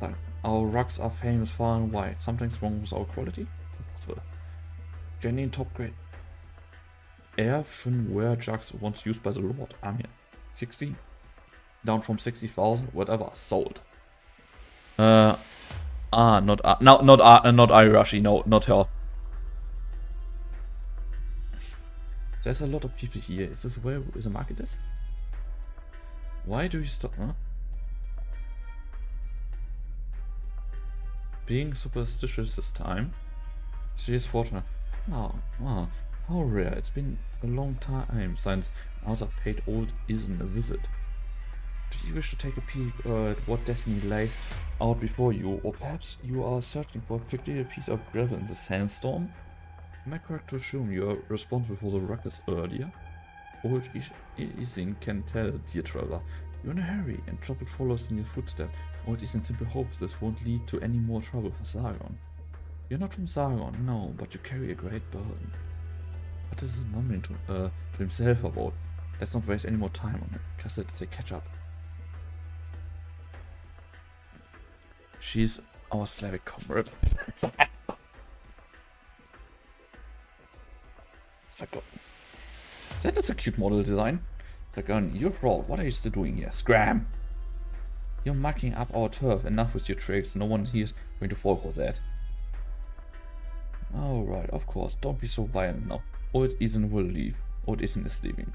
Like, our rugs are famous far and wide. Something's wrong with our quality? Impossible. Genuine top grade earthenware jugs once used by the Lord. I'm here. 16. Down from 60,000, whatever. Sold. Not Irashi, no, not her. There's a lot of people here. Is this where the market is? Why do you stop, huh? Being superstitious this time. She is fortunate. Oh, how rare. It's been a long time since another paid old isn't a visit. Do you wish to take a peek at what destiny lies out before you, or perhaps you are searching for a particular piece of gravel in the sandstorm? Am I correct to assume you are responsible for the ruckus earlier? Old Isin can tell, dear traveler. You're in a hurry, and trouble follows in your footsteps. Old Isin simply hopes this won't lead to any more trouble for Sargon. You're not from Sargon, no, but you carry a great burden. What is he mumbling to himself about? Let's not waste any more time on it. Kal'tsit, they catch up. She's our Slavic comrade. That's a cute model design. Sargon, you're fraud. What are you still doing here? Scram! You're mucking up our turf. Enough with your tricks. No one here is going to fall for that. Alright, of course. Don't be so violent now. Old Isin will leave. Old Isin is leaving.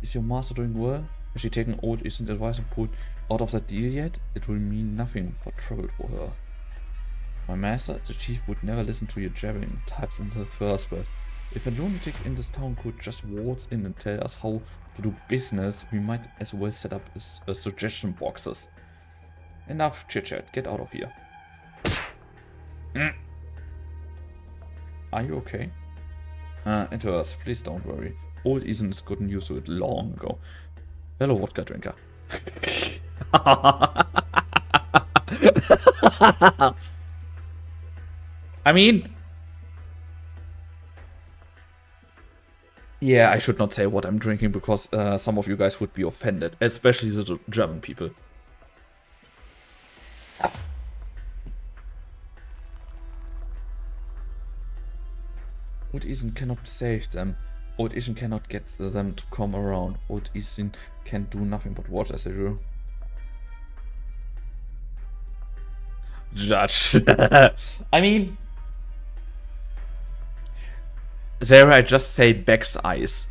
Is your master doing well? Has she taken Old Isin's advice and pulled out of that deal yet? It will mean nothing but trouble for her. My master, the chief, would never listen to your jabbering types in the first place. If a lunatic in this town could just waltz in and tell us how to do business, we might as well set up suggestion boxes. Enough chit-chat. Get out of here. Are you okay? It hurts. Please don't worry. Old Isin has gotten used to it long ago. Fellow vodka drinker. I mean... Yeah, I should not say what I'm drinking because some of you guys would be offended. Especially the German people. Old Isin cannot save them. Old Isin cannot get them to come around. Old Isin can do nothing but watch as they do. Judge. I mean... There I just say Beck's eyes.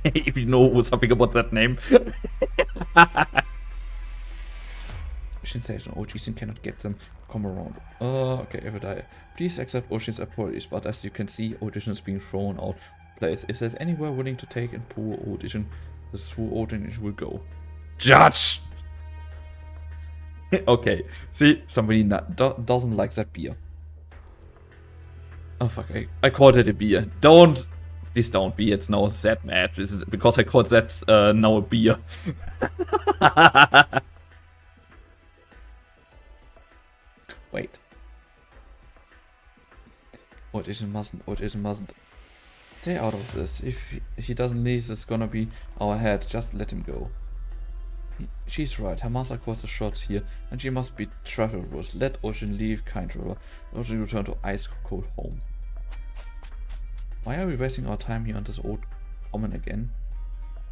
If you know something about that name. Ocean says Old Isin cannot get them to come around. Okay, Everday. Please accept Ocean's apologies, but as you can see, Old Isin is being thrown out of place. If there's anywhere willing to take and pull Old Isin, this who Old Isin will go. Judge! Okay, see, somebody doesn't like that beer. Oh fuck, I called it a beer. Don't Please don't be. It's now that mad. This is because I called that now a beer. Wait. Audition mustn't. Audition mustn't. Stay out of this. If he doesn't leave, it's gonna be our head. Just let him go. She's right. Her master calls the shots here, and she must be traveled with. Let Ocean leave, kind traveler. Ocean return to ice cold home. Why are we wasting our time here on this old common again?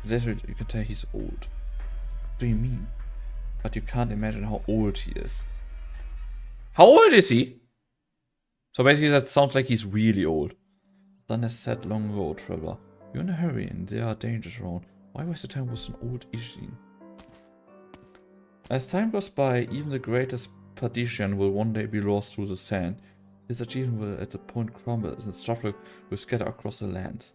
Literally, you can tell he's old. What do you mean? But you can't imagine how old he is. How old is he? So basically that sounds like he's really old. Sun has set long ago, traveler. You're in a hurry and there are dangers around. Why waste the time with an old Ishin? As time goes by, even the greatest Padician will one day be lost through the sand. His achievement will at the point crumble and structure will scatter across the land.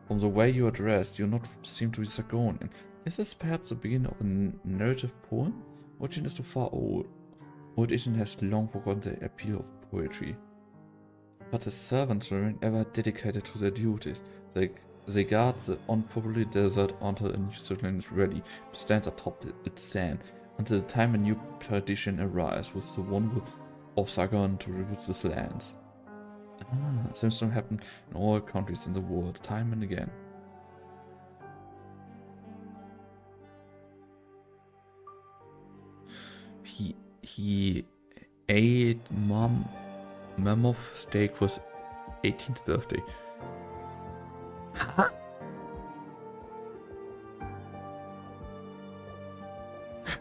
From the way you are dressed, you not seem to be Sagonian. Is this perhaps the beginning of a narrative poem? Origin is too far old. Old Ishin has long forgotten the appeal of poetry. But the servants remain ever dedicated to their duties. They guard the unpopulated desert until a new settlement is ready to stand atop its sand, until the time a new tradition arrives with the one of Sargon to rebuild these lands. Seems to happen in all countries in the world, time and again. He ate mammoth steak for his 18th birthday.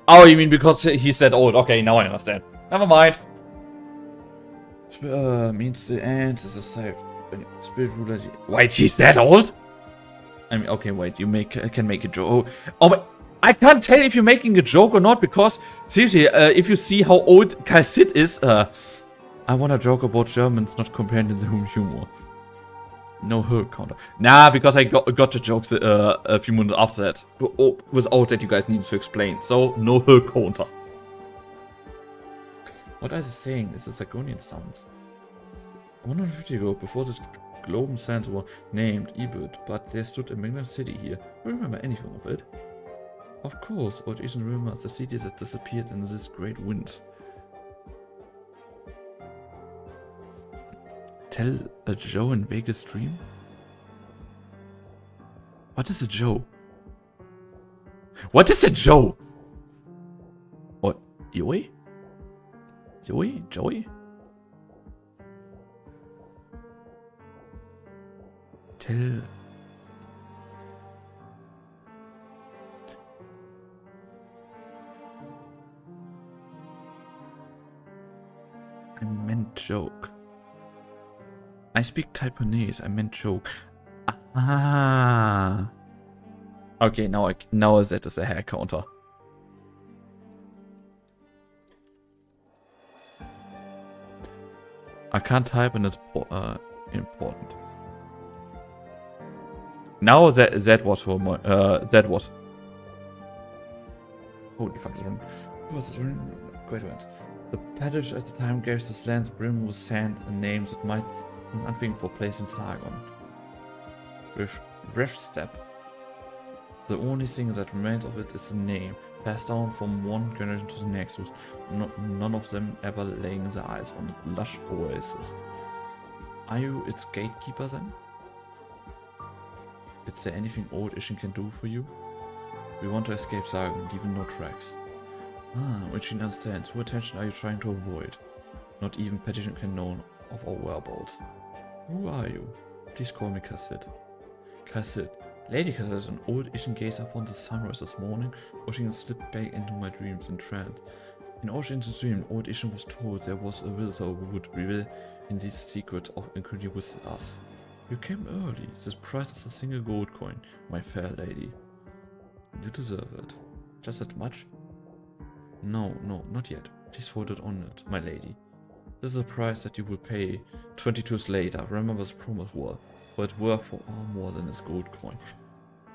Oh, you mean because he's that old? Okay, now I understand. Never mind. Means the ant is a safe spirit ruler. Wait, she's that old? I mean, okay, wait. You can make a joke. Oh my! I can't tell if you're making a joke or not because seriously, if you see how old Kal'tsit is, I want to joke about Germans not comprehending the humor. No her counter. Nah, because I got the jokes a few minutes after that. Without that, you guys need to explain. So no her counter. What is it saying? Is it Sagonian sounds? 150 ago, before this Globen sands were named Ebud, but there stood a magnificent city here. Do you remember anything of it? Of course, what isn't remember the city that disappeared in this great winds. Tell a Joe in Vegas dream? What is a Joe? What is a Joe? What? Joey? Joey? Tell... I meant joke. I speak Taiwanese. I meant joke. Ah. Okay, now that is a hair counter. I can't type and it's important. Now that was for my that was. Holy fuck! It was great ones. The passage at the time gave this land's brim with sand and names that might be an unthinkable place in Sargon. With Refstep, the only thing that remains of it is the name, passed down from one generation to the next, with none of them ever laying their eyes on a lush oasis. Are you its gatekeeper then? Is there anything old Ishin can do for you? We want to escape Sargon, leaving no tracks. Which he understands. Who attention are you trying to avoid? Not even Petition can know of our whereabouts. Who are you? Please call me Kal'tsit. Kal'tsit. Lady Kal'tsit is an old Ishin gazed upon the sunrise this morning, watching it slip back into my dreams and trance. In Ocean's dream, old Ishin was told there was a visitor who would reveal in these secrets of incredibly with us. You came early. This price is a single gold coin, my fair lady. You deserve it. Just that much? No, not yet. Please hold it on it, my lady. This is a price that you will pay 22 years later. Remember the promise war, but it's worth far more than this gold coin.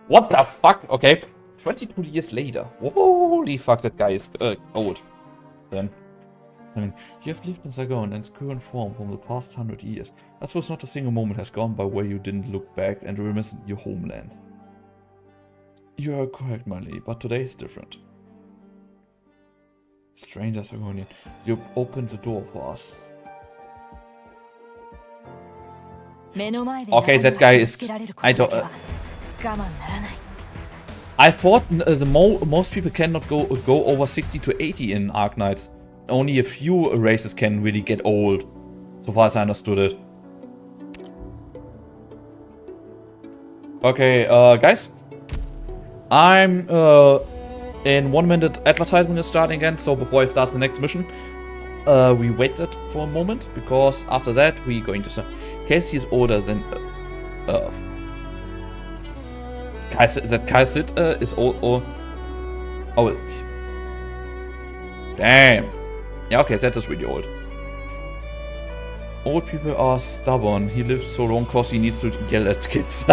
What the fuck? Okay, 22 years later. Holy fuck, that guy is old. Then, I mean, you have lived in Saigon in its current form from the past 100 years. I suppose not a single moment has gone by where you didn't look back and reminisce your homeland. You are correct, my lady, but today is different. Stranger Saigonian, you opened the door for us. Okay, that guy is... I don't... I thought most people cannot go over 60 to 80 in Arknights. Only a few races can really get old, so far as I understood it. Okay, guys. I'm in 1 minute advertisement is starting again, so before I start the next mission, we waited for a moment, because after that we're going to start. Casey is older than Earth. Kal'tsit is old, or... Oh, damn. Yeah, okay, that is really old. Old people are stubborn. He lives so long cause he needs to yell at kids.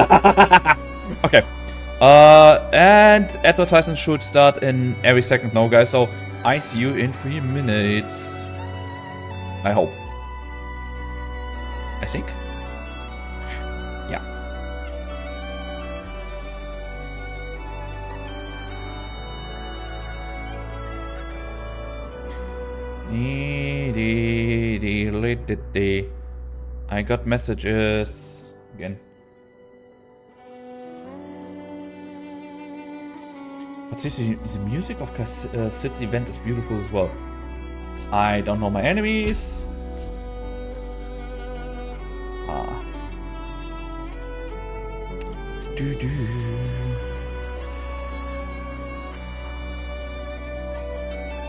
Okay. And advertising should start in every second now, guys. So I see you in 3 minutes. I hope. I think. Yeah. I got messages again. But seriously, the music of Kal'tsit's event is beautiful as well. I don't know my enemies.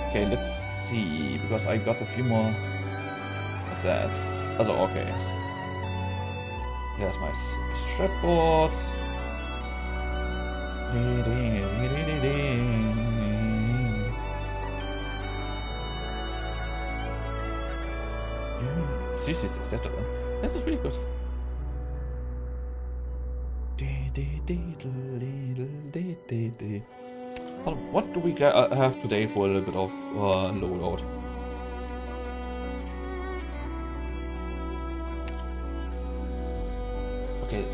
Okay, let's see, because I got a few more. What's that? Oh, okay. There's my strapboard. This is really good. Well, what do we have today for a little bit of loadout? Okay.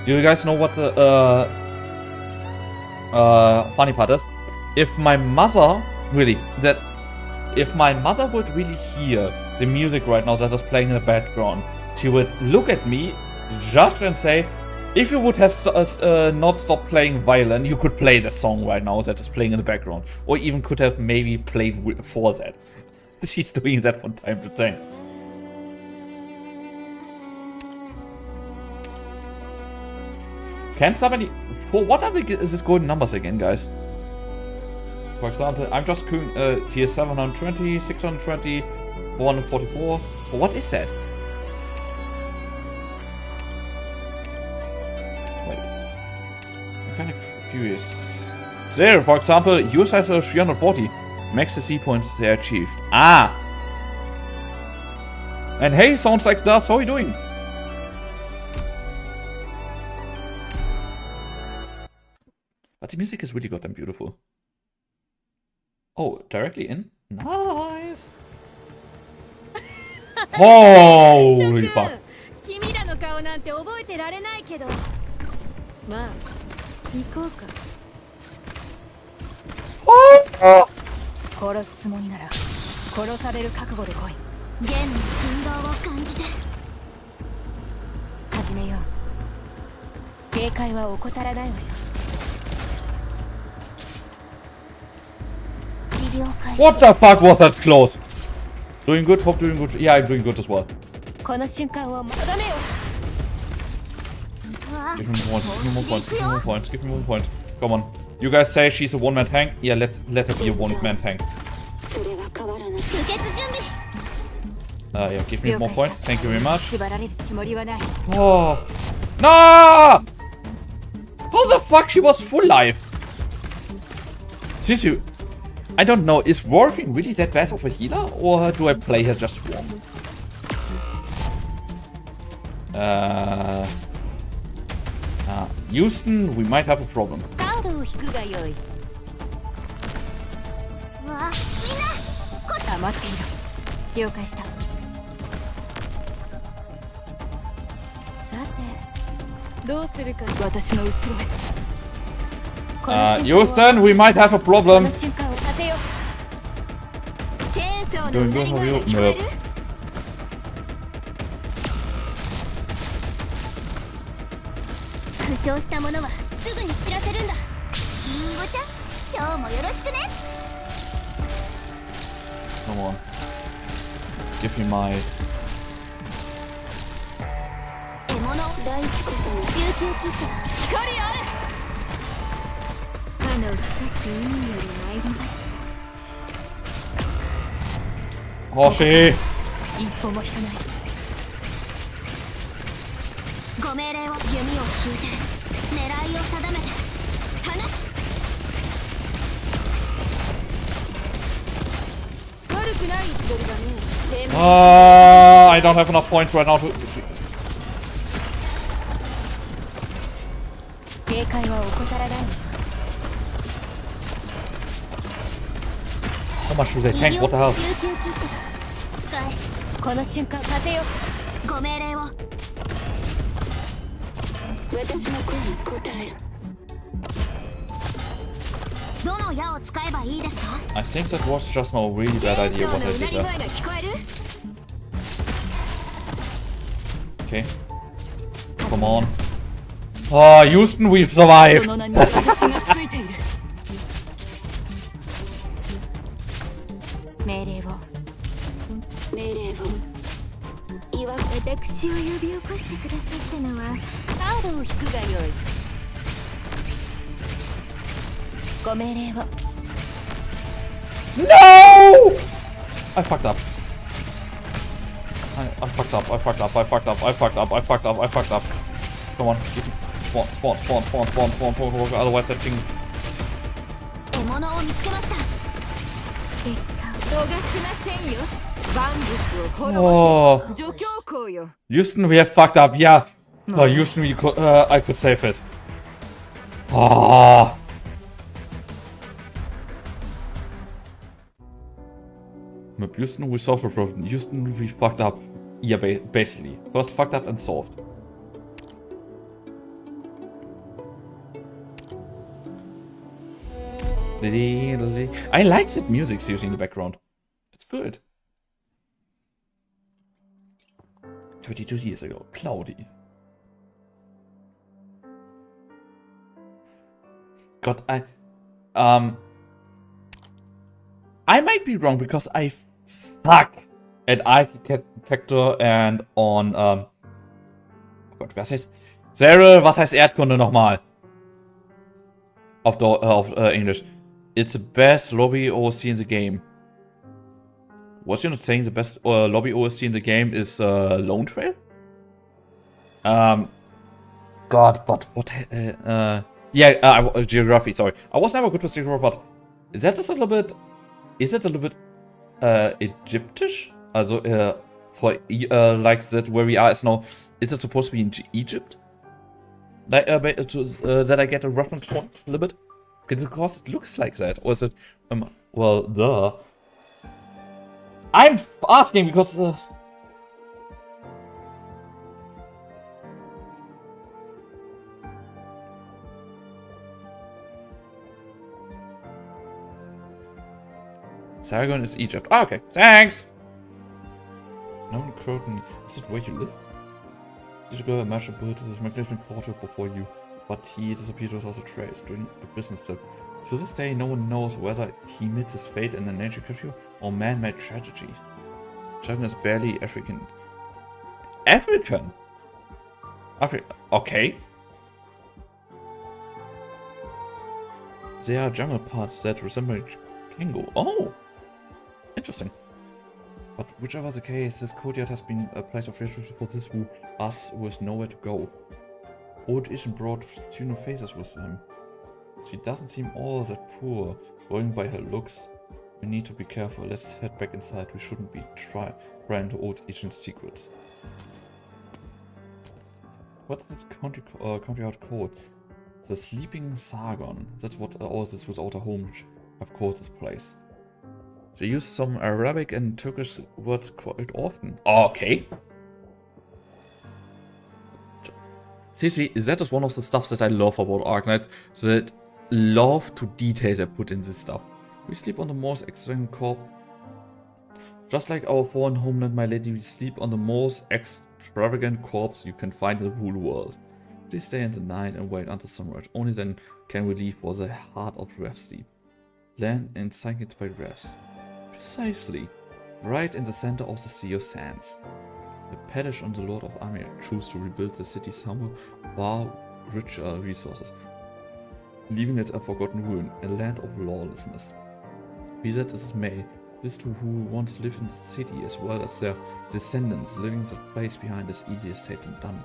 Do you guys know what the funny part is? If my mother would really hear the music right now that is playing in the background, she would look at me, judge, and say, if you would have not stopped playing violin, you could play that song right now that is playing in the background, or even could have maybe played for that. She's doing that from time to time. Can somebody... For what are these golden numbers again, guys? For example, I'm just here 720, 620, 144. What is that? Wait. I'm kind of curious. There, for example, yours has 340. Max the C points they achieved. Ah! And hey, sounds like Das, how are you doing? But the music is really goddamn beautiful. Oh, directly in? Nice! Holy fuck! Oh! 殺すつもりなら殺される覚悟で来い。現に信号を感じて始めよう。警戒は怠らないわよ。 What the fuck was that close? Doing good? Hope doing good. Yeah, I'm doing good as well. Give me more points, give me more points, give me more points, give me more points. Come on. You guys say she's a one-man tank? Yeah, let her be a one-man tank. Yeah, give me more points. Thank you very much. Oh. No! How the fuck she was full life? Sisu. I don't know, is Warfing really that bad of a healer, or do I play her just wrong? Houston, we might have a problem. カードを引くがよい。わあ、みんな、黙っていろ。了解した。さて、どうするか。私の後ろへ。 Houston, we might have a こ problem. の瞬間をさせよう。チェーンソーの Doing うな good り for 声 you? が聞こえる Nope. 負傷した者はすぐに知らせるんだ。リンゴちゃん、今日もよろしくね。 Come on. Give me my... 獣第一こそ救急キットだ。光ある。歯の深く海より参りました。 Hoshi! 一歩も引かない。ご命令を弓を引いて狙いを定めて放つ。悪くない位置取りだね。 I don't have enough points right now to... 警戒は怠らない。 How much do they tank? What the hell? 救急キットだ。使え。この瞬間風よ。ご命令を。私の声に応える。どの矢を使えばいいですか？ I think that was just now a really bad idea what I did there. 声が聞こえる？ Okay. Come on. Oh, Houston, we've survived! その名に私がついている。命令を。私を呼び起こしてくださったのはカードを引くがよい。ご命令を。 No! I fucked up. I fucked up. I fucked up. I fucked up. I fucked up. I fucked up. I fucked up. Come on. Give me. Spawn. Otherwise that thing... 獲物を見つけました。逃がしませんよ。万物を滅ぼ Oh. す助教皇よ。 Houston, we have fucked up. Yeah. Oh, Houston, we could, I could save it. Ah. With Houston, we solved the problem. Houston, we fucked up. Yeah, basically. First fucked up and solved. I like that music seriously in the background. It's good. 22 years ago. Cloudy. God, I might be wrong because I suck at Architecture and on, oh Gott, was heißt? Cyril, was heißt Erdkunde nochmal? Auf English. It's the best lobby OST in the game. Was you not saying the best lobby OST in the game is Lone Trail? God, but what? Yeah, geography. Sorry, I was never good with geography, but is that just a little bit? Is it a little bit Egyptish? Also for like that where we are is now. Is it supposed to be in Egypt? Like that I get a reference point a little bit. Because it looks like that, or is it? Well, duh. I'm asking because. Sargon is Egypt. Ah, okay, thanks! No curtain. Is it where you live? Did you go imagine built this magnificent quarter before you, but he disappeared without a trace during a business trip. To this day, no one knows whether he met his fate in a nature curfew or man-made tragedy. Sargon is barely African. African? Okay. There are jungle parts that resemble Kango. Oh! Interesting. But whichever the case, this courtyard has been a place of refuge for this who us with nowhere to go. Old Ishin brought two new faces with him. She doesn't seem all that poor, going by her looks. We need to be careful. Let's head back inside. We shouldn't be prying into Old Ishin's secrets. What is this country out called? The Sleeping Sargon. That's what all this without a home have called this place. They use some Arabic and Turkish words quite often. Okay. See, that is one of the stuff that I love about Arknights. That love to detail they put in this stuff. We sleep on the most extravagant corpse. Just like our foreign homeland, my lady, we sleep on the most extravagant corpse you can find in the whole world. Please stay in the night and wait until sunrise. Only then can we leave for the heart of Rev sleep. Land and sink it by Revs. Precisely. Right in the center of the Sea of Sands. The Pedish and the Lord of Army choose to rebuild the city somewhere far richer resources, leaving it a forgotten ruin, a land of lawlessness. Be that as it may, these two who once lived in the city as well as their descendants living in that place behind is easier said than done.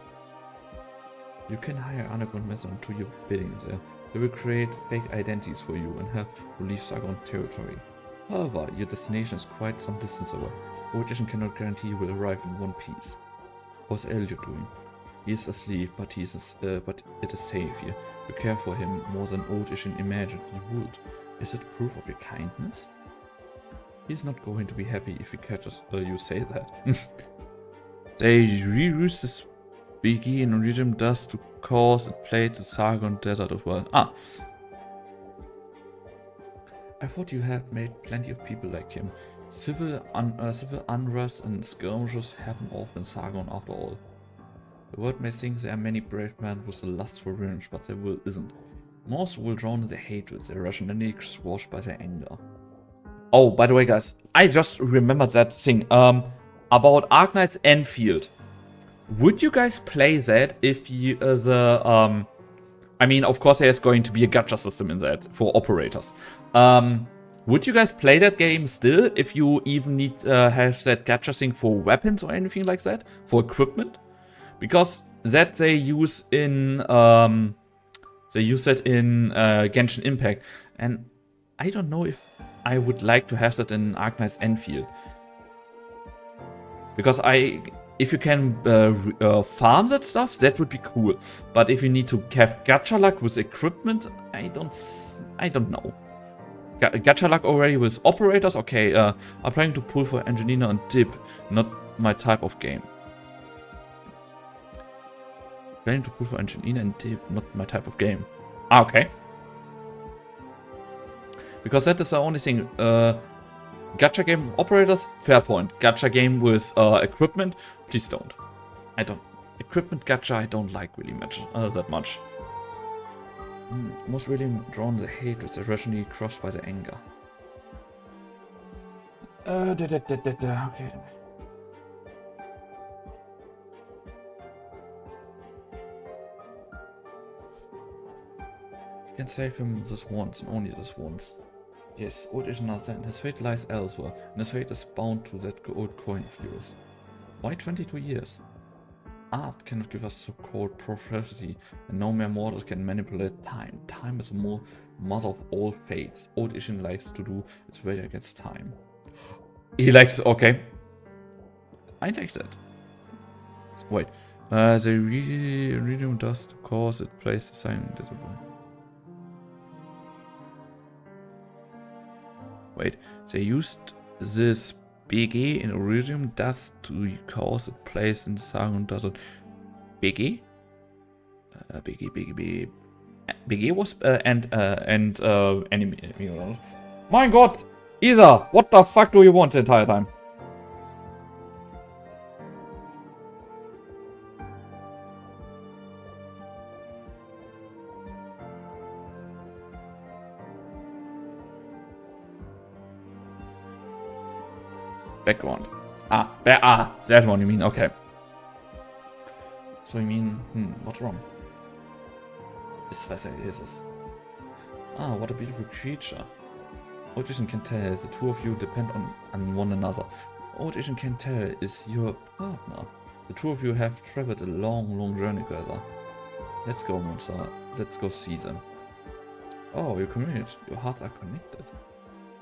You can hire underground mercenaries to your bidding there. They will create fake identities for you and help you leave Sargon territory. However, your destination is quite some distance away. Odin cannot guarantee you will arrive in one piece. What's Elliot doing? He is asleep, but but it is safe here. You care for him more than Odin imagined you would. Is it proof of your kindness? He's not going to be happy if he catches you say that. They reuse this biggie in Iridium dust to cause it played the Sargon desert as well. Ah. I thought you had made plenty of people like him. Civil unrest and skirmishes happen often in Sargon after all. The world may think there are many brave men with a lust for revenge, but there isn't. Most will drown in their hatred, their rationality squashed by their anger. Oh, by the way, guys, I just remembered that thing about Arknights Enfield. Would you guys play that if you I mean, of course, there's going to be a gacha system in that for operators. Would you guys play that game still if you even need have that gacha thing for weapons or anything like that? For equipment? Because that they use in Genshin Impact, and I don't know if I would like to have that in Arknights Enfield. Because if you can farm that stuff, that would be cool. But if you need to have gacha luck with equipment, I don't know. Gacha luck already with operators? Okay, I'm planning to pull for Angelina and Dip, not my type of game. Planning to pull for Angelina and Dip, not my type of game. Ah, okay. Because that is the only thing. Gacha game operators, fair point. Gacha game with equipment, please don't. Equipment gacha I don't like really much, that much. Most really drawn the hate was irrationally crushed by the anger. Okay. You can save him this once and only this once. Yes, old is understand. His fate lies elsewhere, and his fate is bound to that old coin of yours. Why 22 years? Art cannot give us so-called prophecy, and no mere mortal can manipulate time. Time is the mother of all fates. Old Ishin likes to do is wait against time. He likes, okay. I like that. Wait. The Iridium dust cause it plays the sign. Wait, they used this BG in Iridium dust to cause it placed in the Sargon desert. BG? BG was enemy. My God, Isa, what the fuck do you want the entire time? Background. That one you mean, okay. So you mean, what's wrong? This is. Ah, what a beautiful creature. Old Ishin can tell the two of you depend on one another. Old Ishin can tell is your partner. The two of you have traveled a long journey together. Let's go, monster. Let's go see them. Oh, you're committed. Your hearts are connected.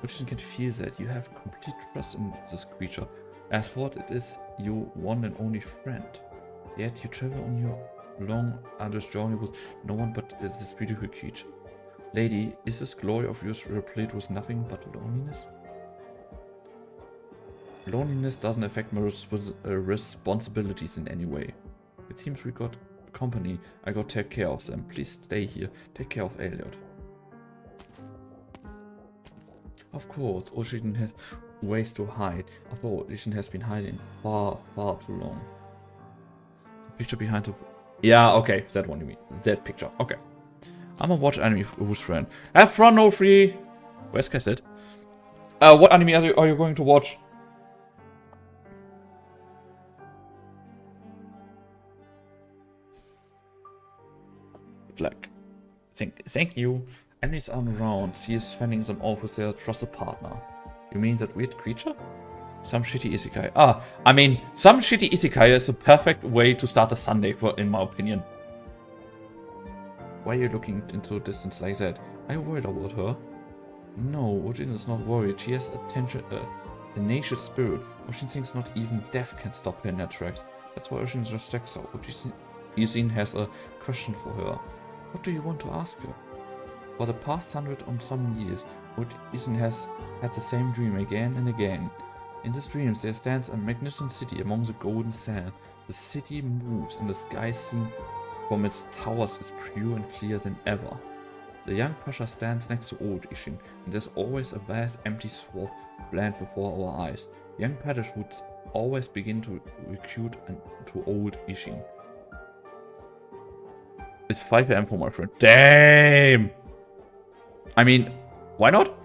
Old Ishin can feel that you have complete trust in this creature. As thought it is your one and only friend. Yet you travel on your long arduous journey with no one but this beautiful creature. Lady, is this glory of yours replete with nothing but loneliness? Loneliness doesn't affect my responsibilities in any way. It seems we got company. I gotta take care of them. Please stay here. Take care of Elliot. Of course, Ocean has ways to hide. After all, Ocean has been hiding far too long. The picture behind the... Yeah, okay, that one you mean. That picture, okay. I'm a watch anime who's friend. Have fun, no free! Where's Kal'tsit? What anime are you going to watch? Like, thank you. Enemies aren't around. She is fending them off with their trusted partner. You mean that weird creature? Some shitty isekai. I mean, some shitty isekai is a perfect way to start a Sunday, in my opinion. Why are you looking into distance like that? Are you worried about her? No, Ojin is not worried. She has a tenacious spirit. Ojin thinks not even death can stop her in her tracks. That's why Ojin respects her. Ojin has a question for her. What do you want to ask her? For the past 100 and some years, Ojin has had the same dream again and again. In these dreams, there stands a magnificent city among the golden sand. The city moves, and the sky seen from its towers is pure and clear than ever. The young Pasha stands next to old Ishin, and there's always a vast empty swath of land before our eyes. Young Padish would always begin to recruit to old Ishin. It's 5 AM for my friend. Damn! I mean, why not?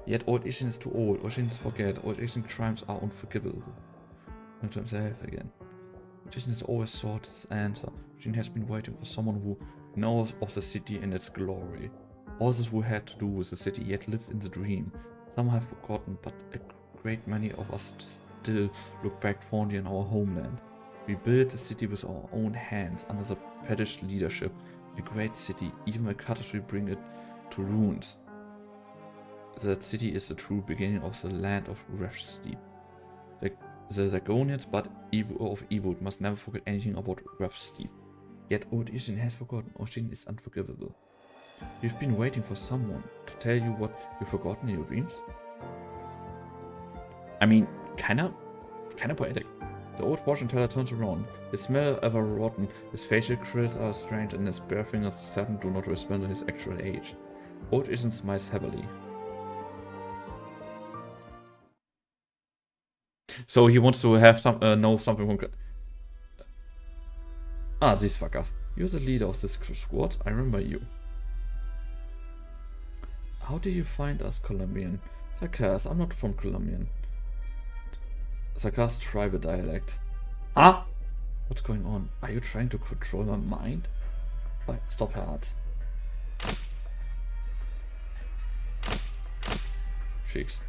Yet old Ishin is too old. Oshins forget. Old Ishin crimes are unforgivable. Not to himself again. Old Ishin has always sought his answer. Old has been waiting for someone who knows of the city and its glory. All those who had to do with the city yet live in the dream. Some have forgotten, but a great many of us still look back fondly on our homeland. We built the city with our own hands under the Padish leadership. A great city, even a catastrophe bring it to ruins. That city is the true beginning of the land of Refsteep. The Zagonians of Ebud must never forget anything about Refsteep. Yet old Ishin has forgotten. Oshin is unforgivable. You've been waiting for someone to tell you what you've forgotten in your dreams? I mean, kinda poetic. The old fortune teller turns around. His smell ever rotten, his facial grills are strange, and his bare fingers certain do not resemble his actual age. Old Ishin smiles heavily. So he wants to have know something from... these fuckers. You're the leader of this squad. I remember you. How did you find us, Colombian? Sarkas, I'm not from Colombian. Sarkas tribal dialect. Huh? What's going on? Are you trying to control my mind? Fine, stop her heart. Cheeks.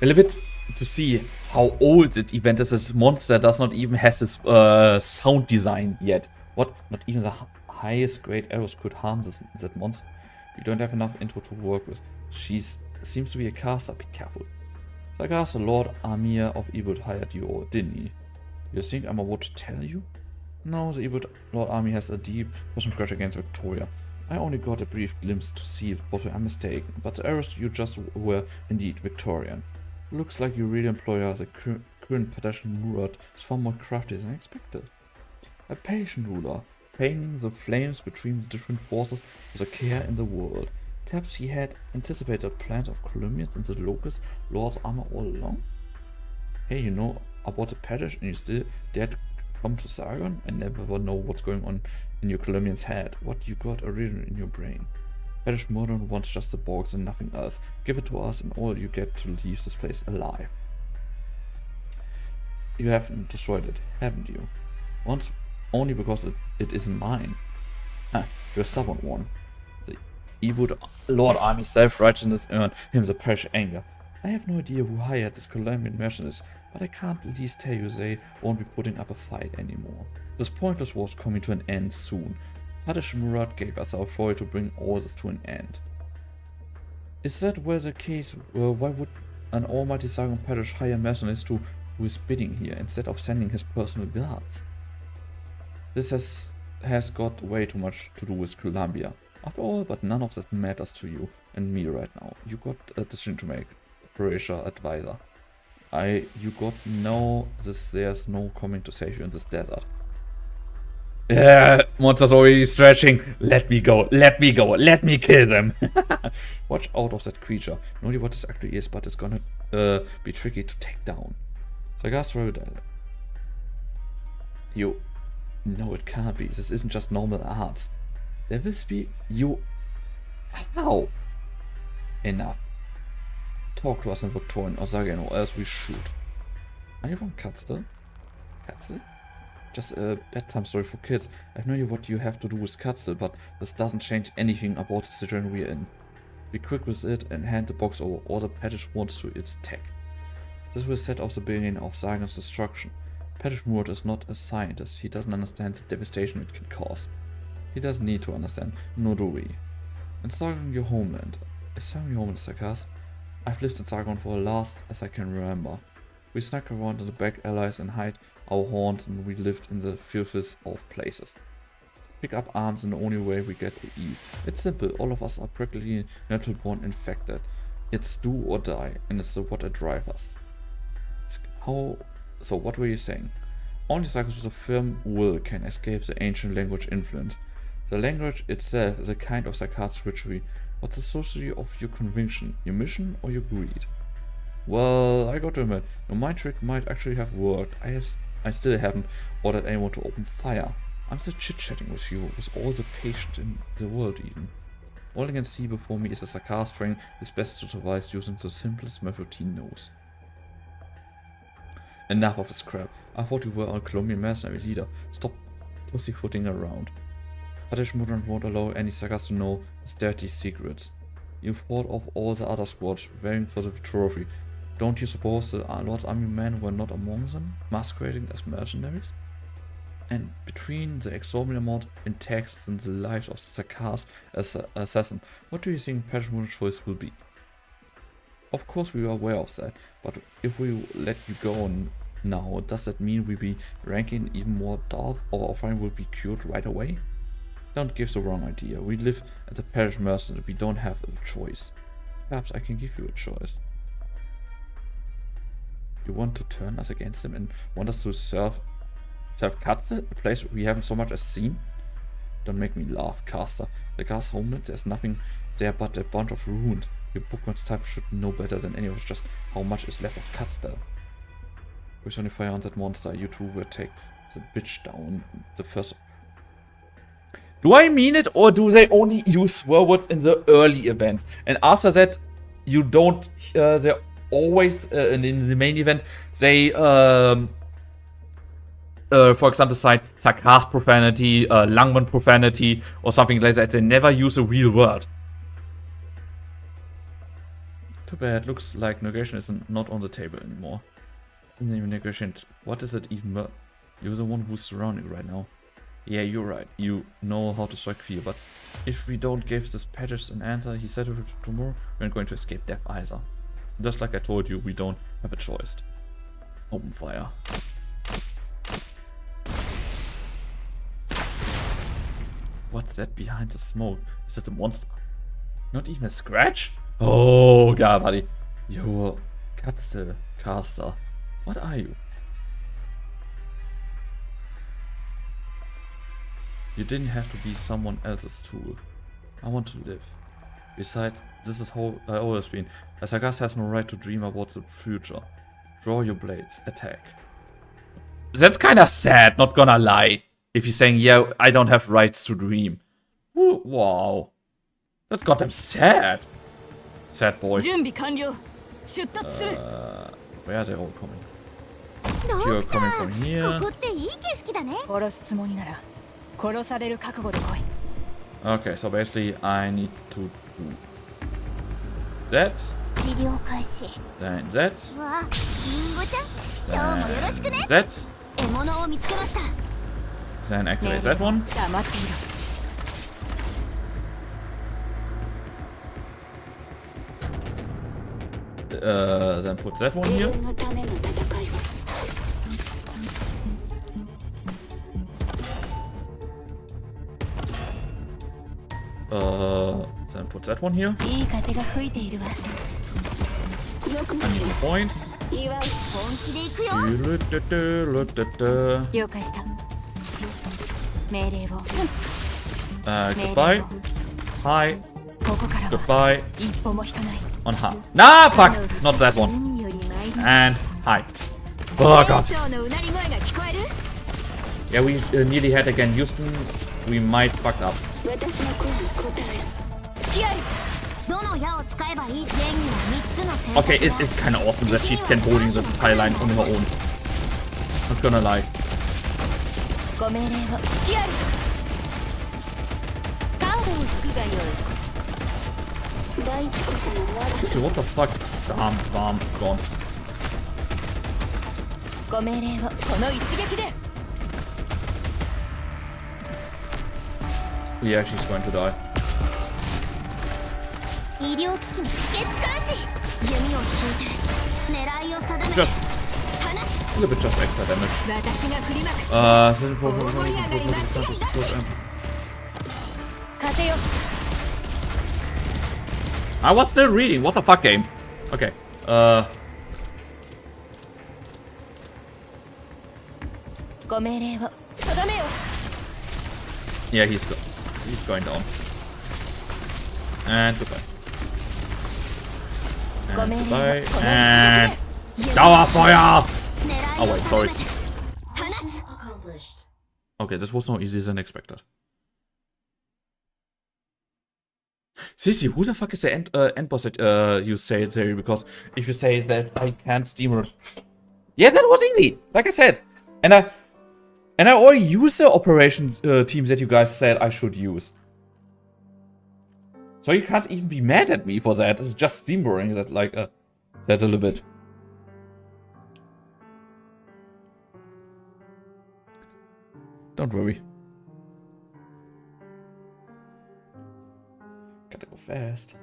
A little bit to see how old that event is. This monster does not even have this sound design yet. What? Not even the highest grade arrows could harm that monster. We don't have enough info to work with. She seems to be a caster. Be careful. I guess the Lord Amir of Ebud hired you, or didn't he? You think I'm about to tell you? No, the Ebud Lord Army has a deep personal grudge against Victoria. I only got a brief glimpse to see it, but I'm mistaken. But the arrows you just were indeed Victorian. Looks like you really employ her as a current pedestrian Murat is far more crafty than expected. A patient ruler, painting the flames between the different forces with a care in the world. Perhaps he had anticipated the plans of Colombians and the locust lord's armor all along? Hey, you know about the Padish and you still dare to come to Sargon? I never know what's going on in your Colombian's head. What you got originally in your brain? Padish Modern wants just the box and nothing else. Give it to us and all you get to leave this place alive. You haven't destroyed it, haven't you? Once only because it isn't mine. You're a stubborn one. The Ebud Lord Army self-righteousness earned him the precious anger. I have no idea who hired this Colombian mercenaries, but I can't at least tell you they won't be putting up a fight anymore. This pointless war's coming to an end soon. Padish Murat gave us our authority to bring all this to an end. Is that where the case? Why would an almighty Sargon Padish hire mercenaries to do his bidding here instead of sending his personal guards? This has got way too much to do with Columbia. After all, but none of that matters to you and me right now. You got a decision to make, Croatia advisor. You got there's no coming to save you in this desert. Yeah, monster's already stretching. Let me go, let me go, let me kill them. Watch out of that creature. No idea what this actually is, but it's gonna be tricky to take down. So I guess you... No, it can't be. This isn't just normal arts. There will be... You... How? Enough. Talk to us in Victorian or Sageno, or else we shoot. Are you from Kal'tsit? Kal'tsit? Just a bedtime story for kids. I have no idea what you have to do with Kal'tsit, but this doesn't change anything about the situation we're in. Be quick with it and hand the box over. Order Pettish wants to its tech. This will set off the beginning of Sagan's destruction. Pettish Moore is not a scientist. He doesn't understand the devastation it can cause. He doesn't need to understand, nor do we. In Sagan, your homeland. Is Sagan your homeland, Sakas? I've lived in Sagan for as I can remember. We snuck around in the back allies and hide our horns, and we lived in the filthiest of places. Pick up arms in the only way we get to eat. It's simple, all of us are practically natural born infected. It's do or die, and it's what drives us. So what were you saying? Only cycles with a firm will can escape the ancient language influence. The language itself is a kind of Sakat's ritual. What's the source of your conviction, your mission, or your greed? Well, I got to admit, your mind trick might actually have worked. I still haven't ordered anyone to open fire. I'm still chit-chatting with you, with all the patience in the world even. All I can see before me is a Sakar trying his best to survive using the simplest method he knows. Enough of this crap. I thought you were a Colombian mercenary leader. Stop pussyfooting around. British Mutant won't allow any Sakars to know his dirty secrets. You fought off all the other squads, vying for the trophy. Don't you suppose the Lord's army men were not among them, masquerading as mercenaries? And between the exorbitant amount in taxes and the lives of the Sakars as an assassin, what do you think Peshmerga's choice will be? Of course we are aware of that, but if we let you go now, does that mean we'll be ranking even more dark, or our fine will be cured right away? Don't give the wrong idea. We live at the parish mercenary, we don't have a choice. Perhaps I can give you a choice. You want to turn us against them and want us to serve Kal'tsit, a place we haven't so much as seen? Don't make me laugh, Caster. The Gas homeland, there's nothing there but a bunch of ruins. Your bookman's type should know better than any of us just how much is left of Kal'tsit. With only fire on that monster, you two will take the bitch down the first. Do I mean it, or do they only use swear words in the early event? And after that, you don't, they're always, in the main event, they, for example, cite sarcastic profanity, Langman profanity, or something like that. They never use a real word. Too bad. Looks like negation is not on the table anymore. Negation. What is it even? You're the one who's surrounding right now. Yeah, you're right. You know how to strike fear, but if we don't give this Pettish an answer, he said it tomorrow, we're not going to escape death either. Just like I told you, we don't have a choice. Open fire. What's that behind the smoke? Is it a monster? Not even a scratch? Oh god, buddy. You're Kal'tsit caster. What are you? You didn't have to be someone else's tool. I want to live. Besides, this is how I always been. A Sagas has no right to dream about the future. Draw your blades. Attack. That's kinda sad, not gonna lie. If you're saying, yeah, I don't have rights to dream. Ooh, wow. That's goddamn sad. Sad boy. Where are they all coming? If you're coming from here. Okay, so basically I need to do that. Then that. Then that. Then activate that one. Then put that one here. Then put that one here. いい風が吹いているわ。 I need points. 本気で行くよ。了解した。命令を。 Goodbye. Hi. ここからは Goodbye. 一歩も引かない。 On hi. Nah, fuck! Not that one. And hi. Oh god. 長のうなり声が聞こえる？ Yeah, we nearly had again Houston. We might fuck up. 私の声に答え。付き合い。どの矢を使えばいい？連には3つの選択。 Okay, it is kind of awesome that she's can holding the tile line on her own. Not gonna lie. ご命令を。付き合い。カードを引くがよい。 第一ことの悪。 Sissy, what the fuck? Bam, gone. ご命令を。この一撃で。 Yeah, she's going to die. 医療機器の止血監視。弓を引いて狙いを定め。 Just 放つ。 a little bit just extra damage. 私が振りまく。 風よ。 I was still reading. What the fuck game? Okay. ご命令を。とどめよ。 Yeah, he's going down. And goodbye. ご命 And 令を。 goodbye. この And 一撃で。 Dauerfeuer! 狙 Oh いを wait, 定 sorry. めて。放つ。 Okay, this was not easier than expected. Sissy, who the fuck is the end boss that you say there? Because if you say that I can't steamroll, yeah, that was easy. Like I said, and I already used the operations team that you guys said I should use. So you can't even be mad at me for that. It's just steamrolling that like that a little bit. Don't worry. Gotta go fast.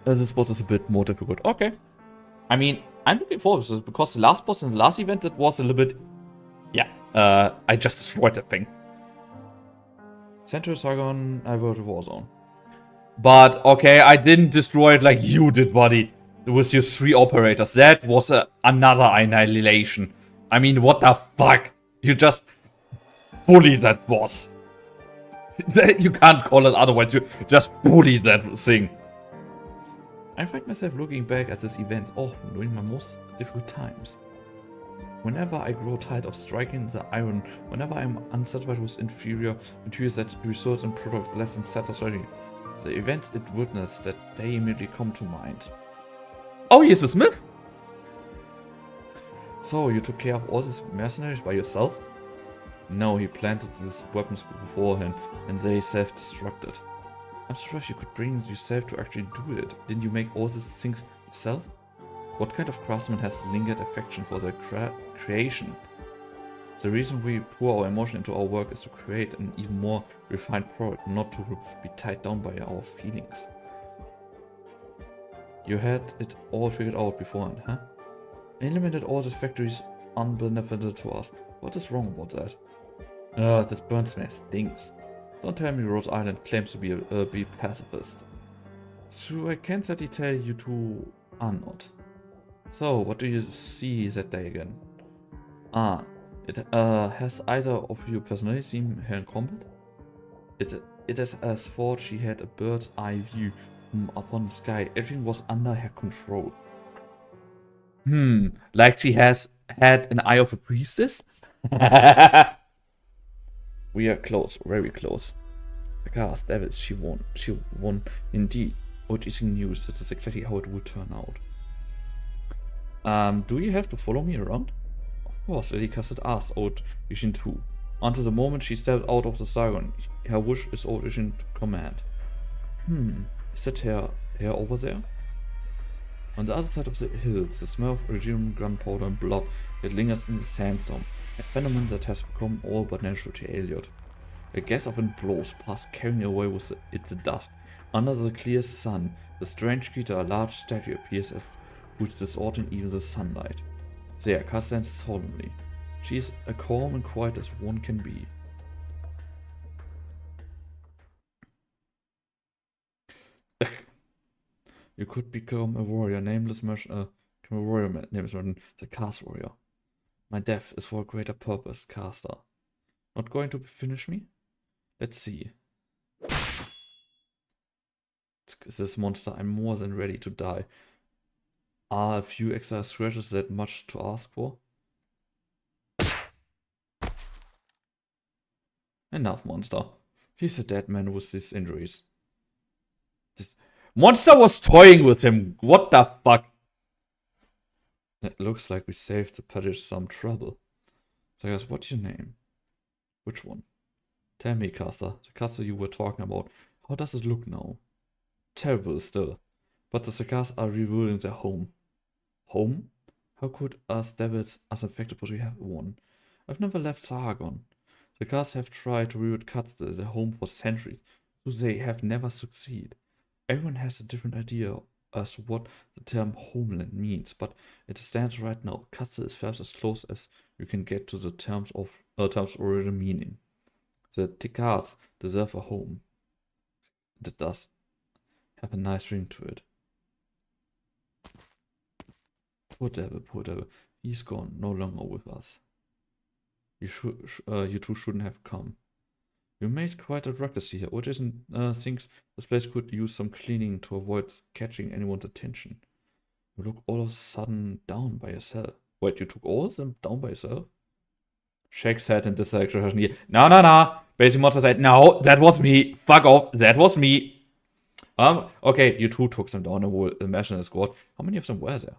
This boss is a bit more difficult. Okay. I mean, I'm looking forward to this because the last boss in the last event, it was a little bit... Yeah, I just destroyed that thing. Central Sargon, I wrote a Warzone. But, okay, I didn't destroy it like you did, buddy. With your 3 operators. That was another annihilation. I mean, what the fuck? You just bully that boss. You can't call it otherwise. You just bully that thing. I find myself looking back at this event often during my most difficult times. Whenever I grow tired of striking the iron, whenever I'm unsatisfied with inferior materials that result in product less than satisfactory, the events it witnessed that day immediately come to mind. Oh, he's a smith? So, you took care of all these mercenaries by yourself? No, he planted these weapons beforehand, and they self-destructed. I'm surprised you could bring yourself to actually do it. Didn't you make all these things yourself? What kind of craftsman has lingered affection for their creation? The reason we pour our emotion into our work is to create an even more refined product, not to be tied down by our feelings. You had it all figured out beforehand, huh? Eliminated all the factories unbeneficial to us. What is wrong about that? This burn smell stinks. Don't tell me Rhode Island claims to be pacifist. So I can't certainly tell you two are not. So, what do you see that day again? Has either of you personally seen her in combat? It is as thought she had a bird's eye view upon the sky. Everything was under her control. Like she has had an eye of a priestess? We are close, very close. Aghast devils, she won. She won indeed. What is news? This is exactly how it would turn out. Do you have to follow me around? Of course, Lady Kal'tsit asked old Ishin too. Until the moment she stepped out of the Sargon, her wish is old Ishin to command. Is that her over there? On the other side of the hills, the smell of Regime gunpowder and blood that lingers in the sandstorm, a phenomenon that has become all but natural to Elliot. A gas of wind blows past, carrying away with it the dust. Under the clear sun, the strange creature, a large statue, appears as which distorting even the sunlight. There, Kal'tsit stands solemnly. She is as calm and quiet as one can be. You could become a warrior, nameless merchant, become a warrior, nameless merchant, the cast warrior. My death is for a greater purpose, caster. Not going to finish me? Let's see. This monster, I'm more than ready to die. Are a few extra scratches that much to ask for? Enough, monster. He's a dead man with these injuries. This monster was toying with him. What the fuck? It looks like we saved the parish some trouble. So guys, what's your name? Which one? Tell me, caster. The caster you were talking about. How does it look now? Terrible still. But the cicars are rebuilding their home. Home? How could us devils as infected but we have one? I've never left Saragon. The cars have tried to rebuild Kal'tsit, their home for centuries, so they have never succeeded. Everyone has a different idea as to what the term homeland means, but it stands right now. Kal'tsit is perhaps as close as you can get to the term's original meaning. The Tikars deserve a home. It does have a nice ring to it. Poor devil. He's gone, no longer with us. You two shouldn't have come. You made quite a ruckus here. Jason thinks this place could use some cleaning to avoid catching anyone's attention. You look all of a sudden down by yourself. Wait, you took all of them down by yourself? Shakes head in dissatisfaction. No. Basic monster said, no, that was me. Fuck off, that was me. Okay, you two took them down and will imagine a squad. How many of them were there?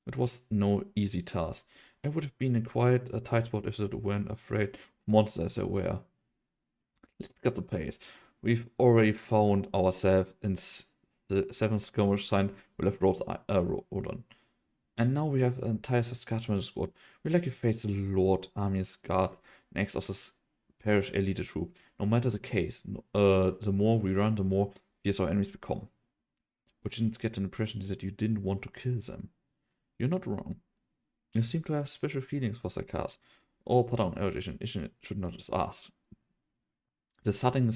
It was no easy task. I would have been in quite a tight spot if they weren't afraid of monsters as they were. Let's pick up the pace. We've already found ourselves in the 7th skirmish sign we left road on. And now we have an entire Saskatchewan squad. We likely face the Lord Army's guard next of the parish elite troop. No matter the case, the more we run, the more fierce our enemies become. Which didn't get an impression that you didn't want to kill them. You're not wrong. You seem to have special feelings for Sarkars. Oh, pardon, erudition should not have asked. The sun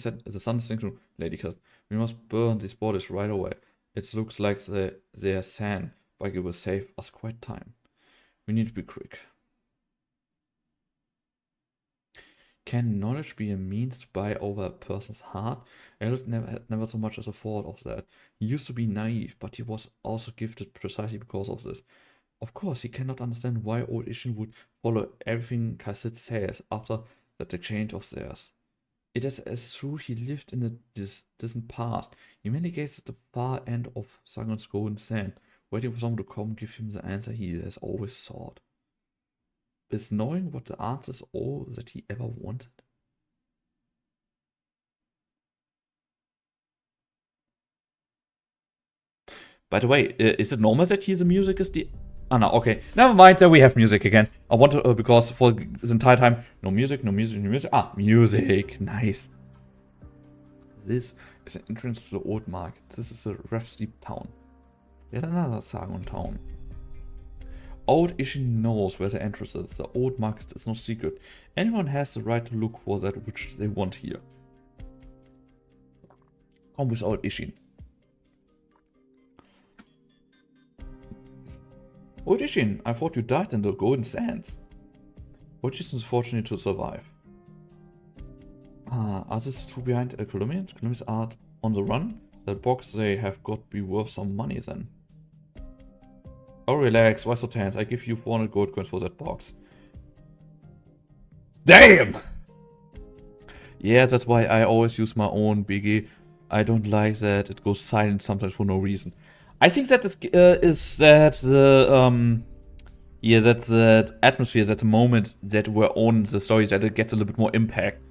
sinks to Lady Cat. We must burn these bodies right away. It looks like they are sand, but it will save us quite time. We need to be quick. Can knowledge be a means to buy over a person's heart? Elliot had never so much as a thought of that. He used to be naive, but he was also gifted precisely because of this. Of course, he cannot understand why old Ishin would follow everything Kal'tsit says after that exchange of theirs. It is as true he lived in the distant past. He mitigates at the far end of Sargon's golden sand, waiting for someone to come give him the answer he has always sought. Is knowing what the answer is all that he ever wanted? By the way, is it normal that here the music is the... Ah, no, okay. Never mind, there we have music again. I want to, because for this entire time, no music. Ah, music. Nice. This is an entrance to the old market. This is a rough steep town. Yet another Sargon town. Old Ishin knows where the entrance is. The old market is no secret. Anyone has the right to look for that which they want here. Come with Old Ishin. Old Ishin, I thought you died in the Golden Sands. Old Ishin is fortunate to survive. Ah, are these two behind Colombians? Colombians are on the run? That box they have got be worth some money then. Oh, relax, why so tense? I give you 400 gold coins for that box. Damn! Yeah, that's why I always use my own biggie. I don't like that it goes silent sometimes for no reason. I think that is that the that's the atmosphere, that's the moment that we're on the story, that it gets a little bit more impact.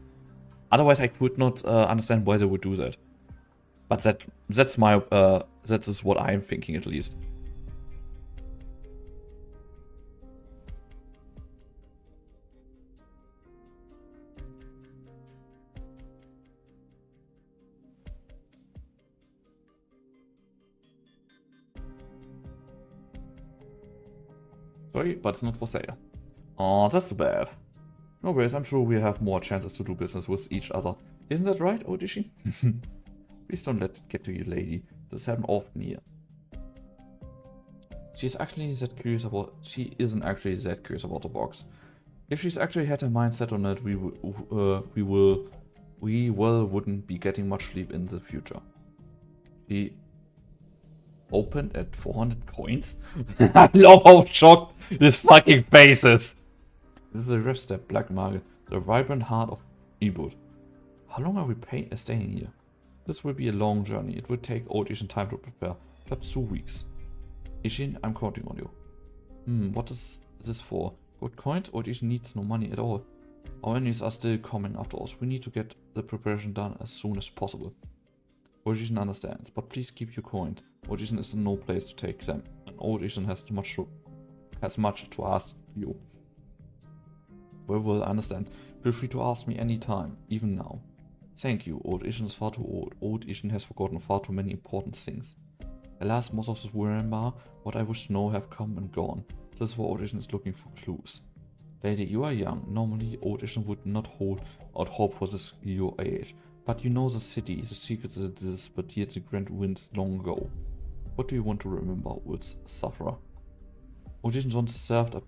Otherwise, I could not understand why they would do that. But that's my that is what I'm thinking at least. Sorry, but it's not for sale. Oh, that's too bad. No worries, I'm sure we'll have more chances to do business with each other. Isn't that right, Odishi? Please don't let it get to you, lady. This happens often here. she's actually that curious about. She isn't actually that curious about the box. If she's actually had her mind set on it, we wouldn't be getting much sleep in the future. She opened at 400 coins. I love how shocked this fucking face is. This is a rest step, black market, the vibrant heart of Ebud. How long are we staying here? This will be a long journey. It will take old Ishin time to prepare, perhaps 2 weeks. Ishin, I'm counting on you. What is this for? Good coins? Old Ishin needs no money at all. Our enemies are still coming after us. We need to get the preparation done as soon as possible. Old Ishin understands, but please keep your coins. Old Ishin is in no place to take them, and Old Ishin has much to ask you. Well, I understand. Feel free to ask me any time, even now. Thank you. Old Ishin is far too old. Old Ishin has forgotten far too many important things. Alas, most of us who remember what I wish to know have come and gone. This is why Old Ishin is looking for clues. Lady, you are young. Normally, Old Ishin would not hold out hope for this your age. But you know the city, the secrets that disappeared the grand winds long ago. What do you want to remember, with sufferer? Old Ishin once served a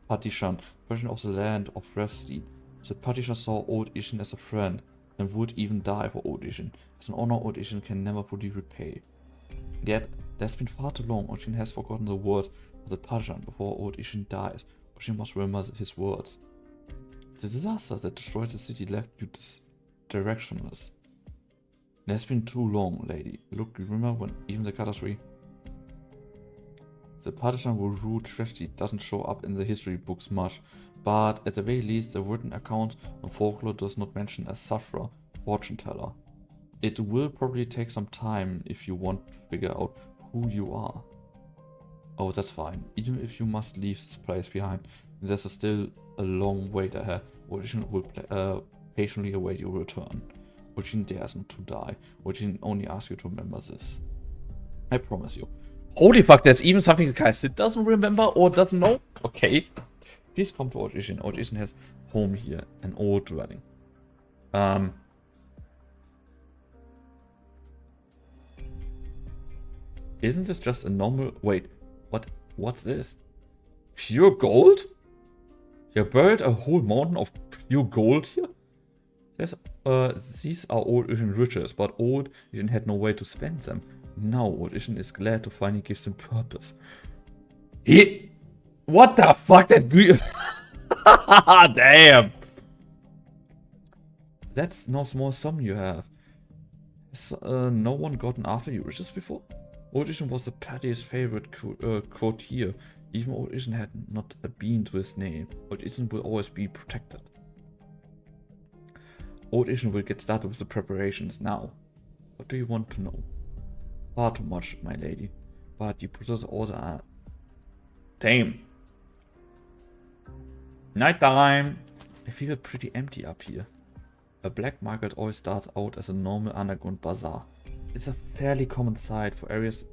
Patishan, version of the land of Refstein. The Patishan saw Old Ishin as a friend, and would even die for Old Ishin. As an honor Old Ishin can never fully repay. Yet, it has been far too long. Old Ishin has forgotten the words of the Patishan before Old Ishin dies. Old Ishin must remember his words. The disaster that destroyed the city left you directionless. It has been too long, lady. Look, you remember when even the catastrophe? The Patishan who ruled Trefty doesn't show up in the history books much, but at the very least the written account on folklore does not mention a sufferer, fortune teller. It will probably take some time if you want to figure out who you are. Oh, that's fine. Even if you must leave this place behind, there's still a long wait ahead. Old Ishin will patiently await your return. Old Ishin dares not to die. Old Ishin only asks you to remember this. I promise you. Holy fuck, there's even something Kal'tsit doesn't remember or doesn't know? Okay. Please come to Old Ishin. Old Ishin has home here, an old dwelling. Isn't this just a normal... Wait, what's this? Pure gold? You buried a whole mountain of pure gold here? There's, these are Old Ishin riches, but Old Ishin had no way to spend them. Now Old Ishin is glad to finally give them purpose. What the fuck? That damn! That's no small sum you have. Has no one gotten after you riches before? Old Ishin was the Paddy's favorite courtier. Even Old Ishin had not a bean to his name. Old Ishin will always be protected. Old Ishin will get started with the preparations now. What do you want to know? Far too much, my lady. But you possess all the... Damn. Nighttime. I feel pretty empty up here. A black market always starts out as a normal underground bazaar. It's a fairly common sight for areas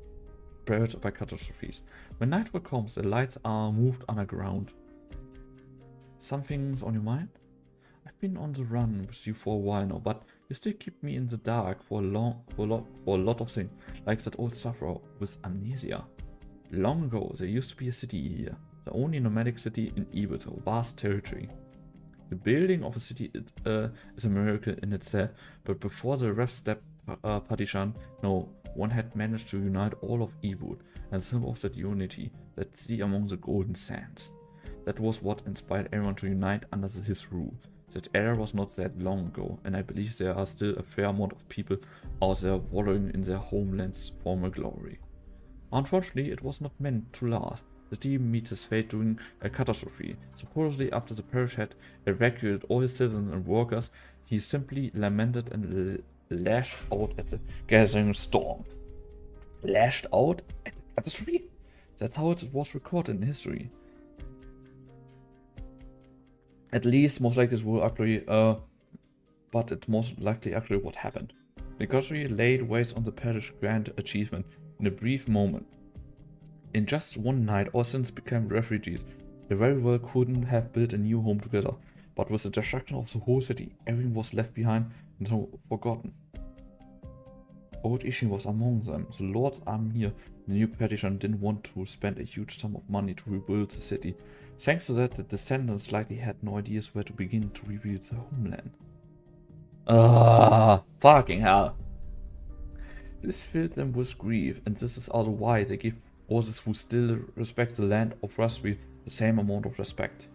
buried by catastrophes. When nightfall comes, the lights are moved underground. Something's on your mind? I've been on the run with you for a while now, but you still keep me in the dark for a lot of things, like that old sufferer with amnesia. Long ago, there used to be a city here, the only nomadic city in Ebud, a vast territory. The building of a city is a miracle in itself, but before the ref step Patishan, no one had managed to unite all of Ebud, and the symbol of that unity, that city among the golden sands. That was what inspired everyone to unite under his rule. That era was not that long ago, and I believe there are still a fair amount of people out there wallowing in their homeland's former glory. Unfortunately, it was not meant to last. The team meets his fate during a catastrophe. Supposedly after the parish had evacuated all his citizens and workers, he simply lamented and lashed out at the gathering storm. Lashed out at the catastrophe? That's how it was recorded in history. At least, most likely it will actually, but it most likely actually what happened. The catastrophe laid waste on the parish grand achievement in a brief moment. In just one night, all citizens became refugees. They very well couldn't have built a new home together, but with the destruction of the whole city, everything was left behind and so forgotten. Old Ishin was among them. The Lord's army here, the new petition, didn't want to spend a huge sum of money to rebuild the city. Thanks to that, the descendants likely had no ideas where to begin to rebuild their homeland. Fucking hell. This filled them with grief, and this is also why they give all those who still respect the land of Rustweed the same amount of respect.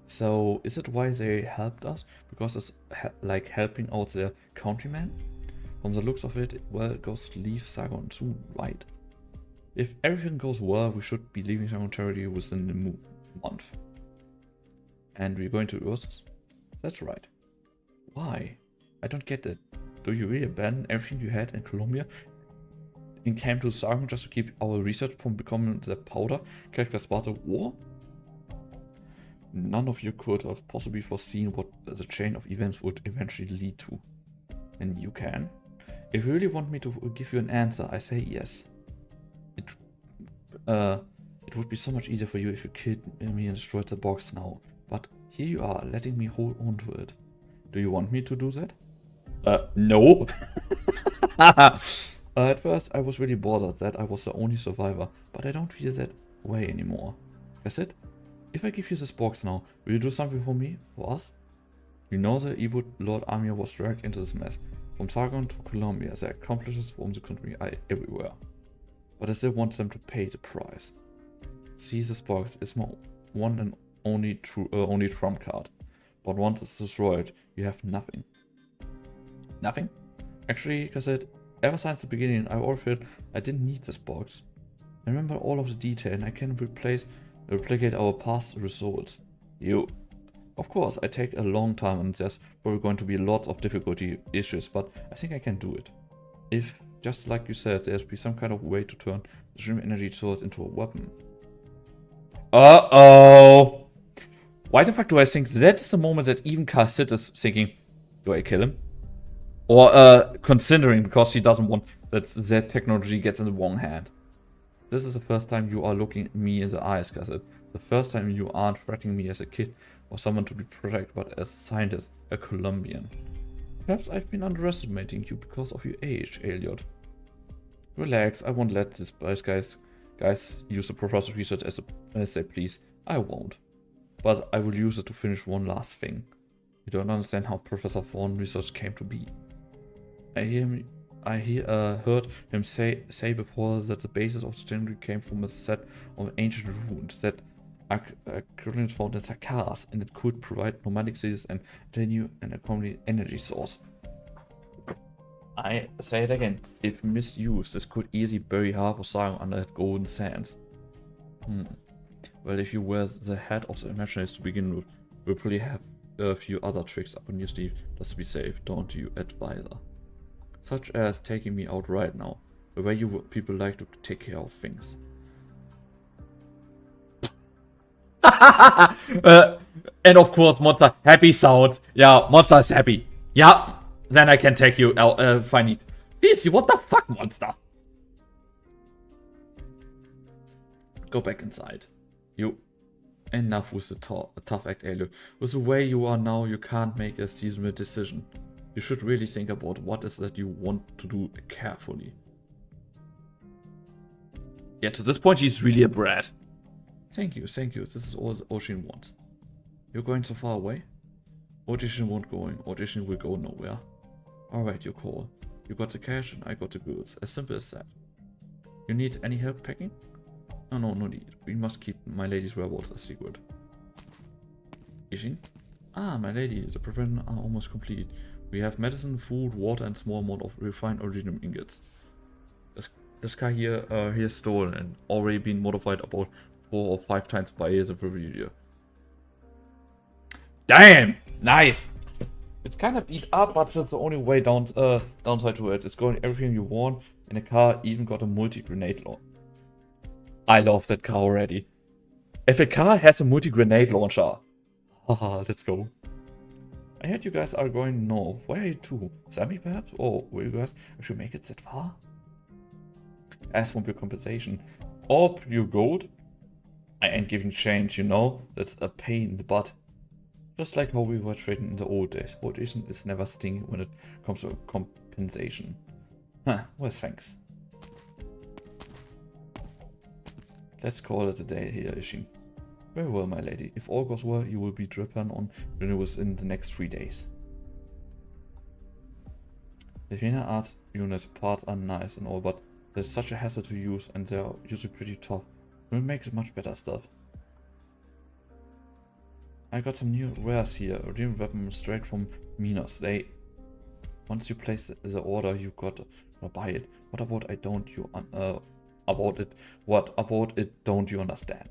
So, is it why they helped us? Because it's like helping out their countrymen? From the looks of it, well, Ghost leave Sargon soon, right? If everything goes well, we should be leaving Sargon territory within the month. And we're going to Ursus? That's right. Why? I don't get it. Do you really abandon everything you had in Colombia and came to Sargon just to keep our research from becoming the powder keg Sparta war? None of you could have possibly foreseen what the chain of events would eventually lead to. And you can? If you really want me to give you an answer, I say yes. It would be so much easier for you if you killed me and destroyed the box now. But here you are, letting me hold on to it. Do you want me to do that? No. At first, I was really bothered that I was the only survivor, but I don't feel that way anymore. Kal'tsit, if I give you this box now, will you do something for me? For us? You know the Ebut Lord army was dragged into this mess. From Sargon to Colombia, their accomplices from the country are everywhere. But I still want them to pay the price. See, this box is my one and only trump card. But once it's destroyed, you have nothing. Nothing? Actually, Kal'tsit, ever since the beginning, I always felt I didn't need this box. I remember all of the detail and I can replicate our past results. Of course, I take a long time and there's probably going to be lots of difficulty issues, but I think I can do it. If, just like you said, there's be some kind of way to turn the dream energy sword into a weapon. Uh-oh! Why the fuck do I think that's the moment that even Kal'tsit is thinking, do I kill him? Or considering, because he doesn't want that technology gets in the wrong hand. This is the first time you are looking me in the eyes, Kal'tsit. The first time you aren't threatening me as a kid or someone to be protected, but as a scientist, a Colombian. Perhaps I've been underestimating you because of your age, Elliot. Relax, I won't let these guys use the professor's research as they please. I won't. But I will use it to finish one last thing. You don't understand how Professor Thorn's research came to be. I heard him say before that the basis of the technology came from a set of ancient runes that are currently found in Sakaras, and it could provide nomadic cities and new and accompanying energy source. I say it again, if misused, this could easily bury half of Sargon under that golden sands. Well, if you were the head of the Imaginaries to begin with, we'll probably have a few other tricks up on your sleeve just to be safe, don't you, advisor? Such as taking me out right now, the way you people like to take care of things. And of course, Monster happy sound. Yeah, Monster is happy. Yeah, then I can take you out if I need. Seriously, what the fuck, Monster? Go back inside. You. Enough with the tough act, Elliot. With the way you are now, you can't make a seasonal decision. You should really think about what is that you want to do carefully. Yeah, to this point, he's really a brat. Thank you. This is all Oshin wants. You're going so far away? Audition won't go in. Audition will go nowhere. Alright, your call. You got the cash and I got the goods. As simple as that. You need any help packing? No need. We must keep my lady's whereabouts a secret. Ishin? Ah, my lady, the preparations are almost complete. We have medicine, food, water, and small amount of refined original ingots. This car here is stolen and already been modified about 4 or 5 times by the Presidio. Damn! Nice! It's kind of beat up, but that's the only way downside to it. It's going everything you want, and the car even got a multi-grenade launcher. I love that car already. If a car has a multi-grenade launcher. Haha, let's go. I heard you guys are going north. Where are you to? Sammy perhaps? Or will you guys actually make it that far? Ask for your compensation. Or pure gold? I ain't giving change, you know? That's a pain in the butt. Just like how we were trading in the old days. Audition is never stingy when it comes to compensation. Huh, well, thanks. Let's call it a day here, Ishin. Very well, my lady. If all goes well, you will be driven on renewals in the next 3 days. The Vienna Arts Unit parts are nice and all, but there's such a hassle to use and they're usually pretty tough. We'll make much better stuff. I got some new wares here, a real weapon straight from Minos. Once you place the order, you gotta buy it. What about it don't you understand?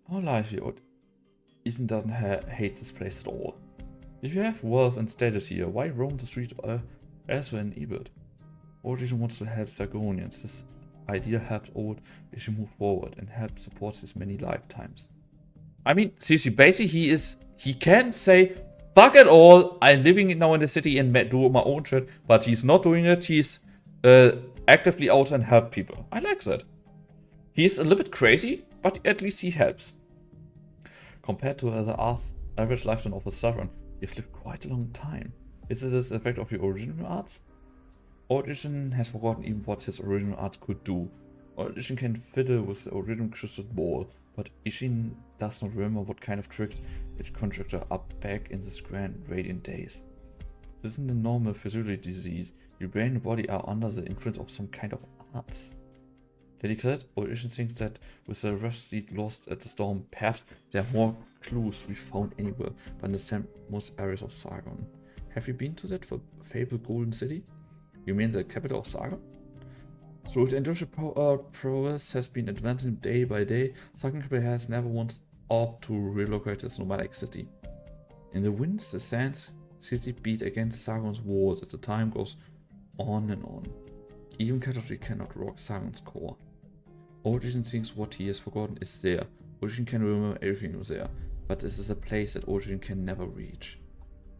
How lively, Ethan doesn't hate this place at all. If you have wealth and status here, why roam the street elsewhere in Ebert? Old Ethan wants to help Sargonians. This idea helped Old Ethan move forward and help support his many lifetimes. I mean, seriously, basically he can say, fuck it all, I'm living now in the city and do my own shit, but he's not doing it, he's actively out and help people. I like that. He's a little bit crazy, but at least he helps. Compared to the average lifetime of a sovereign, you've lived quite a long time. Is this the effect of your original arts? Origin has forgotten even what his original art could do. Origin can fiddle with the original crystal ball, but Ishin does not remember what kind of trick it conjured up back in the grand radiant days. This isn't a normal physiology disease. Your brain and body are under the influence of some kind of arts. Lady Kal'tsit, Origin thinks that with the rough seed lost at the storm, perhaps there are more clues to be found anywhere but in the most areas of Sargon. Have you been to that fabled golden city? You mean the capital of Sargon? Through the industrial prowess has been advancing day by day, Sargon has never once opted to relocate its nomadic city. In the winds, the sands city beat against Sargon's walls as the time goes on and on. Even Kal'tsit cannot rock Sargon's core. Origin thinks what he has forgotten is there. Origin can remember everything was there, but this is a place that Origin can never reach.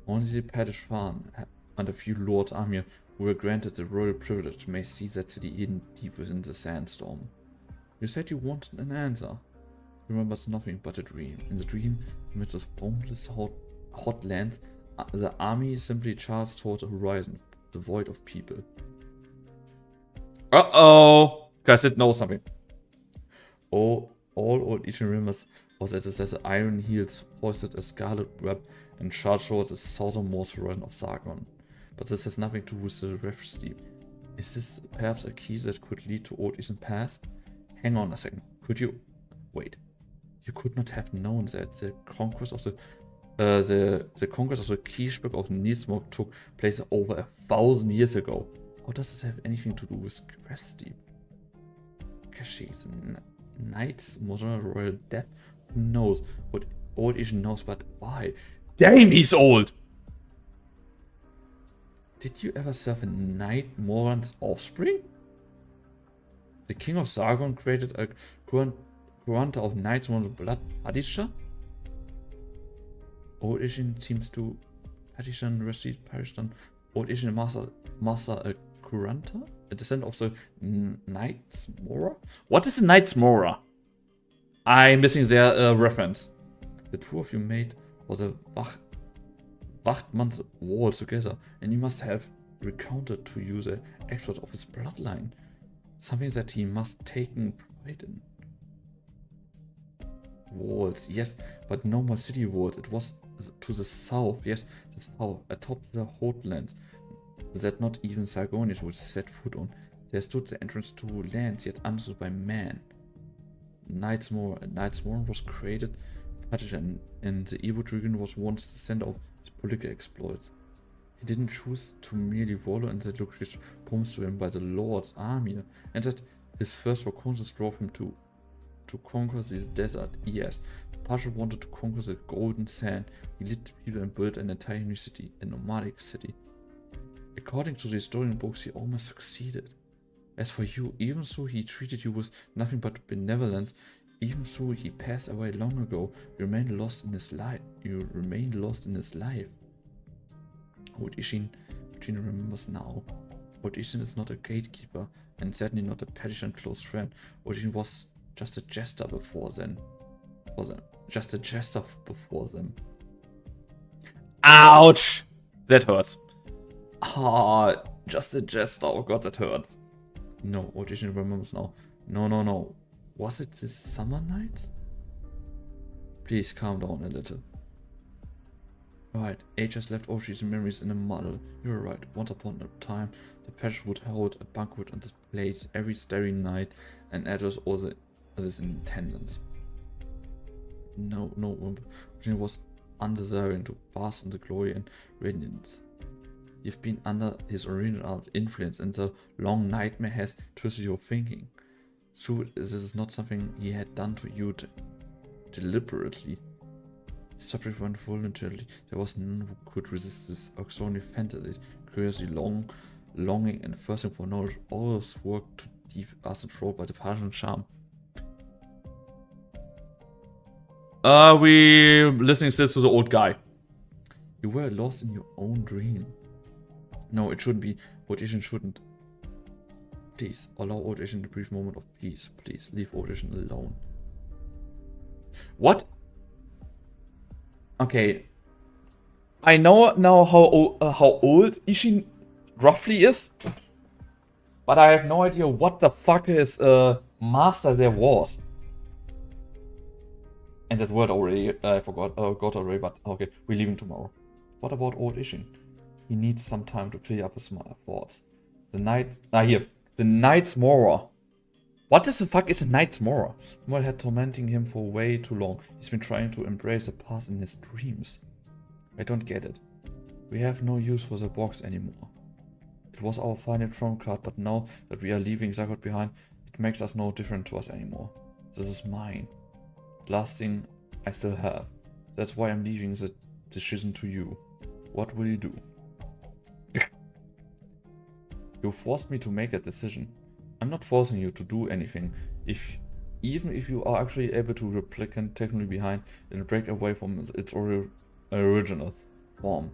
Only the Paddish Farm and a few Lords Amir who were granted the royal privilege may see that city hidden deep within the sandstorm. You said you wanted an answer. He remembers nothing but a dream. In the dream, amidst those boundless hot lands, the army simply charged toward the horizon, devoid of people. Uh-oh! Kal'tsit knows something. All old Ishin remembers was that the iron heels hoisted a scarlet web and charged towards the southernmost horizon of Sargon. But this has nothing to do with the Rift Steep. Is this perhaps a key that could lead to Old Ishin's past? Hang on a second. Could you... Wait. You could not have known that the conquest of the conquest of the Keysburg of Nismog took place over 1,000 years ago. How does this have anything to do with Crest Steep? Kashi, the Knight's Mother Royal Death? Who knows what Old Ishin knows, but why? Damn, he's old! Did you ever serve a Knight Moran's offspring? The king of Sargon created a Kuranta of Knights Moran's blood Padisha? Old Ishin seems to Padishan Rashid Parishan. Old Ishin master a Kuranta? A descendant of the Knights Mora? What is a Knights Mora? I'm missing their reference. The two of you made for the Wachtmann's wall together, and he must have recounted to you the exploit of his bloodline. Something that he must taken pride in. Walls, yes, but no more city walls. It was to the south, yes, the south, atop the Hotlands, that not even Sargonians would set foot on. There stood the entrance to lands yet understood by man. Knightsmoor was created, and the Ebert region was once the center of his political exploits. He didn't choose to merely wallow in the luxurious promised to him by the Lord's army, and that his first reconnaissance drove him to conquer the desert. Yes, Pasha wanted to conquer the golden sand. He led people and built an entire new city, a nomadic city. According to the historian books, he almost succeeded. As for you, even though he treated you with nothing but benevolence, even though he passed away long ago, you remained lost in his life. Old Ishin remembers now. Old Ishin is not a gatekeeper, and certainly not a pettish and close friend. Old Ishin was just a jester before them. Ouch! That hurts. Ah, Just a jest. Oh god, that hurts. No, audition remembers now. No. Was it this summer night? Please calm down a little. Right, age has left Oshi's memories in a muddle. You're right. Once upon a time, the parish would hold a banquet on this place every starry night and address all the others in attendance. No, Virginia was undeserving to bask in the glory and radiance. You've been under his original influence, and the long nightmare has twisted your thinking. True, this is not something he had done to you deliberately. The subject went voluntarily. There was none who could resist this extraordinary fantasies, curiosity, longing, and thirsting for knowledge. All this work too deep us enthralled by the passion and charm. We listening still to the old guy. You were lost in your own dream. No, it shouldn't be. Audition shouldn't. Please, allow Audition a brief moment of peace. Please, leave Audition alone. What? Okay. I know now how old Ishin roughly is. But I have no idea what the fuck his master there was. And that word already, I forgot already, but okay, we're leaving tomorrow. What about old Ishin? He needs some time to clear up his thoughts. The Knight's Mora. What the fuck is a Knight's Mora? Moore had tormenting him for way too long. He's been trying to embrace the past in his dreams. I don't get it. We have no use for the box anymore. It was our final trump card, but now that we are leaving Zagot behind, it makes us no different to us anymore. This is mine. The last thing I still have. That's why I'm leaving the decision to you. What will you do? You forced me to make a decision. I'm not forcing you to do anything. Even if you are actually able to replicate technically behind and break away from its original form,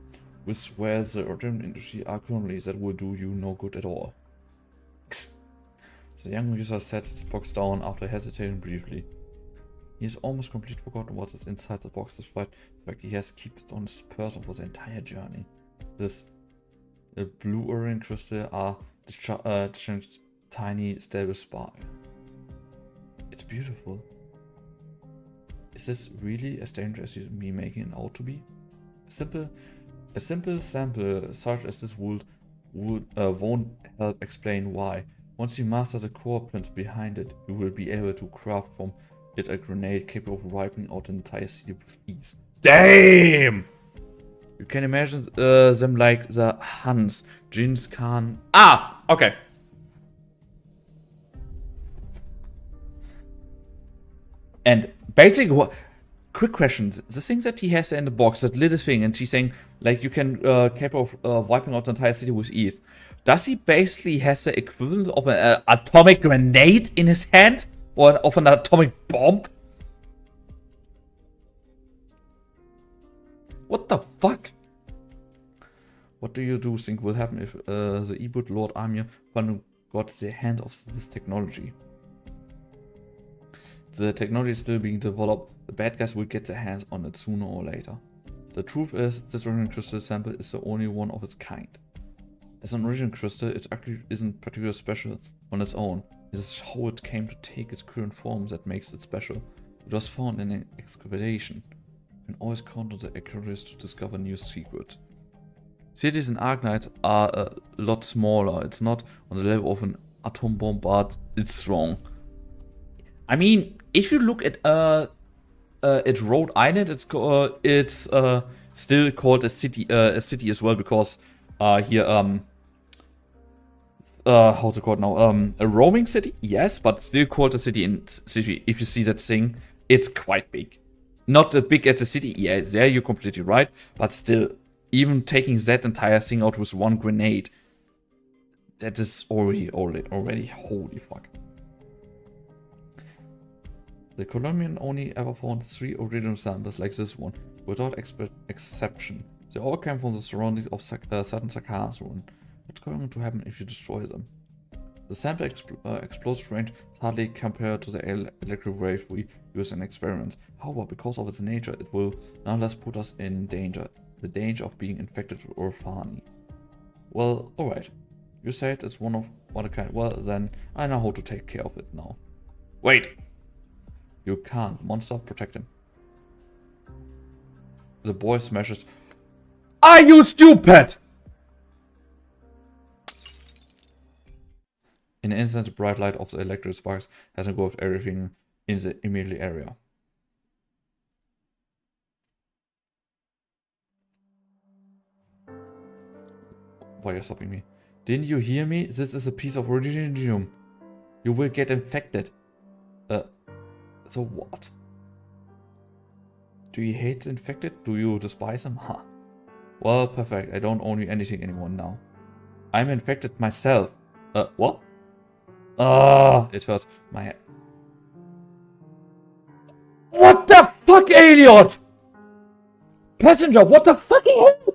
with where the original industry are currently, that will do you no good at all. The young user sets his box down after hesitating briefly. He has almost completely forgotten what is inside the box, despite the fact he has kept it on his person for the entire journey. The blue orange crystal are the tiny stable spark. It's beautiful. Is this really as dangerous as me making it out to be? A simple sample such as this won't help explain why. Once you master the core principle behind it, you will be able to craft from it a grenade capable of wiping out an entire city with ease. Damn! You can imagine them like the Huns, Genghis Khan. Ah! Okay. And basically, quick questions. The thing that he has there in the box, that little thing, and she's saying, like, you can capable of wiping out the entire city with ease. Does he basically has the equivalent of an atomic grenade in his hand? Or of an atomic bomb? What the fuck? What do you think will happen if the Ebut Lord Amir finally got their hand of this technology? The technology is still being developed. The bad guys will get their hands on it sooner or later. The truth is, this original crystal sample is the only one of its kind. As an original crystal, it actually isn't particularly special on its own. It is how it came to take its current form that makes it special. It was found in an excavation. You can always count on the archaeologists to discover new secrets. Cities in Arknights are a lot smaller. It's not on the level of an atom bomb, but it's strong. I mean, if you look at Rhode Island, it's still called a city as well, because here how's it called now? A roaming city, yes, but still called a city. And if you see that thing, it's quite big. Not as big as a city, yeah, there you're completely right, but still, even taking that entire thing out with one grenade, that is already holy fuck. The Colombian only ever found 3 original samples like this one, without exception. They all came from the surroundings of Southern Sakara's ruin. What's going to happen if you destroy them? The sample explosive range is hardly compared to the electric wave we use in experiments. However, because of its nature, it will nonetheless put us in danger. The danger of being infected with Orfani. Well, alright. You said it's one of a kind. Well, then I know how to take care of it now. Wait! You can't. Monster, protect him. The boy smashes. Are you stupid? In an instant, the bright light of the electric sparks has engulfed everything in the immediate area. Why are you stopping me? Didn't you hear me? This is a piece of radium. You will get infected. So what? Do you hate the infected? Do you despise them? Huh. Well, perfect. I don't owe you anything anymore now. I'm infected myself. What? It hurts my head. What the fuck, Elliot? Passenger, what the fucking hell?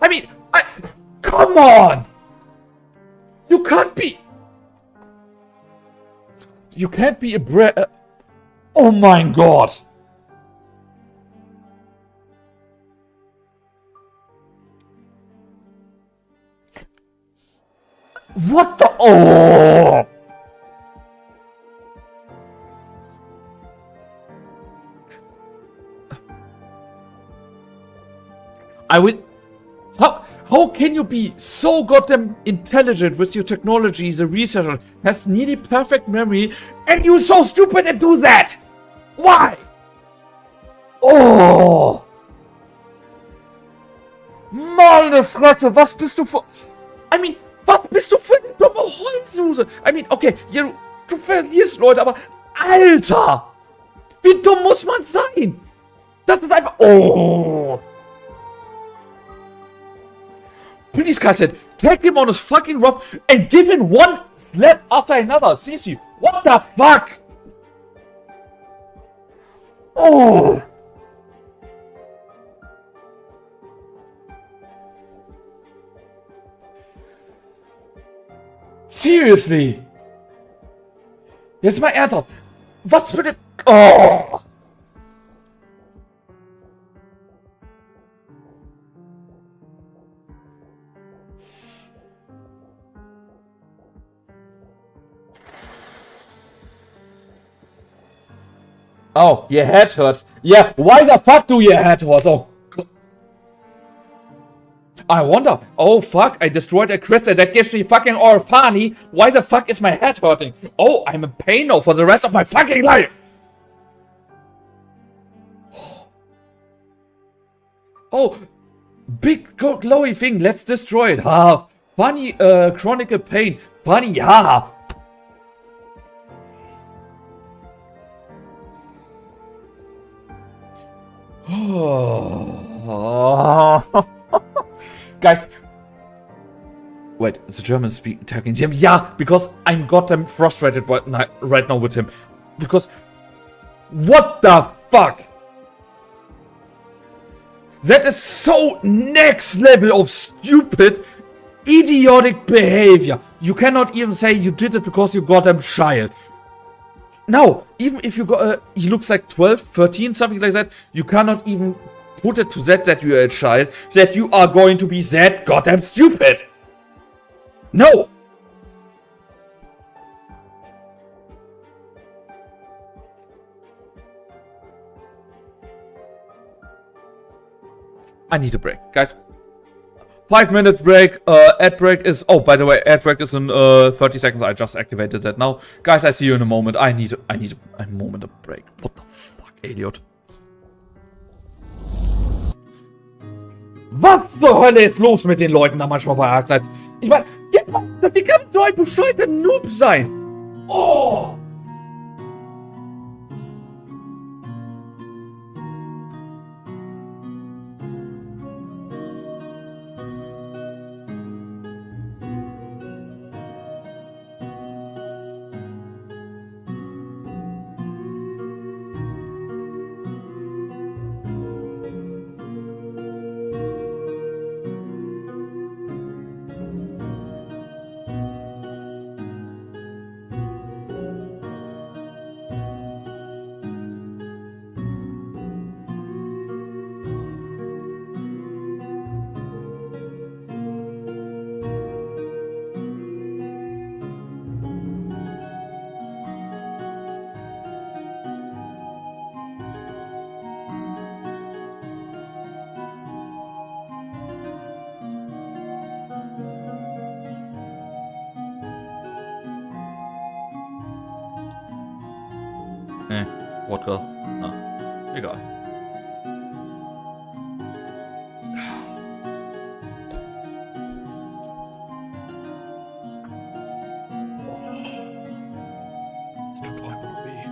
I mean, come on! You can't be... You can't be a oh my god! What the... Oh! I would... How can you be so goddamn intelligent with your technology? The researcher has nearly perfect memory, and you're so stupid and do that? Why? Oh! Meine Fresse, was bist du für... I mean, was bist du für eine dumme Heulsuse? I mean, okay, du verlierst Leute, aber... Alter! Wie dumm muss man sein? Das ist einfach... Oh! Please, Kal'tsit, take him on his fucking rough and give him one slap after another. Seriously, what the fuck? Oh! Seriously? Jetzt mal ernsthaft. Was für eine... Oh! Oh, your head hurts. Yeah, why the fuck do your head hurt? Oh, God. I wonder. Oh, fuck, I destroyed a crystal that gives me fucking orphani. Why the fuck is my head hurting? Oh, I'm in pain now for the rest of my fucking life. Oh, big glowy thing. Let's destroy it. Ha. Funny, chronic pain. Funny, ha. Guys, wait, the German speak attacking him? Yeah, because I'm goddamn frustrated right now with him. Because, what the fuck? That is so next level of stupid, idiotic behavior. You cannot even say you did it because you goddamn child. No, even if you got, he looks like 12, 13, something like that, you cannot even put it to that you're a child, that you are going to be that goddamn stupid. No! I need a break, guys. 5-minute break, ad break is... Oh, by the way, ad break is in 30 seconds. I just activated that now. Guys, I see you in a moment. I need a moment of break. What the fuck, Elliot? Was zur Hölle ist los mit den Leuten da manchmal bei Arknights? Ich meine, wie kann so ein bescheuerter Noob sein? Oh! Wodka. Na, egal. Das tut doch einfach nur weh.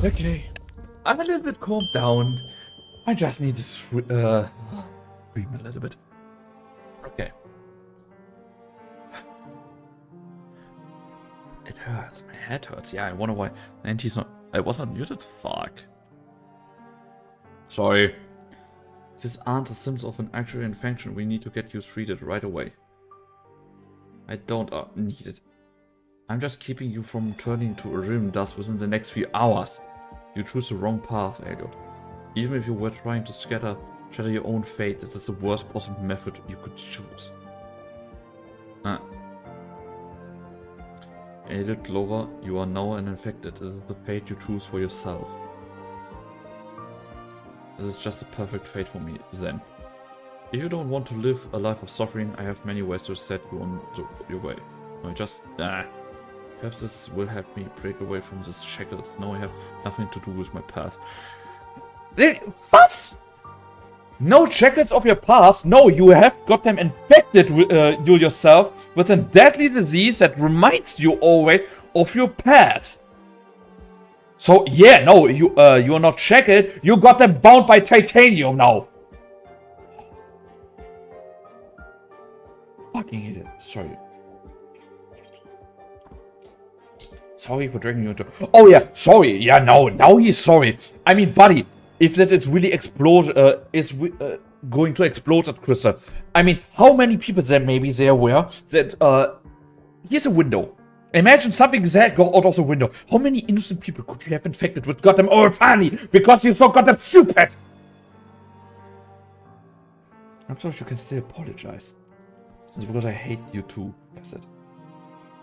Okay. I'm a little bit calmed down. I just need to scream a little bit. Okay. It hurts. My head hurts. Yeah, I wonder why. And he's not. I was not muted. Fuck. Sorry. These aren't the symptoms of an actual infection. We need to get you treated right away. I don't need it. I'm just keeping you from turning to a rim dust within the next few hours. You chose the wrong path, Elliot. Even if you were trying to shatter your own fate, this is the worst possible method you could choose. Elliot Glover, you are now an infected. This is the fate you choose for yourself. This is just a perfect fate for me, then. If you don't want to live a life of suffering, I have many ways to set you on your way. No, just... Perhaps this will help me break away from this shackles. Now I have nothing to do with my past. What? No shackles of your past? No, you have got them infected with, you yourself with a deadly disease that reminds you always of your past. So yeah, no, you are not shackled. You got them bound by titanium now. Fucking idiot. Sorry. Sorry for dragging you into... Oh yeah, sorry. Yeah, no, now he's sorry. I mean, buddy, if that is really going to explode at Crystal. I mean, how many people there maybe there were that, here's a window. Imagine something that got out of the window. How many innocent people could you have infected with goddamn old funny because you so goddamn stupid? I'm sorry, you can still apologize. It's because I hate you too, Kal'tsit.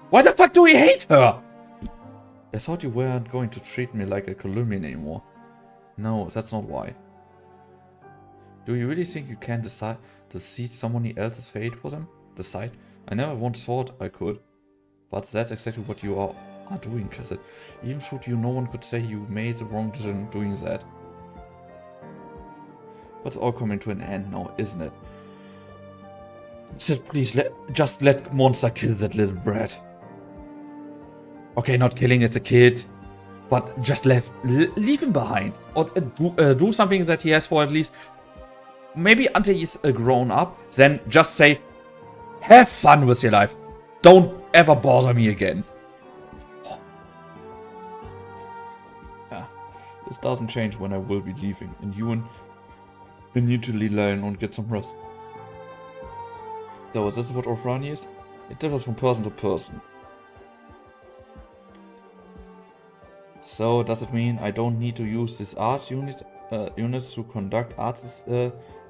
Why the fuck do we hate her? I thought you weren't going to treat me like a Colombian anymore. No, that's not why. Do you really think you can decide someone else's fate for them? Decide? I never once thought I could. But that's exactly what you are doing, Kal'tsit. Even through you, no one could say you made the wrong decision doing that. But it's all coming to an end now, isn't it? Kal'tsit, please, just let Monster kill that little brat. Okay, not killing as a kid, but just leave him behind. Or do something that he has for at least, maybe until he's grown up. Then just say, have fun with your life. Don't ever bother me again. Yeah, this doesn't change when I will be leaving. And you need to leave alone and get some rest. So, this is what Orphrani is? It differs from person to person. So, does it mean I don't need to use this art units to conduct arts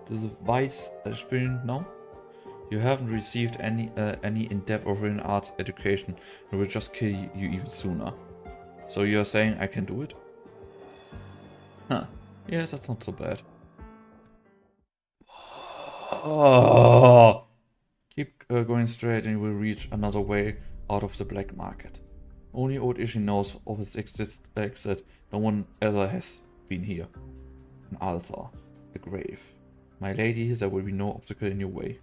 device experience now? You haven't received any in-depth or written arts education. It will just kill you even sooner. So you're saying I can do it? Huh. Yes, that's not so bad. Oh. Keep going straight and you will reach another way out of the black market. Only old Ishi knows of its exit. No one ever has been here. An altar. A grave. My lady, there will be no obstacle in your way.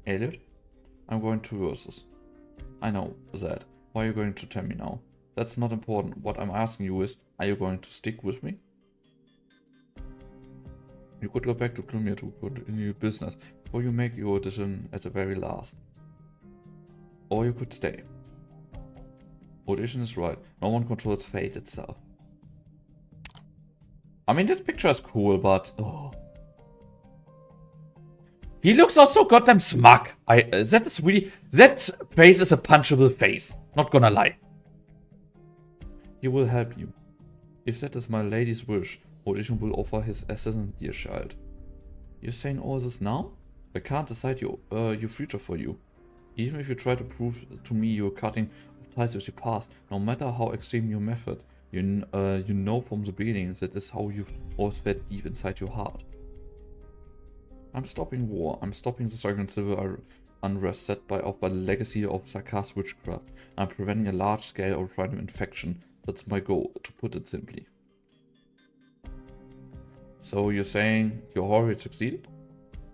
Elliot? I'm going to Ursus. I know that. Why are you going to tell me now? That's not important. What I'm asking you is, are you going to stick with me? You could go back to Clumia to continue your business, or you make your decision at the very last. Or you could stay. Audition is right. No one controls fate itself. I mean, this picture is cool, but... Oh. He looks also goddamn smug. That is really... That face is a punchable face. Not gonna lie. He will help you. If that is my lady's wish, Odysseus will offer his assistance, dear child. You're saying all this now? I can't decide your future for you. Even if you try to prove to me you're cutting off ties with your past, no matter how extreme your method, you know from the beginning that is how you always felt deep inside your heart. I'm stopping war. I'm stopping the struggling civil unrest set off by the legacy of Sarkas's witchcraft. I'm preventing a large-scale random infection. That's my goal, to put it simply. So you're saying your horror succeeded?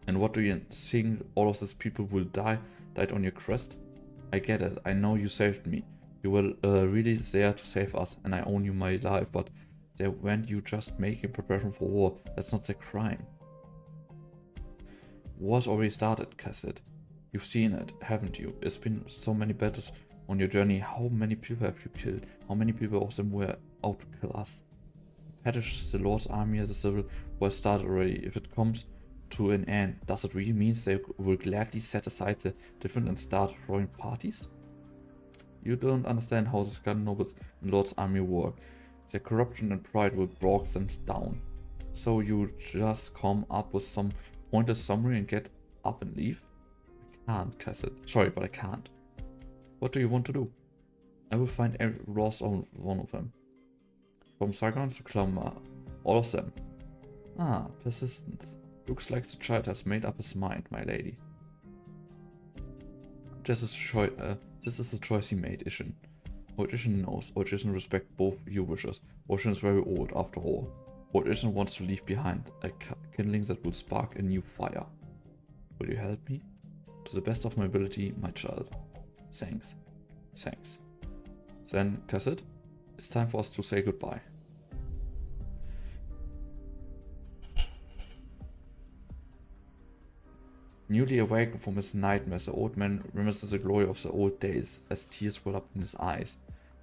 And what do you think all of these people will died on your crest? I get it. I know you saved me. You were really there to save us, and I owe you my life, but they weren't you just making preparation for war. That's not the crime. War's already started, Kal'tsit. You've seen it, haven't you? It's been so many battles on your journey. How many people have you killed? How many people of them were out to kill us? Perish the Lord's army as a civil war started already. If it comes to an end, does it really mean they will gladly set aside the different and start throwing parties? You don't understand how the Scan nobles and Lord's army work. Their corruption and pride will break them down. So you just come up with some pointless summary and get up and leave? I can't, Kal'tsit. Sorry, but I can't. What do you want to do? I will find every lost one of them. From Sargon to Klama, all of them. Ah, persistence. Looks like the child has made up his mind, my lady. This is the choice he made, Ishin. Odysseus knows. Odysseus respects both your wishes. Odysseus is very old, after all. Odysseus wants to leave behind a kindling that will spark a new fire. Will you help me? To the best of my ability, my child. Thanks. Thanks. Then, Kal'tsit, it's time for us to say goodbye. Newly awakened from his nightmares, the old man remembers the glory of the old days as tears well up in his eyes.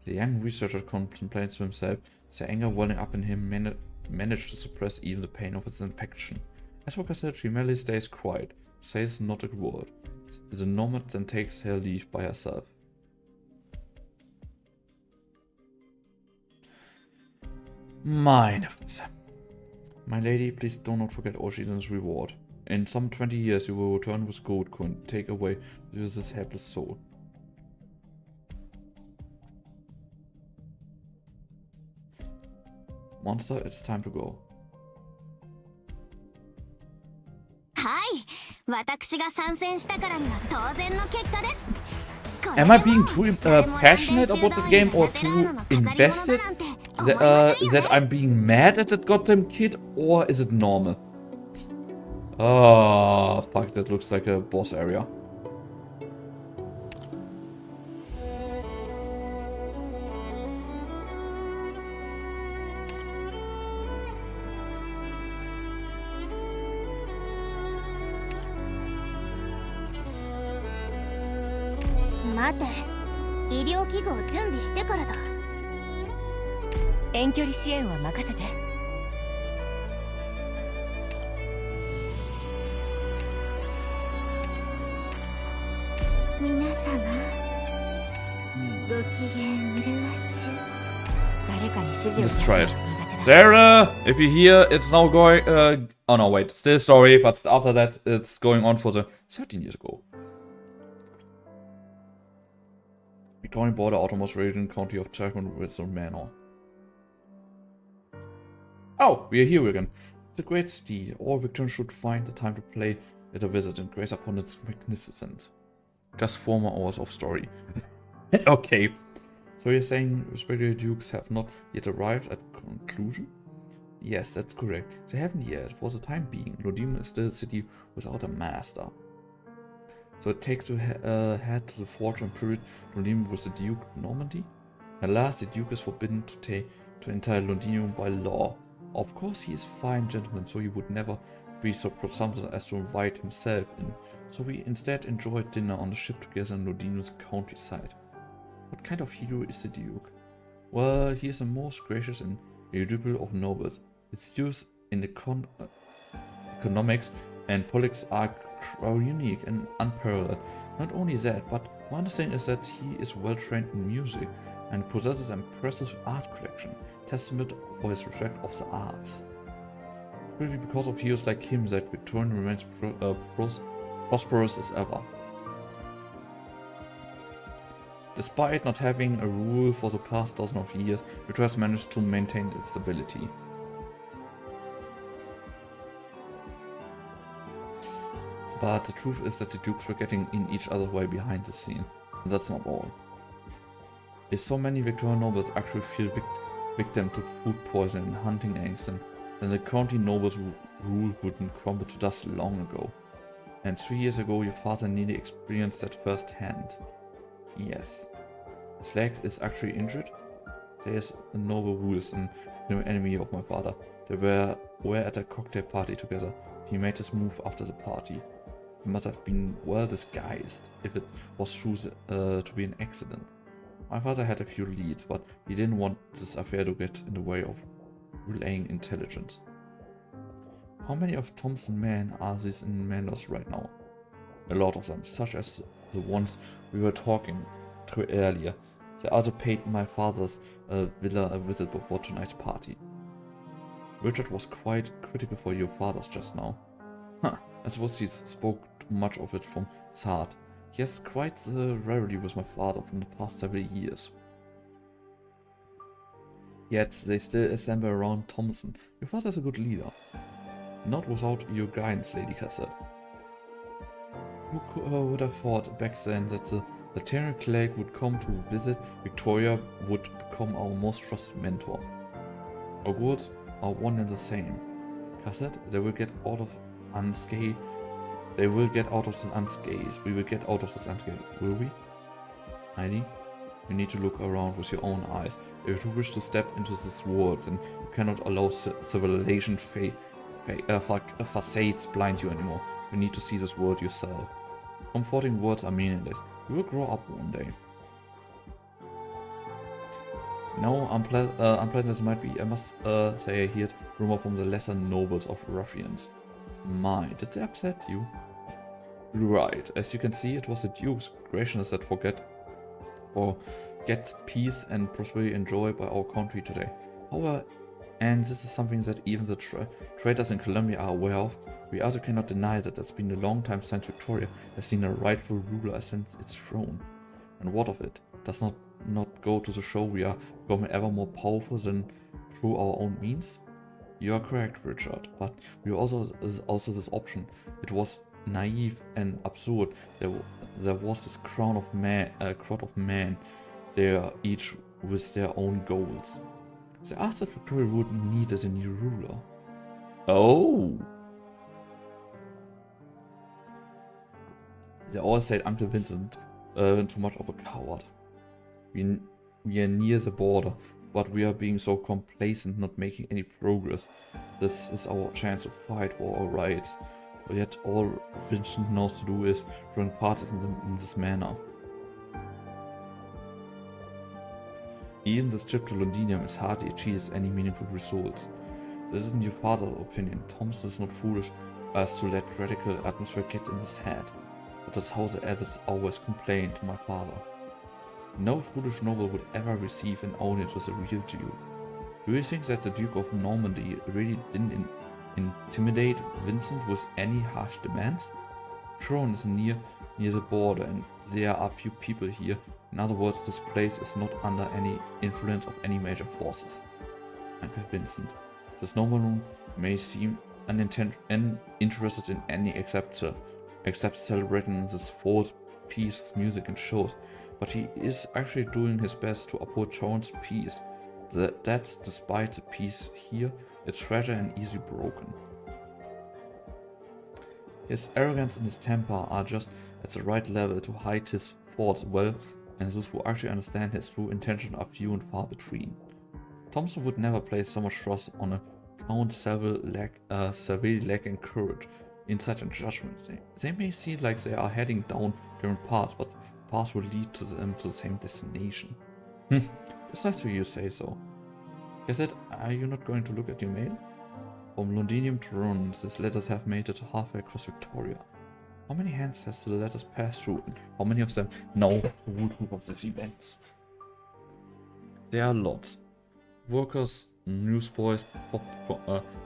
The young researcher contemplates to himself, the anger welling up in him managed to suppress even the pain of his infection. As for Kal'tsit, she merely stays quiet, says not a word. The nomad then takes her leave by herself. My lady, please do not forget Oshidan's reward. In some 20 years you will return with gold coin, take away this helpless soul. Monster, it's time to go. Am I being too passionate about the game or too invested? That I'm being mad at that goddamn kid, or is it normal? Oh, fuck, that looks like a boss area. Mate, 医療器具を準備してからだ。遠距離支援は任せて。皆様、ご機嫌うるわしゅ。誰かに指示を Let's try it. Sarah, if you're here, it's now going. Oh no, wait, still story, but after that, it's going on for the 13 years ago. Victorian border, outermost region, county of Chapman, Windsor Manor. Oh, we are here again. It's a great city. All Victorians should find the time to play it a visit and grace upon its magnificence. Just 4 more hours of story. Okay. So you're saying respective dukes have not yet arrived at conclusion? Yes, that's correct. They haven't yet. For the time being, Lodima is still a city without a master. So it takes to head to the forge and period Lodima with the Duke of Normandy? Alas, the Duke is forbidden to enter Londinium by law. Of course he is a fine gentleman, so he would never be so presumptuous as to invite himself in. So we instead enjoyed dinner on the ship together in Lodinium's countryside. What kind of hero is the Duke? Well, he is the most gracious and irreducible of nobles. His views in economics and politics are unique and unparalleled. Not only that, but my understanding is that he is well trained in music. and possesses an impressive art collection, testament for his respect of the arts. Really because of heroes like him that Victorian remains prosperous as ever. Despite not having a rule for the past dozen of years, Victoria has managed to maintain its stability. But the truth is that the dukes were getting in each other's way behind the scene, and that's not all. If so many Victorian nobles actually feel victim to food poisoning and hunting accident, then the county nobles' rule wouldn't crumble to dust long ago. And 3 years ago your father nearly experienced that firsthand. Yes. His leg is actually injured. There is a noble who is an enemy of my father. They were at a cocktail party together. He made his move after the party. He must have been well disguised if it was true to be an accident. My father had a few leads, but he didn't want this affair to get in the way of relaying intelligence. How many of Thompson's men are these in Mandos right now? A lot of them, such as the ones we were talking to earlier. They also paid my father's villa a visit before tonight's party. Richard was quite critical for your fathers just now. Huh, I suppose he spoke too much of it from his heart. He has quite the rivalry with my father from the past several years. Yet they still assemble around Thompson. Your father is a good leader. Not without your guidance, Lady Kal'tsit. Who would have thought back then that the Lateran Clegg would come to visit Victoria would become our most trusted mentor. Our goals are one and the same. Kal'tsit, they will get out of unscathed. They will get out of this unscathed. We will get out of this unscathed, will we? Heidi, you need to look around with your own eyes. If you wish to step into this world, then you cannot allow civilization facades blind you anymore. You need to see this world yourself. Comforting words are meaningless. You will grow up one day. No, unpleasant as it might be, I must say I heard rumor from the lesser nobles of ruffians. My, did they upset you? Right, as you can see, it was the Duke's graciousness that get peace and prosperity enjoyed by our country today. However, and this is something that even the traitors in Colombia are aware of, we also cannot deny that it's been a long time since Victoria has seen a rightful ruler ascend its throne. And what of it? Does not go to the show we are becoming ever more powerful than through our own means? You are correct, Richard, but we also this option. It was naive and absurd. There was this crowd of men. They are each with their own goals. They asked if Victoria would need a new ruler. Oh! They all said Uncle Vincent too much of a coward. We are near the border, but we are being so complacent, not making any progress. This is our chance to fight for our rights. Yet all Vincent knows to do is run parties in this manner. Even this trip to Londinium has hardly achieved any meaningful results. This isn't your father's opinion. Thompson is not foolish as to let radical atmosphere get in his head. But that's how the adults always complained to my father. No foolish noble would ever receive an audience with a real Duke. Do you think that the Duke of Normandy really didn't intimidate Vincent with any harsh demands? Throne is near the border and there are few people here. In other words, this place is not under any influence of any major forces. Uncle Vincent. This nobleman may seem uninterested in any except celebrating this false peace with music and shows, but he is actually doing his best to uphold Throne's peace. That's despite the peace here, it's fragile and easily broken. His arrogance and his temper are just at the right level to hide his faults well, and those who actually understand his true intention are few and far between. Thompson would never place so much trust on a Count severely lacking courage, insight and judgment. They may seem like they are heading down different paths, but the paths will lead to them to the same destination. It's nice to hear you say so. Kal'tsit, are you not going to look at your mail? From Londinium to Rome, these letters have made it halfway across Victoria. How many hands has the letters passed through, and how many of them know the root of these events? There are lots. Workers, newsboys,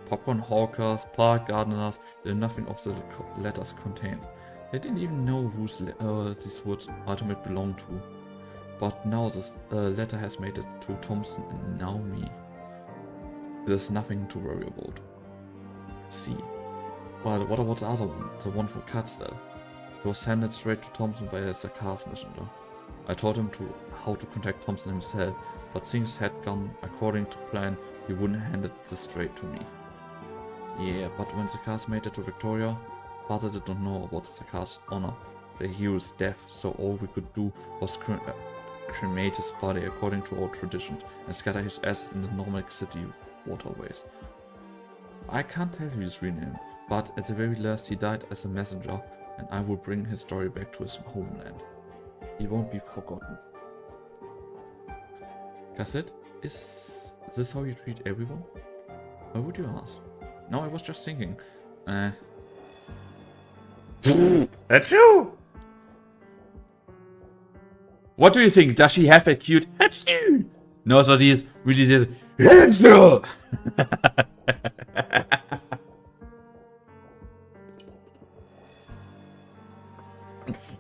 popcorn hawkers, park gardeners, nothing of the letters contained. They didn't even know whose these would ultimately belong to. But now this letter has made it to Thompson and now me. There's nothing to worry about. Let's see. Well, what about the other one? The one from Kal'tsit? It was handed straight to Thompson by a Zakaz messenger. I told him how to contact Thompson himself, but things had gone according to plan. He wouldn't hand it straight to me. Yeah, but when Zakaz made it to Victoria, Father did not know about Zakaz's honor. The hero's death, so all we could do was cremate his body according to our traditions and scatter his ashes in the normal city waterways. I can't tell you his real name, but at the very least he died as a messenger, and I will bring his story back to his homeland. He won't be forgotten. Kal'tsit, is this how you treat everyone? Why would you ask? No, I was just thinking. That's you! What do you think? Does she have a cute Achoo? No, so these really this Achoo!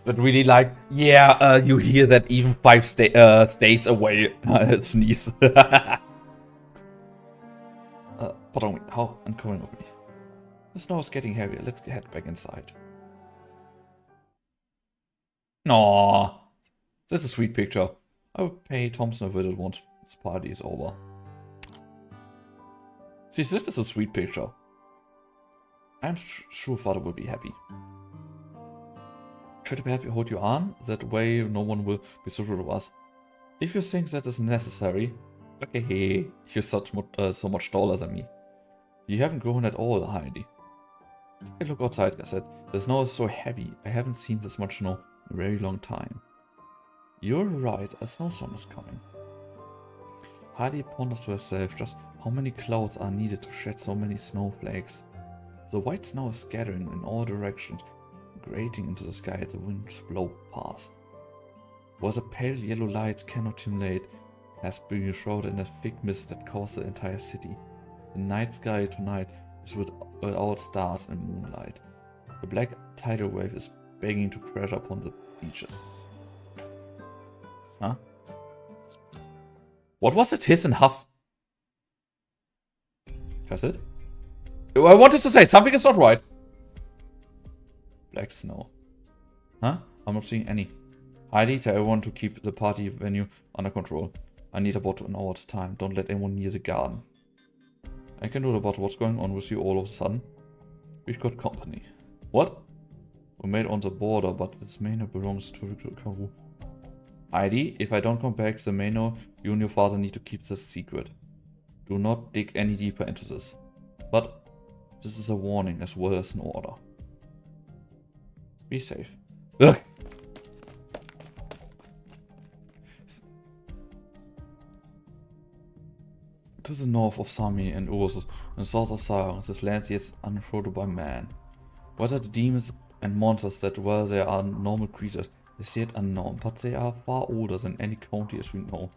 But really like, yeah, you hear that even 5 states away. Sneeze. Pardon me, how uncommon of me. The snow is getting heavier, let's head back inside. No, that's a sweet picture. I will pay Thompson a visit once this party is over. See, this is a sweet picture. I'm sure Father will be happy. Should I perhaps hold your arm? That way no one will be so rude of us. If you think that is necessary. Okay, you're so much taller than me. You haven't grown at all, Heidi. Take a look outside, I said. The snow is so heavy. I haven't seen this much snow in a very long time. You're right, a snowstorm is coming. Heidi ponders to herself just how many clouds are needed to shed so many snowflakes. The white snow is scattering in all directions, grating into the sky as the winds blow past. Where the pale yellow lights cannot simulate has been shrouded in a thick mist that covers the entire city. The night sky tonight is without stars and moonlight. The black tidal wave is begging to crash upon the beaches. Huh? What was it? Hiss and huff? Kal'tsit? I wanted to say something is not right. Black snow. Huh? I'm not seeing any. Heidi, tell everyone to keep the party venue under control. I need about an hour's time. Don't let anyone near the garden. I can do about what's going on with you all of a sudden. We've got company. What? We made on the border, but this manor belongs to Karu. Heidi, if I don't come back, the manor, you and your father need to keep this secret. Do not dig any deeper into this. But this is a warning as well as an order. Be safe. Ugh. To the north of Sami and Ursus, and south of Sion, this land is untrodden by man. Whether the demons and monsters that dwell there are normal creatures is yet unknown, but they are far older than any county as we know.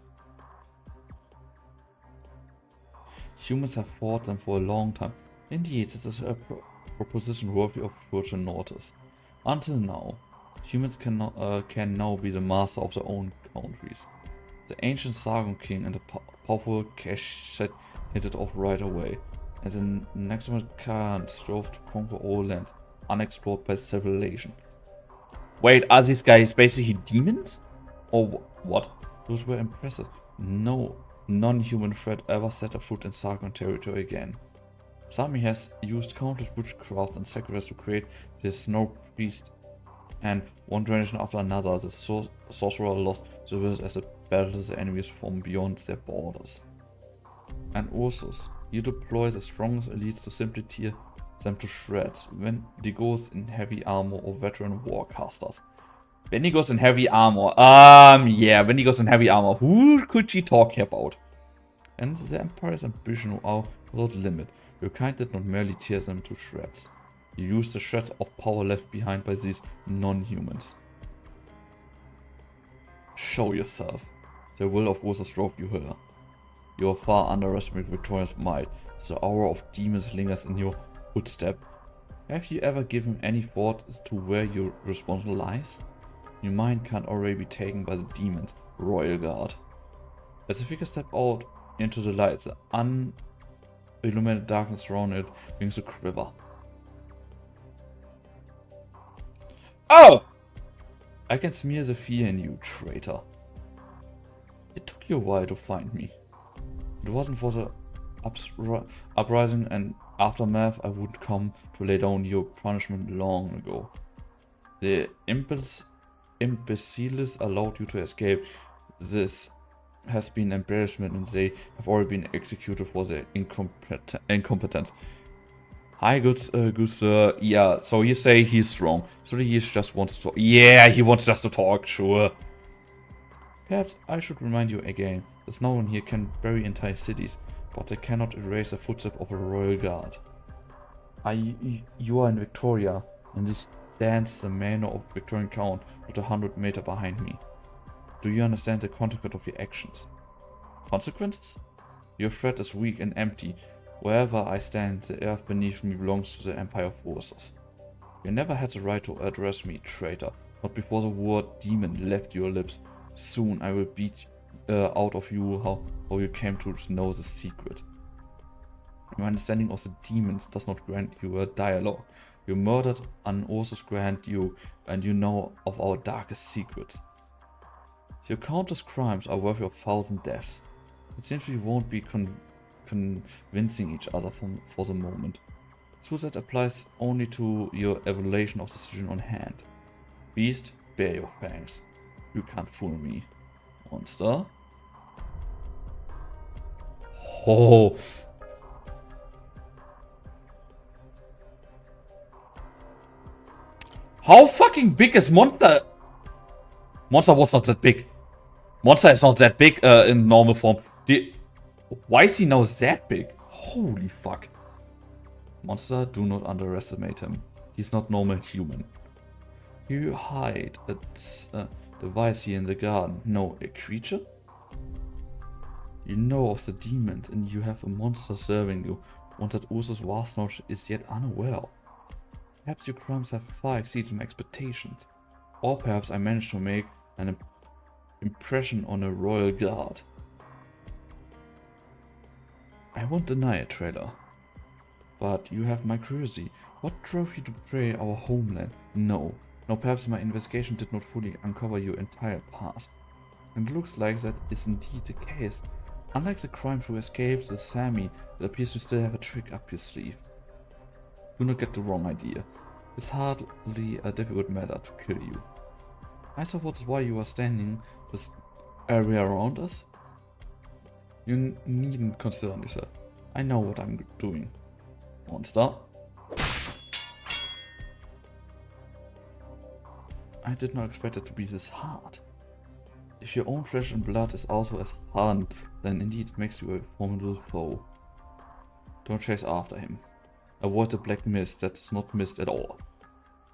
Humans have fought them for a long time. Indeed, this is a proposition worthy of further notice. Until now, humans can now be the master of their own countries. The ancient Sargon king and the powerful Kal'tsit hit it off right away, and the Naxxramas Khan strove to conquer all lands unexplored by civilization. Wait, are these guys basically demons? Or what? Those were impressive. No non-human threat ever set a foot in Sargon territory again. Sami has used countless witchcraft and sacrifice to create the snow priest, and one generation after another, the sorcerer lost the will as it battled the enemies from beyond their borders. And Ursus, you deploy the strongest elites to simply tear them to shreds, Wendigos in heavy armor or veteran warcasters. Wendigos in heavy armor, yeah, Wendigos in heavy armor, who could she talk about? And the Empire's ambition are without limit. Your kind did not merely tear them to shreds. You used the shreds of power left behind by these non-humans. Show yourself. The will of Ursus drove you here. You are far underestimating Victoria's might. The aura of demons lingers in your footstep. Have you ever given any thought to where your responsibility lies? Your mind can't already be taken by the demons, Royal Guard. As the figure steps out into the light, the unilluminated darkness around it begins to quiver. Oh! I can smear the fear in you, traitor. It took you a while to find me. If it wasn't for the uprising and aftermath, I would come to lay down your punishment long ago. The imbeciles allowed you to escape. This has been embarrassment, and they have already been executed for their incompetence. Hi, good sir. Yeah, so you say he's strong. So he just wants to talk. Yeah, he wants just to talk, sure. Perhaps I should remind you again that no one here can bury entire cities, but they cannot erase the footsteps of a royal guard. You are in Victoria, and this stands the manor of Victorian Count not 100 meters behind me. Do you understand the consequence of your actions? Consequences? Your threat is weak and empty. Wherever I stand, the earth beneath me belongs to the Empire of Ursus. You never had the right to address me, traitor, not before the word demon left your lips. Soon I will beat out of you how you came to know the secret. Your understanding of the demons does not grant you a dialogue. You murdered an Ursus Grand Duke, and you know of our darkest secrets. Your countless crimes are worthy of 1,000 deaths. It seems we won't be convincing each other for the moment. So that applies only to your evaluation of the situation on hand. Beast, bear your fangs. You can't fool me. Monster. Oh. How fucking big is Monster? Monster was not that big. Monster is not that big in normal form. Why is he now that big? Holy fuck. Monster, do not underestimate him. He's not normal human. You hide a device here in the garden. No, a creature? You know of the demons, and you have a monster serving you, one that Ursus vast knowledge is yet unaware of. Perhaps your crimes have far exceeded my expectations. Or perhaps I managed to make an impression on a royal guard. I won't deny it, traitor. But you have my curiosity. What drove you to betray our homeland? No, perhaps my investigation did not fully uncover your entire past. And it looks like that is indeed the case. Unlike the crime through escape, the Sami, it appears to still have a trick up your sleeve. Do not get the wrong idea. It's hardly a difficult matter to kill you. I suppose that's why you are standing this area around us? You needn't concern yourself. I know what I'm doing. Monster. I did not expect it to be this hard. If your own flesh and blood is also as hardened, then indeed it makes you a formidable foe. Don't chase after him. Avoid the black mist that is not mist at all.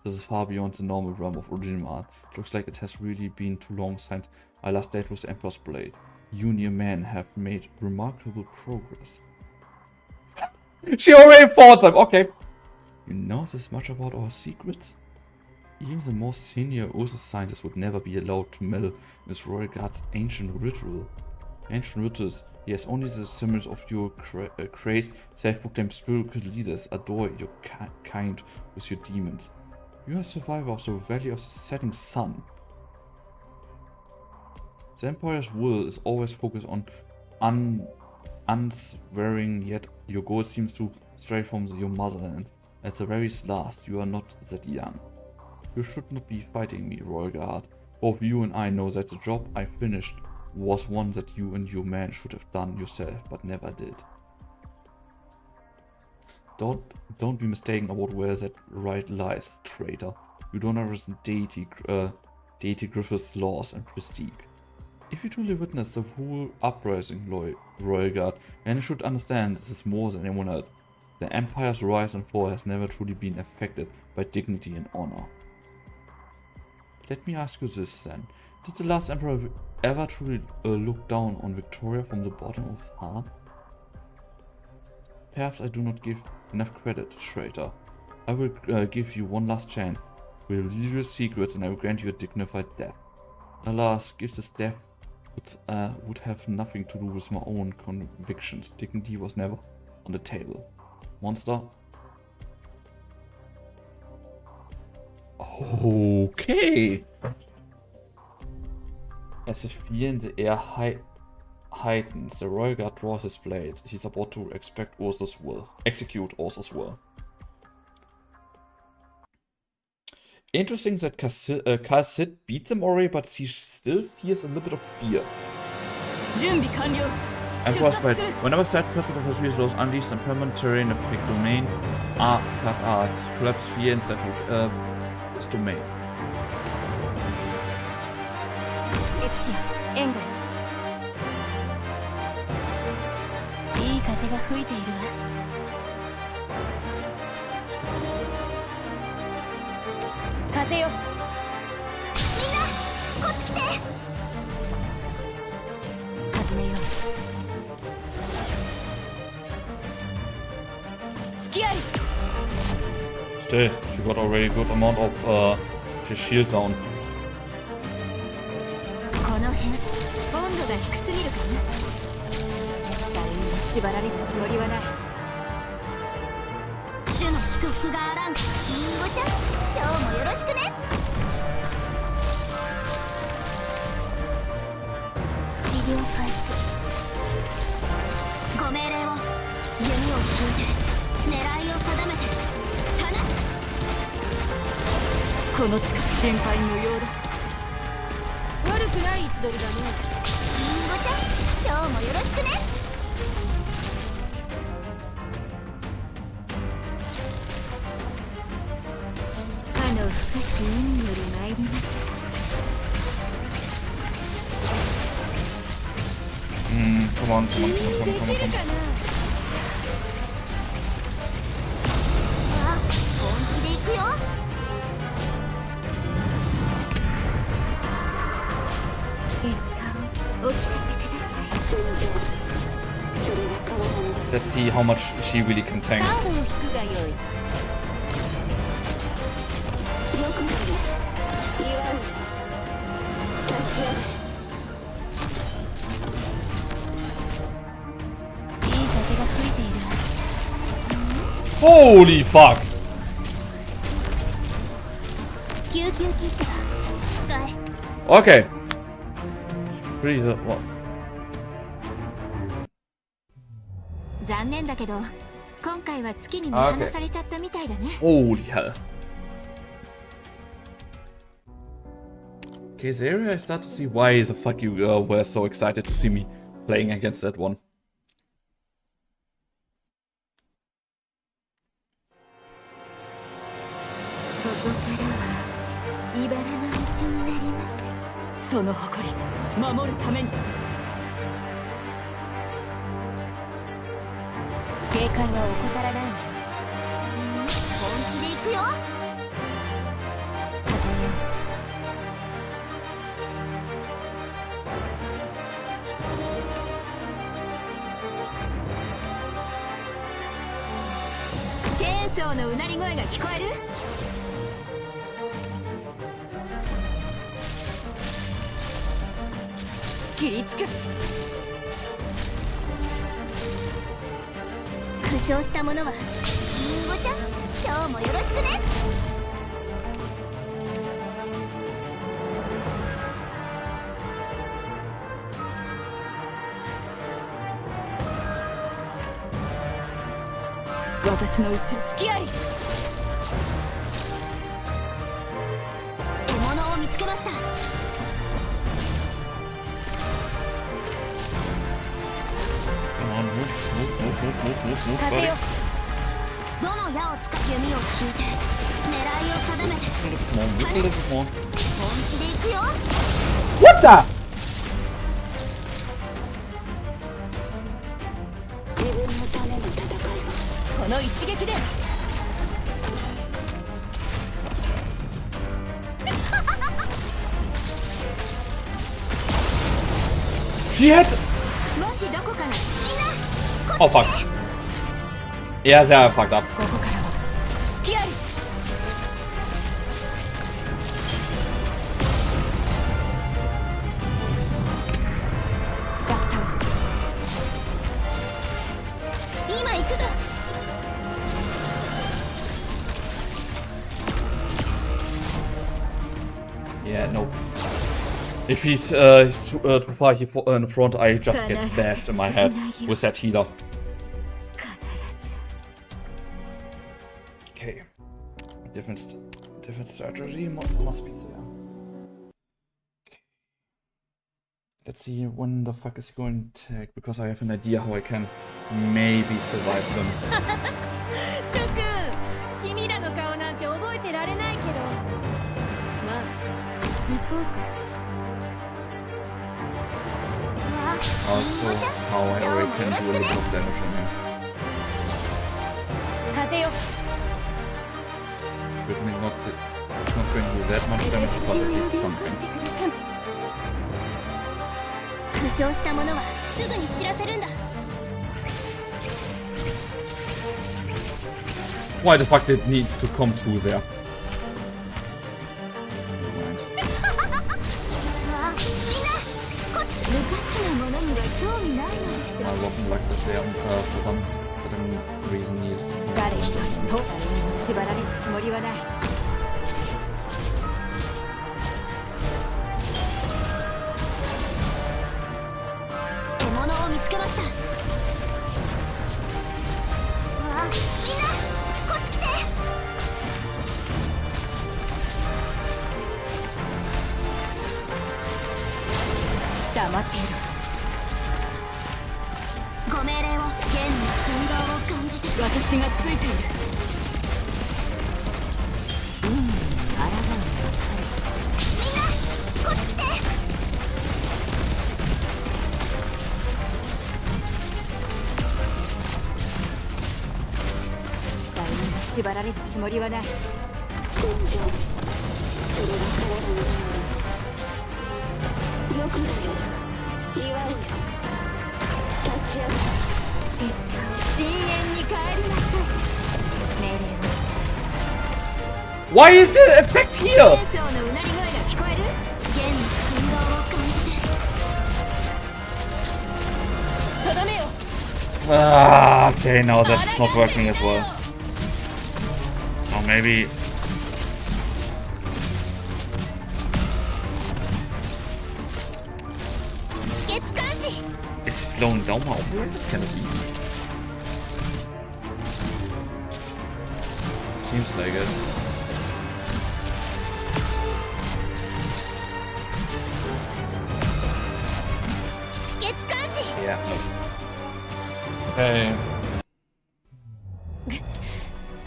This is far beyond the normal realm of original art. It looks like it has really been too long since I last dealt with the Emperor's Blade. You and your men have made remarkable progress. She already fought them, okay. You know this much about our secrets? Even the most senior Ursus scientist would never be allowed to meddle in this royal guard's ancient ritual. Ancient rituals, yes, only the symbols of your crazed, self-proclaimed spiritual leaders adore your kind with your demons. You are a survivor of the Valley of the Setting Sun. The Empire's will is always focused on unswearing, yet your goal seems to stray from your motherland. At the very last, you are not that young. You should not be fighting me, Royal Guard. Both you and I know that the job I finished was one that you and your men should have done yourself, but never did. Don't be mistaken about where that right lies, traitor. You don't understand deity Griffith's laws and prestige. If you truly witnessed the whole uprising, Royal Guard, then you should understand this is more than anyone else. The Empire's rise and fall has never truly been affected by dignity and honor. Let me ask you this then. Did the last emperor ever truly look down on Victoria from the bottom of his heart? Perhaps I do not give enough credit, traitor. I will give you one last chance. We will reveal your secrets and I will grant you a dignified death. Alas, if this death would have nothing to do with my own convictions. Dignity was never on the table. Monster. Okay. As the fear in the air heightens, the royal guard draws his blade. He's about to execute Ursus' will. Interesting that Kal'tsit beats him already, but he still feels a little bit of fear. Emperor's Blade. Whenever said president of his laws unleashed on permanent terrain of big domain, cut arts, collapse fear instead of his domain. Still, she got already a good amount of his shield down. Come on. Let's see how much she really can tank. Holy fuck! Okay. Really, what? Holy hell. Okay, the area I start to see why the fuck you were so excited to see me playing against that one. What the? She had. もしどこかがみんな Oh fuck. Yeah, they are fucked up. ここからは隙あり。バッタ今行くぞ Yeah, no. If he's too far in the front, I just get bashed in my head with that healer. 必ず Okay. Different strategy must be there. Okay. Let's see when the fuck is he going to attack, because I have an idea how I can maybe survive them. 諸君、君らの顔なんて覚えてられないけど、まあ行こうか。 Also, how I already can do a little bit of damage on him. 風よ。 It's not going to do that much damage, but at least something. 負傷した者はすぐに知らせるんだ Why the fuck did it need to come to there? Never mind. みんなこっち無価値なものには興味ないのです My weapon likes it there for some reason needs to come 誰一人トータルにも縛られるつもりはない。 獲物を見つけましたわあみんなこっち来て黙っている。ご命令を現に振動を感じて私がついている。運命に抗うばっかみんなこっち来てり。誰にも縛られるつもりはない。戦場それが変わらないよくだよ祝うよ立ち上がる深淵に帰りなさい。命令を。 Why is it effect here? 戦争のうなり声が聞こえる現に振動を感じてとどめよ。 Okay, no, that's not working as well. Or maybe. Is he slowing down my operators? Can it be? Seems like it. Yeah, no. Hey.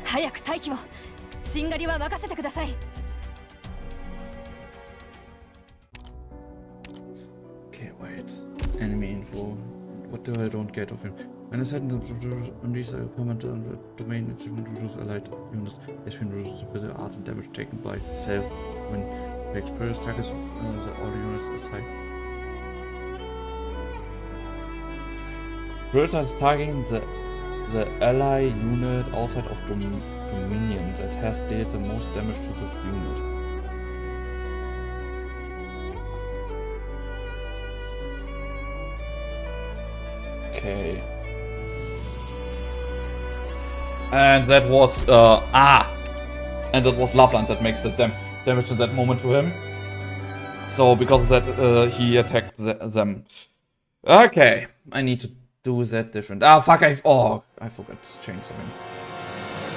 早く退避を。しんがりは任せてください。 Okay, wait. Enemy info. What do I don't get of him? When I said on these permanent domain, it's been reduced allied units. It's been reduced with the arts and damage taken by self when the experience targets the all units aside. Predators targeting the ally unit outside of Dominion that has dealt the most damage to this unit. Okay. And that was and that was Lapland that makes the damage in that moment to him. So because of that he attacked them. Okay, I need to do that different. Ah fuck, I forgot to change something.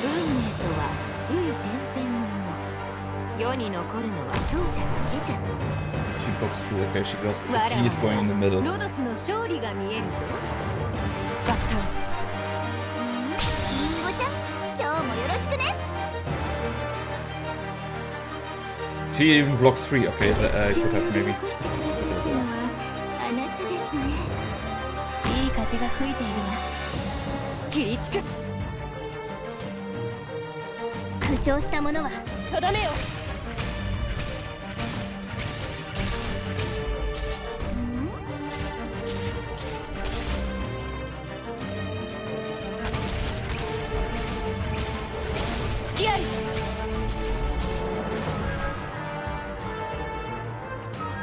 運命とは紆余転々のもの世に残るのは勝者だけじゃ She blocks through, okay, she goes he is going in the middle. ロドスの勝利が見えるぞバッタリンゴちゃん今日もよろしくね She even blocks 3, okay, so, could have maybe. あなたですねいい風が吹いているわ切りつく。負傷した者はとどめよ。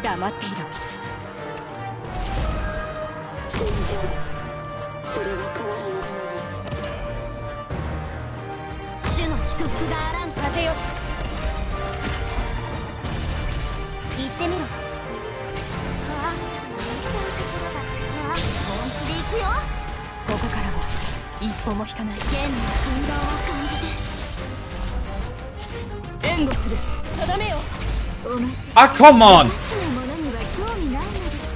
黙っていろ。戦場、それは変わらぬ。主の祝福があらん。風よ、言ってみろ。ああ、本気で行くよ。ここからは一歩も引かない。剣の振動を感じて援護する。とどめよ。お待ちして。Ah, come on! そのものには興味ないのです。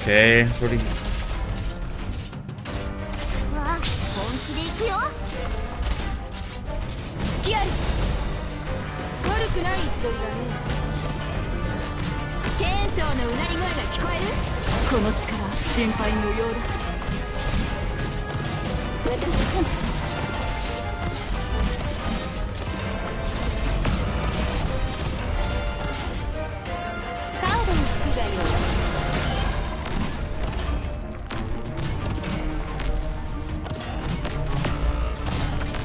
Okay, it's really. わあ、本気で行くよ。隙あり。悪くない一度だね。チェーンソーのうなり声が聞こえる。この力心配無用だ。私かも。カードの服がよ。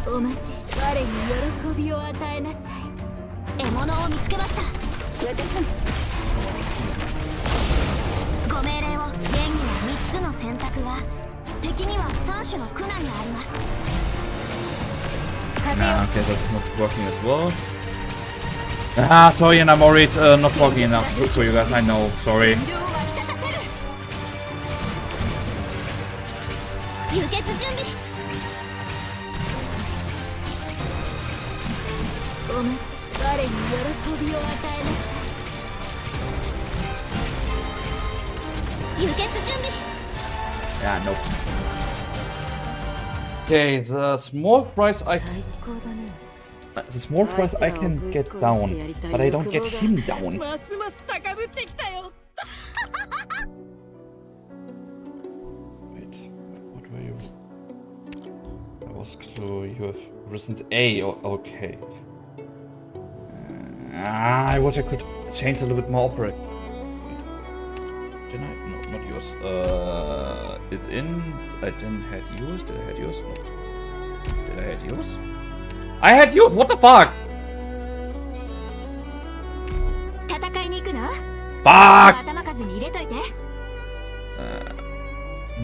お待ちして。我に喜びを与えなさい。獲物を見つけました。ご命令を。現には3つの選択が、敵には3種の苦難があります。Nah, okay, that's not working as well. Ah, sorry, and I'm worried not talking enough for you guys. I know, sorry. 戦場を沸き立たせる。輸血準備。お待ちして。我に喜びを与えなさい。輸血準備。Yeah, nope. Okay, the small price I can get down, but I don't get him down. ますます高ぶってきたよ。 Wait, what were you? I was clue you have risen A. Okay. I wish I could change a little bit more opera. Wait. Didn't I? No, not yours. It's in. I didn't had yours. Did I had yours? No. Did I had yours? I had yours. What the fuck? 戦いに行くの？ Fuck! 頭数に入れといて。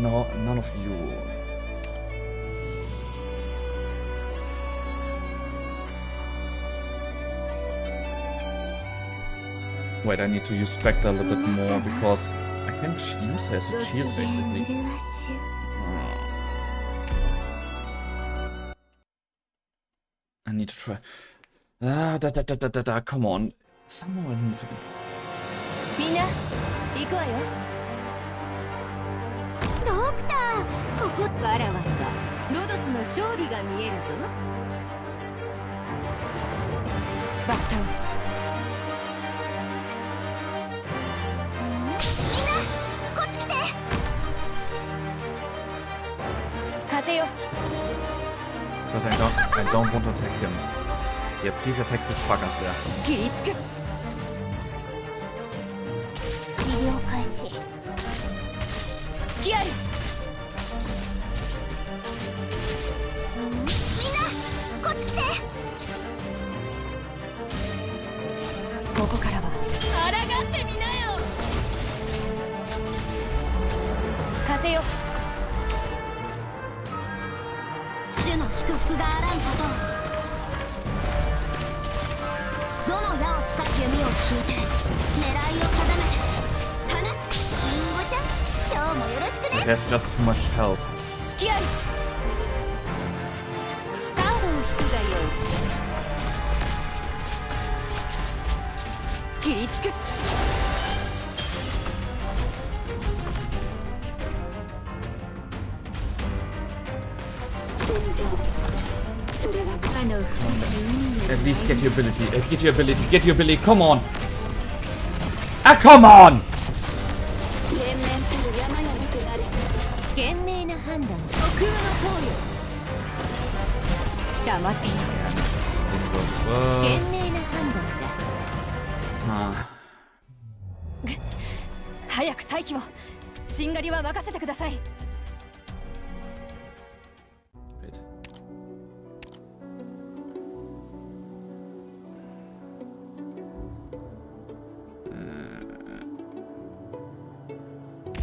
No, none of you. Wait, I need to use Spectre a little bit more because I can use her as a shield basically. I need to try. Come on. Someone needs to be. みんな行くわよ。ドクター、ここ。わらわにはロドスの勝利が見えるぞ。バッタを。みんなこっち来て。風よ。 Because I don't want to attack him. Yeah, please attack this fucker, sir. 切りつく。治療開始。隙あり。みんなこっち来て。ここからは抗ってみなよ。風よ。主の祝福があらんことを。どの矢を使って弓を引いて狙いを定めて放つ。リンゴちゃん、今日もよろしく I ね。 have just too much health. 隙あり。カードを引くがよい。切りつく。戦場、それはAt least get your ability. Get your ability. Get your ability. Come on. Ah, come on! 連綿たる山々となれ。賢明な判断。虚空の塔よ。黙っていろ。 賢明な判断じゃ。早く退避を。しんがりは任せてください。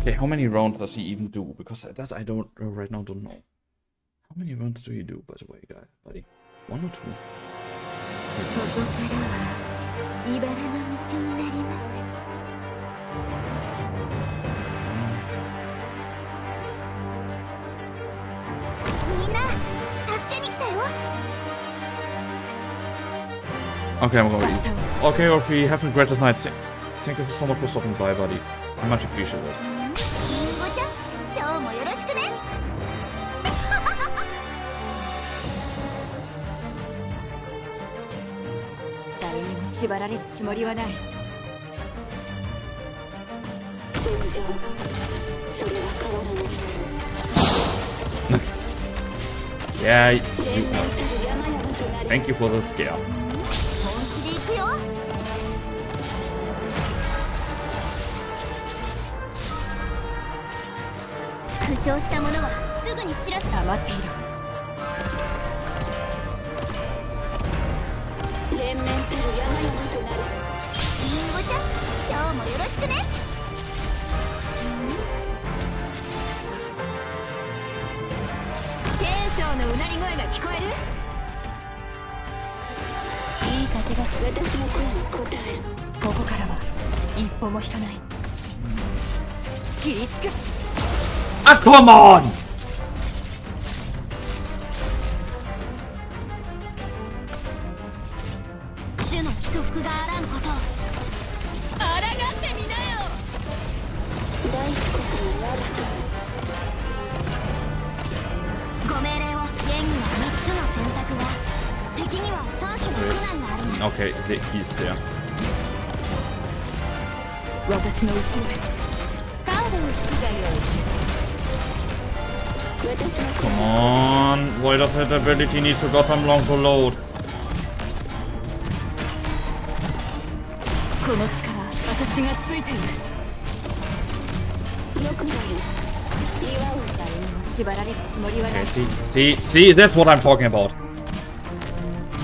Okay, how many rounds does he even do? Because that I don't right now don't know. How many rounds do you do, by the way, guy, buddy? 1 or 2? ここからは茨の道になります。みんな助けに来たよ。 Okay, I'm going to eat. Okay, Orphe, have a greatest night. Thank you so much for stopping by, buddy. I much appreciate it. りんごちゃん、今日もよろしくね。誰にも縛られるつもりはない。戦場、それは変わらない。Yeah, thank you for the scare. 本気で行くよ。負傷した者はすぐに知らせ黙っていろ。連綿たる山々となる。りんごちゃん、今日もよろしくね。チェーンソーのうなり声が聞こえる？いい風が私の声に応える。ここからは一歩も引かない。切りつく。Ah, come on! 主の祝福があらんことを。抗ってみなよ。大地国の我がと。ご命令を。現には3つの選択が、敵には3種の苦難があります。 Okay, he's there. 私の後ろへ。カードを引くがよい。 Come on! Why does that ability need so goddamn long to load? この力、私がついている。よくない。岩を誰にも縛られるつもりはない。 Okay, see, that's what I'm talking about.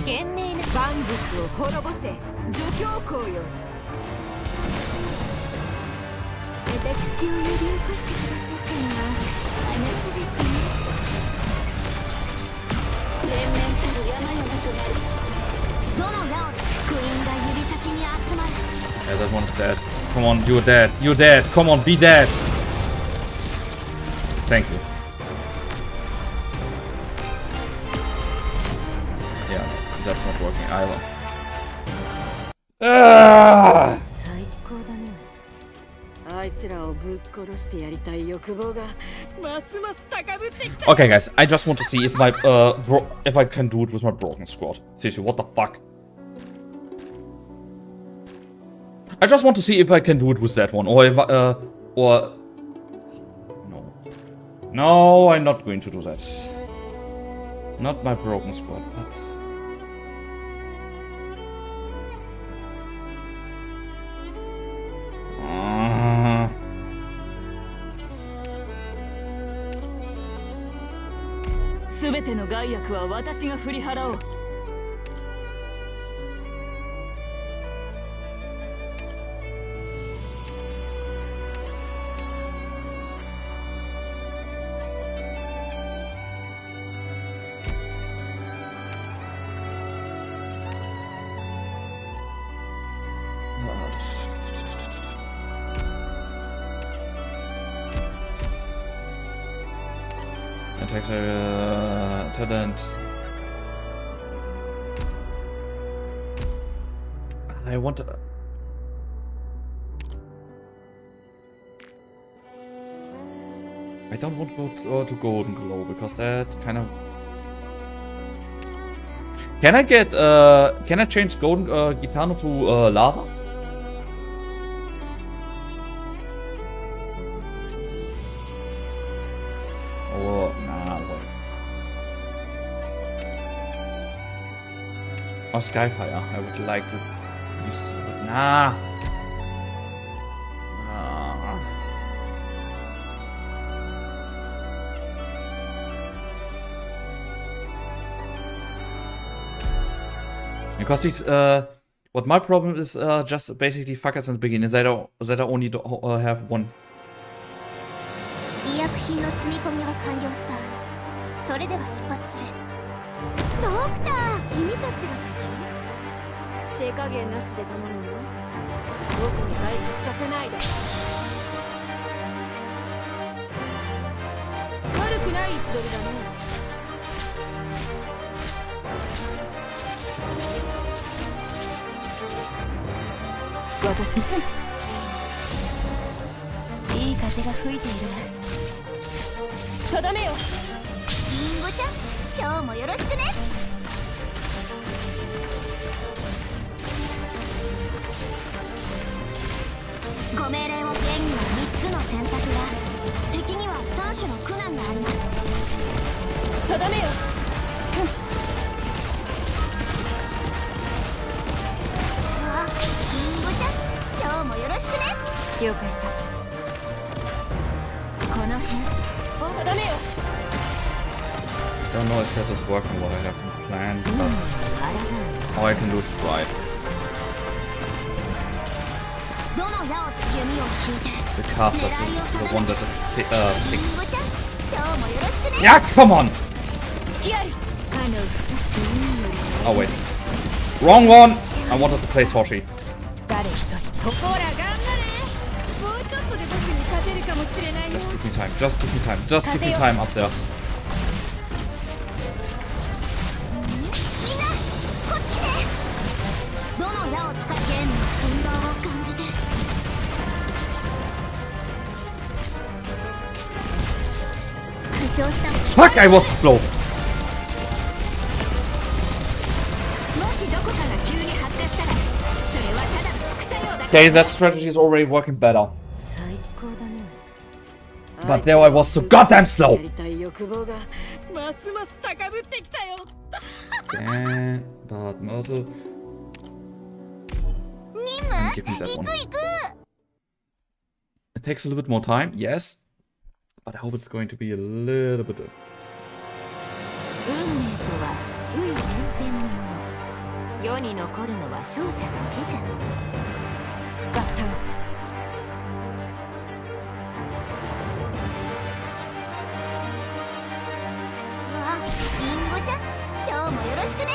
賢明な万物を滅ぼせ、助教皇よ。私を呼び起こしてくださったのはあなたですね。連綿たる山々となる。どの矢を福音が指先に集まる。 Yeah, that one's dead. Come on, you're dead. You're dead. Come on, be dead. Thank you. Yeah, that's not working either. Ah! 最高だね。あいつらをぶっ殺してやりたい欲望がますます高ぶってきた。 Okay, guys, I just want to see if my if I can do it with my broken squad. Seriously, what the fuck? I just want to see if I can do it with that one, or if or no, I'm not going to do that. Not my broken squad, but.すべての害悪は私が振り払おう。Attacks talent. I want to. I don't want to Golden Glow because that kind of. Can I get? Can I change Golden Gitano to Lava? Or nah. Or Skyfire. I would like to use. But nah. Because it, what my problem is just basically fuckers in the beginning. They don't only have one 医薬品の積み込みは完了した。それでは出発する。ドクター、君たちが手加減なしで頼むよ。僕に退屈させないで。悪くない位置取りだね。私いい風が吹いているとどめよ。リンゴちゃん、今日もよろしくね。ご命令を現には3つの選択が、敵には3種の苦難があります。とどめよ。リンゴちゃん、今日もよろしくね。了解した。この辺とどめよ。 Don't know if that is working what I have planned, but all I can do is try. どの矢を突き弓を引いて The caster is the one that is リ picked. ンゴちゃん、今日もよろしくね。 Yeah, come on! 隙あり。Oh wait. Wrong one! I wanted to play Toshi. 誰一人。ほら頑張れ。もうちょっとで僕に勝てるかもしれないよ。 Just give me time, just give me time, just give me time up there. みんなこっち来て。どの矢を使って剣の振動を感じて。負傷した。 Fuck, I was slow. もしどこかが急に発火したら、それはただの副作用だ。 Okay, that strategy is already working better. 最高だね。 But there I was so goddamn slow. やりたい欲望がますます高ぶってきたよ。 Okay, but Myrtle. 任務 Give me that 行 one. く行く。 It takes a little bit more time, yes. But I hope it's going to be a little bit. 運命とは運転変のもの。世に残るのは勝者だけじゃ。バッター。リンゴちゃん、今日もよろしくね。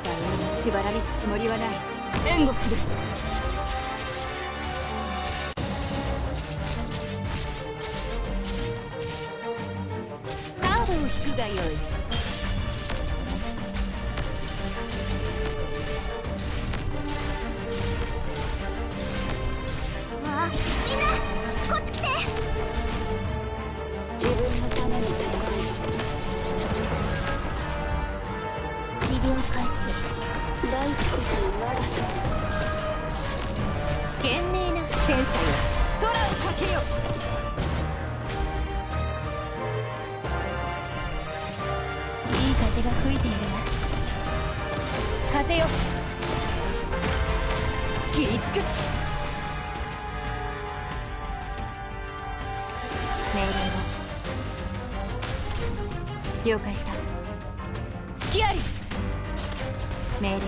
誰にも縛られるつもりはない。援護する。カードを引くがよい。みんなこっち来て。自分のために戦い。治療開始。大地こその我がさ。賢明な戦車よ、空をかけよ。いい風が吹いているわ。風よ。切りつく。命令を。了解した。隙あり。命令を。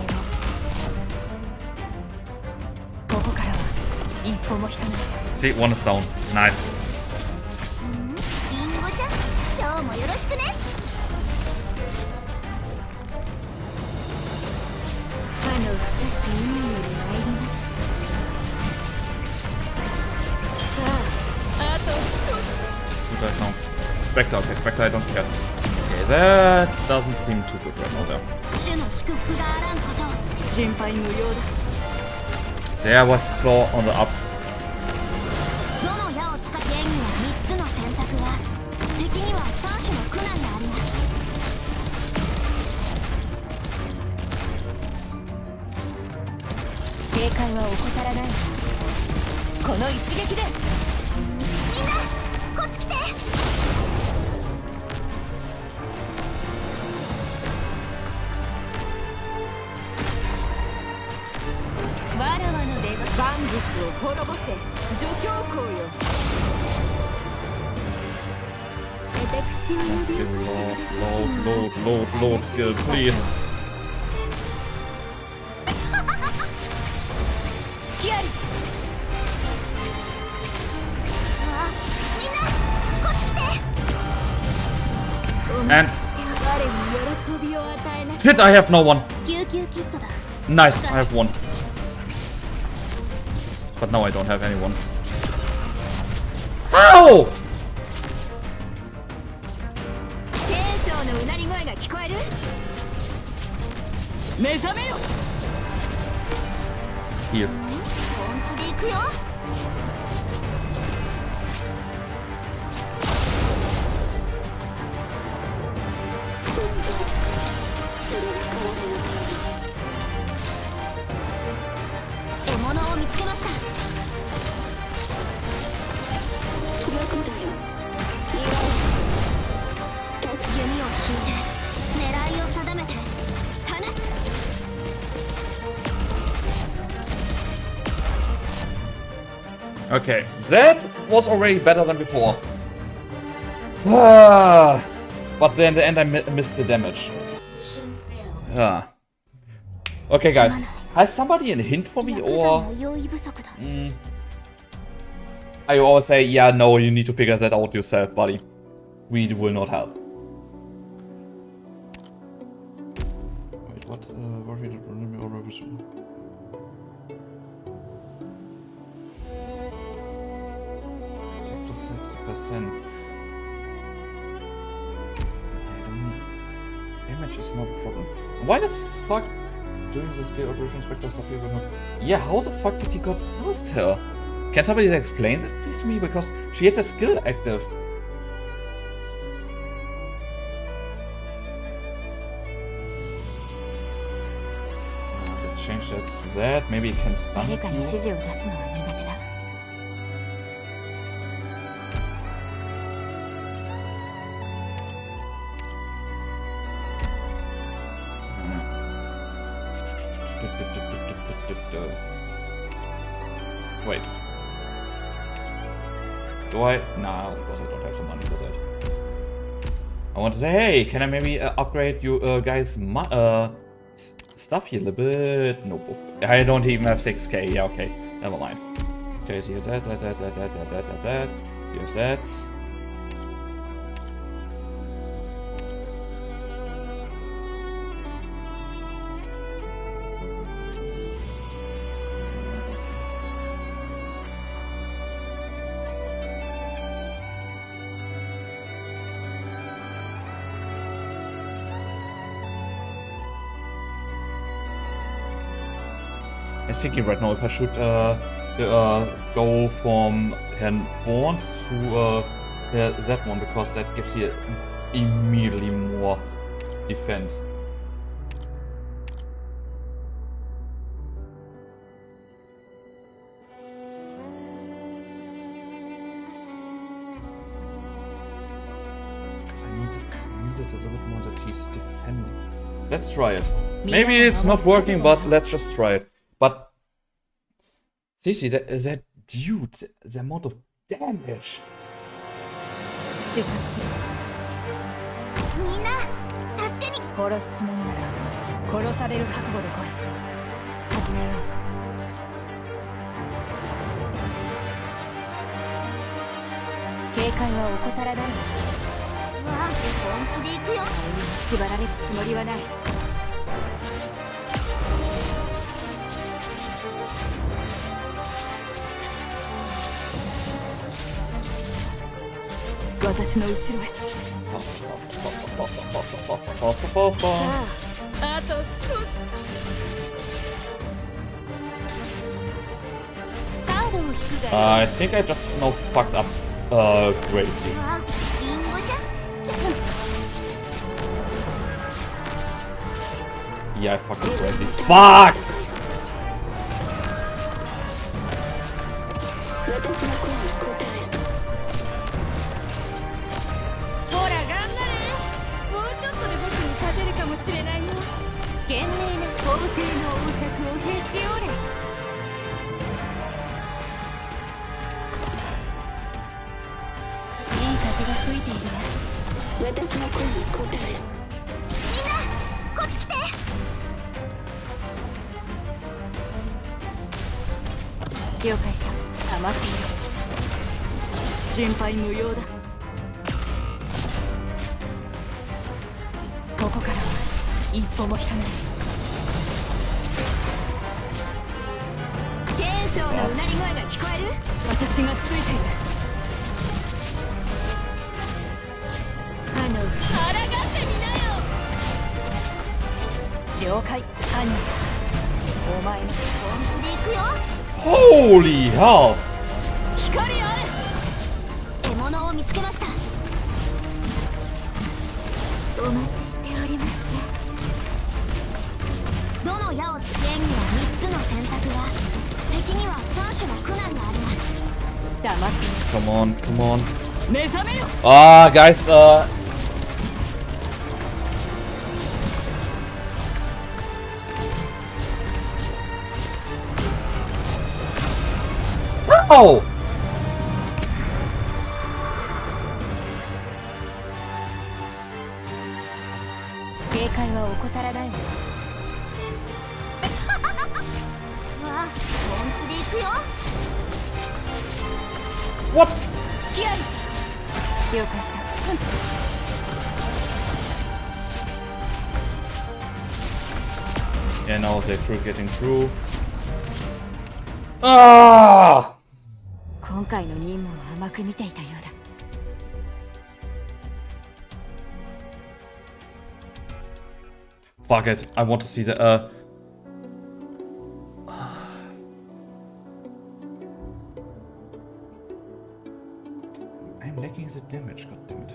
ここからは一歩も引かない。 See, one is down. Nice. リンゴちゃん、今日もよろしくね。歯の深き海より参ります。さあ、あと Good right now. Spectre, okay, Spectre, I don't care. Okay, that doesn't seem too good right now there. 主の祝福があらんこと。心配無用だ。 There was slow on the up. どの矢を使って剣には3つの選択が、敵には3種の苦難があります。警戒は怠らない。この一撃で。みんなこっち来て。わらわの出番。万物を滅ぼせ、除教皇よ。私を One skill, load skill, please. 隙あり。And 我に喜びを与えなさい。 shit, I have no one. 救急キットだ。 Nice, I have one. But now I don't have anyone. Ow! チェーンソーのうなり声が聞こえる？目覚めよ。 Heal. 本気で行くよ。戦場、それが変われる。獲物を見つけました。どこだよ。いろ弓を引いて狙いを定めて放つ。 Okay, that was already better than before. Ah, but then in the end I missed the damage. Ah. Okay, guys. Has somebody a hint for me or... I always say, yeah, no, you need to figure that out yourself, buddy. We will not help. Wait, what? What we did to 60%. I don't need... Damage is no problem. Why the fuck doing the skill operation spectre stop you not? Yeah, how the fuck did he got past her? Can somebody explain it please to me? Because she had a skill active. Let's change that to that. Maybe it can stun you. Wait. Do I? Nah, of course I don't have the money for that. I want to say, hey, can I maybe upgrade you guys' stuff here a little bit? Nope. I don't even have 6k. Yeah, okay. Never mind. Okay, so here's that. Here's that. I'm thinking right now if I should go from Herrn Thorns to that one, because that gives you immediately more defense. Because I needed a little bit more that he's defending. Let's try it. Maybe it's not working, but let's just try it. But seriously, that dude, the amount of damage. 出発する。みんな助けに来殺すつもりなら殺される覚悟で来い。始めよう。警戒は怠らないわ。本気で行くよ。縛られるつもりはない。私の後ろへ。あと少し。カードを引くが I think I just now fucked up greatly. リンゴちゃん Yeah, I fucked up greatly. Fuck! 私の声に答える。ほら頑張れ。もうちょっとで僕に勝てるかもしれないよ。懸命な皇帝の王爵をへし折れ。いい風が吹いているわ。私の声に答える。みんなこっち来て。了解した。余っている。心配無用だ。ここからは一歩も引かない。チェーンソーのうなり声が聞こえる？私がついている。抗ってみなよ。了解。犯人お前の本気で行くよ。 Holy hell! 光あれ。獲物を見つけました。お待ちしておりました。どの矢をつけんには3つの選択が、敵には3種の苦難があります。黙って Come on, come on. 目覚めよ。 Ah, guys, Oh! 警戒は怠らないわ。わあ、本気で行くよ。 What? 隙あり。了解した。Yeah, now they're through getting through. Ah! 今回の任務を甘く見ていたようだ。Fuck it. I want to see the, I'm lacking the damage, goddammit.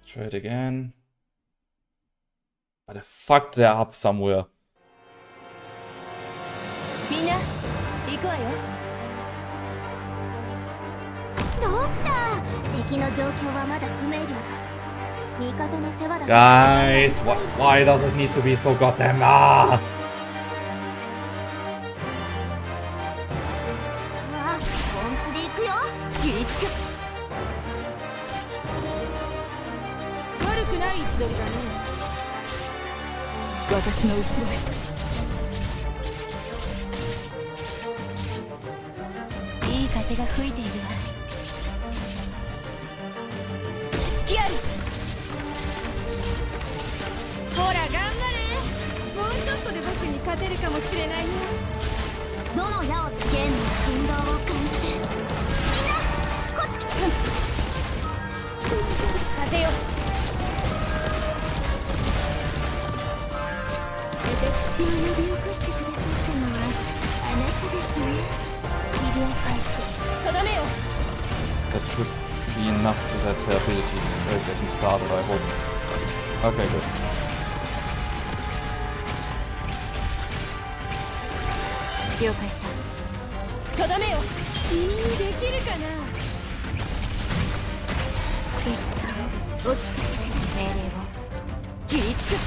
Try it again. But I fucked that up somewhere. みんな行くわよ。ドクター、敵の状況はまだ不明瞭だ。味方の世話だ。 Guys, why does it need to be so goddamn ah? わあ、本気で行くよ。切りつく。悪くない位置取りだね。私の後ろへ。いい風が吹いているわ。隙あり。ほら頑張れ。もうちょっとで僕に勝てるかもしれないよ。どの矢をつけんの振動を感じて。みんな、こっち来て。風よ。私を呼び起こしてくださったのはあなたですね。治療開始。とどめよ。 That should be enough so that her abilities are getting started, I hope. Okay, good. 了解した。とどめよ。できるかな。一旦起きて命令を。切りつく。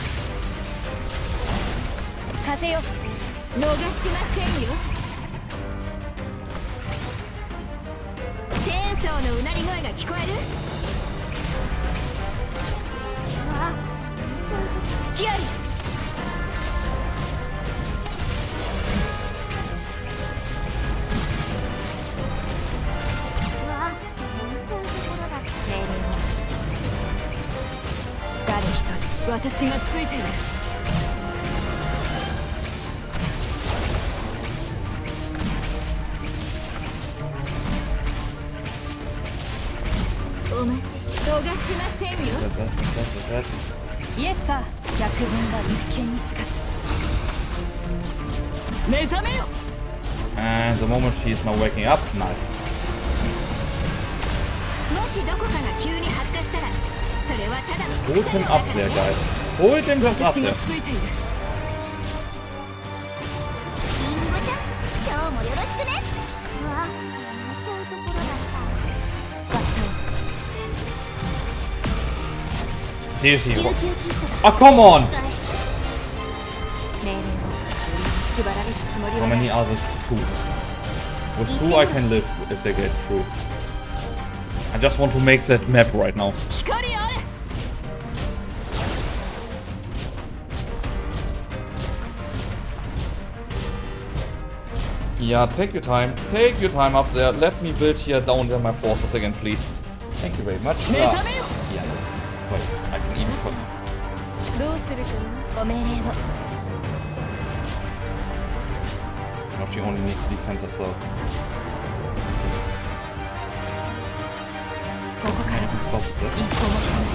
風よ。逃しませんよ。チェーンソーのうなり声が聞こえる？わあ、隙あり。わあ、本当のところだ。命令を。誰一人私がついている。お待ちし逃しませんよ。 That's that. イエスさー。百聞は一見にしかず。目覚めよ。 And the moment she is now waking up, nice. もしどこかが急に発火したら、それはただの Hold him up there, guys. Hold him just up 私が there. ついている。リンゴちゃん、今日もよろしくね。うわ、やっちゃうところだった。バッ Seriously, 救 what? 急キットだ。 Oh, come on! 命令を。縛られるつもり How はない。 many others? Two. With two, I can live if they get through. I just want to make that map right now. 光あれ。Yeah, take your time. Take your time up there. Let me build here down there my forces again, please. Thank you very much. Yeah, no. Wait, I can even put... どうするかな。ご命令を。 No, she only needs to defend herself. ここから I can stop 一 this. 歩も引かない。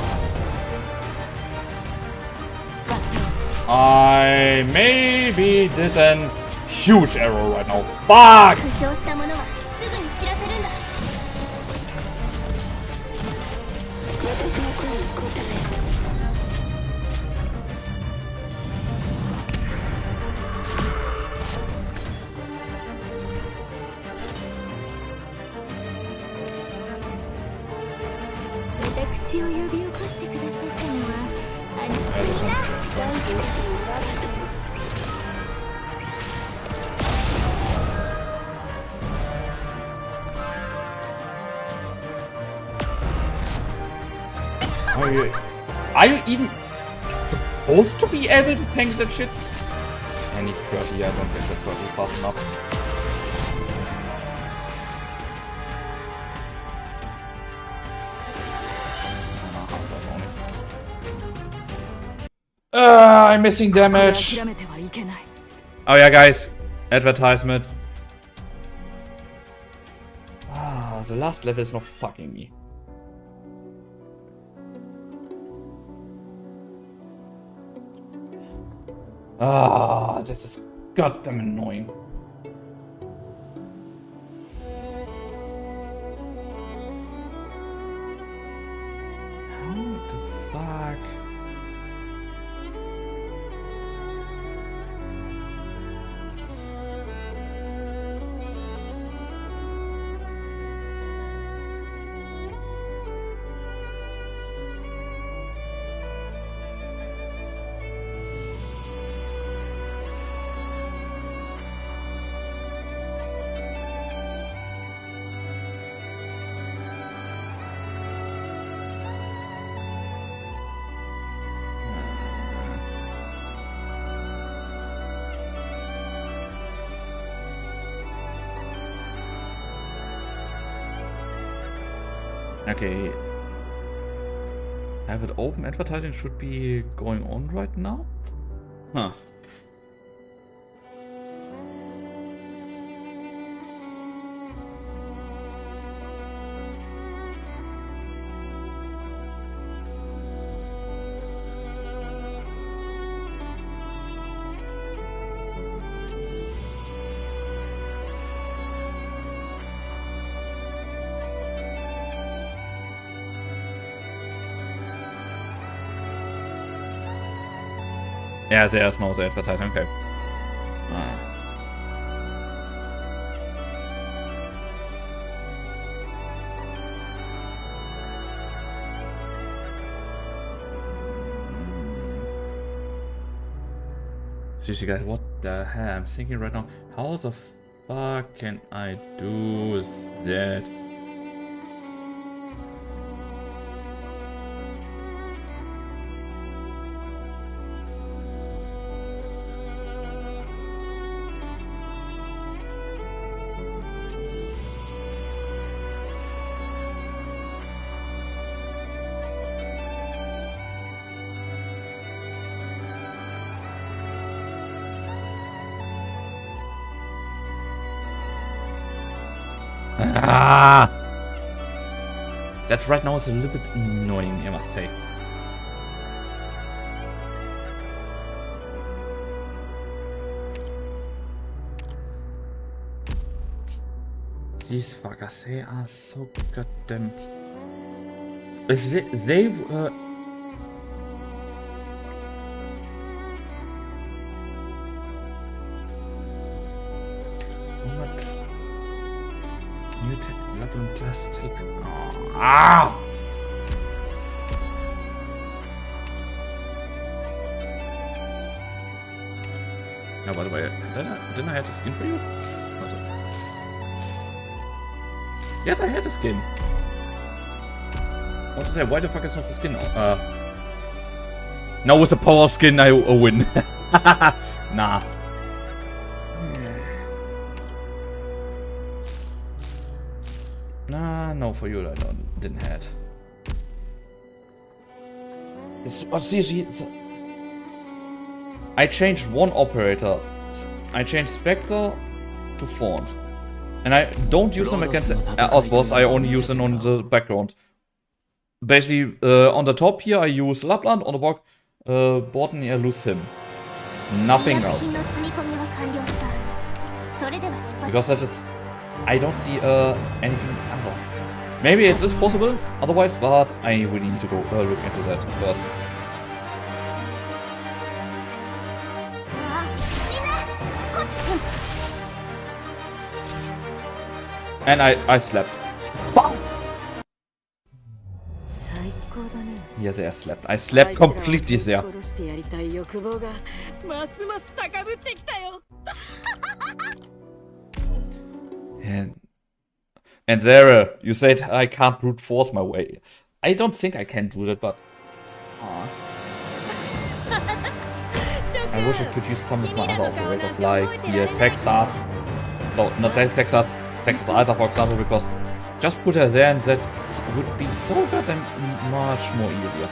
バット。 I maybe did an huge error right now. Fuck! 負傷した者はすぐに知らせるんだ。私の声に答え。私を呼び起こしてくださったのはあなたですな。大地からの我が友。 Are you even supposed to be able to tank that shit? Any 30, I don't think that's 30 fast enough. I'm missing damage. 諦めてはいけない。 Oh yeah, guys. Advertisement. Ah, the last level is not fucking me. Ah, this is goddamn annoying. How the fuck? Okay. Have it open. Advertising should be going on right now. Huh. Yeah, there's no advertising. Okay. Seriously, guys, what the hell? I'm thinking right now, how the fuck can I do that? Ah! That right now is a little bit annoying, I must say. These fuckers, they are so goddamn... They what? New tech, let them just take... Oh. Ah! No, by the way, didn't I have the skin for you? Was it? Yes, I had the skin. What to say? Why the fuck is not the skin? Now with the power skin, I win. Nah. No, for you I didn't have. I changed one operator. I changed Spectre to Font. And I don't use them against Osboss, I only use them on the background. Basically, on the top here I use Lapland, on the bottom I lose him. Nothing else. Because that is... I don't see anything other. Maybe it is possible otherwise, but I really need to go look into that first. And I slept. Yes, I slept. I slept completely there. And Zara, you said I can't brute force my way. I don't think I can do that, but... I wish I could use some of my other operators, like here Texas. No, not Texas. Texas Alta, for example, because just put her there and that would be so good and much more easier.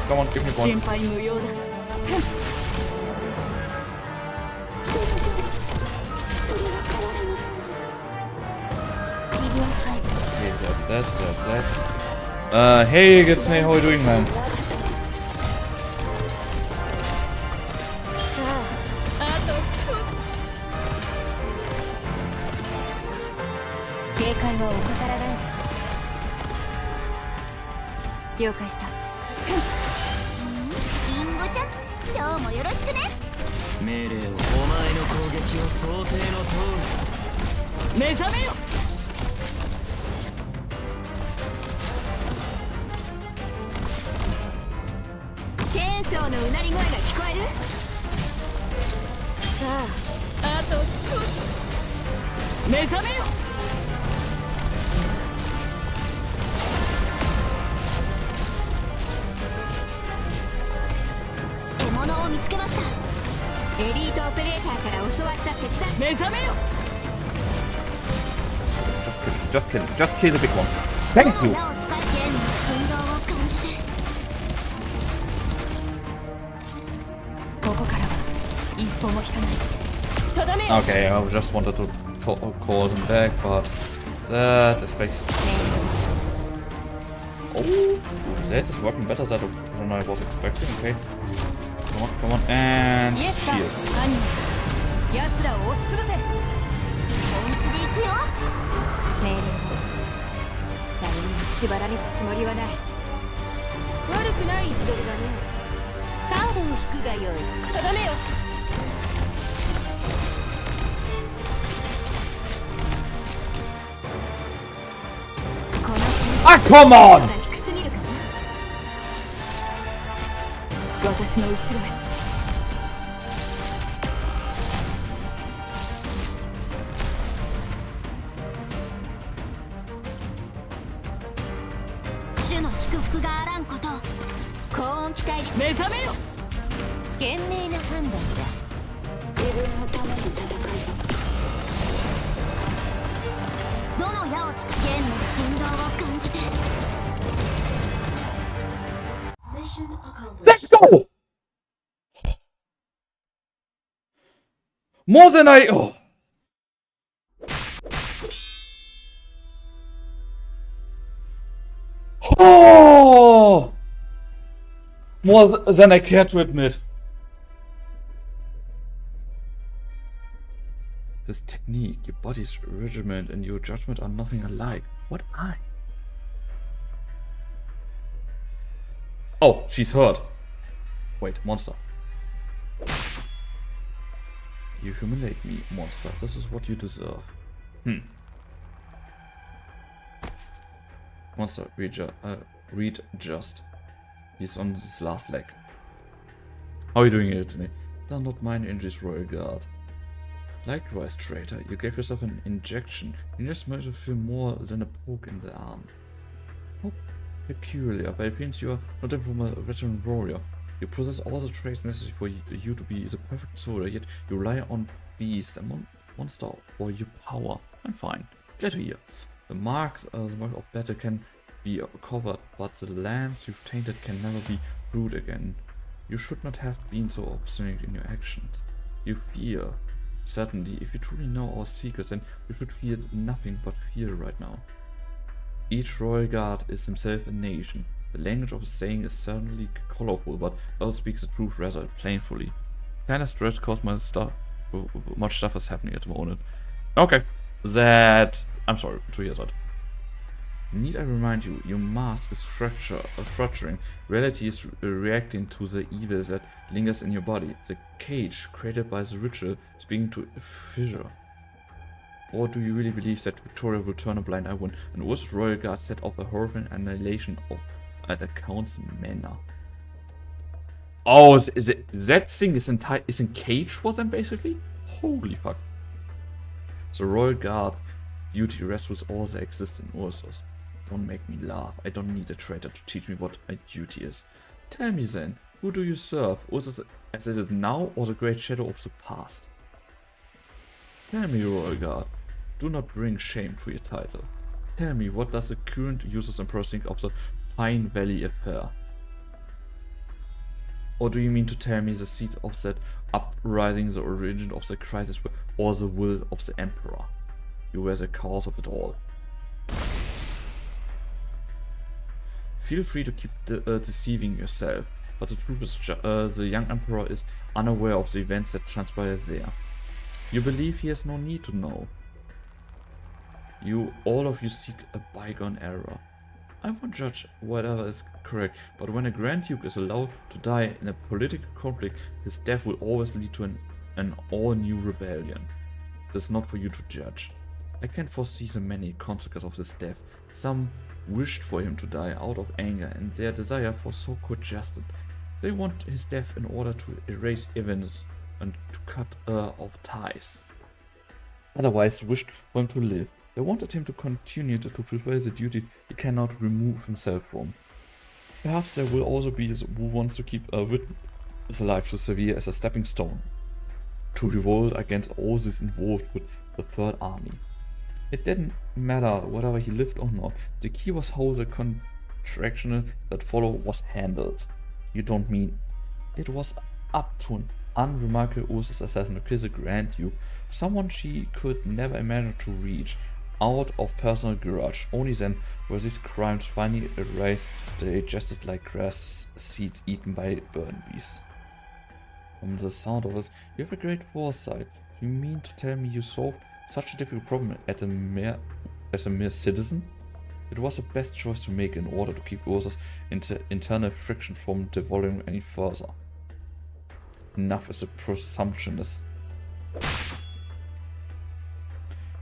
Come on, give me points. Okay, that's that. Hey, Gitsune, how are you doing, man? Just kill the big one. Thank you! Okay, I just wanted to call them back, but that is oh, that is working better than I was expecting. Okay, come on, and shield. Ah, come on! Let's go! More than I... Oh! More than I care to admit. This technique, your body's regiment and your judgment are nothing alike. What I? Oh, she's hurt. Wait, monster. You humiliate me, monster. This is what you deserve. Monster, read just. He's on his last leg. How are you doing here today? They're not minor injuries, Royal Guard. Likewise, traitor, you gave yourself an injection. You just might have feel more than a poke in the arm. How peculiar. By appearance, you are not even from a veteran warrior. You possess all the traits necessary for you to be the perfect soldier, yet you rely on beast and monster for your power. I'm fine. Glad to hear. The mark of battle can be covered, but the lands you've tainted can never be brewed again. You should not have been so obstinate in your actions. You fear. Certainly, if you truly know our secrets, then you should fear nothing but fear right now. Each royal guard is himself a nation. The language of the saying is certainly colorful, but also speaks the truth rather plainly. Kinda stress cause much stuff is happening at the moment. Okay, I'm sorry to hear that. Need I remind you, your mask is fracturing. Reality is reacting to the evil that lingers in your body. The cage created by the ritual is beginning to fissure. Or do you really believe that Victoria will turn a blind eye when an Ursus royal guard set off a horrifying annihilation at the Count's manor? Oh, that thing is in cage for them basically? Holy fuck. The royal guard duty rests with all that exist in Ursus. Don't make me laugh. I don't need a traitor to teach me what my duty is. Tell me then, who do you serve? Ursus as it is now or the great shadow of the past? Tell me, royal guard. Do not bring shame to your title. Tell me, what does the current Ursus Emperor think of the Pine Valley affair? Or do you mean to tell me the seeds of that uprising, the origin of the crisis, or the will of the Emperor? You were the cause of it all. Feel free to keep deceiving yourself, but the truth is the young Emperor is unaware of the events that transpired there. You believe he has no need to know. All of you seek a bygone era. I won't judge whatever is correct, but when a Grand Duke is allowed to die in a political conflict, his death will always lead to an all-new rebellion. This is not for you to judge. I can't foresee the many consequences of this death. Some wished for him to die out of anger and their desire for so-called justice. They want his death in order to erase evidence and to cut off ties. Otherwise wished for him to live. They wanted him to continue to fulfill the duty he cannot remove himself from. Perhaps there will also be those who wants to keep a witness alive to serve as a stepping stone, to revolt against all this involved with the Third Army. It didn't matter whether he lived or not, the key was how the contraction that followed was handled. You don't mean it was up to an unremarkable Ursus assassin to kill the Grand Duke, someone she could never imagine to reach, out of personal grudge. Only then were these crimes finally erased, they digested like grass seeds eaten by burn bees. From the sound of it, you have a great foresight. You mean to tell me you solved such a difficult problem as a mere citizen? It was the best choice to make in order to keep Ursus internal friction from devolving any further. Enough is a presumptionist.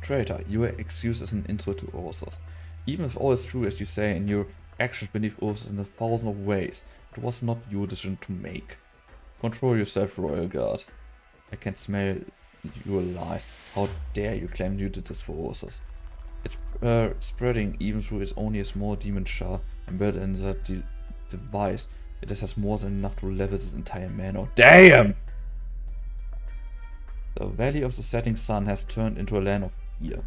Traitor, your excuse is an insult to Ursus. Even if all is true as you say and your actions beneath Ursus in 1,000 ways, it was not your decision to make. Control yourself, Royal Guard. I can smell your lies. How dare you claim you did this for Ursus? It's spreading even though it's only a small demon shard embedded in that device. It has more than enough to level this entire manor. Damn! The Valley of the Setting Sun has turned into a land of fear.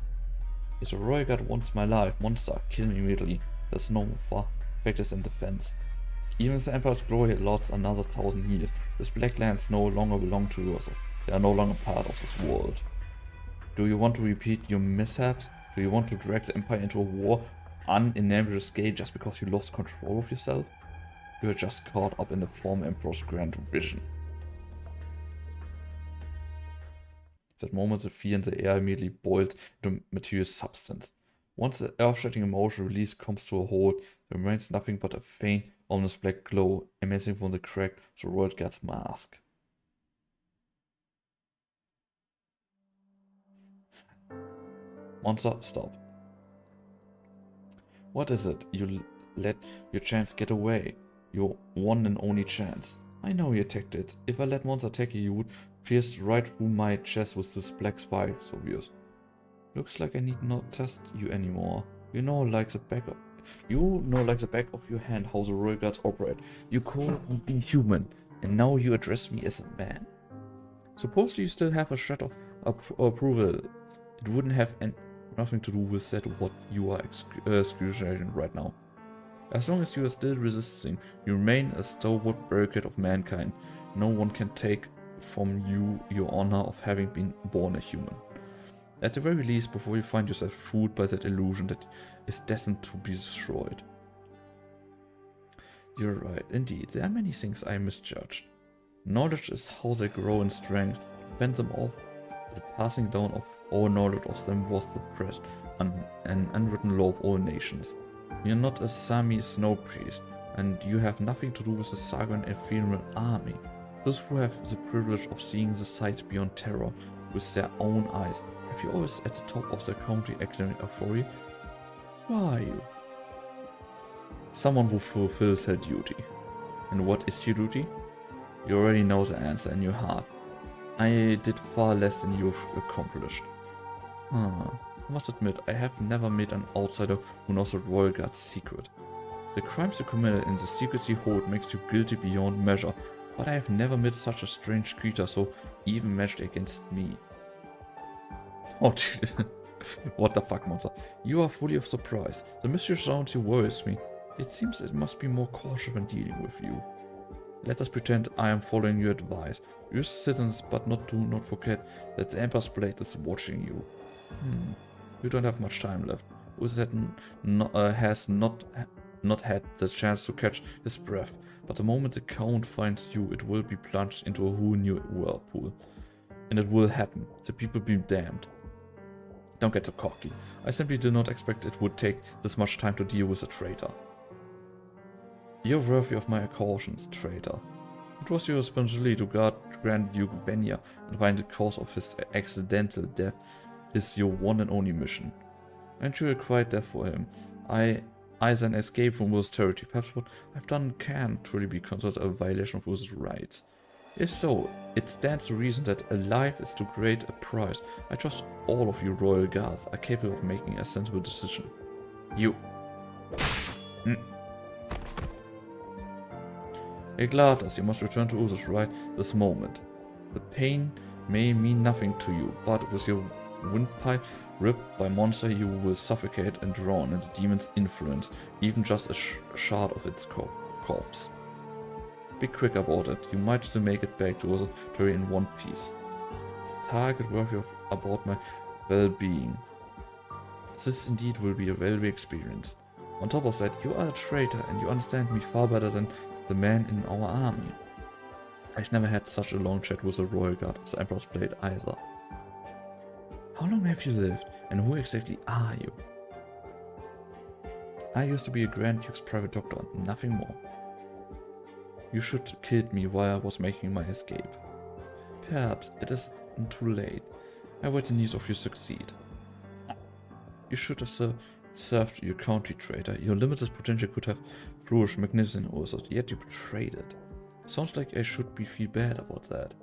If the Royal Guard wants my life, monster, kill me immediately. There's no more practice and defense. Even if the Emperor's glory lasts another 1,000 years, these black lands no longer belong to Ursus. They are no longer part of this world. Do you want to repeat your mishaps? Do you want to drag the Empire into a war unimaginable scale just because you lost control of yourself? You are just caught up in the former Emperor's grand vision. At that moment, the fear in the air immediately boils into material substance. Once the earth-shattering emotion release comes to a halt, there remains nothing but a faint, ominous black glow emanating from the crack of the Royal Guard's mask. Monster, stop. What is it? You let your chance get away. Your one and only chance. I know your tactics. If I let monster attack you, you would pierce right through my chest with this black spike. So obvious. Looks like I need not test you anymore. You know like the back of your hand how the royal guards operate. You call me human, and now you address me as a man. Suppose you still have a shred of approval. It wouldn't have nothing to do with that what you are excruciating right now. As long as you are still resisting, you remain a stalwart barricade of mankind. No one can take from you your honor of having been born a human. At the very least, before you find yourself fooled by that illusion that is destined to be destroyed. You're right, indeed, there are many things I misjudged. Knowledge is how they grow in strength. To fend them off, the passing down of all knowledge of them was the pressed, an unwritten law of all nations. You're not a Sami snow priest, and you have nothing to do with the saga and ephemeral army. Those who have the privilege of seeing the sights beyond terror with their own eyes. Have you always at the top of the county academic authority? Who are you? Someone who fulfills her duty. And what is your duty? You already know the answer in your heart. I did far less than you've accomplished. I must admit, I have never met an outsider who knows the Royal Guard's secret. The crimes you committed in the secrets you hold makes you guilty beyond measure, but I have never met such a strange creature so even matched against me. Oh, what the fuck, monster? You are fully of surprise. The mystery surrounds you worries me. It seems it must be more cautious when dealing with you. Let us pretend I am following your advice. Use citizens, but do not forget that the Emperor's blade is watching you. You don't have much time left. Uzetton has not had the chance to catch his breath, but the moment the Count finds you, it will be plunged into a whole new whirlpool. And it will happen. The people be damned. Don't get so cocky. I simply did not expect it would take this much time to deal with a traitor. You're worthy of my cautions, traitor. It was your responsibility to guard Grand Duke Venya and find the cause of his accidental death is your one and only mission. Aren't you required death for him? I then escaped from Will's territory. Perhaps what I've done can truly be considered a violation of Will's rights. If so, it stands to reason that a life is too great a price. I trust all of you royal guards are capable of making a sensible decision. You... Eglatus, you must return to Usus right this moment. The pain may mean nothing to you, but with your windpipe ripped by monster you will suffocate and drown in the demon's influence, even just a shard of its corpse. Be quick about it, you might still make it back to Usus territory in one piece. Target worthy about my well-being. This indeed will be a very experience. On top of that, you are a traitor and you understand me far better than the man in our army. I've never had such a long chat with a royal guard of the Emperor's blade either. How long have you lived, and who exactly are you? I used to be a Grand Duke's private doctor, nothing more. You should have killed me while I was making my escape. Perhaps it isn't too late. I wait in need of you succeed. You should have served your country, traitor. Your limited potential could have flourished magnificent also, yet you betrayed it. Sounds like I should feel bad about that.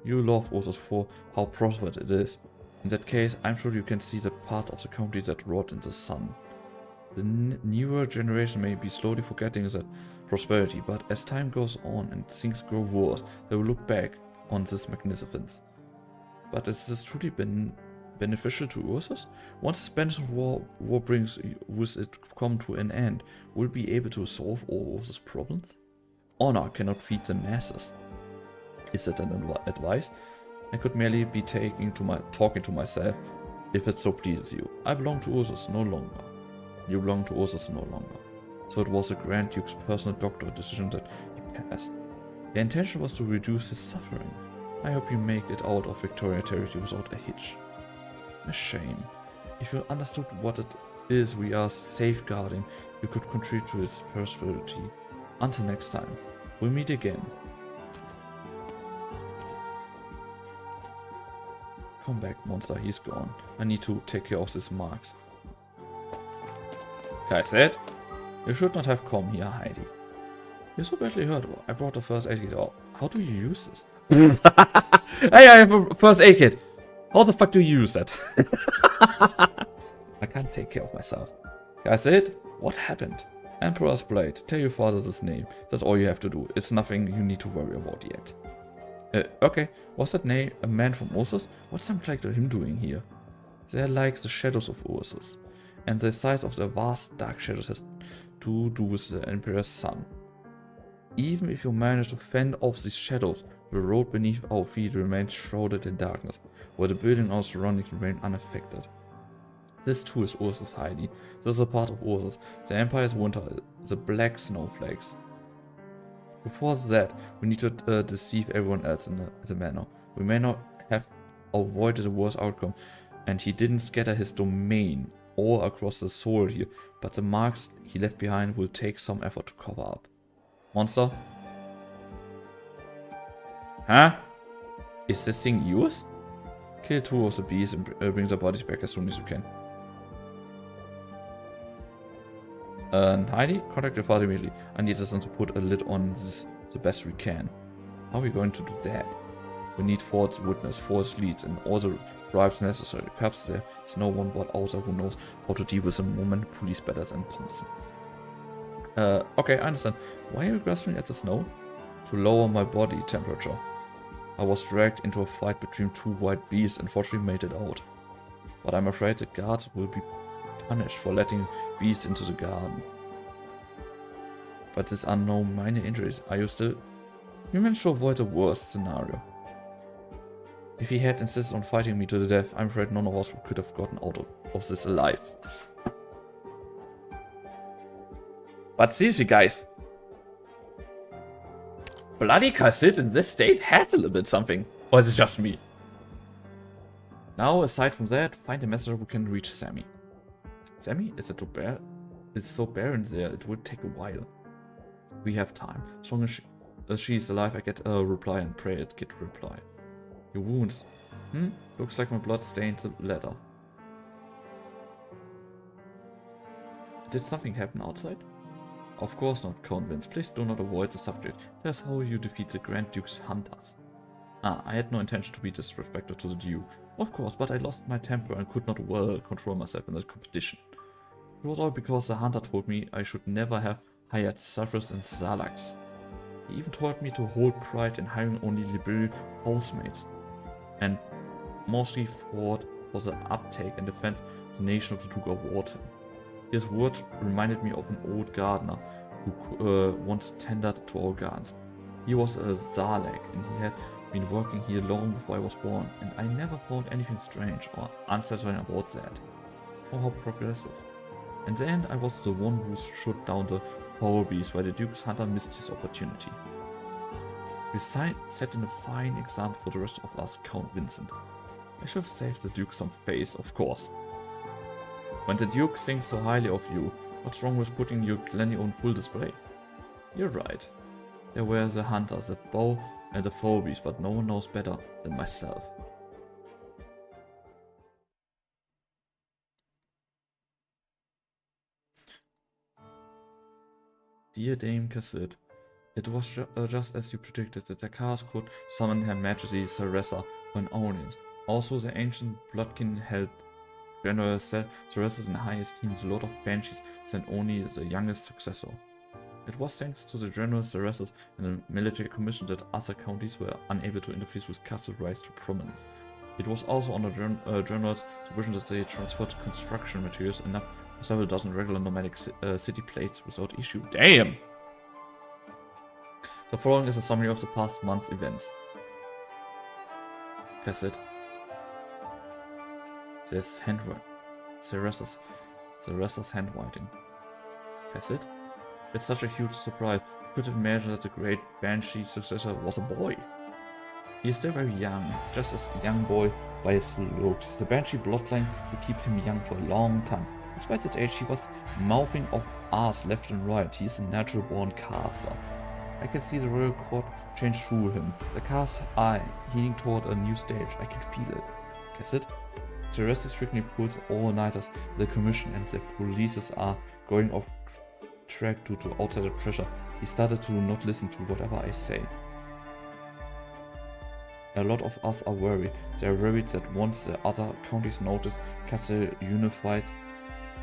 You love Ursus for how prosperous it is. In that case, I'm sure you can see the part of the country that rot in the sun. The newer generation may be slowly forgetting that prosperity, but as time goes on and things grow worse, they will look back on this magnificence. But is this truly beneficial to Ursus? Once the Spanish war brings with it come to an end, will be able to solve all Ursus' problems? Honor cannot feed the masses. Is that an advice? I could merely be talking to myself, if it so pleases you. I belong to Ursus no longer. You belong to Ursus no longer. So it was the Grand Duke's personal doctor decision that he passed. The intention was to reduce his suffering. I hope you make it out of Victoria territory without a hitch. A shame. If you understood what it is we are safeguarding, you could contribute to its prosperity. Until next time, we'll meet again. Come back, monster, he's gone. I need to take care of these marks. Kal'tsit, you should not have come here, Heidi. You're so badly hurt. I brought the first aid kit. Oh, how do you use this? Hey, I have a first aid kit. How the fuck do you use that? I can't take care of myself. Kal'tsit, what happened? Emperor's Blade. Tell your father this name. That's all you have to do. It's nothing you need to worry about yet. Okay. Was that name a man from Ursus? What's something like him doing here? They're like the shadows of Ursus. And the size of the vast dark shadows has to do with the Emperor's son. Even if you manage to fend off these shadows, the road beneath our feet remains shrouded in darkness, while the building and our surroundings remain unaffected. This too is Ursus, Heidi. This is a part of Ursus. The Empire's winter, the black snowflakes. Before that, we need to deceive everyone else in the manner. We may not have avoided the worst outcome, and he didn't scatter his domain all across the soil here, but the marks he left behind will take some effort to cover up. Monster? Huh? Is this thing yours? Kill 2 of the bees and bring the bodies back as soon as you can. Heidi, contact your father immediately. I need us to put a lid on this the best we can. How are we going to do that? We need false witness, false leads, and all the bribes necessary. Perhaps there is no one but outside who knows how to deal with the moment police better than Thompson. Okay, I understand. Why are you grasping at the snow? To lower my body temperature. I was dragged into a fight between 2 white beasts and fortunately made it out. But I'm afraid the guards will be punished for letting beasts into the garden. But these are no minor injuries. Are you still... You managed to avoid the worst scenario. If he had insisted on fighting me to the death, I'm afraid none of us could have gotten out of this alive. But seriously, guys, bloody Kal'tsit in this state has a little bit something. Or is it just me? Now, aside from that, find a messenger who can reach Sammy. Sammy? Is it too bare? It's so barren there, it would take a while. We have time. As long as she's alive, I get a reply and pray it get a reply. Your wounds. Looks like my blood stained the letter. Did something happen outside? Of course not, Count Vince. Please do not avoid the subject. That's how you defeat the Grand Duke's hunters. I had no intention to be disrespectful to the Duke. Of course, but I lost my temper and could not well control myself in the competition. It was all because the hunter told me I should never have hired Zephrys and Zalax. He even told me to hold pride in hiring only liberal housemates, and mostly fought for the uptake and defense of the nation of the Duke of Wharton. His words reminded me of an old gardener who once tended to our gardens. He was a Zalek, and he had been working here long before I was born, and I never found anything strange or unsettling about that. Oh, how progressive. In the end, I was the one who shot down the power beast while the Duke's hunter missed his opportunity. You set in a fine example for the rest of us, Count Vincent. I should have saved the Duke some face, of course. When the Duke thinks so highly of you, what's wrong with putting your Glenny on full display? You're right. There were the hunter, the bow, and the foe beast, but no one knows better than myself. Dear Dame Kal'tsit, it was just as you predicted that the cast could summon Her Majesty Ceresa for an audience. Also, the ancient Bloodkin held General Ceresa in high esteem. The Lord of Banshees sent only the youngest successor. It was thanks to the General Ceresa and the military commission that other counties were unable to interfere with Kal'tsit's rise to prominence. It was also under General's supervision that they transported construction materials enough for several dozen regular nomadic city plates without issue. Damn! The following is a summary of the past month's events. Kal'tsit. There's handwriting. Ceresa's handwriting. Kal'tsit? It's such a huge surprise. You could have imagined that the great Banshee successor was a boy. He is still very young, just as a young boy by his looks. The Banshee bloodline will keep him young for a long time. Despite that age, he was mouthing off R's left and right. He is a natural born caster. I can see the royal court change through him. The cast's eye heading toward a new stage. I can feel it. Kal'tsit? The rest is frequently pulls all-nighters. The commission and the police are going off track due to outsider pressure. He started to not listen to whatever I say. A lot of us are worried. They are worried that once the other counties notice Kal'tsit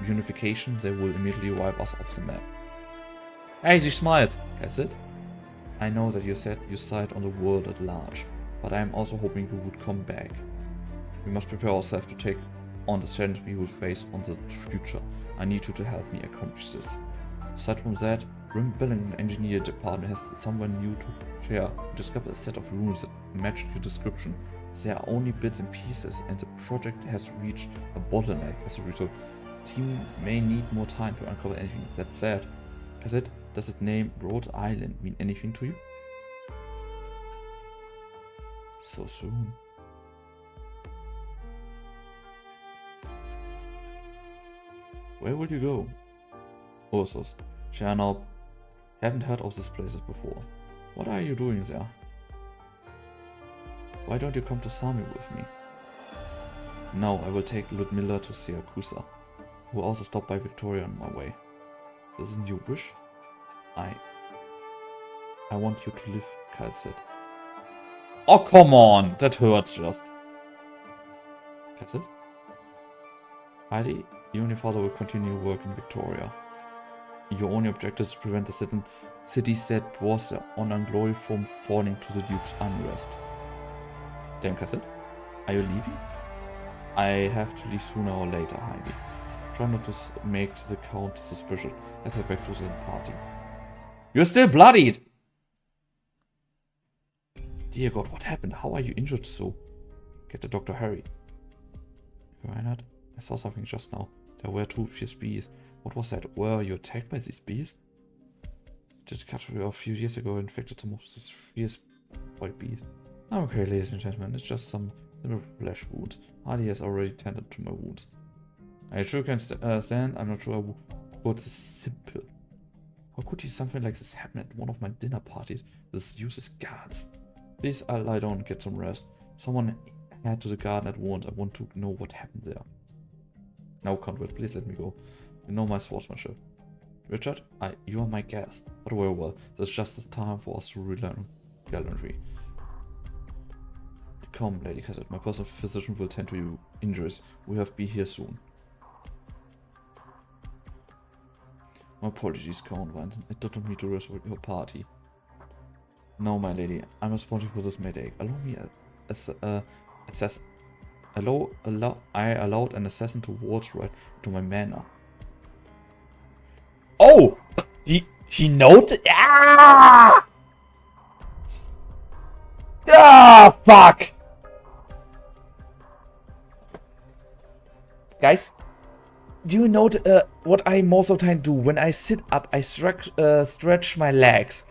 unification, they will immediately wipe us off the map. Hey, she smiled. Kal'tsit, I know that you said you side on the world at large, but I am also hoping you would come back. We must prepare ourselves to take on the challenge we will face on the future. I need you to help me accomplish this. Aside from that, Rim Building Engineer Department has someone new to share. We discovered a set of rules that match your description. They are only bits and pieces, and the project has reached a bottleneck as a result. The team may need more time to uncover anything. That said, Kal'tsit, does the name Rhodes Island mean anything to you? So soon. Where will you go? Ursus, Chernobyl. Haven't heard of these places before. What are you doing there? Why don't you come to Sami with me? No, I will take Ludmilla to Syracuse. I will also stop by Victoria on my way. This isn't your wish? I want you to live, Kal'tsit. Oh, come on! That hurts just. Kal'tsit? Heidi, you and your father will continue work in Victoria. Your only objective is to prevent the cities that was the honor and glory from falling to the Duke's unrest. Damn, Kal'tsit, are you leaving? I have to leave sooner or later, Heidi. Try not to make the Count suspicious. Let's head back to the party. You're still bloodied! Dear God, what happened? How are you injured so? Get the doctor, hurry. Reinhard, I saw something just now. There were 2 fierce bees. What was that? Were you attacked by these bees? Just cut you a few years ago infected some of these fierce white bees. I'm okay, ladies and gentlemen. It's just some little flesh wounds. Hardy has already tended to my wounds. I sure can stand. I'm not sure what's simple. How could something like this happen at one of my dinner parties? This uses guards. Please, I'll lie down and get some rest. Someone head to the garden at once. I want to know what happened there. No, Conrad, please let me go. You know my swordsmanship. Richard, you are my guest. But very well, there's just the time for us to relearn gallantry. Come, Lady Kal'tsit, my personal physician will tend to your injuries. We have to be here soon. My apologies, Count Vincent. I don't mean to rush your party. No, my lady, I'm responsible for this mayday. Allow me I allowed an assassin to waltz right into my manor. Oh! He noted. Ah! Ah! Fuck! Guys, do you know what I most of the time do? When I sit up, I stretch my legs.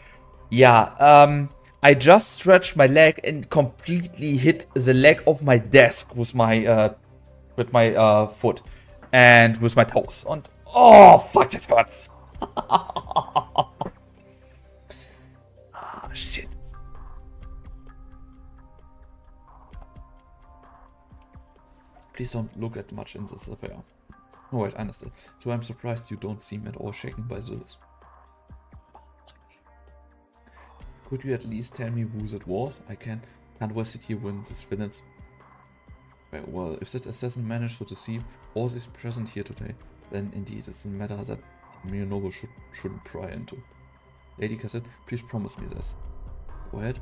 Yeah, I just stretched my leg and completely hit the leg of my desk with my foot and with my toes. And oh, fuck, that hurts. Ah, shit. Please don't look at much in this affair. Oh, wait, I understand. So I'm surprised you don't seem at all shaken by this. Could you at least tell me who that was? I can't sit here when this finishes. Well, if that assassin managed to deceive all these present here today, then indeed it's a matter that a mere noble shouldn't pry into. Lady Kal'tsit, please promise me this. Go ahead.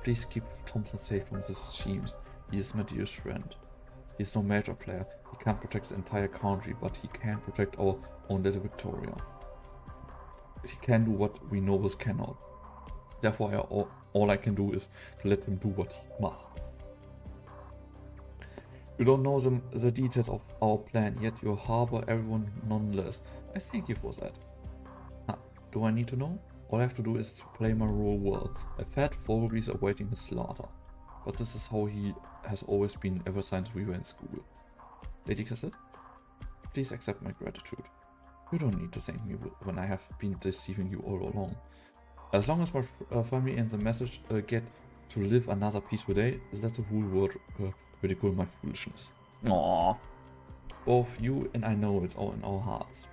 Please keep Thompson safe from these schemes. He is my dearest friend. He is no major player. He can't protect the entire country, but he can protect our own little Victoria. He can do what we nobles cannot. Therefore, all I can do is to let him do what he must. You don't know the details of our plan, yet you harbor everyone nonetheless. I thank you for that. Do I need to know? All I have to do is to play my role well. A fat foal is awaiting his slaughter. But this is how he has always been ever since we were in school. Lady Kal'tsit, please accept my gratitude. You don't need to thank me when I have been deceiving you all along. As long as my family and the message get to live another peaceful day, let the whole world ridicule my foolishness. Aww. Both you and I know it's all in our hearts.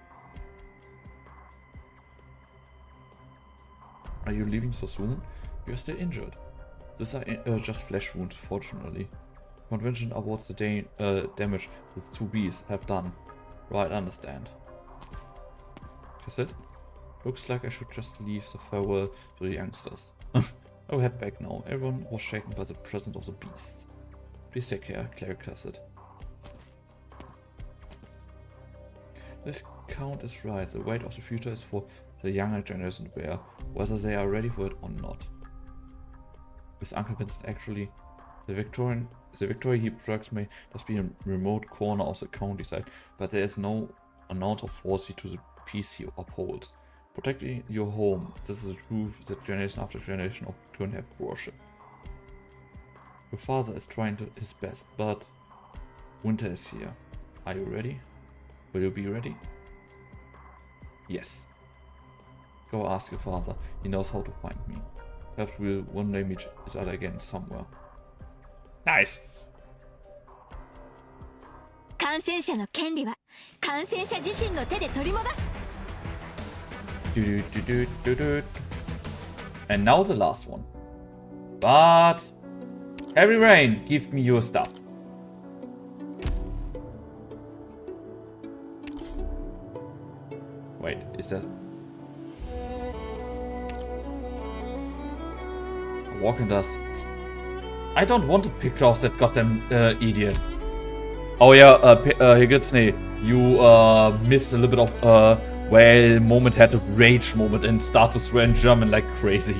Are you leaving so soon? You're still injured. These are just flesh wounds, fortunately. Convention awards the damage these two beasts have done. Right, understand. Kal'tsit? Looks like I should just leave the farewell to the youngsters. I'll head back now. Everyone was shaken by the presence of the beasts. Please take care, Cleric Kal'tsit. This count is right. The weight of the future is for the younger generation to bear, whether they are ready for it or not. Is Uncle Vincent actually the victory he brags may just be a remote corner of the countryside, but there is no amount of falsity to the peace he upholds. Protecting your home, this is a truth that generation after generation of Turn have worshipped. Your father is trying his best, but winter is here. Are you ready? Will you be ready? Yes. Go ask your father, he knows how to find me. Perhaps we'll one day meet each other again somewhere. Nice! 感染者の権利は感染者自身の手で取り戻す。 And now the last one. But Heavy Rain, give me your stuff. Wait, is that walking dust? I don't want a picture of that goddamn idiot. Oh yeah, Higitsne, you missed a little bit of well, Moment had a rage moment and started to swear in German like crazy.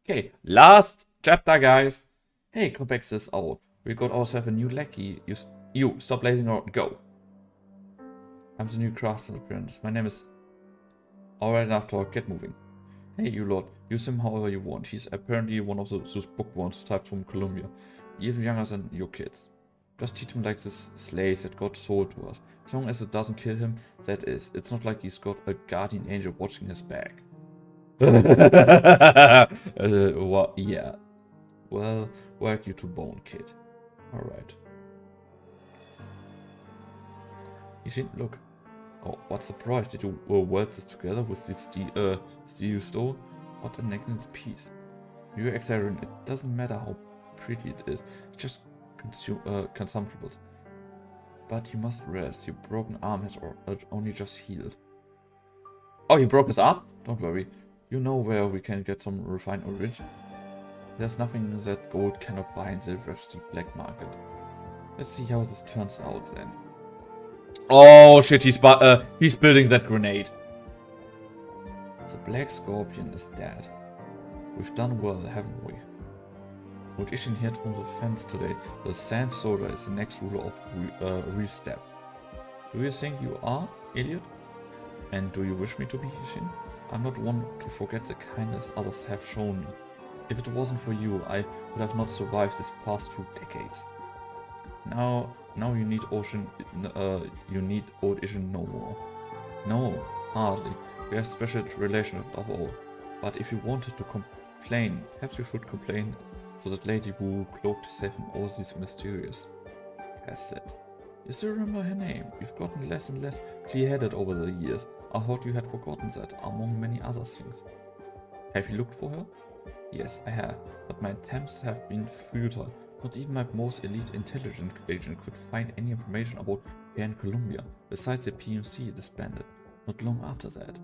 Okay, last chapter, guys. Hey, come back this out. We got ourselves a new lackey. You stop lazing around. Go. I'm the new craftsman apprentice. My name is. Alright, enough talk. Get moving. Hey, you lord. Use him however you want. He's apparently one of those bookworms types from Columbia, even younger than your kids. Just treat him like this slave that got sold to us. As long as it doesn't kill him, that is. It's not like he's got a guardian angel watching his back. Well, yeah. Well, work you to bone, kid. Alright. You see, look. Oh, what surprise. Did you weld this together with this steel you stole? What a magnificent piece. You're exaggerating. It doesn't matter how pretty it is. It's just consumptible. But you must rest. Your broken arm has only just healed. Oh, he broke his arm? Don't worry. You know where we can get some refined origin. There's nothing that gold cannot buy in the rusty black market. Let's see how this turns out then. Oh shit, he's building that grenade. The Black Scorpion is dead. We've done well, haven't we? Would Ishin hit from the fence today? The Sand Soldier is the next ruler of Reef Step. Do you think you are, Elliot? And do you wish me to be Ishin? I'm not one to forget the kindness others have shown me. If it wasn't for you, I would have not survived these past 2 decades. Now you need Ocean. You need old Ishin no more. No, hardly. We have special relations of all. But if you wanted to complain, perhaps you should complain to that lady who cloaked herself in all these mysterious. Kal'tsit. You still remember her name? You've gotten less and less clear-headed over the years. I thought you had forgotten that, among many other things. Have you looked for her? Yes, I have, but my attempts have been futile. Not even my most elite intelligence agent could find any information about her in Columbia, besides the PMC disbanded, not long after that.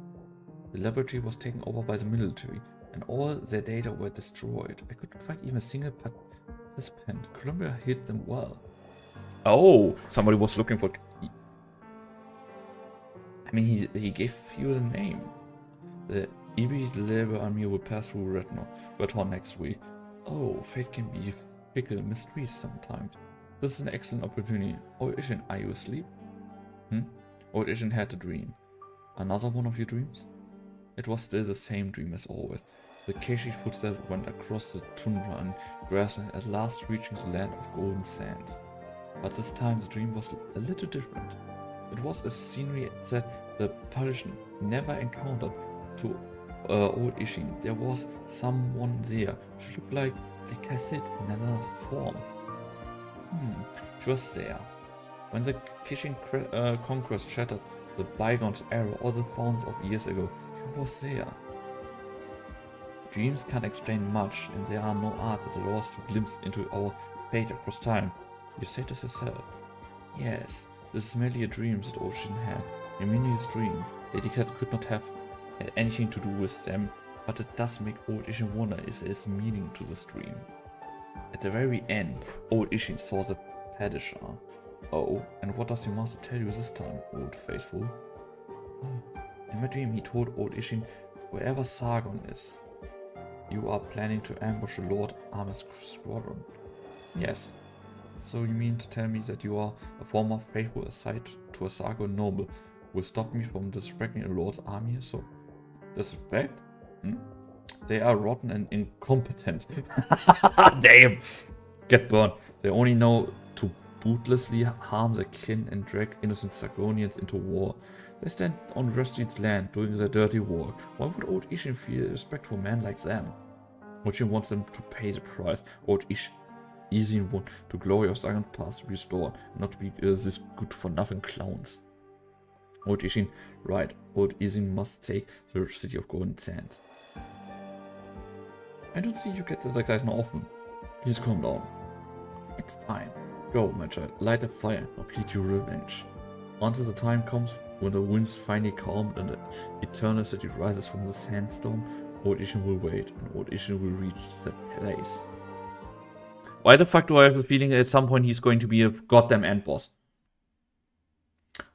The laboratory was taken over by the military, and all their data were destroyed. I couldn't find even a single participant. Columbia hid them well. Oh, somebody was looking for... I mean, he gave you the name. The EB Labor Army will pass through Redhorn next week. Oh, fate can be fickle, mysterious sometimes. This is an excellent opportunity. Old Ishin, are you asleep? Old Ishin had a dream. Another one of your dreams? It was still the same dream as always. The Keshi footsteps went across the tundra and grassland, at last reaching the land of golden sands. But this time the dream was a little different. It was a scenery that the Paladin never encountered. To old Ishin, there was someone there. She looked like Kal'tsit in another form. She was there. When the Kishin conquest shattered the bygones era, all the thousands of years ago, she was there. Dreams can't explain much, and there are no arts that allow us to glimpse into our fate across time. You say to yourself, yes, this is merely a dream that Ocean had, a meaningless dream. Lady Cat could not have had anything to do with them, but it does make Old Ishin wonder if there is meaning to this dream. At the very end, Old Ishin saw the Padishah. Oh, and what does your master tell you this time, Old Faithful? Oh, in my dream he told Old Ishin, wherever Sargon is, you are planning to ambush the Lord Army's squadron. Yes. So you mean to tell me that you are a former faithful aside to a Sargon noble who will stop me from disrespecting a Lord's army? So, disrespect? They are rotten and incompetent. Damn! Get burned. They only know to bootlessly harm their kin and drag innocent Sargonians into war. They stand on Rusted's land doing their dirty work. Why would Old Ishin feel respect for men like them? Old Ishin wants them to pay the price. Old Ishin wants the glory of Sargon's past to be restored, not to be this good-for-nothing clowns. Old Ishin, right, Old Ishin must take the city of Golden Sand. I don't see you get this excitement often. Please calm down. It's time. Go, my child, light a fire and complete your revenge. Until the time comes when the winds finally calm and the eternal city rises from the sandstorm, Old Ishin will wait, and Old Ishin will reach that place. Why the fuck do I have the feeling at some point he's going to be a goddamn end boss?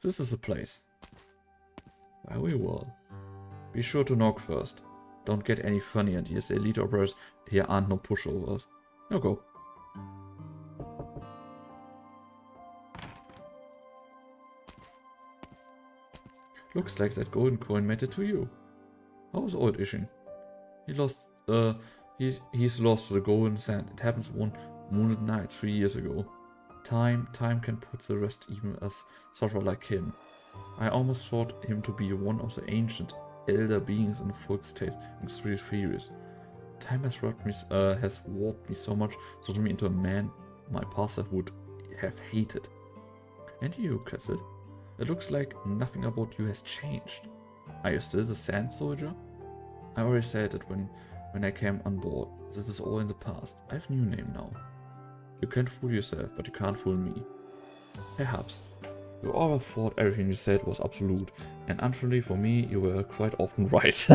This is the place. Very well. Be sure to knock first. Don't get any funny ideas. The elite operators here aren't no pushovers. Now go. Looks like that golden coin made it to you. How's Old Ishin? He's lost to the golden sand. It happens one moonlit night 3 years ago. Time can put the rest even as sufferer like him. I almost thought him to be one of the ancient elder beings in the folk state in three theories. Time has warped me so much, turned me into a man my pastor would have hated. And you, Kal'tsit? It looks like nothing about you has changed. Are you still the sand soldier? I already said it when I came on board. This is all in the past. I have a new name now. You can fool yourself, but you can't fool me. Perhaps. You always thought everything you said was absolute, and unfortunately for me, you were quite often right.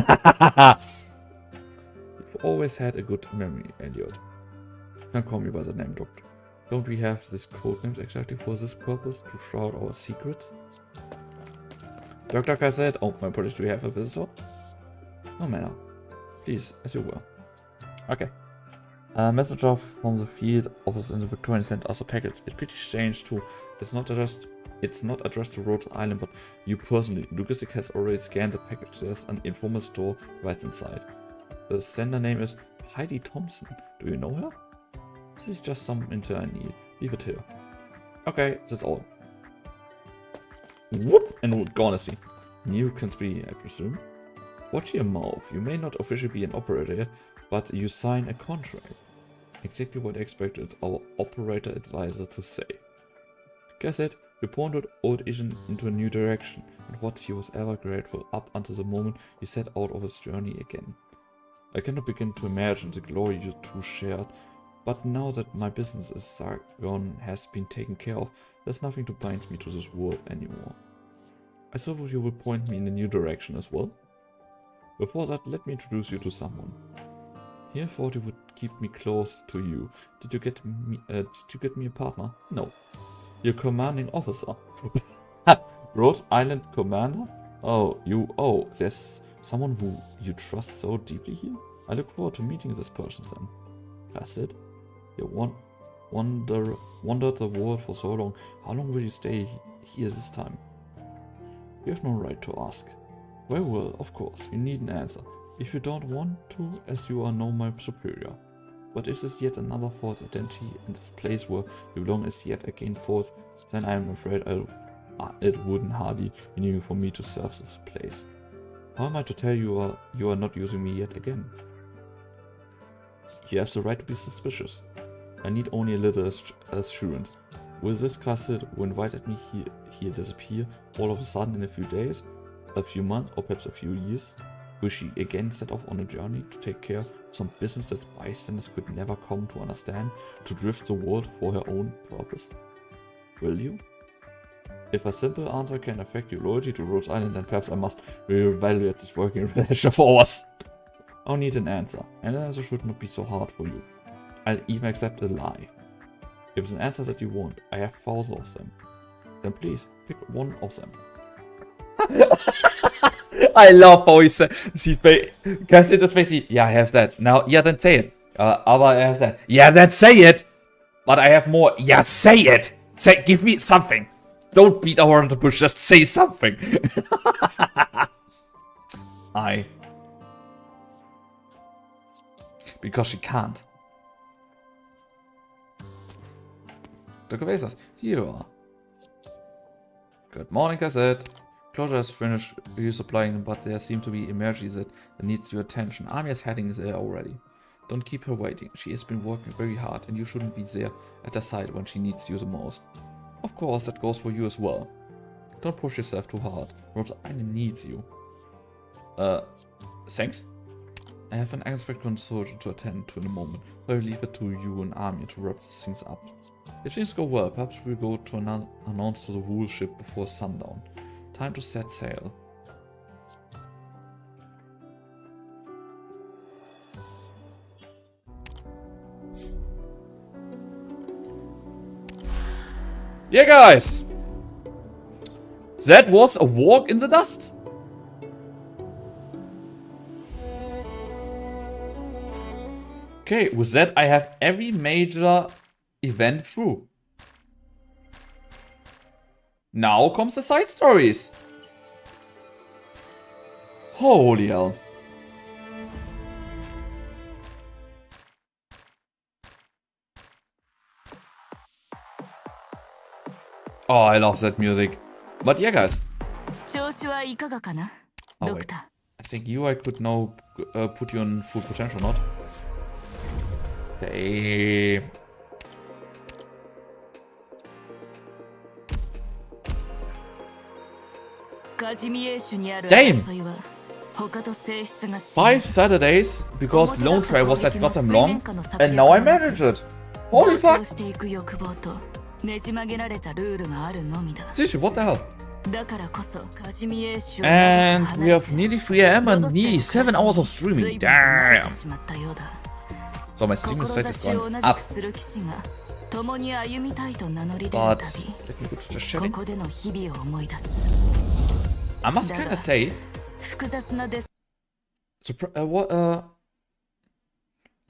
You've always had a good memory, Elliot. Don't call me by that name, Doctor. Don't we have this code names exactly for this purpose, to shroud our secrets? Dr. Kal'tsit, oh, my apologies, do we have a visitor? No matter. Please, as you will. Okay. A messenger from the field office in the Victorian sent us a package. It's pretty strange too. It's not addressed to Rhodes Island, but you personally. Lucasic has already scanned the package. There's an informal store right inside. The sender name is Heidi Thompson. Do you know her? This is just some info I need. Leave it here. Okay, that's all. Whoop! And we're gonna see. New conspiracy, I presume. Watch your mouth. You may not officially be an operator yet, but you sign a contract. Exactly what I expected our operator advisor to say. Kal'tsit, you pointed Old Ishin into a new direction, and what he was ever grateful up until the moment he set out of his journey again. I cannot begin to imagine the glory you two shared, but now that my business as Sargon has been taken care of, there's nothing to bind me to this world anymore. I suppose you will point me in a new direction as well? Before that, let me introduce you to someone. He thought he would keep me close to you. Did you get me a partner? No. Your commanding officer. Rhodes Island commander? Oh, there's someone who you trust so deeply here? I look forward to meeting this person then. Kal'tsit, you wandered the world for so long. How long will you stay here this time? You have no right to ask. Very well, of course, you need an answer. If you don't want to, as you are now my superior. But if this yet another false identity and this place where you belong is yet again false, then I am afraid it wouldn't hardly be needed for me to serve this place. How am I to tell you are not using me yet again? You have the right to be suspicious. I need only a little assurance. Will this Kal'tsit who invited me here disappear all of a sudden in a few days, a few months, or perhaps a few years? Will she again set off on a journey to take care of some business that bystanders could never come to understand, to drift the world for her own purpose? Will you? If a simple answer can affect your loyalty to Rhodes Island, then perhaps I must reevaluate this working relationship of ours. I'll need an answer, and an answer should not be so hard for you. I'll even accept a lie. If it's an answer that you want, I have thousands of them. Then please, pick one of them. I love how he said, Kal'tsit is basically, yeah, I have that. Now, yeah, then say it. But I have that. Yeah, then say it. But I have more. Yeah, say it. Give me something. Don't beat around the bush, just say something. Because she can't. The Kavasas, here you are. Good morning, Kal'tsit. Closure has finished resupplying, but there seem to be emergencies that needs your attention. Army is heading there already. Don't keep her waiting. She has been working very hard, and you shouldn't be there at her side when she needs you the most. Of course, that goes for you as well. Don't push yourself too hard. Rhodes Island needs you. Thanks? I have an unexpected consultation to attend to in a moment, so I'll leave it to you and Army to wrap these things up. If things go well, perhaps we'll go to announce to the whole ship before sundown. Time to set sail. Yeah, guys! That was a walk in the dust. Okay, with that I have every major event through. Now comes the side stories. Holy hell. Oh, I love that music. But yeah, guys. Oh, wait. I think I could now put you on full potential, not? Damn. Damn! 5 Saturdays because Lone Trail was that goddamn long, and now I managed it. Holy fuck! Seriously, what the hell? And we have nearly 3 AM and nearly 7 hours of streaming. Damn! So my streaming state is going up. But let me go to just chatting. I must kinda say, a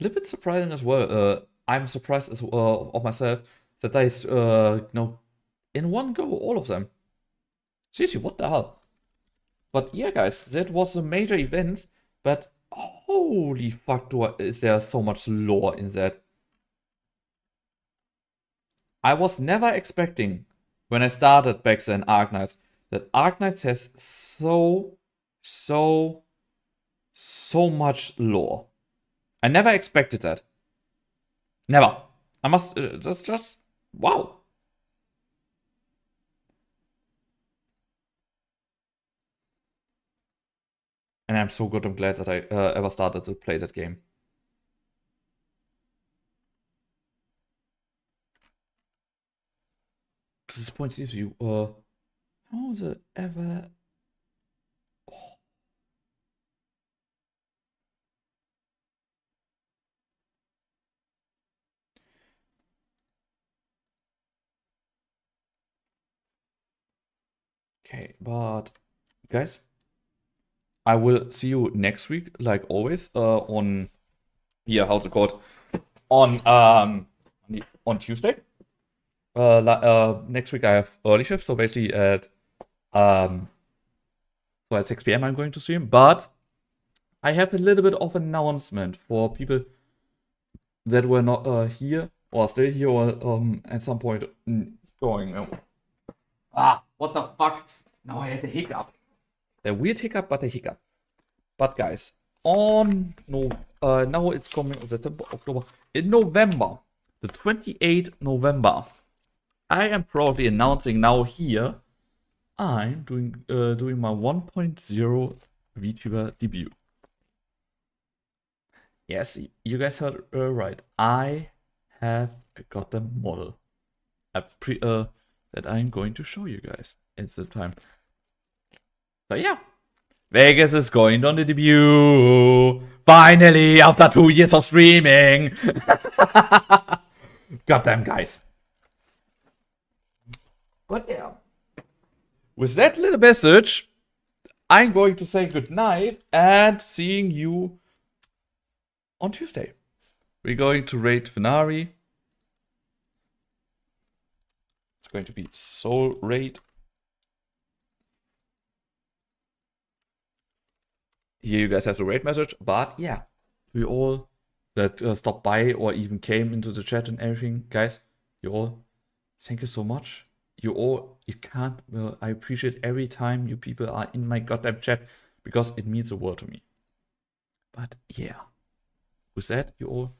little bit surprising as well. I'm surprised as of myself that I in one go all of them. Seriously, what the hell? But yeah, guys, that was a major event. But holy fuck, is there so much lore in that? I was never expecting when I started back then Arknights that Arknights has so much lore. I never expected that. Never. I must. That's just wow. And I'm so good. I'm glad that I ever started to play that game. To this point, seems you. How the ever. Oh. Okay, but guys, I will see you next week, like always, on here. How's it called? On Tuesday. Next week I have early shift, so basically at 6 PM I'm going to stream. But I have a little bit of announcement for people that were not here or still here or at some point going. What the fuck? Now I had a hiccup. A weird hiccup, but a hiccup. But guys, now it's coming September, October. In November, the 28th November, I am proudly announcing now here, I'm doing my 1.0 VTuber debut. Yes, you guys heard right. I have got a model that I'm going to show you guys at the time. So yeah, Vegas is going on the debut. Finally, after 2 years of streaming. Goddamn, guys. But yeah, with that little message, I'm going to say goodnight and seeing you on Tuesday. We're going to raid Venari. It's going to be Soul Raid. Here you guys have the raid message, but yeah, we all that stopped by or even came into the chat and everything, guys, you all, thank you so much. You all, you can't, well, I appreciate every time you people are in my goddamn chat because it means the world to me. But yeah, with that, you all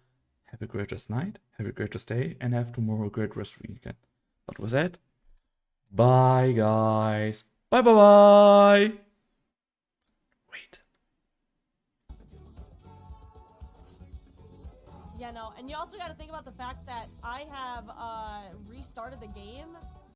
have a great rest night, have a great rest day, and have tomorrow a great rest weekend. But with that, bye guys. Bye bye bye. Wait. Yeah, no, and you also got to think about the fact that I have restarted the game